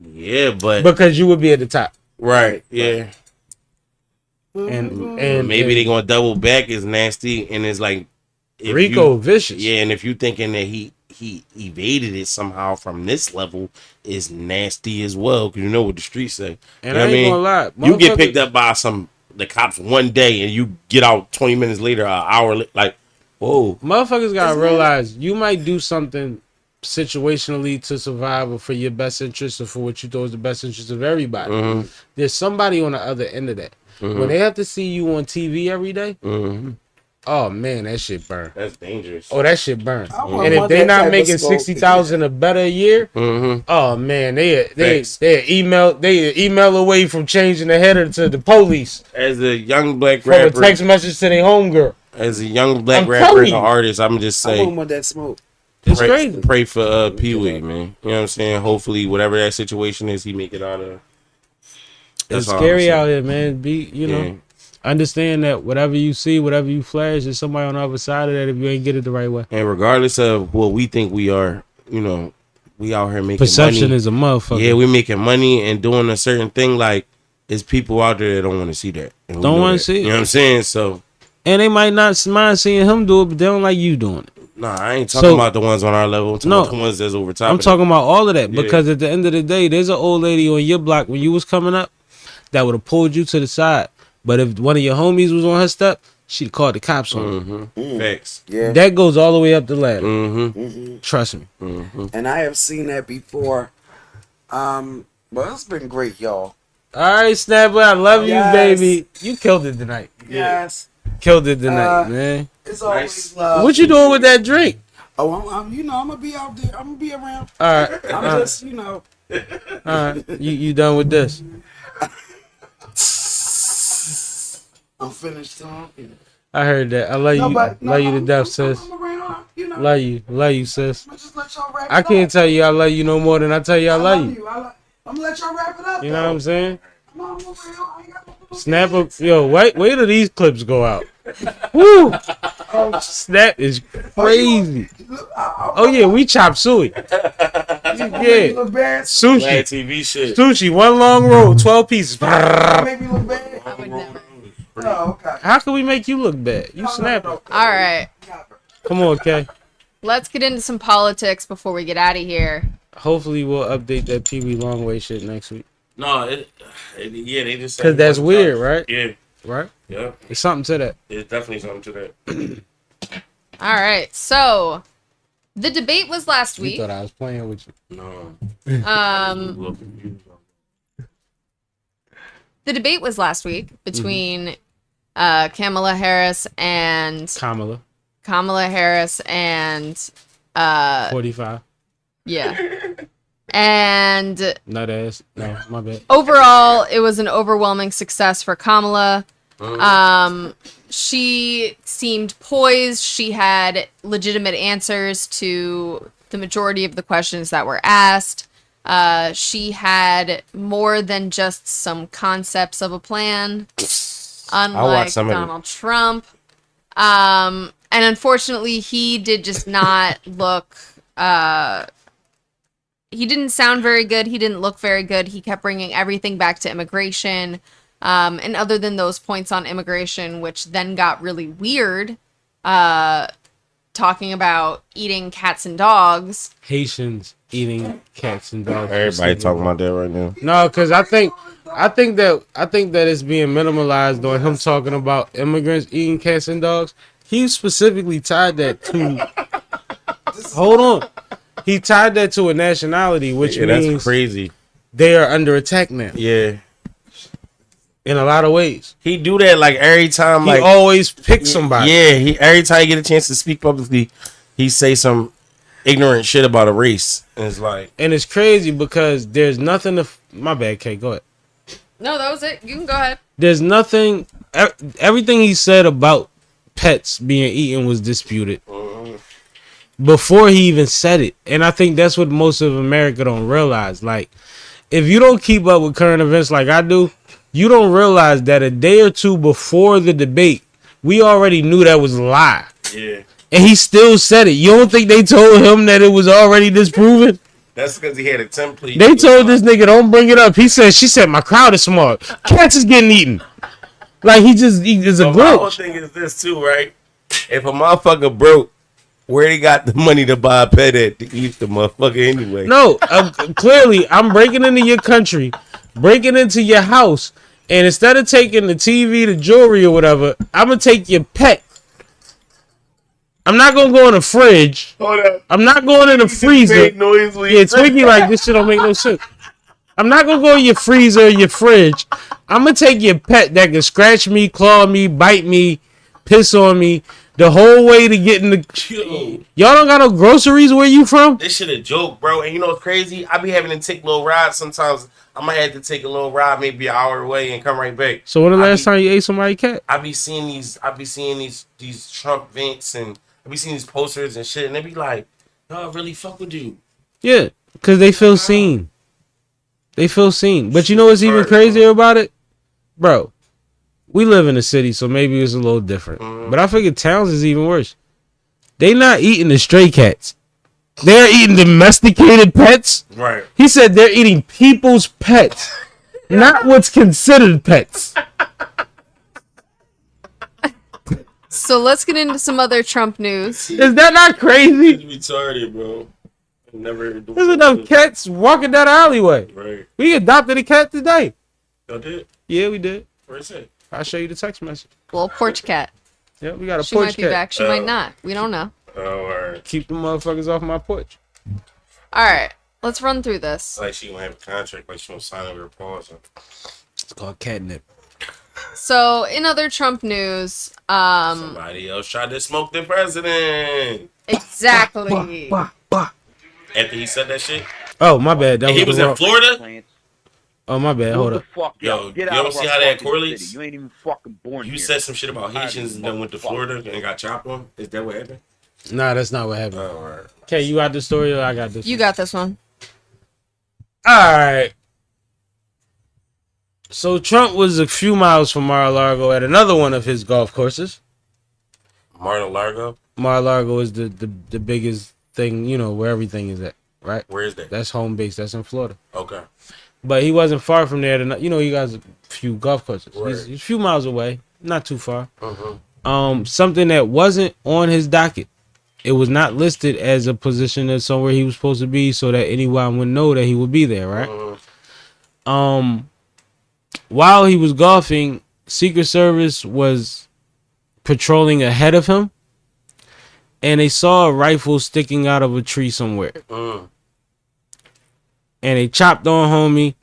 Yeah, but because you would be at the top. Right. Yeah. And maybe they're gonna double back is nasty, and it's like Rico vicious. Yeah, and if you thinking that he evaded it somehow from this level is nasty as well, because you know what the streets say. And you know I ain't gonna lie, you get picked up by the cops one day, and you get out 20 minutes later, an hour like, whoa. Motherfuckers gotta realize you might do something situationally to survive or for your best interest or for what you thought was the best interest of everybody. There's somebody on the other end of that. When they have to see you on TV every day, oh man, that shit burn. That's dangerous. Oh, that shit burn. And if they not making 60,000 or better a year, oh man, they email away from changing the header to the police. As a young black rapper, from a text message to their homegirl. As a young black rapper and artist, I'm just saying. I want that smoke. It's crazy. Pray for Peewee, man. You know what I'm saying? Hopefully, whatever that situation is, he make it out of. It's scary out here, man. Understand that whatever you see, whatever you flash, there's somebody on the other side of that if you ain't get it the right way. And regardless of what we think we are, you know, we out here making perception money. Is a motherfucker. Yeah, we making money and doing a certain thing. Like, there's people out there that don't want to see that. Don't want to see it. You know what I'm saying? So, and they might not mind seeing him do it, but they don't like you doing it. Nah, I ain't talking about the ones on our level. I'm talking about the ones that's over top. I'm talking about all of that because at the end of the day, there's an old lady on your block when you was coming up that would have pulled you to the side. But if one of your homies was on her step, she'd call the cops on you. Facts. Yeah. That goes all the way up the ladder. Trust me. And I have seen that before. Well, it's been great, y'all. All right, Snapperrr, I love you, baby. You killed it tonight. Yes. Killed it tonight, man. It's always love. What you doing with that drink? Oh, I'm I'm gonna be out there. I'm gonna be around. All right. I'm just, All right. You done with this? I'm finished talking. I heard that. I love you. Love you to death, sis. I'm around, Love you, sis. I'm just let y'all wrap it I can't tell you I love you no more than I tell you I love you. I'm gonna let y'all wrap it up. You know what I'm saying? I'm around. I ain't got no Snapperrr, yo, wait till these clips go out. Woo! Snap is crazy. Oh yeah, we chop suey. Yeah, sushi. TV shit. Sushi, one long roll, 12 pieces. Make me look bad. I would never. Oh, okay. How can we make you look bad? You snap it. All right. Come on, Kay. Let's get into some politics before we get out of here. Hopefully we'll update that Peewee Longway shit next week. No, yeah, they just because that's weird, right? Yeah, right. Yeah, there's something to that. There's definitely something to that. All right, so the debate was last week. You thought I was playing with you? No. The debate was last week between Kamala Harris and Kamala Harris and 45. Yeah. And not ass. No, my bad. Overall, it was an overwhelming success for Kamala. She seemed poised. She had legitimate answers to the majority of the questions that were asked. She had more than just some concepts of a plan, unlike Donald Trump. And unfortunately, he did just not look he didn't sound very good. He didn't look very good. He kept bringing everything back to immigration. And other than those points on immigration, which then got really weird, talking about eating cats and dogs. Haitians eating cats and dogs. Everybody talking about that right now. No, because I think that it's being minimalized on him talking about immigrants eating cats and dogs. He specifically tied that to. Hold on. He tied that to a nationality, which means that's crazy. They are under attack now. Yeah. In a lot of ways. He do that like every time. He like always picks somebody. Yeah, every time he get a chance to speak publicly, he say some ignorant shit about a race. And it's like, and it's crazy because there's nothing to. My bad, Kate. Go ahead. No, that was it. You can go ahead. There's nothing. Everything he said about pets being eaten was disputed before he even said it, and I think that's what most of America don't realize. Like, if you don't keep up with current events like I do, you don't realize that a day or two before the debate, we already knew that was a lie. yeah, And he still said it. You don't think they told him that it was already disproven? that's because he had a template. They told this nigga, don't bring it up. She said, my crowd is smart. Cats is getting eaten. Like, he is a So my whole glitch. thing is this too, right? If a motherfucker broke, where they got the money to buy a pet at to eat the motherfucker anyway? No, clearly, I'm breaking into your country, breaking into your house, and instead of taking the TV, the jewelry, or whatever, I'm going to take your pet. I'm not going to go in the fridge. Hold up. I'm not going in the freezer. Noisily. Yeah, Twiggy like, this shit don't make no sense. I'm not going to go in your freezer or your fridge. I'm going to take your pet that can scratch me, claw me, bite me, piss on me, the whole way to get in the... Y'all don't got no groceries where you from? This shit a joke, bro. And you know what's crazy? I be having to take little rides sometimes. I might have to take a little ride, maybe an hour away, and come right back. So when the last time you ate somebody's cat? I be seeing these Trump vents, and I be seeing these posters and shit, and they be like, "Y'all really fuck with you." Yeah, because they feel seen. They feel seen. But you know what's even crazier about it? Bro, we live in a city, so maybe it's a little different. But I figure towns is even worse. They not eating the stray cats. They're eating domesticated pets. Right. He said they're eating people's pets, not what's considered pets. So let's get into some other Trump news. Is that not crazy? It's retarded, bro. Never. There's enough cats walking down the alleyway. Right. We adopted a cat today. Y'all did? Yeah, we did. Where's it? I'll show you the text message. Little porch cat. Yeah, we got a She porch might be cat. back. She might not. We don't know. Oh, alright. Keep the motherfuckers off my porch. All right. Let's run through this. Like she gonna have a contract, like she gonna sign over a pause. It's called catnip. So, in other Trump news, Somebody else tried to smoke the president. exactly. After he said that shit. Oh, my bad. That And he was was the in wrong- Florida. Oh, my bad. Hold up. Yo, you ever see how that correlates? You ain't even fucking born You here. said some shit about Haitians and then went to Florida and got chopped on. Is that what happened? Nah, that's not what happened. Oh, alright. Okay, you got the story or I got this? You got this one. All right. So Trump was a few miles from Mar-a-Lago at another one of his golf courses. Mar-a-Lago? Mar-a-Lago is the biggest thing, you know, where everything is at, right? Where is that? That's home base. That's in Florida. Okay. But he wasn't far from there. You know, he got a few golf courses. Right. He's a few miles away, not too far. Mm-hmm. Something that wasn't on his docket. It was not listed as a position of somewhere he was supposed to be, so that anyone would know that he would be there, right? Mm-hmm. While he was golfing, Secret Service was patrolling ahead of him, and they saw a rifle sticking out of a tree somewhere. Mm. And they chopped on homie,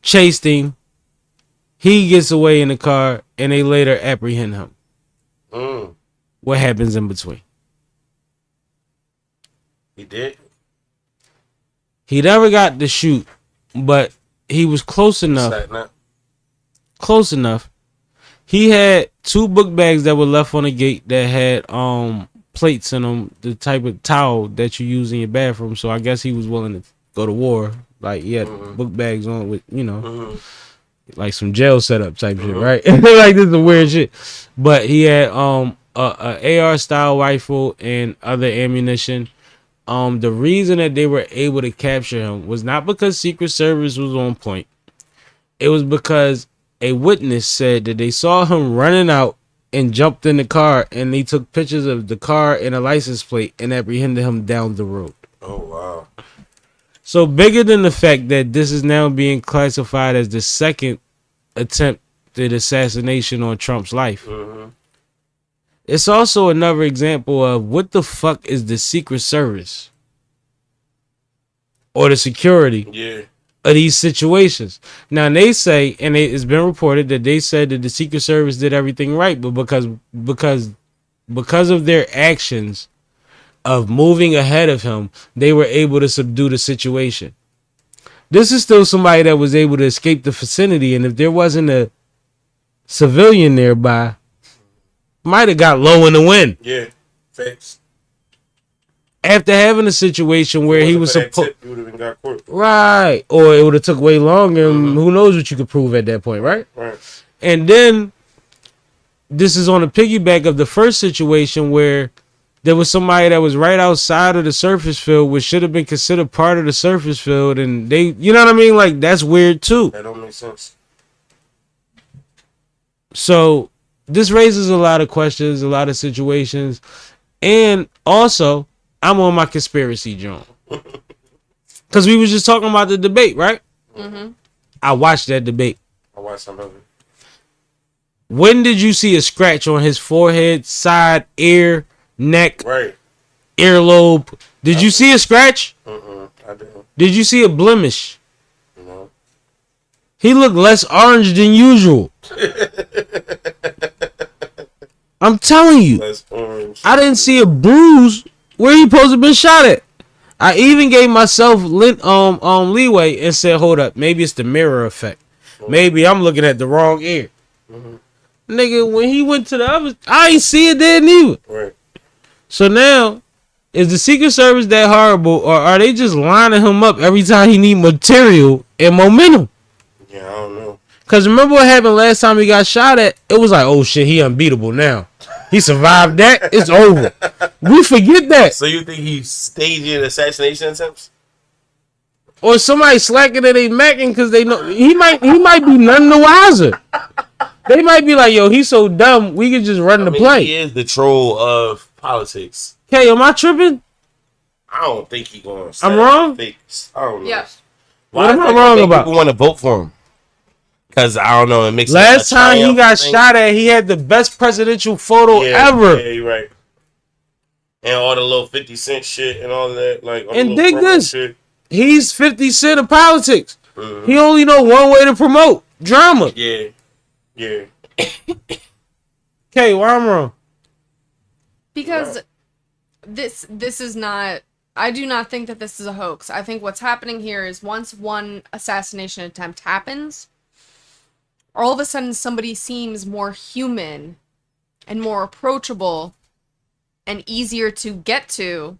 chased him. He gets away in the car, and they later apprehend him. Mm. What happens in between? He did? He never got to shoot, but he was close enough. Satin up. Close enough. He had 2 book bags that were left on the gate that had plates in them, the type of towel that you use in your bathroom. So I guess he was willing to go to war. Like he had book bags on with, you know, like some jail setup type shit, right? Like this is a weird shit. But he had a AR style rifle and other ammunition. The reason that they were able to capture him was not because Secret Service was on point. It was because a witness said that they saw him running out and jumped in the car, and they took pictures of the car and a license plate and apprehended him down the road. Oh, wow. So bigger than the fact that this is now being classified as the second attempted assassination on Trump's life. It's also another example of what the fuck is the Secret Service or the security of these situations. Now they say, and it's been reported that they said that the Secret Service did everything right, but because of their actions of moving ahead of him, they were able to subdue the situation. This is still somebody that was able to escape the vicinity, and if there wasn't a civilian nearby, might have got low in the wind. Yeah, facts. After having a situation where he was supposed, he would have been got caught. right, or it would have took way longer. And who knows what you could prove at that point, right? Right. And then this is on a piggyback of the first situation where there was somebody that was right outside of the surface field, which should have been considered part of the surface field, and they, you know what I mean? Like, that's weird too. That don't make sense. So this raises a lot of questions, a lot of situations, and also I'm on my conspiracy joint because we was just talking about the debate, right? I watched that debate. I watched some of it. When did you see a scratch on his forehead, side, ear, neck, Right. earlobe? Did you see a scratch? I didn't. Did you see a blemish? No. He looked less orange than usual. I'm telling you. That's orange. I didn't see a bruise where he supposed to have been shot at. I even gave myself leeway and said, hold up, maybe it's the mirror effect. Maybe I'm looking at the wrong ear. Nigga, when he went to the other, I ain't see it there neither. Right. So now, is the Secret Service that horrible, or are they just lining him up every time he need material and momentum? Yeah, I don't know. Because remember what happened last time he got shot at? It was like, oh shit, he unbeatable now. He survived that. It's over. We forget that. So you think he's staging assassination attempts? Or somebody slacking at they macking because they know he might be none the wiser. They might be like, yo, he's so dumb, we could just run the play. He is the troll of politics. Okay, am I tripping? I don't think he's going to. I'm wrong? I don't know. Yeah. What am I wrong about? People want to vote for him. Because, I don't know, it makes Last time he got shot at, he had the best presidential photo ever. Yeah, you're right. And all the little 50 Cent shit and all that. Like, all And the dig promo this. shit. He's 50 Cent of politics. He only know one way to promote drama. Yeah. Yeah. Okay, why I'm wrong? Because this is not, I do not think that this is a hoax. I think what's happening here is once one assassination attempt happens, all of a sudden somebody seems more human and more approachable and easier to get to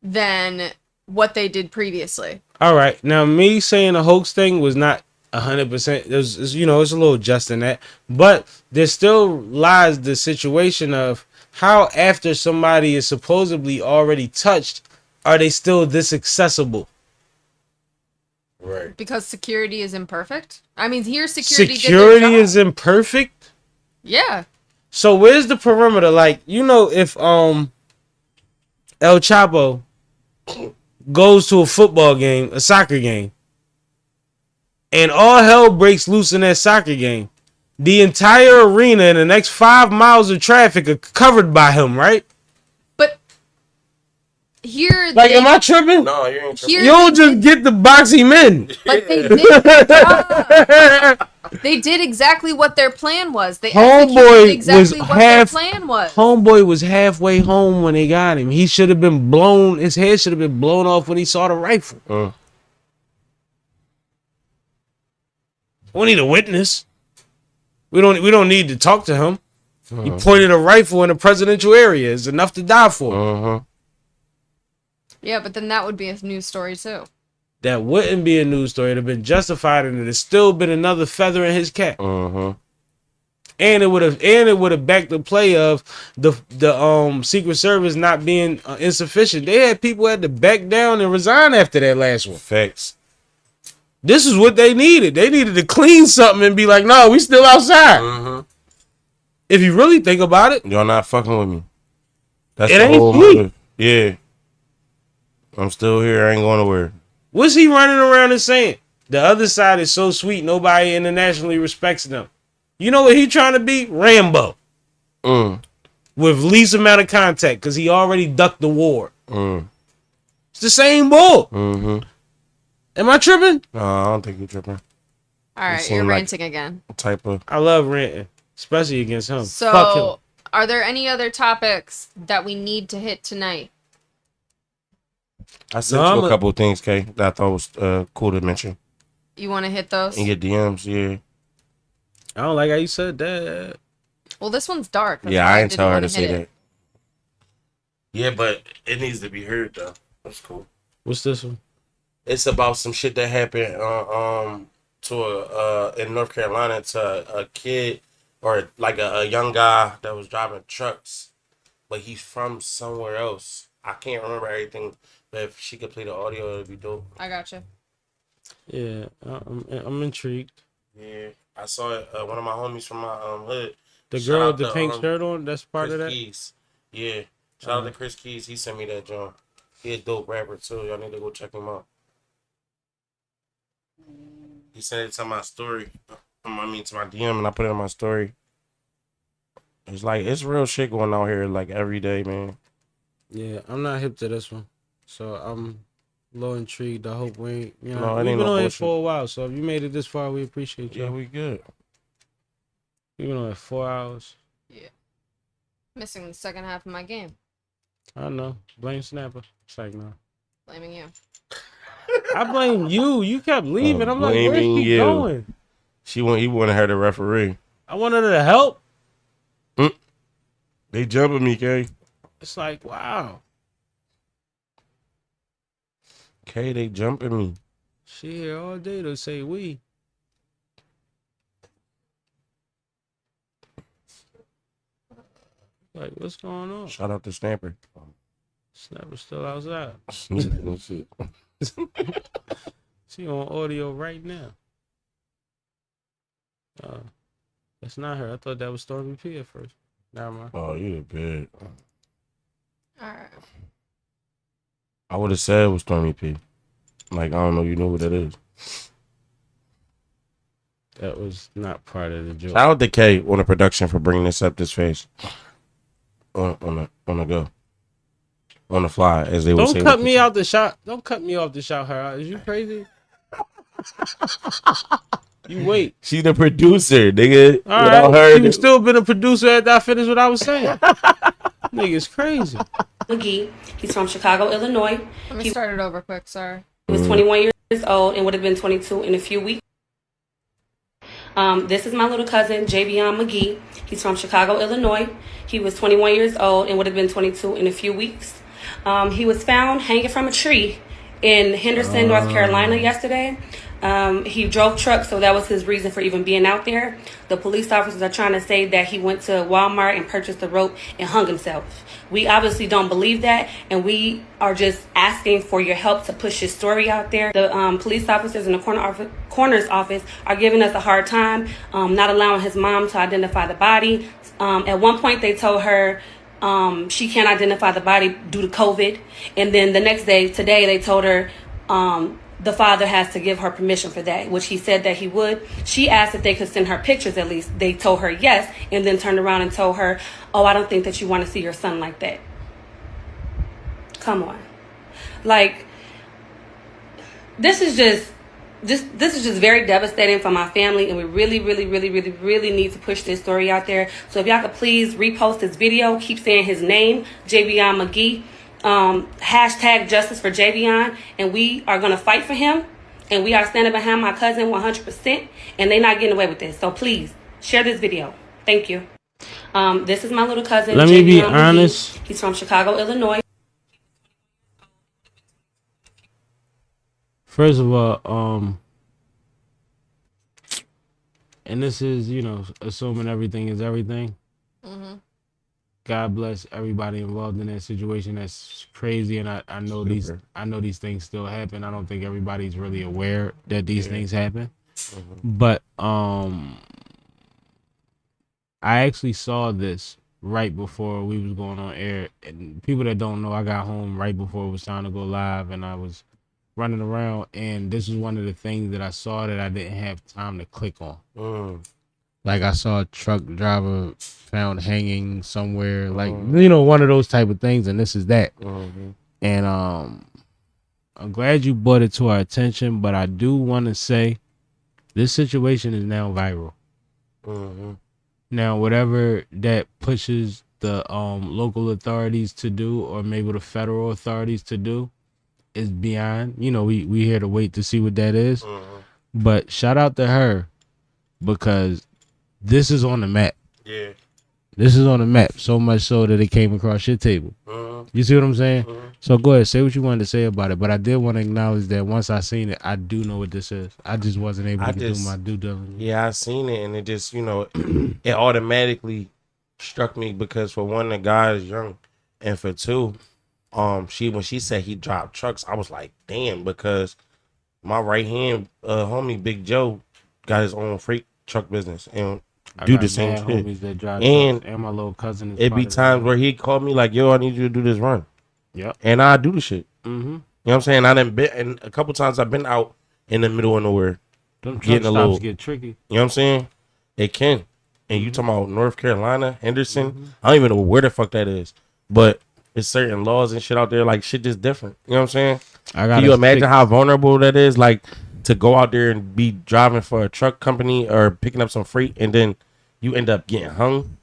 than what they did previously. All right, now me saying a hoax thing was not 100%. There's, it's a little just in that, but there still lies the situation of how after somebody is supposedly already touched, are they still this accessible? Right. Because security is imperfect? I mean, here security Security is imperfect? Yeah. So where's the perimeter? Like, if El Chapo goes to a football game, a soccer game, and all hell breaks loose in that soccer game, the entire arena and the next 5 miles of traffic are covered by him, right? But here, Like, am I tripping? No, you ain't tripping. Here- You don't just get the boxy men. but they did their job. They did exactly what their plan was. They executed exactly what their plan was. Homeboy was halfway home when they got him. He should have been blown. His head should have been blown off when he saw the rifle. We need a witness. We don't need to talk to him. He pointed a rifle in a presidential area. It's enough to die for. Yeah, but then that would be a news story too. That wouldn't be a news story. It'd have been justified, and it'd have still been another feather in his cap. And And it would have backed the play of the Secret Service not being insufficient. They had people had to back down and resign after that last one. Facts. This is what they needed. They needed to clean something and be like, no, we still outside. If you really think about it. Y'all not fucking with me. That's It the ain't whole sweet. mother. Yeah. I'm still here. I ain't going nowhere. What's he running around and saying? The other side is so sweet, nobody internationally respects them. You know what he trying to be? Rambo. With least amount of contact, because he already ducked the war. It's the same bull. Am I tripping? No, I don't think you're tripping. All right, you're ranting again. Type of. I love ranting, especially against him. Fuck him. So, are there any other topics that we need to hit tonight? I sent you a couple of things, Kay, that I thought was cool to mention. You want to hit those? In your DMs, yeah. I don't like how you said that. Well, this one's dark. Yeah, I didn't tell her to say that. Yeah, but it needs to be heard though. That's cool. What's this one? It's about some shit that happened in North Carolina to a kid or like a young guy that was driving trucks, but he's from somewhere else. I can't remember everything, but if she could play the audio, it'd be dope. I got you. Yeah, I'm intrigued. Yeah, I saw it. One of my homies from my hood. The girl with the pink shirt on, that's part Chris of that? Keys. Yeah. Shout out to Chris Keys. He sent me that joint. He a dope rapper too. Y'all need to go check him out. He sent it to my story. To my DM, and I put it in my story. It's like, it's real shit going on here like every day, man. Yeah, I'm not hip to this one. So I'm a little intrigued. I hope we ain't, you know, No, it we've ain't been no on here bullshit. for a while. So if you made it this far, we appreciate you. Yeah, we good. We've been on here 4 hours. Yeah. Missing the second half of my game. I know. Blame Snapper. It's like, no. Blaming you. I blame you. You kept leaving. I'm like, where's blaming she you. going? He wanted her to referee. I wanted her to help. They jumping me, Kay. It's like, wow. Kay, they jumping me. She here all day to say we. Like, what's going on? Shout out to Snapper. Snapper's still outside. Shit. She on audio right now. That's not her. I thought that was Stormy P at first. Never mind. Oh, you a bitch. Alright. I would have said it was Stormy P. Like, I don't know, you know what that is. That was not part of the joke. Shout out to Kay on the production for bringing this up this face. On the go. On the fly, as they would say. Don't cut me out the shot. Don't cut me off the shot, her. Is you crazy? You wait. She the producer, nigga. All right. You still been a producer after I finished what I was saying. Nigga's crazy. McGee. He's from Chicago, Illinois. Let me start it over quick, sorry. He was 21 years old and would have been 22 in a few weeks. This is my little cousin, Javion McGee. He's from Chicago, Illinois. He was 21 years old and would have been 22 in a few weeks. He was found hanging from a tree in Henderson, North Carolina yesterday. He drove trucks, so that was his reason for even being out there. The police officers are trying to say that he went to Walmart and purchased a rope and hung himself. We obviously don't believe that, and we are just asking for your help to push his story out there. The police officers in the coroner's office are giving us a hard time, not allowing his mom to identify the body. At one point, they told her she can't identify the body due to COVID, and then the next day, today, they told her the father has to give her permission for that, which he said that he would. She asked if they could send her pictures at least. They told her yes, and then turned around and told her, oh, I don't think that you want to see your son like that. Come on. Like, this is just very devastating for my family, and we really need to push this story out there. So if y'all could please repost this video, keep saying his name, Javion McGee. Hashtag justice for Javion, and we are going to fight for him, and we are standing behind my cousin 100%, and they're not getting away with this. So please share this video. Thank you. This is my little cousin. Let me be honest. He's from Chicago, Illinois. First of all, and this is, you know, assuming everything is everything. God bless everybody involved in that situation. That's crazy, and I know these things still happen. I don't think everybody's really aware that these things happen. But I actually saw this right before we was going on air, and people that don't know, I got home right before it was time to go live, and I was running around, and this is one of the things that I saw that I didn't have time to click on. Like I saw a truck driver found hanging somewhere, like you know, one of those type of things, and this is that. And I'm glad you brought it to our attention, but I do want to say this situation is now viral. Now, whatever that pushes the local authorities to do, or maybe the federal authorities to do, is beyond. You know, we here to wait to see what that is. But shout out to her, because this is on the map. Yeah. This is on the map, so much so that it came across your table. You see what I'm saying? So go ahead, say what you wanted to say about it. But I did want to acknowledge that once I seen it, I do know what this is. I just wasn't able to do my due diligence. Yeah, I seen it, and it just, you know, it automatically struck me because for one, the guy is young, and for two, when she said he dropped trucks, I was like, damn, because my right hand homie Big Joe got his own freight truck business and do the same shit. That drive and my little cousin. It be times where he called me like, yo, I need you to do this run. Yep. And I do the shit. Mm-hmm. You know what I'm saying? I done been, and a couple times I've been out in the middle of nowhere. Them getting truck a little, stops get tricky. You know what I'm saying? It can. And you talking about North Carolina, Henderson? I don't even know where the fuck that is. But it's certain laws and shit out there, like shit just different. You know what I'm saying? Can you imagine how vulnerable that is? Like to go out there and be driving for a truck company or picking up some freight and then you end up getting hung.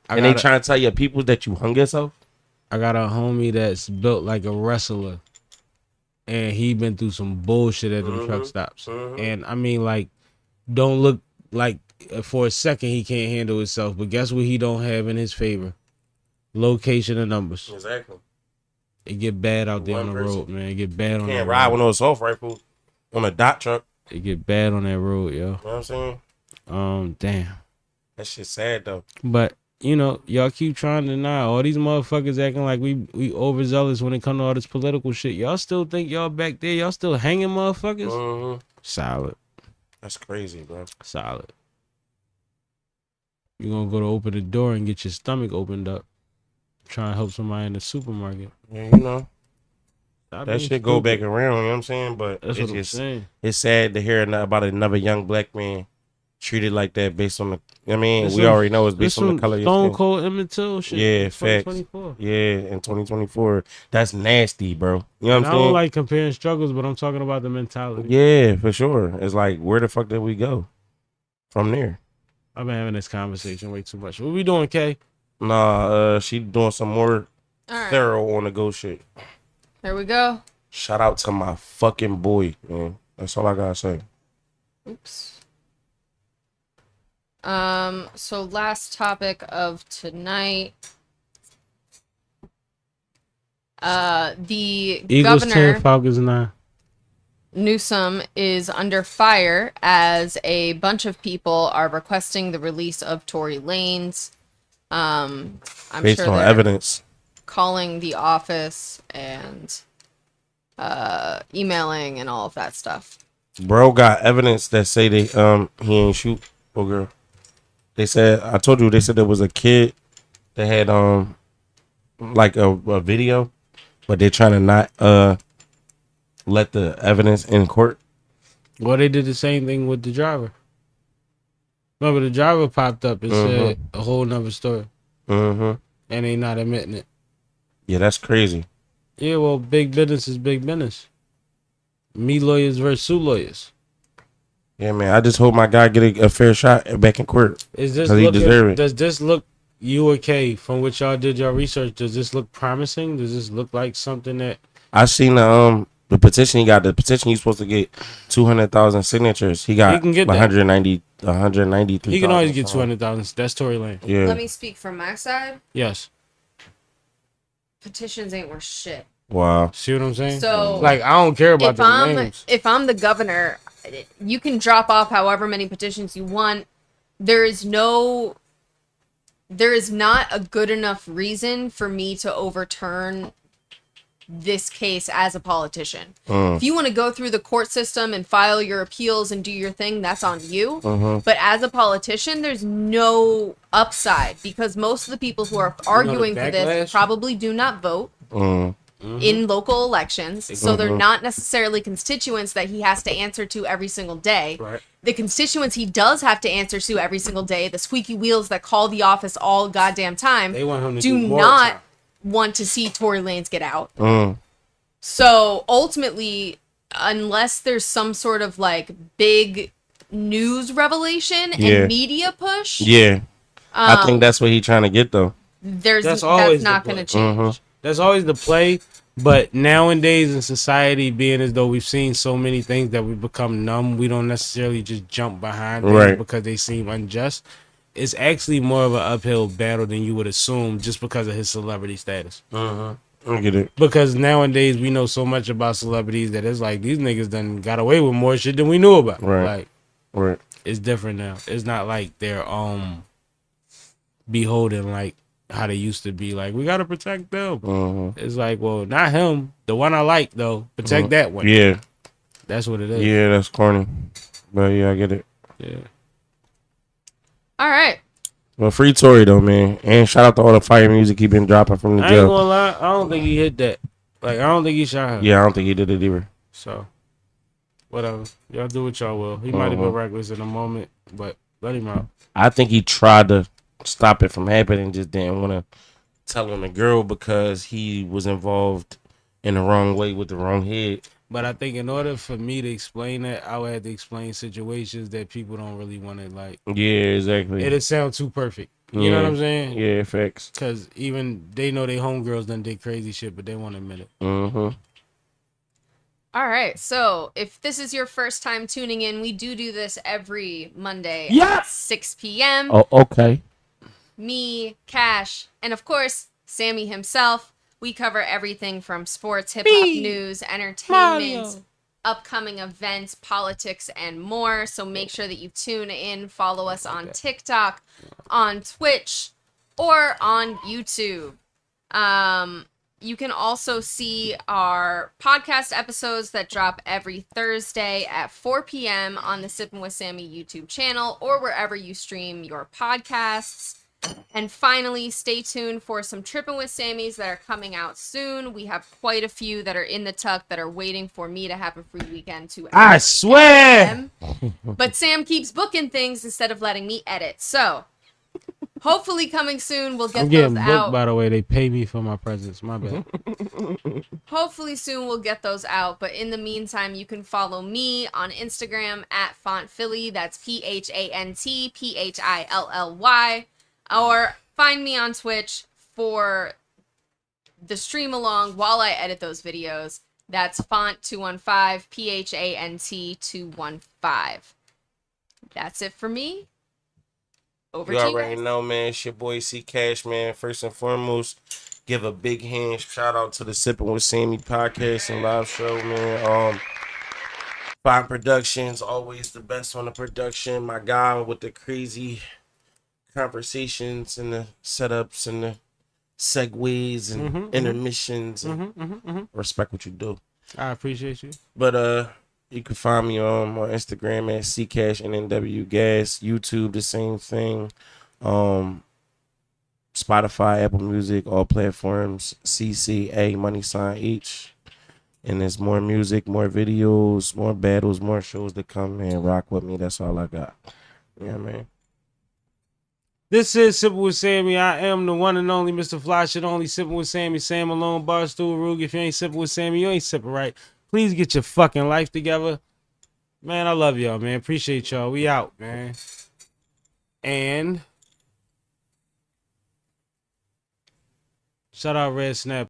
And they trying to tell your people that you hung yourself. I got a homie that's built like a wrestler, and he been through some bullshit at them truck stops. And I mean, like, don't look like for a second he can't handle himself, but guess what he don't have in his favor? Location and numbers. Exactly. It get bad out there on the road, man. It get bad on that road. Can't ride with no assault rifle on a dot truck. It get bad on that road, yo. You know what I'm saying? Damn. That shit sad though. But you know, y'all keep trying to deny. All these motherfuckers acting like we overzealous when it comes to all this political shit. Y'all still think y'all back there? Y'all still hanging motherfuckers? Solid. That's crazy, bro. Solid. You gonna go to open the door and get your stomach opened up. Trying to help somebody in the supermarket. Yeah, you know. Stop that shit go back around, you know what I'm saying? But that's it's what I'm just, saying. It's sad to hear about another young black man treated like that based on the, I mean, It's we already know it's based on the color of your Stone skin. Cold Emmett Till shit. Yeah, facts. 2024. Yeah, in 2024. That's nasty, bro. You know what I'm I saying? don't like comparing struggles, but I'm talking about the mentality. Yeah, for sure. It's like, where the fuck did we go from there? I've been having this conversation way too much. What we doing, Kay? Nah, she doing some more All thorough on the go shit. There we go. Shout out to my fucking boy, man. That's all I gotta say. Oops. So last topic of tonight. The Eagles governor 10, Falcons 9. Newsom is under fire as a bunch of people are requesting the release of Tory Lanez. I'm Based sure on they're evidence. calling the office and emailing and all of that stuff. Bro got evidence that say they he ain't shoot poor girl. They said, I told you, they said there was a kid that had like a video, but they're trying to not let the evidence in court. Well, they did the same thing with the driver. Remember, the driver popped up and said a whole nother story. And they not admitting it. Yeah, that's crazy. Yeah, well, big business is big business. Me lawyers versus Sue lawyers. Yeah, man. I just hope my guy get a fair shot back in court. Is this he deserve it. Does this look, you or K, from which y'all did your research, does this look promising? Does this look like something that... I seen the petition he got. The petition he's supposed to get 200,000 signatures. He got 193. He can always get 200,000. That's Tory Lanez. Yeah. Let me speak from my side. Yes. Petitions ain't worth shit. Wow. See what I'm saying? So, like, I don't care about the names. If I'm the governor, you can drop off however many petitions you want. There is not a good enough reason for me to overturn this case as a politician. If you want to go through the court system and file your appeals and do your thing, that's on you. But as a politician, there's no upside because most of the people who are arguing for this probably do not vote in local elections. So they're not necessarily constituents that he has to answer to every single day. Right. The constituents he does have to answer to every single day, the squeaky wheels that call the office all goddamn time, They want him to do more not time. want to see Tory Lanez get out. So ultimately, unless there's some sort of like big news revelation and media push, I think that's what he's trying to get though. that's always not the going to play. change. That's always the play. But nowadays in society, being as though we've seen so many things that we've become numb, we don't necessarily just jump behind things because they seem unjust. It's actually more of an uphill battle than you would assume just because of his celebrity status. I get it. Because nowadays we know so much about celebrities that it's like these niggas done got away with more shit than we knew about. Like, it's different now. It's not like they're beholden like how they used to be. Like, we gotta protect them. It's like, well, not him. The one I like though. Protect that one. Yeah. That's what it is. Yeah, that's corny. But yeah, I get it. Yeah. All right. Well, free Tory though, man. And shout out to all the fire music he been dropping from the I ain't jail. gonna lie. I don't think he hit that. Like, I don't think he shot her. Yeah, I don't think he did it either. So, whatever. Y'all do what y'all will. He might have been reckless in a moment, but let him out. I think he tried to stop it from happening, just didn't want to tell on the girl because he was involved in the wrong way with the wrong head. But I think in order for me to explain that, I would have to explain situations that people don't really want to like. Yeah, exactly. It'll sound too perfect. You know what I'm saying? Yeah, facts. Because even they know they homegirls done did crazy shit, but they won't admit it. All right. So if this is your first time tuning in, we do this every Monday at 6 p.m. Oh, okay. Me, Cash, and of course, Sammy himself. We cover everything from sports, hip-hop news, entertainment, upcoming events, politics, and more. So make sure that you tune in, follow us on TikTok, on Twitch, or on YouTube. You can also see our podcast episodes that drop every Thursday at 4 p.m. on the SippinWitSammie YouTube channel or wherever you stream your podcasts. And finally, stay tuned for some Trippin' with Sammies that are coming out soon. We have quite a few that are in the tuck that are waiting for me to have a free weekend to edit. I swear! But Sam keeps booking things instead of letting me edit. So, hopefully coming soon, we'll get I'm getting those booked, out. by the way. They pay me for my presence. My bad. Hopefully soon we'll get those out. But in the meantime, you can follow me on Instagram at FontPhilly. That's PHANTPHILLY. Or find me on Twitch for the stream along while I edit those videos. That's Font215, PHANT215. That's it for me. Over You to already you. know, man. It's your boy CCASH, man. First and foremost, give a big hand shout out to the Sippin' with Sammy podcast and live show, man. Fine Productions, always the best on the production. My guy with the crazy conversations and the setups and the segues and intermissions and respect what you do. I appreciate you. But you can find me on Instagram at CCASH NNW Gas, YouTube the same thing, Spotify, Apple Music, all platforms, CCA $each. And there's more music, more videos, more battles, more shows to come, man. Rock with me. That's all I got. Yeah, man. This is Sippin' with Sammy. I am the one and only Mr. Fly Shit Only Sippin' with Sammy. Sam Malone, Barstool, Rug. If you ain't sippin' with Sammy, you ain't sippin' right. Please get your fucking life together. Man, I love y'all, man. Appreciate y'all. We out, man. And shout out Red Snapperrr.